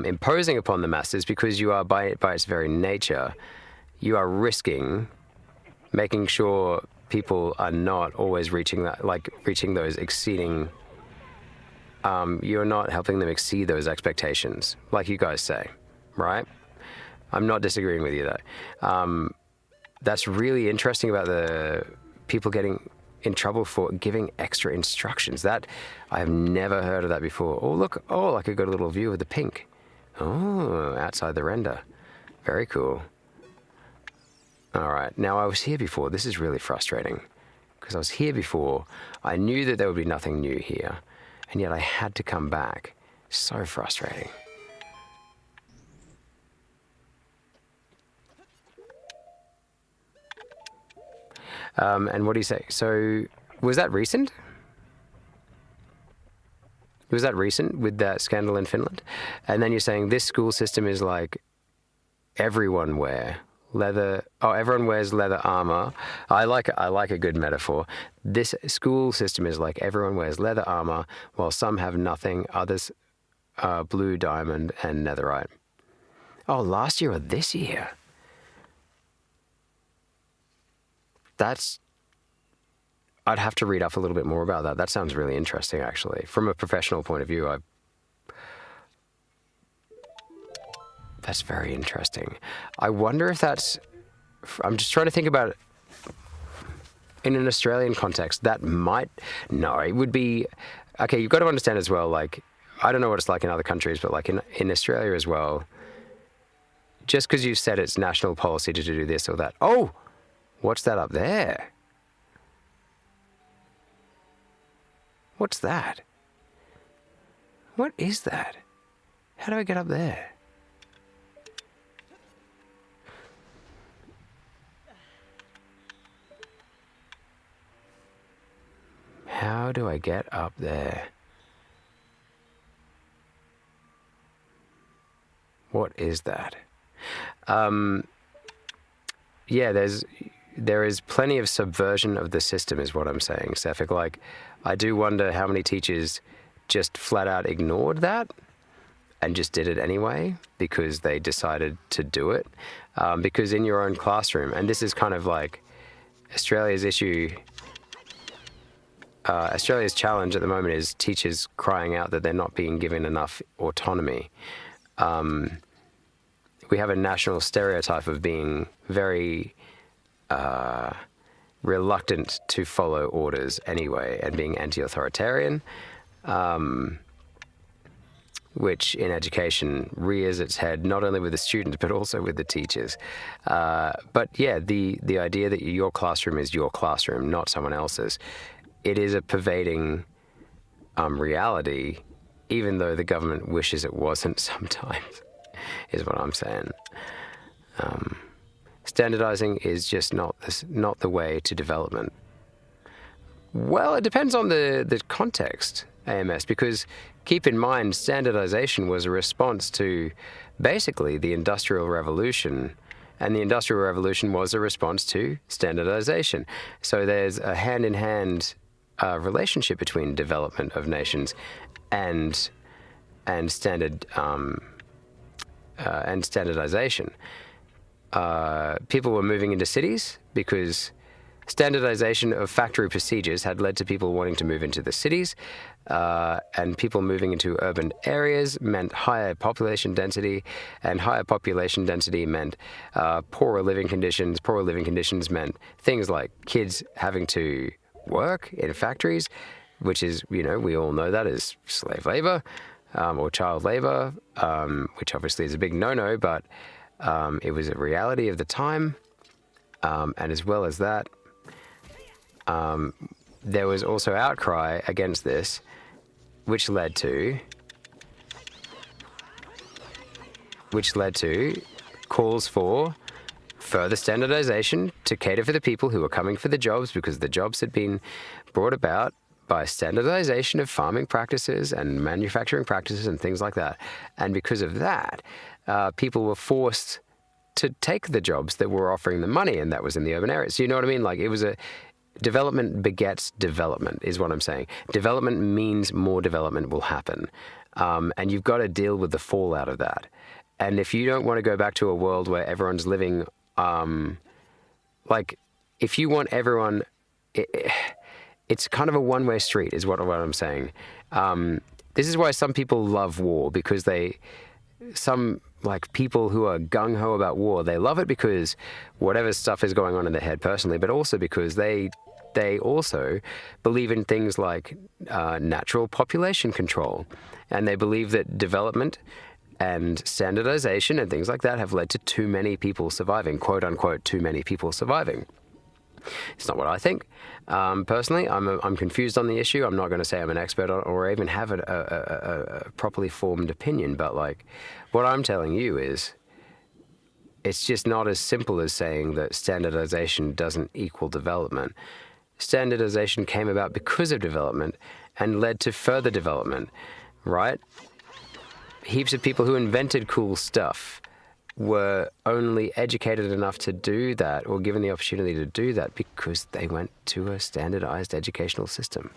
imposing upon the masses, because you are, by its very nature, you are risking making sure people are not always reaching those exceeding. You're not helping them exceed those expectations, like you guys say, right? I'm not disagreeing with you, though. That's really interesting about the people getting in trouble for giving extra instructions. That, I have never heard of that before. Oh, look. Oh, I could get a little view of the pink. Oh, outside the render. Very cool. All right. Now, I was here before. This is really frustrating, because I was here before. I knew that there would be nothing new here, and yet I had to come back. So frustrating. And what do you say? So, was that recent? Was that recent with that scandal in Finland? And then you're saying this school system is like everyone everyone wears leather armor. I like a good metaphor. This school system is like everyone wears leather armor, while some have nothing, others blue, diamond, and netherite. Oh, last year or this year? I'd have to read up a little bit more about that. That sounds really interesting, actually. From a professional point of view, that's very interesting. I wonder if I'm just trying to think about it. In an Australian context, it would be, okay, you've got to understand as well, I don't know what it's like in other countries, but in Australia as well, just because you said it's national policy to do this or that. Oh, what's that up there? What's that? What is that? How do I get up there? How do I get up there? What is that? There is plenty of subversion of the system, is what I'm saying, Sefik. I do wonder how many teachers just flat out ignored that and just did it anyway because they decided to do it. Because in your own classroom, and this is kind of like Australia's issue, Australia's challenge at the moment is teachers crying out that they're not being given enough autonomy. We have a national stereotype of being very reluctant to follow orders anyway and being anti-authoritarian. which in education rears its head not only with the students but also with the teachers. But yeah, the idea that your classroom is your classroom, not someone else's, it is a pervading reality, even though the government wishes it wasn't sometimes, is what I'm saying. Standardizing is just not the way to development. Well, it depends on the context, AMS, because keep in mind, standardization was a response to basically the Industrial Revolution, and the Industrial Revolution was a response to standardization. So there's a hand-in-hand relationship between development of nations and standardization. People were moving into cities because standardization of factory procedures had led to people wanting to move into the cities, and people moving into urban areas meant higher population density, and higher population density meant poorer living conditions. Poorer living conditions meant things like kids having to work in factories, which is, we all know that is slave labor or child labor, which obviously is a big no-no, but it was a reality of the time. And as well as that, there was also outcry against this, which led to calls for further standardization to cater for the people who were coming for the jobs, because the jobs had been brought about by standardization of farming practices and manufacturing practices and things like that. And because of that, people were forced to take the jobs that were offering them money, and that was in the urban areas. So you know what I mean? Like, it was a development begets development, is what I'm saying. Development means more development will happen, and you've got to deal with the fallout of that. And if you don't want to go back to a world where everyone's living, if you want everyone, it's kind of a one-way street, is what I'm saying. This is why some people love war, because people who are gung-ho about war, they love it because whatever stuff is going on in their head personally, but also because they also believe in things like natural population control. And they believe that development and standardization and things like that have led to too many people surviving, quote unquote, too many people surviving. It's not what I think. Personally, I'm confused on the issue. I'm not going to say I'm an expert on, or even have a properly formed opinion, but what I'm telling you is, it's just not as simple as saying that standardization doesn't equal development. Standardization came about because of development and led to further development, right? Heaps of people who invented cool stuff were only educated enough to do that, or given the opportunity to do that, because they went to a standardized educational system.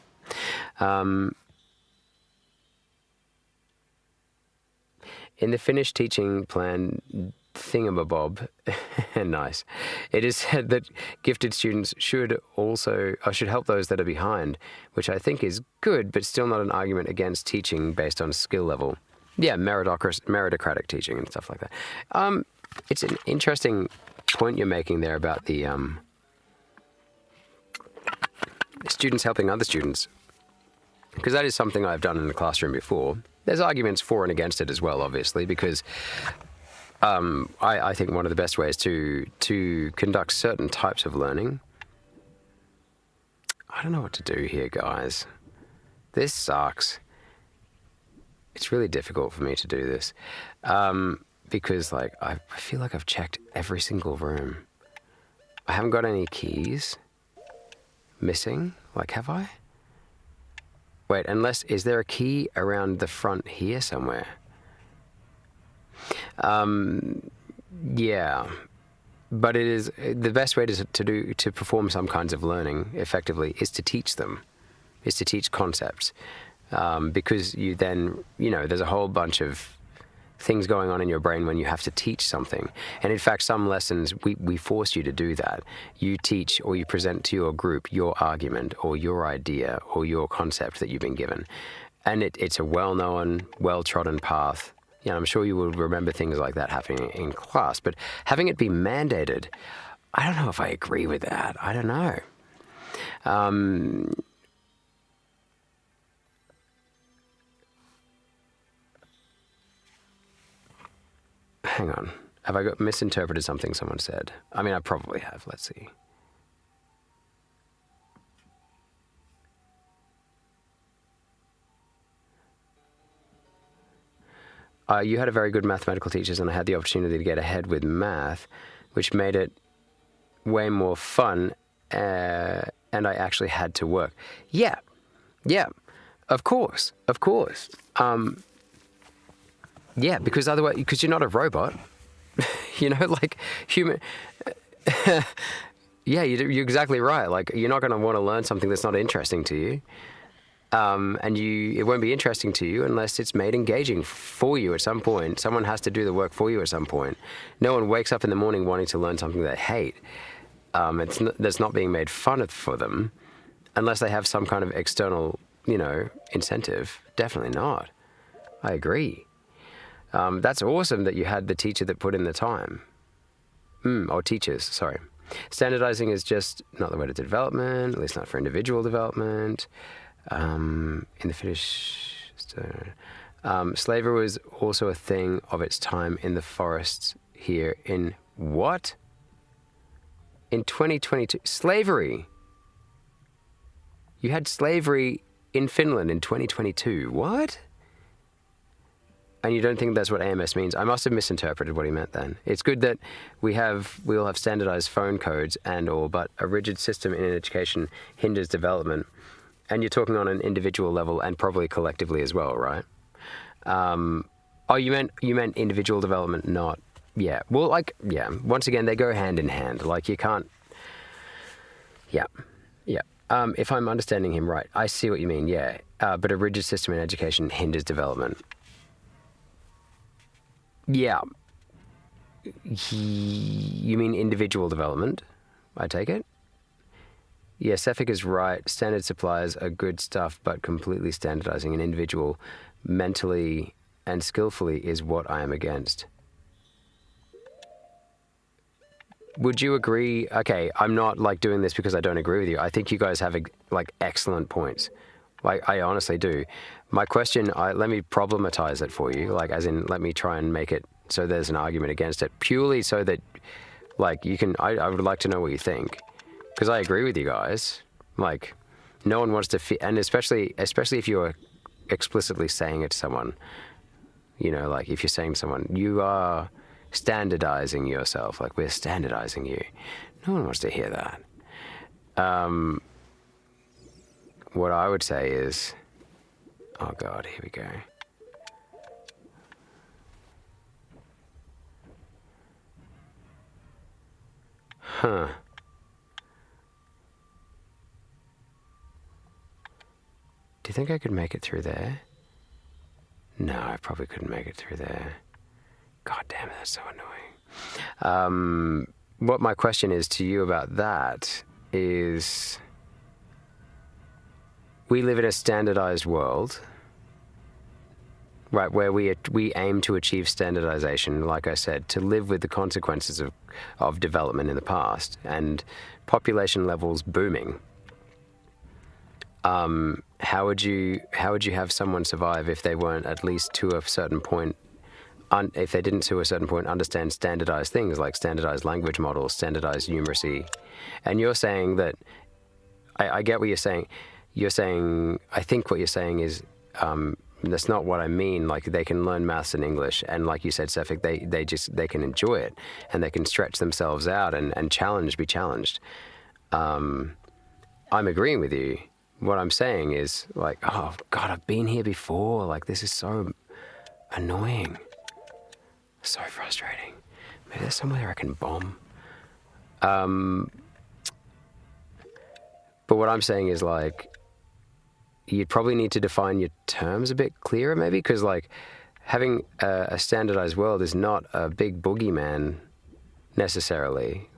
In the Finnish teaching plan thingamabob, nice, it is said that gifted students should help those that are behind, which I think is good, but still not an argument against teaching based on skill level. Yeah, meritocratic teaching and stuff like that. It's an interesting point you're making there about the students helping other students, because that is something I've done in the classroom before. There's arguments for and against it as well, obviously, because I think one of the best ways to conduct certain types of learning... I don't know what to do here, guys. This sucks. It's really difficult for me to do this, because I feel like I've checked every single room. I haven't got any keys missing. Have I? Wait, is there a key around the front here somewhere? Yeah, but it is the best way to perform some kinds of learning effectively is to teach them, is to teach concepts. Because you then, there's a whole bunch of things going on in your brain when you have to teach something. And in fact, some lessons, we force you to do that. You teach, or you present to your group your argument or your idea or your concept that you've been given. And it's a well-known, well-trodden path. I'm sure you will remember things like that happening in class. But having it be mandated, I don't know if I agree with that. I don't know. hang on. Have I misinterpreted something someone said? I mean, I probably have. Let's see. You had a very good mathematical teachers, and I had the opportunity to get ahead with math, which made it way more fun, and I actually had to work. Yeah, of course. Yeah, because otherwise, because you're not a robot, like human. Yeah, you're exactly right. Like, you're not going to want to learn something that's not interesting to you. And it won't be interesting to you unless it's made engaging for you at some point. Someone has to do the work for you at some point. No one wakes up in the morning wanting to learn something they hate. That's not being made fun of for them, unless they have some kind of external, incentive. Definitely not. I agree. That's awesome that you had the teacher that put in the time. Or teachers, sorry. Standardizing is just not the way to development, at least not for individual development. In the Finnish, slavery was also a thing of its time in the forests here in what? In 2022, slavery. You had slavery in Finland in 2022. What? And you don't think that's what AMS means? I must have misinterpreted what he meant then. It's good that we'll have standardized phone codes and all, but a rigid system in education hinders development. And you're talking on an individual level and probably collectively as well, right? You meant individual development, not, yeah. Well, once again, they go hand in hand. Like, you can't, yeah. If I'm understanding him right, I see what you mean, yeah. But a rigid system in education hinders development. Yeah. You mean individual development, I take it? Yeah, Sefik is right. Standard suppliers are good stuff, but completely standardizing an individual mentally and skillfully is what I am against. Would you agree? Okay, I'm not doing this because I don't agree with you. I think you guys have excellent points. I honestly do. My question, let me problematize it for you. As in, let me try and make it so there's an argument against it, purely so that you can. I would like to know what you think. Because I agree with you guys. No one wants to and especially if you're explicitly saying it to someone, if you're saying to someone, you are standardizing yourself, we're standardizing you. No one wants to hear that. What I would say is, oh God, here we go. Huh. Do you think I could make it through there? No, I probably couldn't make it through there. God damn it, that's so annoying. What my question is to you about that is, we live in a standardized world, right, where we aim to achieve standardization, like I said, to live with the consequences of development in the past and population levels booming. How would you have someone survive if they weren't at least to a certain point, if they didn't to a certain point understand standardized things like standardized language models, standardized numeracy? And you're saying that, I get what you're saying. I think what you're saying is, that's not what I mean. They can learn maths and English, and like you said, Sefik, they can enjoy it, and they can stretch themselves out and be challenged. I'm agreeing with you. What I'm saying is, oh God, I've been here before. This is so annoying, so frustrating. Maybe there's somewhere I can bomb. But what I'm saying is, you'd probably need to define your terms a bit clearer, maybe, because having a standardized world is not a big boogeyman necessarily.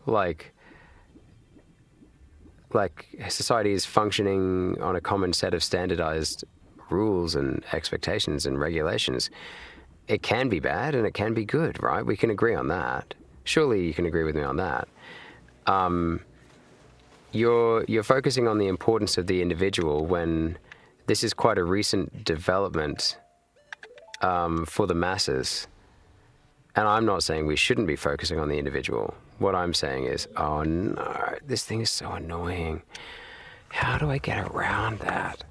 Society is functioning on a common set of standardized rules and expectations and regulations. It can be bad and it can be good, right? We can agree on that. Surely you can agree with me on that. You're focusing on the importance of the individual when this is quite a recent development for the masses. And I'm not saying we shouldn't be focusing on the individual. What I'm saying is, oh no, this thing is so annoying. How do I get around that?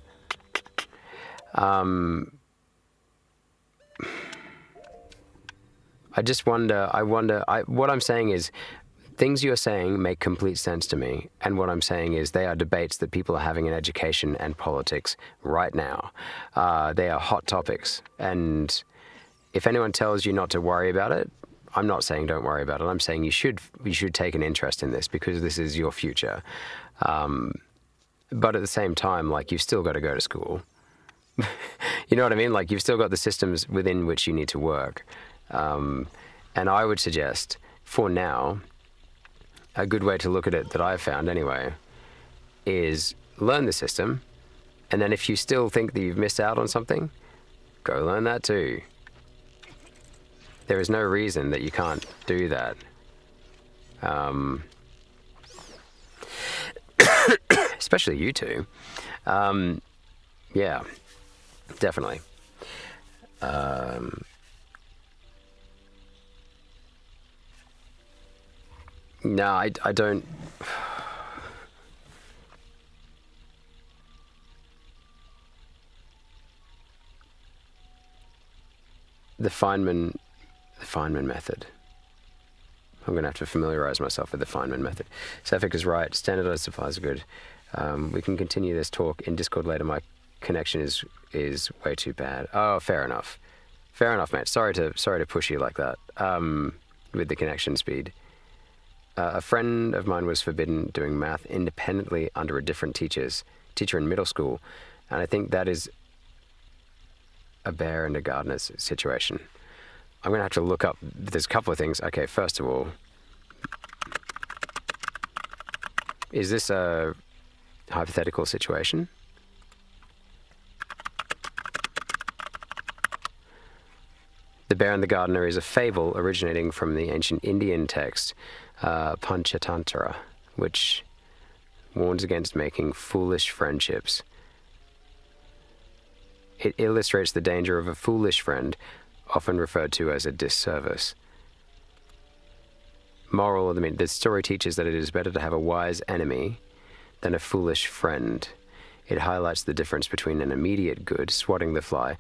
I just wonder, what I'm saying is, things you're saying make complete sense to me. And what I'm saying is they are debates that people are having in education and politics right now. They are hot topics. And if anyone tells you not to worry about it, I'm not saying don't worry about it. I'm saying you should take an interest in this because this is your future. But at the same time, like, you've still got to go to school. You know what I mean? Like, you've still got the systems within which you need to work. And I would suggest, for now, a good way to look at it that I've found anyway, is learn the system. And then if you still think that you've missed out on something, go learn that too. There is no reason that you can't do that. Especially you two. Yeah, definitely. No, I don't. The Feynman method. I'm going to have to familiarize myself with the Feynman method. Safik is right. Standardized supplies are good. We can continue this talk in Discord later. My connection is way too bad. Oh, fair enough. Fair enough, mate. Sorry to push you like that with the connection speed. A friend of mine was forbidden doing math independently under a different teacher in middle school, and I think that is a bear and a gardener's situation. I'm going to have to look up, there's a couple of things. Okay, first of all, is this a hypothetical situation? The Bear and the Gardener is a fable originating from the ancient Indian text Panchatantra, which warns against making foolish friendships. It illustrates the danger of a foolish friend, often referred to as a disservice. Moral of the story teaches that it is better to have a wise enemy than a foolish friend. It highlights the difference between an immediate good, swatting the fly,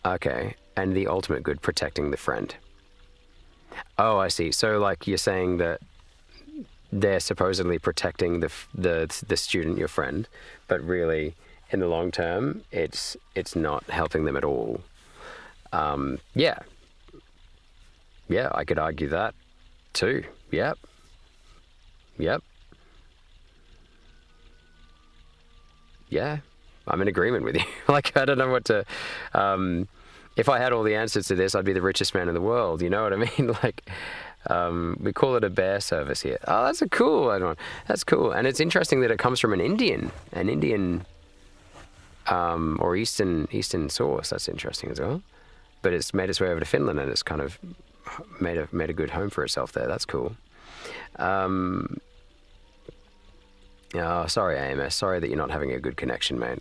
and the ultimate good, protecting the friend. Oh, I see. So, like, you're saying that they're supposedly protecting the student, your friend, but really, in the long term, it's not helping them at all. Yeah, I could argue that too. Yep. Yeah, I'm in agreement with you. Like, I don't know what to. If I had all the answers to this, I'd be the richest man in the world. You know what I mean? Like, we call it a bear service here. Oh, that's a cool one. That's cool, and it's interesting that it comes from an Indian, or Eastern source. That's interesting as well. But it's made its way over to Finland, and it's kind of made a good home for itself there. That's cool. Oh, sorry, AMS. Sorry that you're not having a good connection, mate.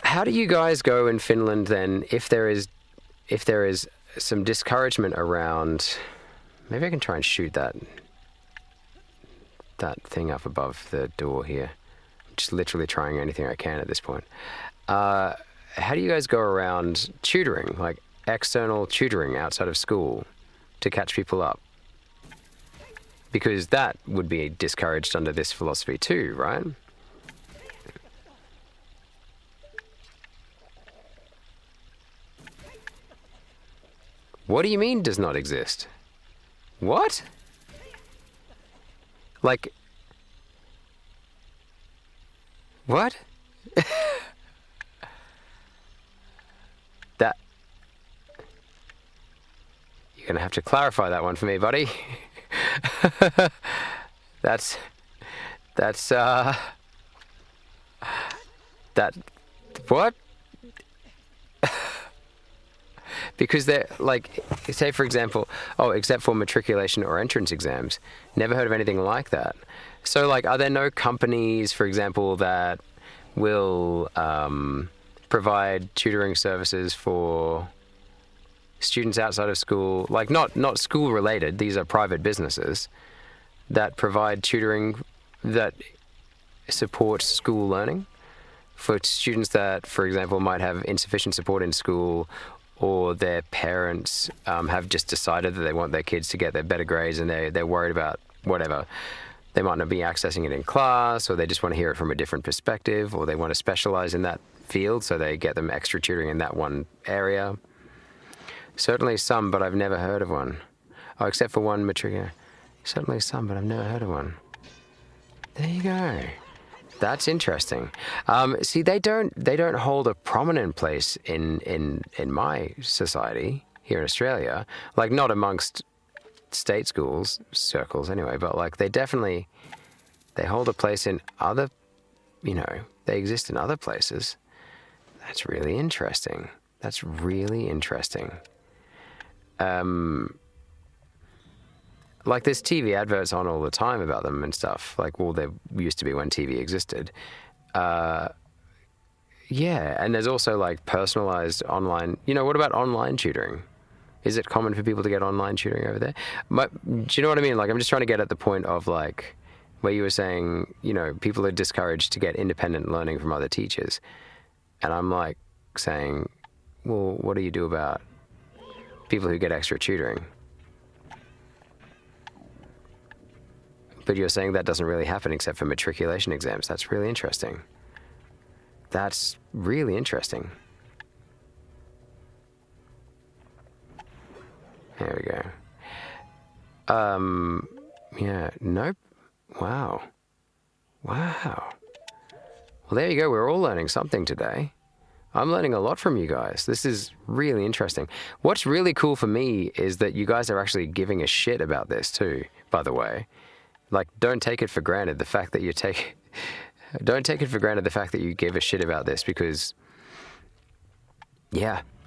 How do you guys go in Finland then? If there is some discouragement around, maybe I can try and shoot that thing up above the door here. I'm just literally trying anything I can at this point. How do you guys go around tutoring, like external tutoring outside of school to catch people up? Because that would be discouraged under this philosophy too, right? What do you mean does not exist? What? Like, what? That, you're gonna have to clarify that one for me, buddy. That's that, what? Because they're like, say for example, except for matriculation or entrance exams. Never heard of anything like that. So, like, are there no companies, for example, that will provide tutoring services for students outside of school, like not school related. These are private businesses that provide tutoring that supports school learning for students that, for example, might have insufficient support in school, or their parents have just decided that they want their kids to get their better grades and they're worried about whatever. They might not be accessing it in class, or they just want to hear it from a different perspective, or they want to specialize in that field, so they get them extra tutoring in that one area. Certainly some, but I've never heard of one. Oh, except for one matriculation. Certainly some, but I've never heard of one. There you go. That's interesting. See, they don't hold a prominent place in my society here in Australia. Like, not amongst state schools circles anyway, but like they hold a place in other, they exist in other places. That's really interesting. That's really interesting. Like, there's TV adverts on all the time about them and stuff. Like, well, there used to be when TV existed. Yeah, and there's also like personalized online. What about online tutoring? Is it common for people to get online tutoring over there? Do you know what I mean? Like, I'm just trying to get at the point of like where you were saying, people are discouraged to get independent learning from other teachers. And I'm like saying, well, what do you do about people who get extra tutoring? But you're saying that doesn't really happen except for matriculation exams. That's really interesting. That's really interesting. There we go. Yeah, nope. Wow. Well, there you go. We're all learning something today. I'm learning a lot from you guys. This is really interesting. What's really cool for me is that you guys are actually giving a shit about this too, by the way. Like, don't take it for granted the fact that you give a shit about this, because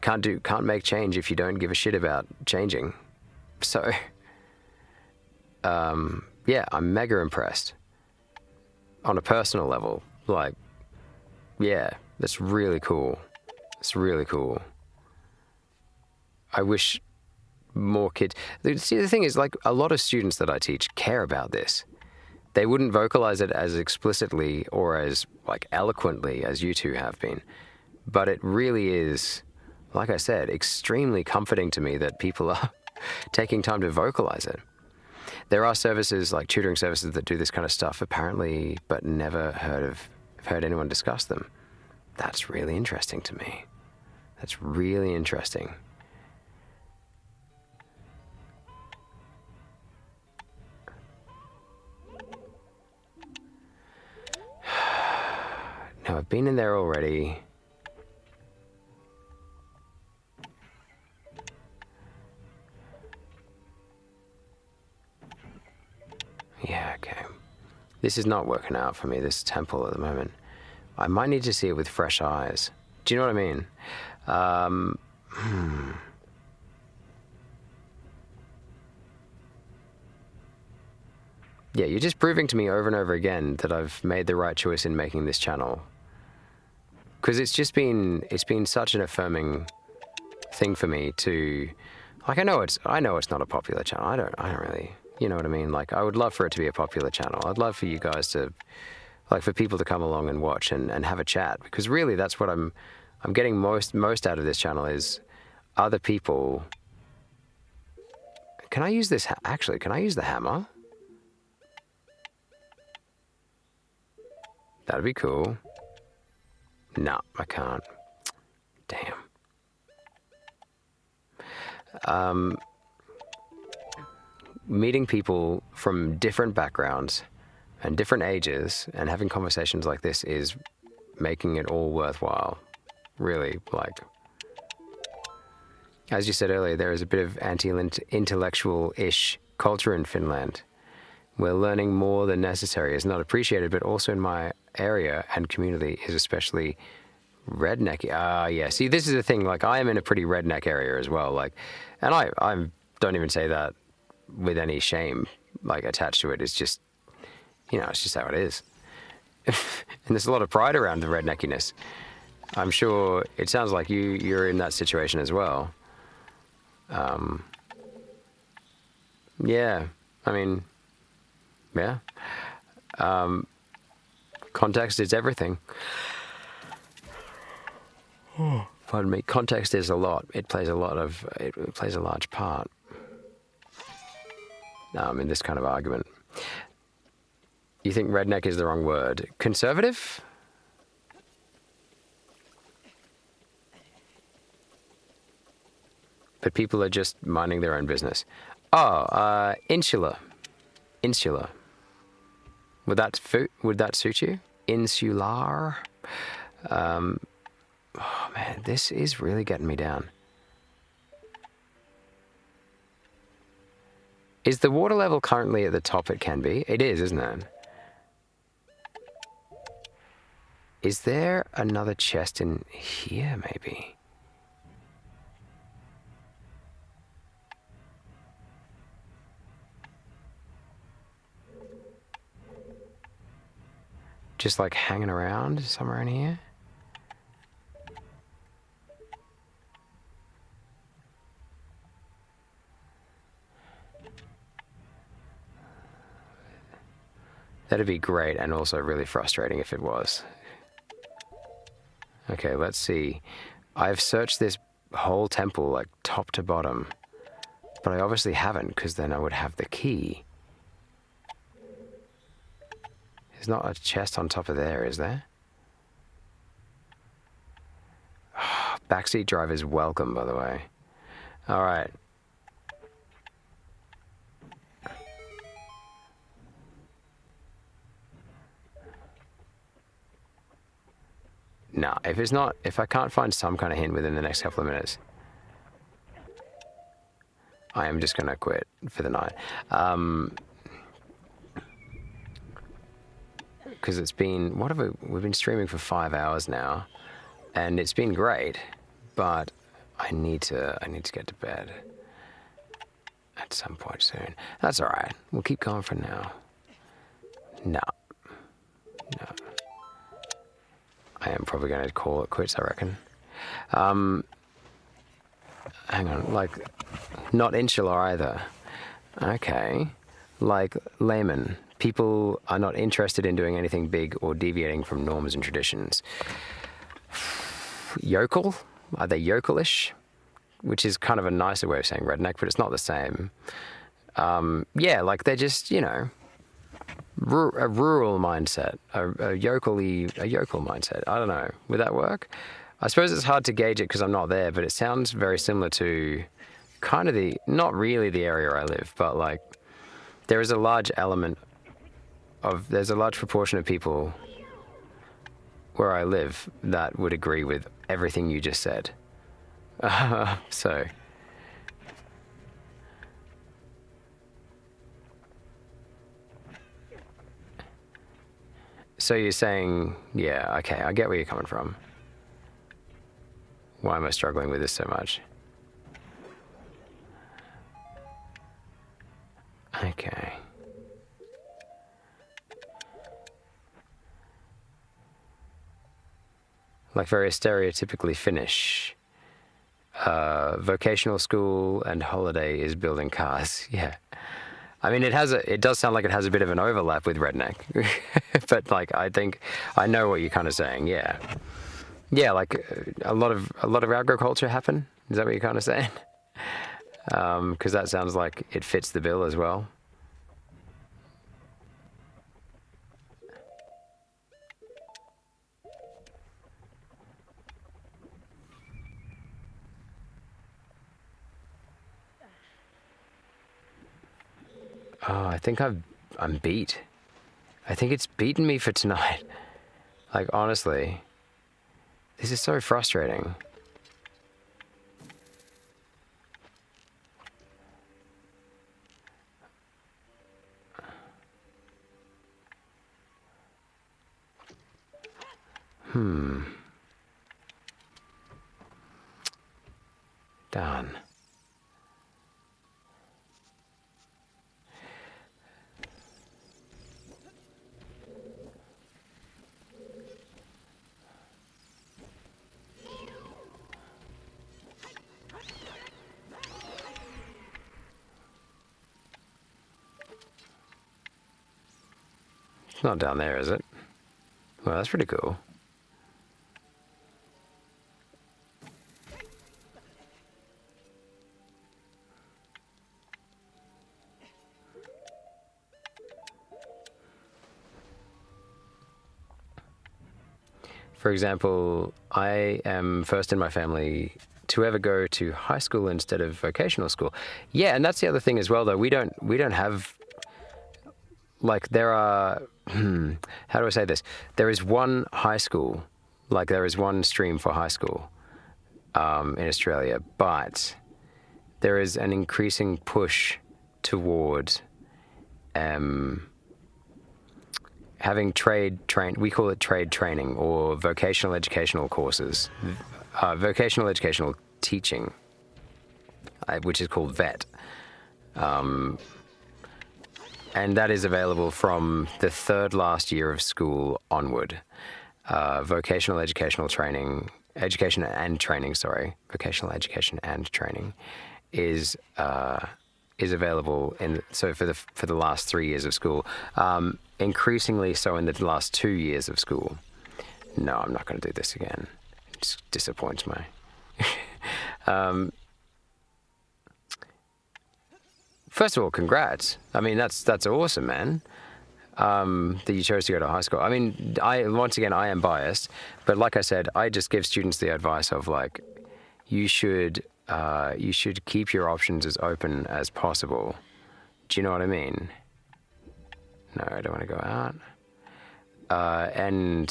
can't make change if you don't give a shit about changing. So yeah, I'm mega impressed on a personal level. Like, yeah, that's really cool. It's really cool. I wish more kids. See, the thing is, like, a lot of students that I teach care about this. They wouldn't vocalize it as explicitly or as like eloquently as you two have been, but it really is, like I said, extremely comforting to me that people are taking time to vocalize it. There are services like tutoring services that do this kind of stuff apparently, but never heard anyone discuss them. That's really interesting to me. That's really interesting. No, I've been in there already. Yeah, okay. This is not working out for me, this temple at the moment. I might need to see it with fresh eyes. Do you know what I mean? Yeah, you're just proving to me over and over again that I've made the right choice in making this channel. Because it's been such an affirming thing for me to, like, I know it's not a popular channel. I don't really, you know what I mean? Like, I would love for it to be a popular channel. I'd love for you guys to, like, for people to come along and watch and have a chat, because really that's what I'm getting most out of this channel is other people. Can I use this? Actually, can I use the hammer? That'd be cool. No, I can't. Damn. Meeting people from different backgrounds and different ages and having conversations like this is making it all worthwhile. Really, like, as you said earlier, there is a bit of anti-intellectual-ish culture in Finland, where learning more than necessary is not appreciated, but also in my area and community is especially rednecky. Yeah. See, this is the thing. Like, I am in a pretty redneck area as well. Like, and I don't even say that with any shame, like, attached to it. It's just, it's just how it is. and there's a lot of pride around the redneckiness. I'm sure it sounds like you're in that situation as well. Yeah, I mean, yeah. Context is everything. Pardon me. Context is a lot. It plays a large part. In this kind of argument. You think redneck is the wrong word? Conservative? But people are just minding their own business. Oh, insular. Insular. Would that suit you? Insular. Oh man, this is really getting me down. Is the water level currently at the top it can be? It is, isn't it? Is there another chest in here, maybe? Just like hanging around somewhere in here? That'd be great and also really frustrating if it was. Okay, let's see. I've searched this whole temple like top to bottom, but I obviously haven't because then I would have the key. There's not a chest on top of there, is there? Backseat driver's welcome, by the way. All right. Nah, if I can't find some kind of hint within the next couple of minutes, I am just gonna quit for the night. Because it's been, we've been streaming for 5 hours now, and it's been great, but I need to get to bed at some point soon. That's all right. We'll keep going for now. No. I am probably going to call it quits, I reckon. Hang on, like, not insular either. Okay. Like, layman. People are not interested in doing anything big or deviating from norms and traditions. Yokel? Are they yokelish? Which is kind of a nicer way of saying redneck, but it's not the same. Yeah, like they're just, a rural mindset, a yokel mindset. I don't know. Would that work? I suppose it's hard to gauge it because I'm not there, but it sounds very similar to kind of not really the area I live, but like there is a large there's a large proportion of people where I live that would agree with everything you just said. So you're saying, yeah, okay, I get where you're coming from. Why am I struggling with this so much? Okay. Like very stereotypically Finnish. Vocational school and holiday is building cars. Yeah. I mean, it does sound like it has a bit of an overlap with redneck, but like I think I know what you're kind of saying. Yeah, yeah, like a lot of agriculture happen. Is that what you're kind of saying? Because that sounds like it fits the bill as well. Oh, I think I'm beat. I think it's beaten me for tonight. Like, honestly, this is so frustrating. Darn. It's not down there, is it? Well, that's pretty cool. For example, I am first in my family to ever go to high school instead of vocational school. Yeah, and that's the other thing as well, though. We don't have, like, there are, how do I say this? There is one high school, like there is one stream for high school in Australia, but there is an increasing push toward having we call it trade training or vocational educational courses, vocational educational teaching, which is called VET. And that is available from the third last year of school onward. Vocational educational training, vocational education and training is available for the last 3 years of school. Increasingly so in the last 2 years of school. No, I'm not going to do this again. It just disappoints me. First of all, congrats. I mean, that's awesome, man. That you chose to go to high school. I mean, I am biased, but like I said, I just give students the advice of like, you should keep your options as open as possible. Do you know what I mean? No, I don't want to go out. And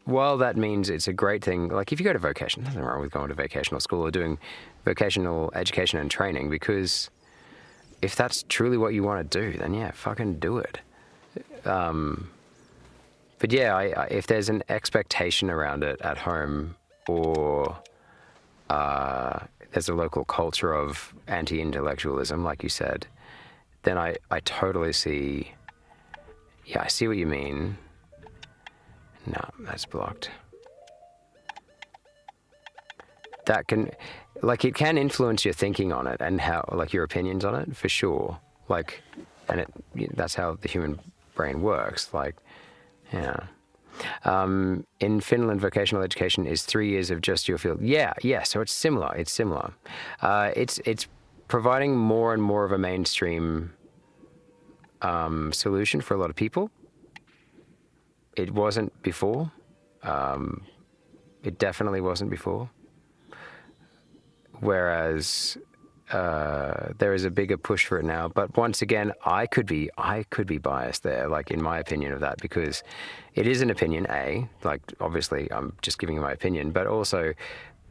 while that means it's a great thing, like if you go to vocation, nothing wrong with going to vocational school or doing vocational education and training, because if that's truly what you want to do, then yeah, fucking do it. But yeah, if there's an expectation around it at home, or there's a local culture of anti-intellectualism, like you said, then I totally see. Yeah, I see what you mean. No, that's blocked. That can, like, it can influence your thinking on it and how, like, your opinions on it, for sure. Like, and that's how the human brain works. Like, yeah. In Finland, vocational education is 3 years of just your field. Yeah. So it's similar. It's providing more and more of a mainstream solution for a lot of people. It wasn't before. It definitely wasn't before. Whereas there is a bigger push for it now. But once again, I could be biased there, like in my opinion of that, because it is an opinion, A, like obviously I'm just giving you my opinion, but also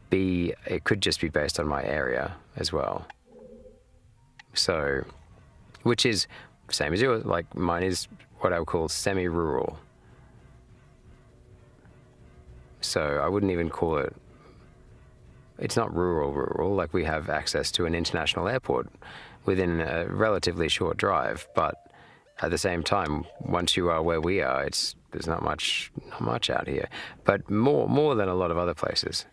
B, it could just be based on my area as well. So, which is same as yours, like mine is what I would call semi-rural. So I wouldn't even call it, it's not rural, like we have access to an international airport within a relatively short drive, but at the same time, once you are where we are, there's not much out here, but more than a lot of other places,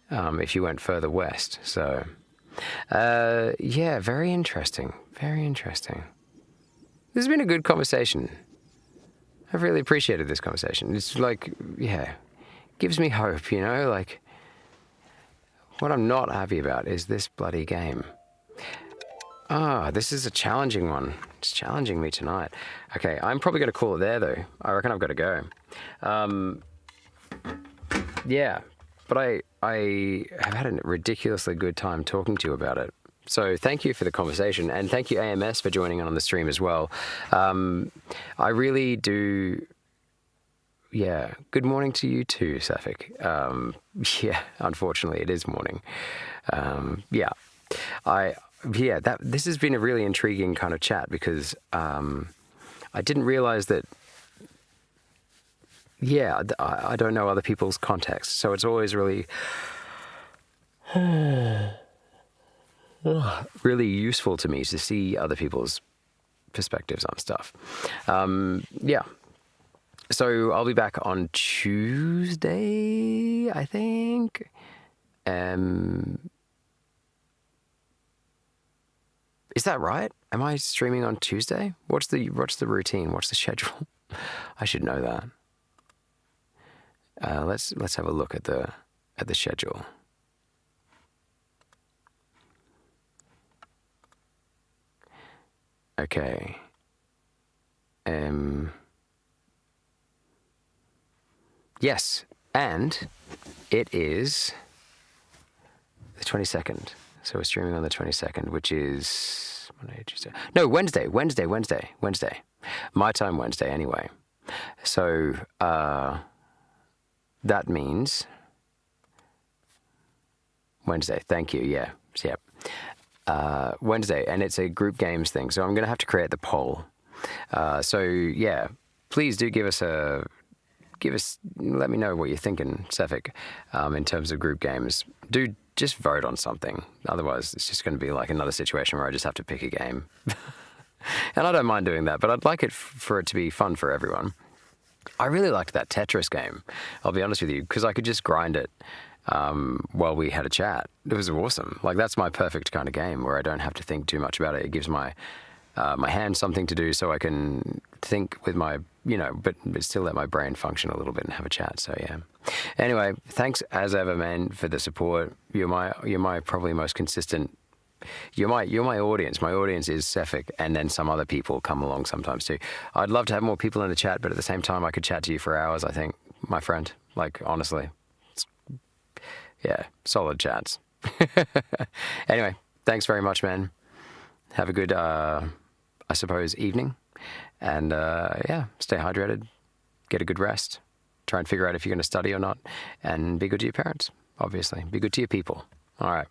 if you went further west. So, yeah, very interesting. This has been a good conversation. I've really appreciated this conversation. It's like, yeah, gives me hope, like, what I'm not happy about is this bloody game. This is a challenging one. It's challenging me tonight. Okay, I'm probably going to call it there, though. I reckon I've got to go. Yeah, but I have had a ridiculously good time talking to you about it. So thank you for the conversation, and thank you, AMS, for joining in on the stream as well. I really do... Yeah, good morning to you too, Safik. Yeah, unfortunately, it is morning. This has been a really intriguing kind of chat, because I didn't realize that. Yeah, I don't know other people's context, so it's always really, really useful to me to see other people's perspectives on stuff. Yeah. So I'll be back on Tuesday, I think. Is that right? Am I streaming on Tuesday? What's the routine? What's the schedule? I should know that. Let's have a look at the schedule. Okay. Yes, and it is the 22nd. So we're streaming on the 22nd, which is Monday, Tuesday. No, Wednesday. My time Wednesday, anyway. So that means Wednesday. Thank you. Yeah. Wednesday, and it's a group games thing. So I'm going to have to create the poll. So yeah, please do let me know what you're thinking, Sefik, in terms of group games. Do just vote on something. Otherwise, it's just going to be like another situation where I just have to pick a game. And I don't mind doing that, but I'd like it for it to be fun for everyone. I really liked that Tetris game, I'll be honest with you, because I could just grind it while we had a chat. It was awesome. Like, that's my perfect kind of game where I don't have to think too much about it. It gives my hands something to do so I can think with my, but still let my brain function a little bit and have a chat. So yeah. Anyway, thanks as ever, man, for the support. You're my probably most consistent. You're my audience. My audience is Sefik, and then some other people come along sometimes too. I'd love to have more people in the chat, but at the same time, I could chat to you for hours. I think, my friend. Like, honestly, yeah, solid chats. Anyway, thanks very much, man. Have a good, I suppose, evening, and yeah, stay hydrated, get a good rest, try and figure out if you're going to study or not, and be good to your parents. Obviously, be good to your people. All right.